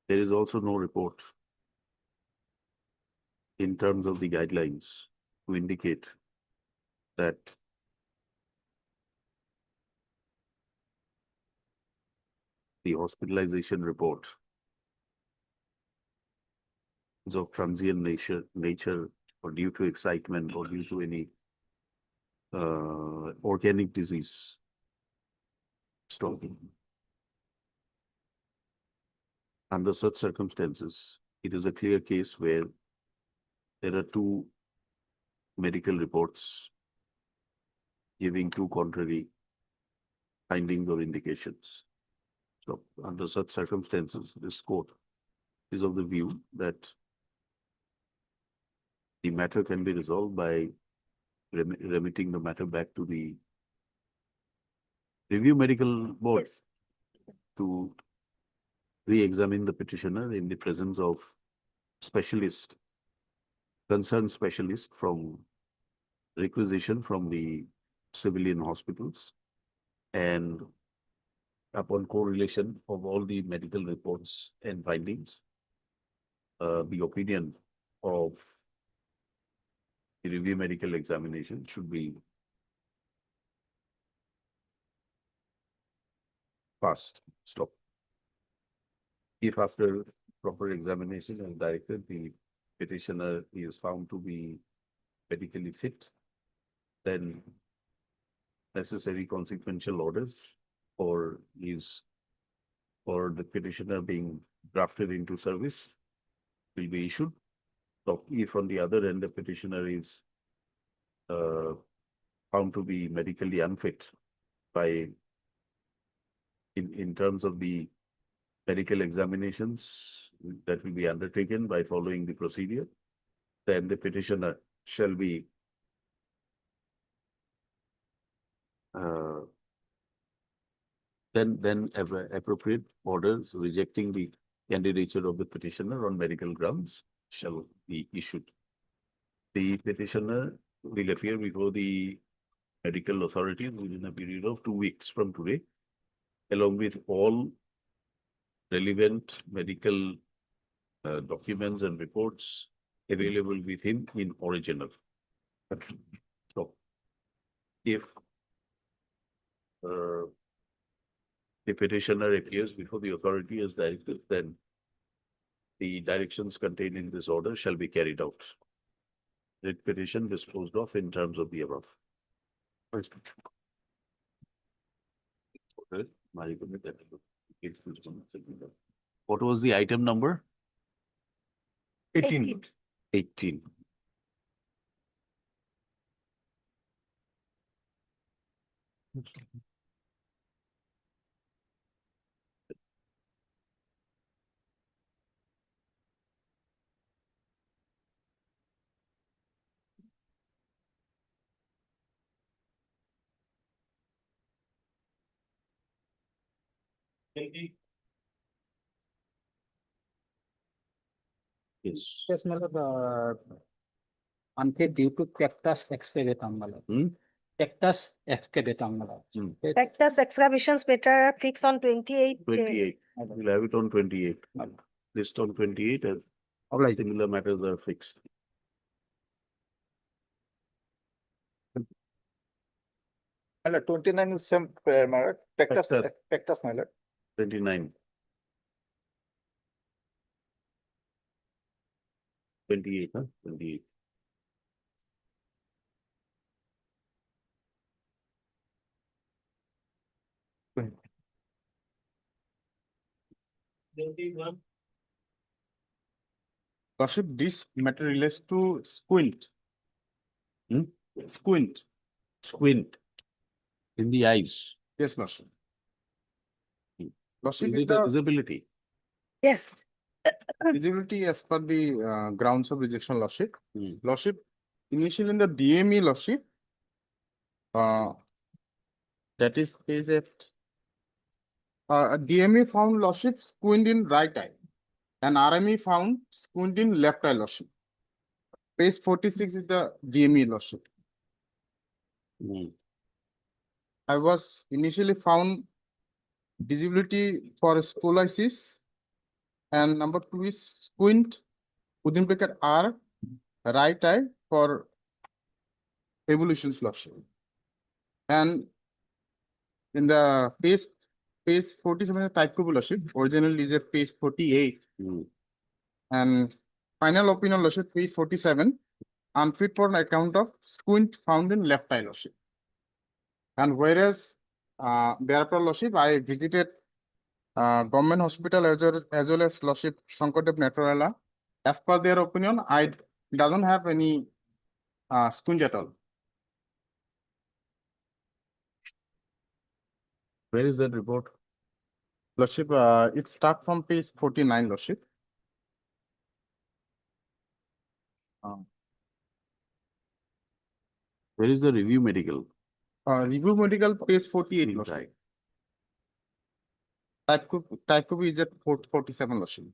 there is also no report in terms of the guidelines to indicate that the hospitalization report is of transient nature or due to excitement or due to any organic disease. Stop. Under such circumstances, it is a clear case where there are two medical reports giving two contrary findings or indications. So under such circumstances, this court is of the view that the matter can be resolved by remitting the matter back to the review medical board to re-examine the petitioner in the presence of concerned specialist from requisition from the civilian hospitals, and upon correlation of all the medical reports and findings, the opinion of the review medical examination should be passed. Stop. If after proper examination and directed, the petitioner is found to be medically fit, then necessary consequential orders for his for the petitioner being drafted into service will be issued. So if on the other end, the petitioner is found to be medically unfit by in terms of the medical examinations that will be undertaken by following the procedure, then the petitioner shall be then appropriate orders rejecting the candidature of the petitioner on medical grounds shall be issued. The petitioner will appear before the medical authorities within a period of 2 weeks from today, along with all relevant medical documents and reports available with him in original. So, if the petitioner appears before the authority as directed, then the directions contained in this order shall be carried out. Writ petition disposed of in terms of the above. What was the item number? 18. 18. Yes. Yes, unfit due to cactus excavatum. Cactus excavatum. Cactus excavations matter are fixed on 28. 28. We'll have it on 28. List on 28 and similar matters are fixed. My lord, 29 is some, my lord, Pectus, my lord. 29. 28, huh? 28. Lordship, this matter relates to squint. Squint. Squint in the eyes. Yes, Lordship. Lordship, Is it a disability? Yes. visibility as per the grounds of rejection, Lordship. Lordship, initially in the DME, Lordship, that is page at DME found Lordship squint in right eye and RME found squint in left eye, Lordship. Page 46 is the DME, Lordship. I was initially found disability for scoliosis, and number 2 is squint within bracket R, right eye for evolution, Lordship. And in the page 47 type group, Lordship, originally is at page 48. And final opinion, Lordship, page 47, unfit for an account of squint found in left eye, Lordship. And whereas thereafter, Lordship, I visited government hospital as well as Lordship Shankardev Netralaya. As per their opinion, I doesn't have any squint at all. Where is that report? Lordship, it starts from page 49, Lordship. Where is the review medical? Review medical page 48, Lordship. Type group is at 47, Lordship.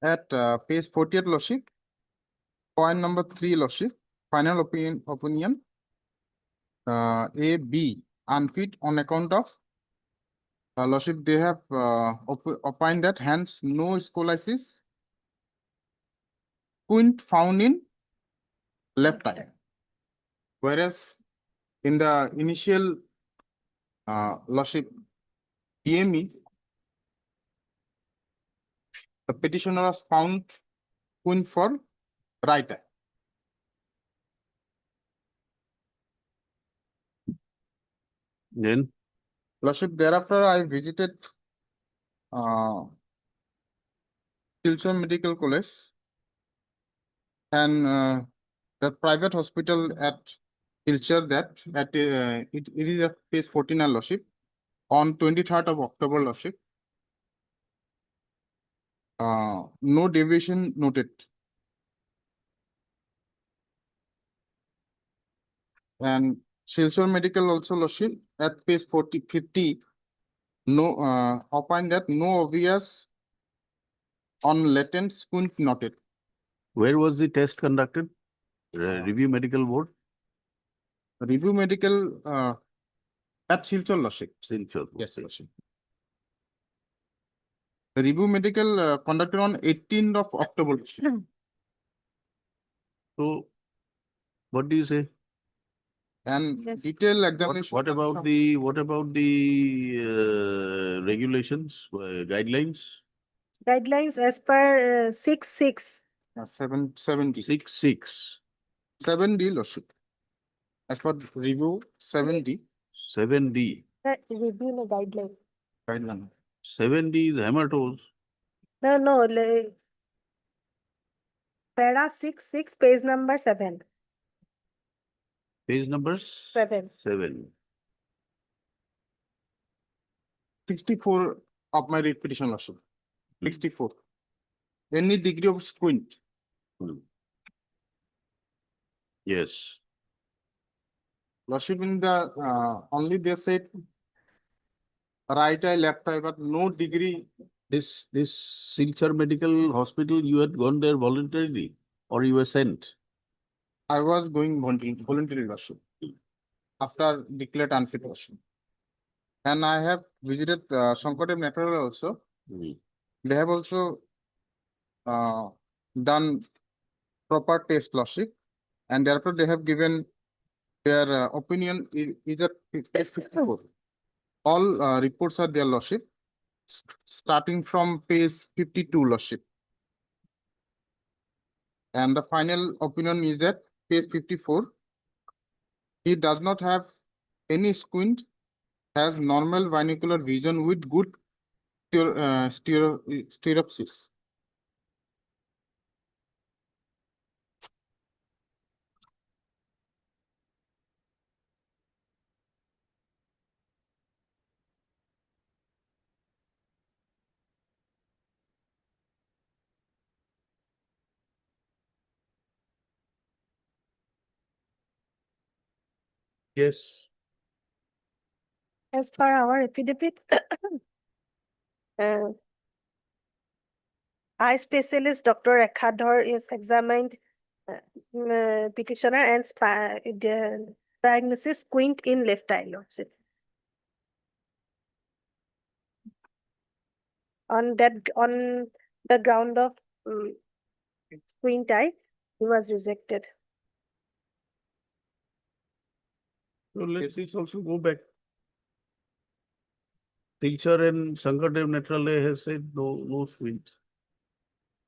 At page 48, Lordship, point number 3, Lordship, final opinion, A, B, unfit on account of, Lordship, they have opined that hence no scoliosis, squint found in left eye. Whereas in the initial lordship DME, the petitioner was found queen for right eye. Then Lordship, thereafter I visited Silchar Medical College and the private hospital at Silchar that it is a page 14 lordship on 23rd of October lordship. No deviation noted. And Silchar Medical also lordship at page 50, no opined that no obvious on latent squint noted. where was the test conducted? Review Medical Board? Review medical at Silchar lordship. Silchar. Yes, lordship. The review medical conducted on 18th of October. lordship. So what do you say? And Yes. detailed examination. What about the regulations, guidelines? Guidelines as per 6(6). 770. 6(6). 7D lordship. As per review 7D 7D. Review the guideline. guideline. 7D is hematose. No, para 6(6), page number 7. Page numbers? 7. 7. 64 of my writ petition lordship. 64. Any degree of squint. Yes. Lordship, in the only they said right eye, left eye, but no degree. This Silchar Medical Hospital, you had gone there voluntarily or you were sent? I was going voluntarily lordship after declared unfit lordship. And I have visited Sankadev Natural also. They have also done proper test lordship, and therefore they have given their opinion is at page 54. All reports are their lordship, starting from page 52 lordship. And the final opinion is at page 54. He does not have any squint, has normal binocular vision with good stereopsis. Yes. As per our affidavit, eye specialist Dr. Rekha Dhar is examined petitioner and diagnosis squint in left eye lordship. On the ground of squint eye, he was rejected. So let's also go back. Silchar and Sankadev Natural has said no squint.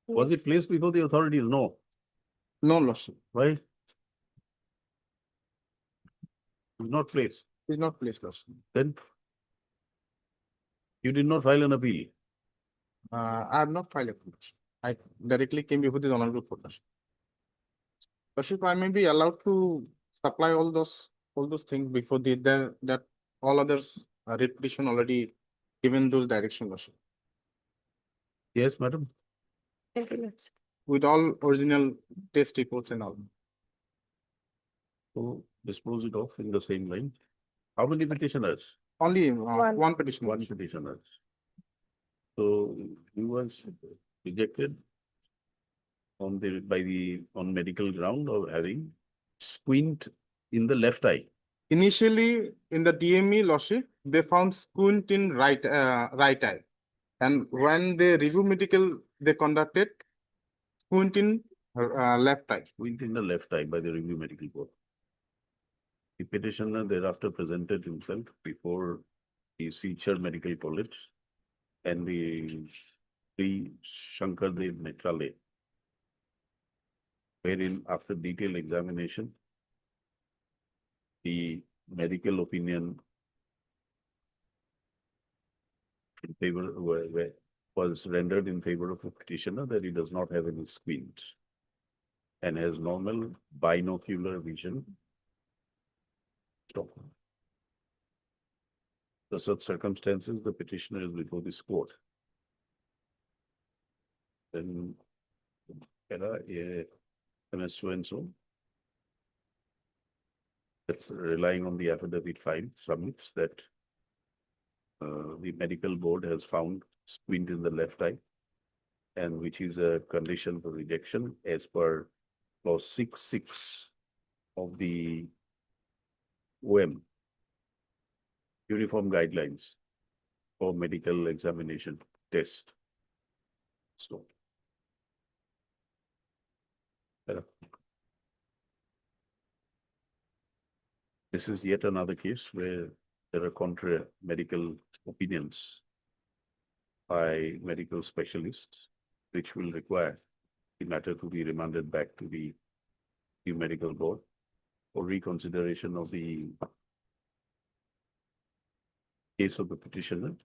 Was Yes. it placed before the authorities? No. No lordship. Why? It's not placed. Is not placed lordship. Then you did not file an appeal. I have not filed a petition. I directly came before the honorable court. Lordship, I may be allowed to supply all those things before that all others writ petition already given those direction, lordship. Yes, madam. Thank you, Lordship. With all original test reports and all. So dispose it off in the same line. How many petitioners? Only One. one petition. One petitioner. So he was rejected on medical ground of having squint in the left eye. Initially, in the DME lordship, they found squint in right eye. And when they review medical, they conducted squint in left eye. Squint in the left eye by the review medical board. The petitioner thereafter presented himself before the Silchar Medical College and the Sri Shankardev Netralaya, wherein after detailed examination, the medical opinion in favor was rendered in favor of the petitioner that he does not have any squint and has normal binocular vision. Stop. The such circumstances, the petitioner is before this court. Then, MS so that's relying on the affidavit file submits that the medical board has found squint in the left eye, and which is a condition for rejection as per clause 6(6) of the OM Uniform Guidelines for Medical Examination Test. So. This is yet another case where there are contrary medical opinions by medical specialists, which will require the matter to be remanded back to the medical board for reconsideration of the case of the petitioner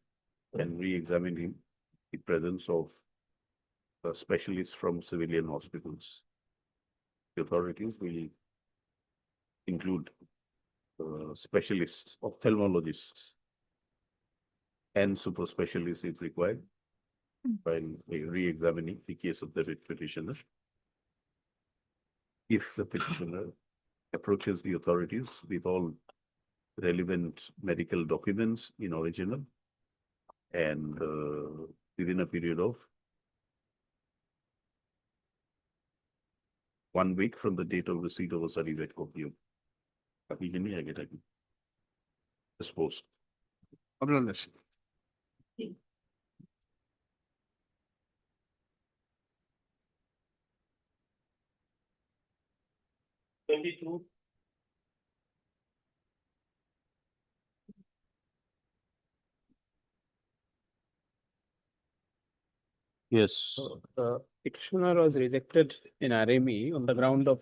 and re-examine him in the presence of specialists from civilian hospitals. The authorities will include specialists, ophthalmologists, and super specialists if required, while re-examining the case of the petitioner. If the petitioner approaches the authorities with all relevant medical documents in original and within a period of 1 week from the date of receipt of a certificate copy of disposed. Observation. Yes. The petitioner was rejected in RME on the ground of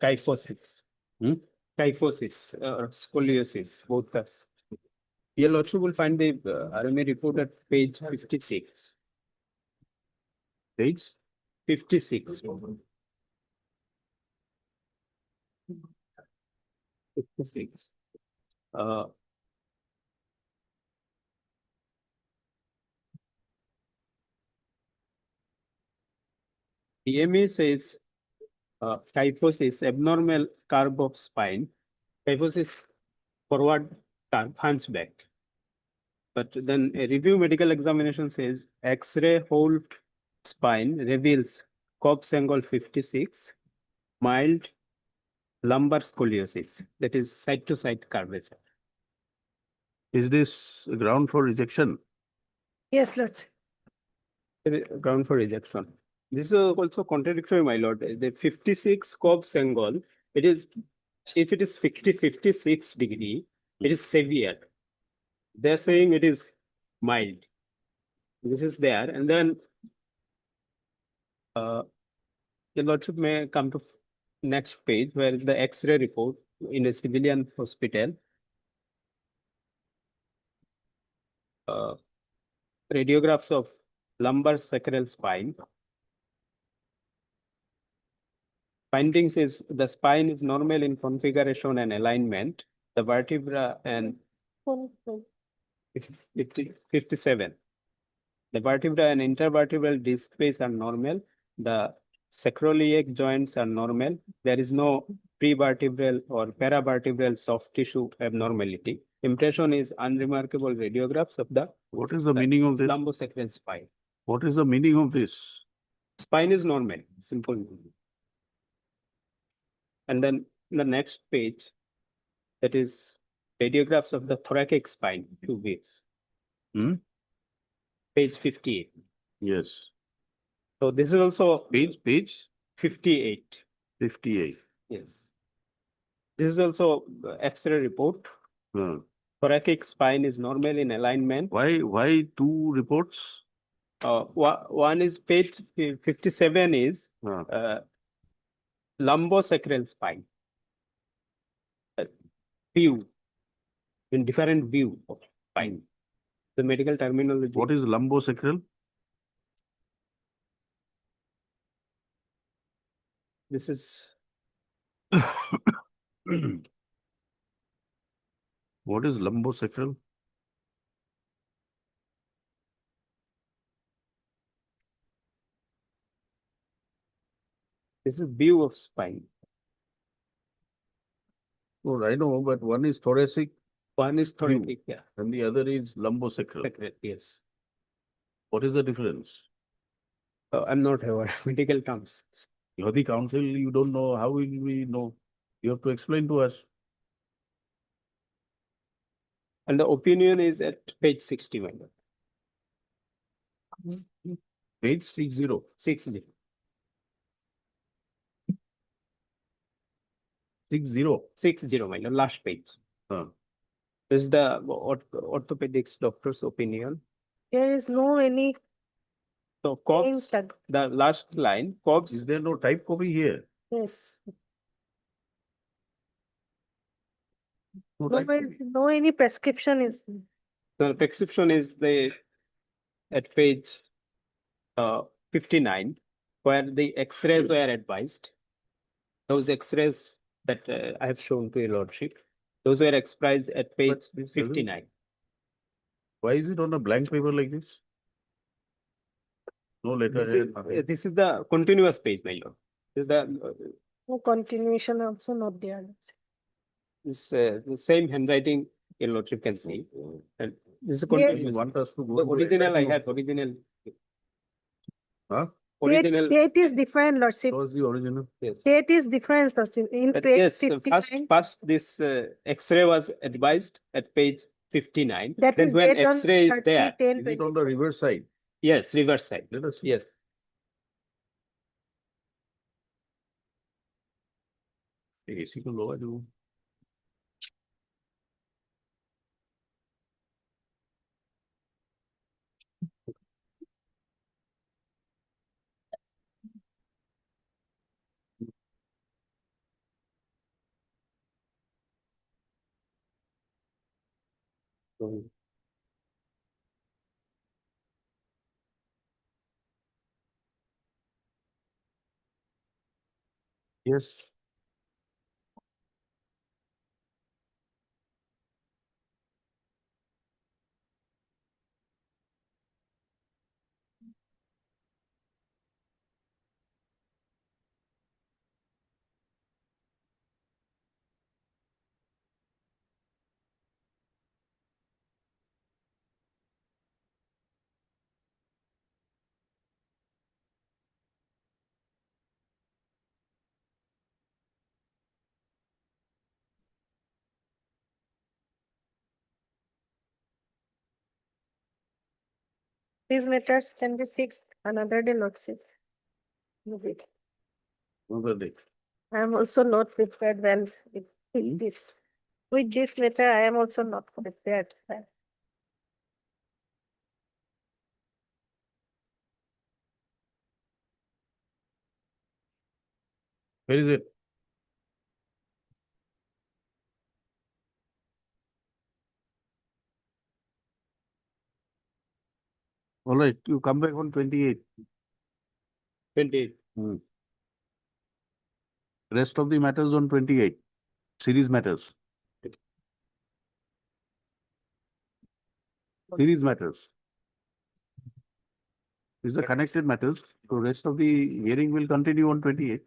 kyphosis. Kyphosis or scoliosis, both are. Here also will find the RME report at page 56. Page 56. 56. DME says kyphosis, abnormal curve of spine. Kyphosis, forward curve, hunchback. But then a review medical examination says X-ray whole spine reveals Cobb's angle 56, mild lumbar scoliosis, that is side to side curvature. Is this ground for rejection? Yes, Lordship. Ground for rejection. This is also contradictory, my lord. The 56 Cobb's angle, it is, if it is 56 degree, it is severe. They're saying it is mild. This is there, and then the lordship may come to next page where is the X-ray report in a civilian hospital. Radiographs of lumbar sacral spine. Findings is the spine is normal in configuration and alignment. The vertebra and 57. The vertebra and intervertebral disc space are normal. The sacroiliac joints are normal. There is no prevertebral or paravertebral soft tissue abnormality. Impression is unremarkable radiographs of the What is the meaning of this? lumbosacral spine. What is the meaning of this? Spine is normal, simple. And then the next page, that is radiographs of the thoracic spine, 2 waves. Page 58. Yes. So this is also Page 58. 58. Yes. This is also the X-ray report. Thoracic spine is normal in alignment. Why two reports? One is page 57 is lumbosacral spine. View, in different view of spine. The medical terminology. What is lumbosacral? This is What is lumbosacral? view of spine. Oh, I know, but one is thoracic One is thoracic, yeah. and the other is lumbosacral. Sacral, yes. What is the difference? I'm not aware of medical terms. You're the council, you don't know, how will we know? You have to explain to us. And the opinion is at page 61. Page 60. 60. 60. My lord, last page. Huh. This is the orthopedics doctor's opinion. There is no any So COPS, tag. the last line, COPS. Is there no type copy here? Yes. No No, type copy. no any prescription is. The prescription is at page 59, where the X-rays were advised. Those X-rays that I have shown to your lordship, those were expressed at page But this doesn't- 59. Why is it on a blank paper like this? No letter here. This is the continuous page, my lord. This is No continuation also not there. the same handwriting your lordship can see. And this is a Here- continuous. You want us to go. The to original I FIQ? have, original. Huh? Original. Date is different, lordship. Shows the original. Yes. Date is different, lordship. In But page yes, 59. first this X-ray was advised at page 59. That Then is when date on X-ray is there, 30/10/20. Is it on the reverse side? yes, reverse side. Let us see. Yes. AC को lower do. Yes. These matters can be fixed another day, lordship. Another day. I am also not prepared well with this. With this matter, I am also not prepared. Where is it? All right, you come back on 28. 28. Rest of the matters on 28. Series matters. Series matters. These are connected matters. So rest of the hearing will continue on 28.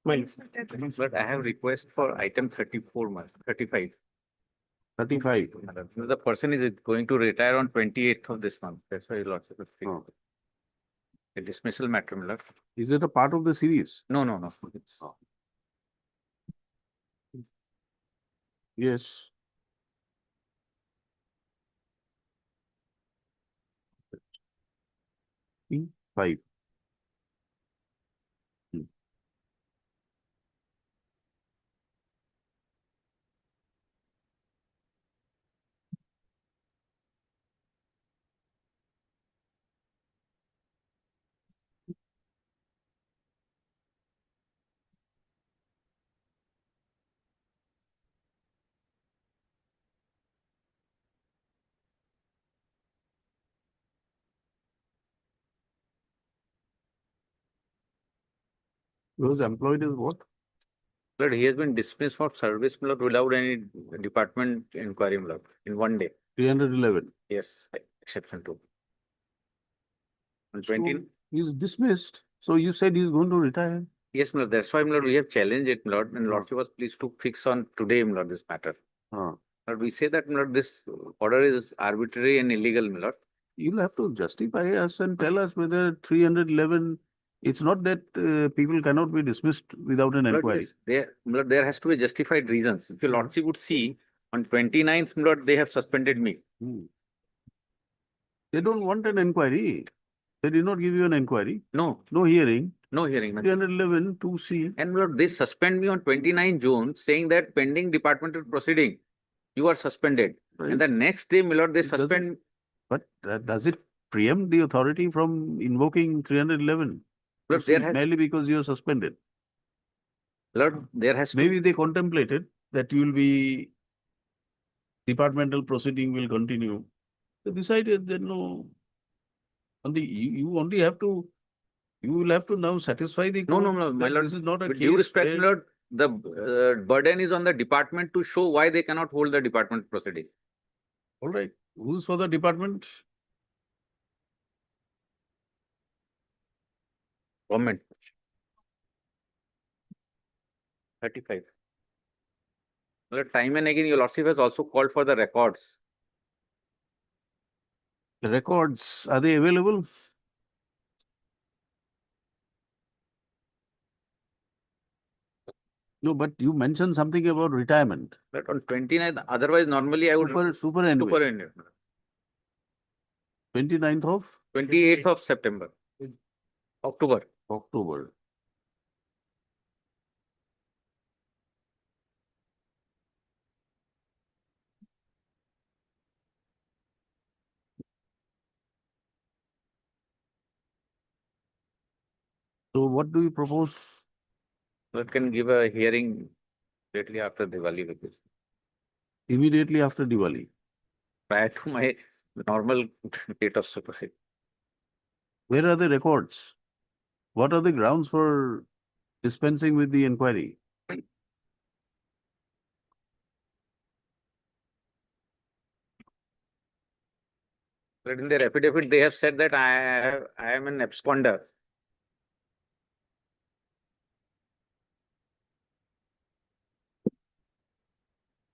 But I have request for item 34, 35. 35. The person is going to retire on 28th of this month. That's why lots of Oh. a dismissal matter, my lord. Is it a part of the series? No. It's Yes. Five. He was employed as what? Lord, he has been dismissed from service, my lord, without any department inquiry, my lord, in one day. 311. Yes, exception two. On So 20, he's dismissed. So you said he's going to retire. yes, my lord, that's why, my lord, we have challenged it, my lord, and lordship was pleased to fix on today, my lord, this matter. But we say that, my lord, this order is arbitrary and illegal, my lord. You'll have to justify us and tell us whether 311, it's not that people cannot be dismissed without an My lord, inquiry. yes, my lord, there has to be justified reasons. If your lordship would see, on 29th, my lord, they have suspended me. They don't want an inquiry. They did not give you an inquiry. No, No hearing. no hearing. nothing. 311 2C. And my lord, they suspend me on 29 June, saying that pending departmental proceeding, you are suspended. And the next day, my lord, they It doesn't- suspend. But does it preempt the authority from invoking 311? Lord, 2C, there has, merely because you are suspended. Lord, there has to. Maybe they contemplated that you will be, departmental proceeding will continue. They decided that no, you only have to, you will have to now satisfy the No, court no, no, my that lord. this is not a With case. due respect, where- my lord, the burden is on the department to show why they cannot hold the department proceeding. All right, who's for the department? Government. 35. My lord, time and again, your lordship has also called for the records. The records, are they available? No, but you mentioned something about retirement. But on 29th, otherwise normally I would. Superannuation. Superannuation. 29th of 28th of September. October. October. So what do you propose? Lord can give a hearing directly after Diwali vacation, Immediately after Diwali. prior to my normal date of supervision. Where are the records? What are the grounds for dispensing with the inquiry? But in their affidavit, they have said that I am an absconder.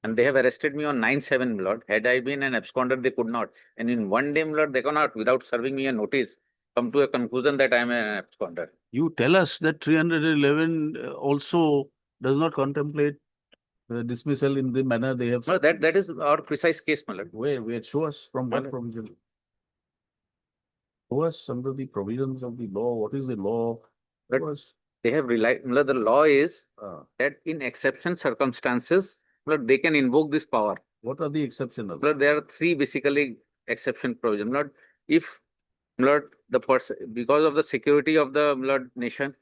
And they have arrested me on 9/7, my lord. Had I been an absconder, they could not. And in one day, my lord, they cannot, without serving me a notice, come to a conclusion that I am an absconder. You tell us that 311 also does not contemplate dismissal in the manner they have. No, that is our precise case, my lord. Where, show us from what Well, provision? Show us under the provisions of the law. What is the law? But Show us. they have relied, my lord, the law is that in exception circumstances, my lord, they can invoke this power. What are the exceptional? Lord, there are three basically exception provision. Lord, if Lord, the person, because of the security of the Lord nation,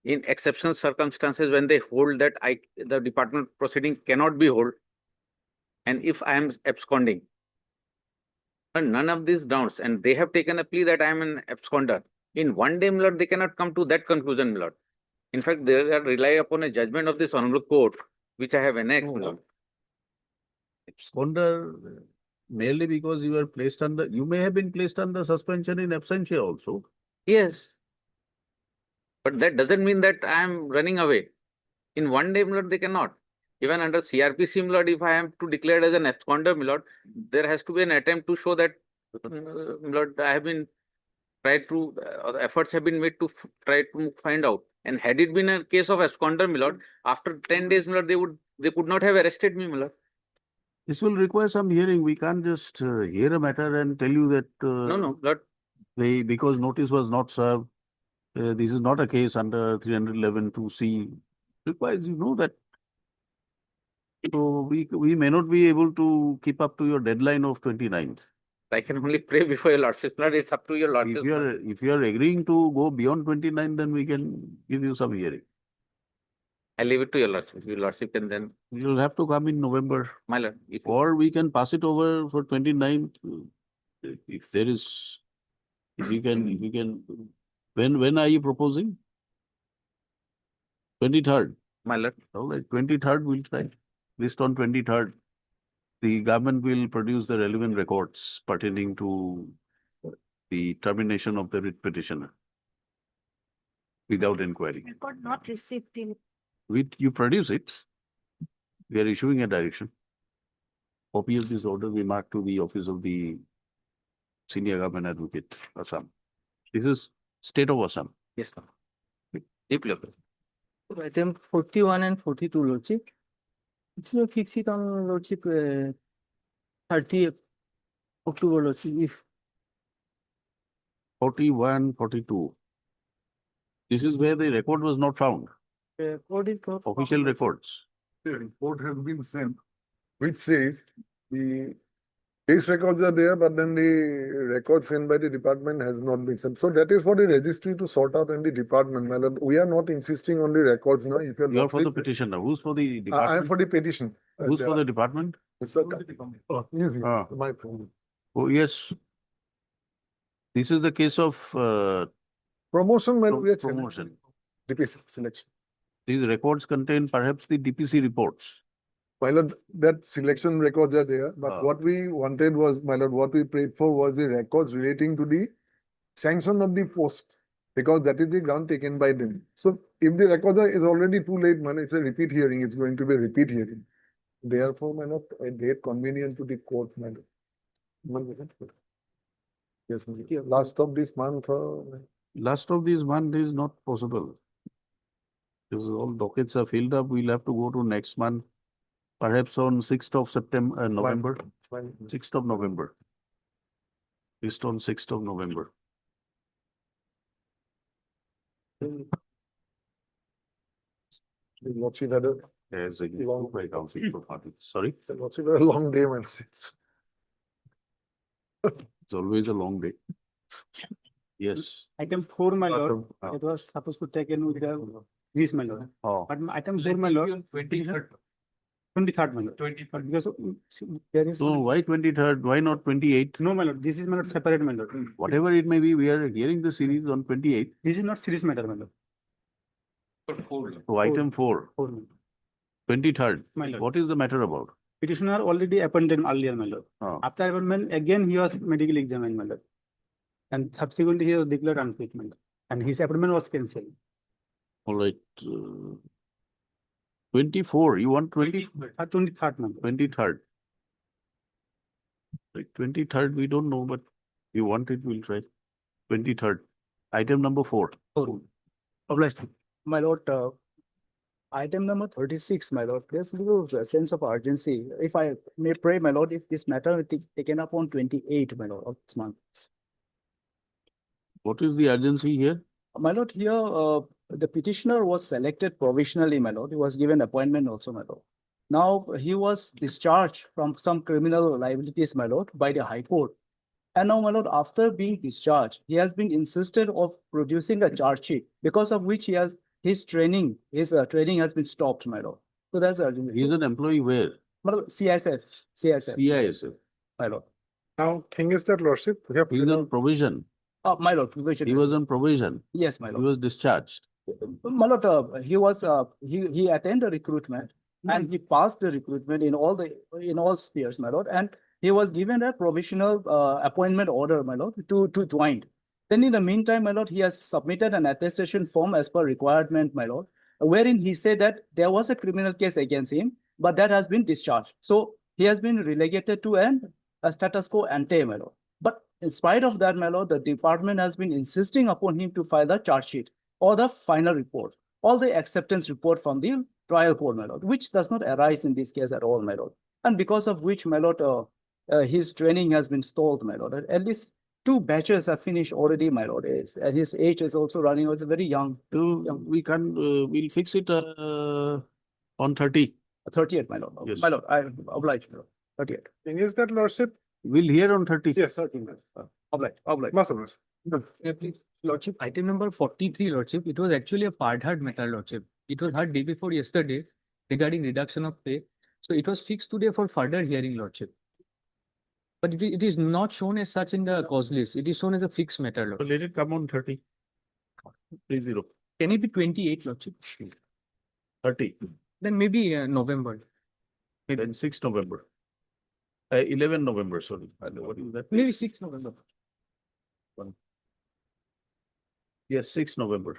in exceptional circumstances when they hold that the department proceeding cannot be held, and if I am absconding, and none of these grounds, and they have taken a plea that I am an absconder. In one day, my lord, they cannot come to that conclusion, my lord. In fact, they are rely upon a judgment of this honorable court, which I have annexed, my lord. Absconder merely because you were placed under, you may have been placed under suspension in absentia also. Yes. But that doesn't mean that I am running away. In one day, my lord, they cannot. Even under CRPC, my lord, if I am to declare as an absconder, my lord, there has to be an attempt to show that, my lord, I have been tried to, efforts have been made to try to find out. And had it been a case of absconder, my lord, after 10 days, my lord, they could not have arrested me, my lord. This will require some hearing. We can't just hear a matter and tell you that No, lord. Because notice was not served. This is not a case under 311 2C. Requires you know that. So we may not be able to keep up to your deadline of 29th. I can only pray before your lordship, my lord. It's up to your lordship. If you are agreeing to go beyond 29, then we can give you some hearing. I leave it to your lordship. Your lordship can then, You'll have to come in November. my lord. Or we can pass it over for 29th. If there is, if you can, when are you proposing? 23rd. My lord. All right, 23rd we'll try. List on 23rd. The government will produce the relevant records pertaining to the termination of the writ petitioner without inquiry. Record not received in. You produce it. We are issuing a direction. Copy of this order we mark to the office of the senior government advocate, Assam. This is state of Assam. Yes, ma'am. Deeply. Item 41 and 42, Lordship. It's not fix it on Lordship 30 October, Lordship. If 41, 42. This is where the record was not found. record is not. Official records. The report has been sent, which says the case records are there, but then the record sent by the department has not been sent. So that is for the registry to sort out in the department, my lord. We are not insisting on the records now. If You are for the petitioner. Who's for the I am department? for the petition. Who's for the department? Mr. Yes, Ah. my problem. Oh, yes. This is the case of Promotion, my lord, we are promotion. DPC selection. These records contain perhaps the DPC reports. My lord, that selection records are there, but Ah. what we wanted was, my lord, what we prayed for was the records relating to the sanction of the post, because that is the ground taken by them. So if the records are, is already too late, man, it's a repeat hearing, it's going to be a repeat hearing. Therefore, my lord, a date convenient to the court, my lord. Yes, my lord. Last of this month, Last of this month is not possible. Because all dockets are filled up, we'll have to go to next month. Perhaps on 6th of September, November, 6th of November. List on 6th of November. What's it other? As a by council for parties. Sorry, What's it a long day, man. it's always a long day. Yes. Item 4, my Lots lord, of- it was supposed to take in with the this, my lord. Oh. But item 4, my lord. 23rd, my lord. 23rd, because there is. So why 23rd? Why not 28th? No, my lord, this is my lord separate, my lord. Whatever it may be, we are hearing the series on 28th. This is not serious matter, my lord. So item 4, 4, my lord. 23rd. My lord. What is the matter about? Petitioner already appointed earlier, my lord. Oh. After appointment, again, he was medically examined, my lord. And subsequently, he was declared unfit, my lord. And his appointment was cancelled. All right. 24, you want 23rd, my lord. 23rd. Right, 23rd, we don't know, but you want it, we'll try. 23rd. Item number 4. Obliged. My lord, item number 36, my lord, there's a little sense of urgency. If I may pray, my lord, if this matter will be taken up on 28, my lord, of this month. What is the urgency here? My lord, here, the petitioner was selected provisionally, my lord. He was given appointment also, my lord. Now, he was discharged from some criminal liabilities, my lord, by the High Court. And now, my lord, after being discharged, he has been insisted of producing a charge sheet, because of which his training has been stopped, my lord. So that's urgent. He is an employee where? My lord, CISF, CISF. my lord. Now, thing is that, lordship, we have. He is on provision. My lord, provision. He was on provision. Yes, my He lord. was discharged. My lord, he attended the recruitment and he passed the recruitment in all spheres, my lord, and he was given a provisional appointment order, my lord, to join. Then in the meantime, my lord, he has submitted an attestation form as per requirement, my lord, wherein he said that there was a criminal case against him, but that has been discharged. So he has been relegated to a status quo ante, my lord. But in spite of that, my lord, the department has been insisting upon him to file the charge sheet or the final report, or the acceptance report from the trial court, my lord, which does not arise in this case at all, my lord. And because of which, my lord, his training has been stalled, my lord. At least 2 batches are finished already, my lord. His age is also running, it's very young. We can, we'll fix it on 30. 38, my lord. Yes. My lord, I oblige, my lord. 38. Thing is that, lordship. We'll hear on 30. Yes. Oblige. Master. Lordship, item number 43, Lordship, it was actually a part-heard matter, Lordship. It was heard day before yesterday regarding reduction of pay. So it was fixed today for further hearing, Lordship. But it is not shown as such in the cause list. It is shown as a fixed matter, So Lordship. let it come on 30. 30. Can it be 28, Lordship? 30, Then maybe November. then 6 November. 11 November, sorry. What is that? Maybe 6 November. Yes, 6 November.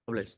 Right.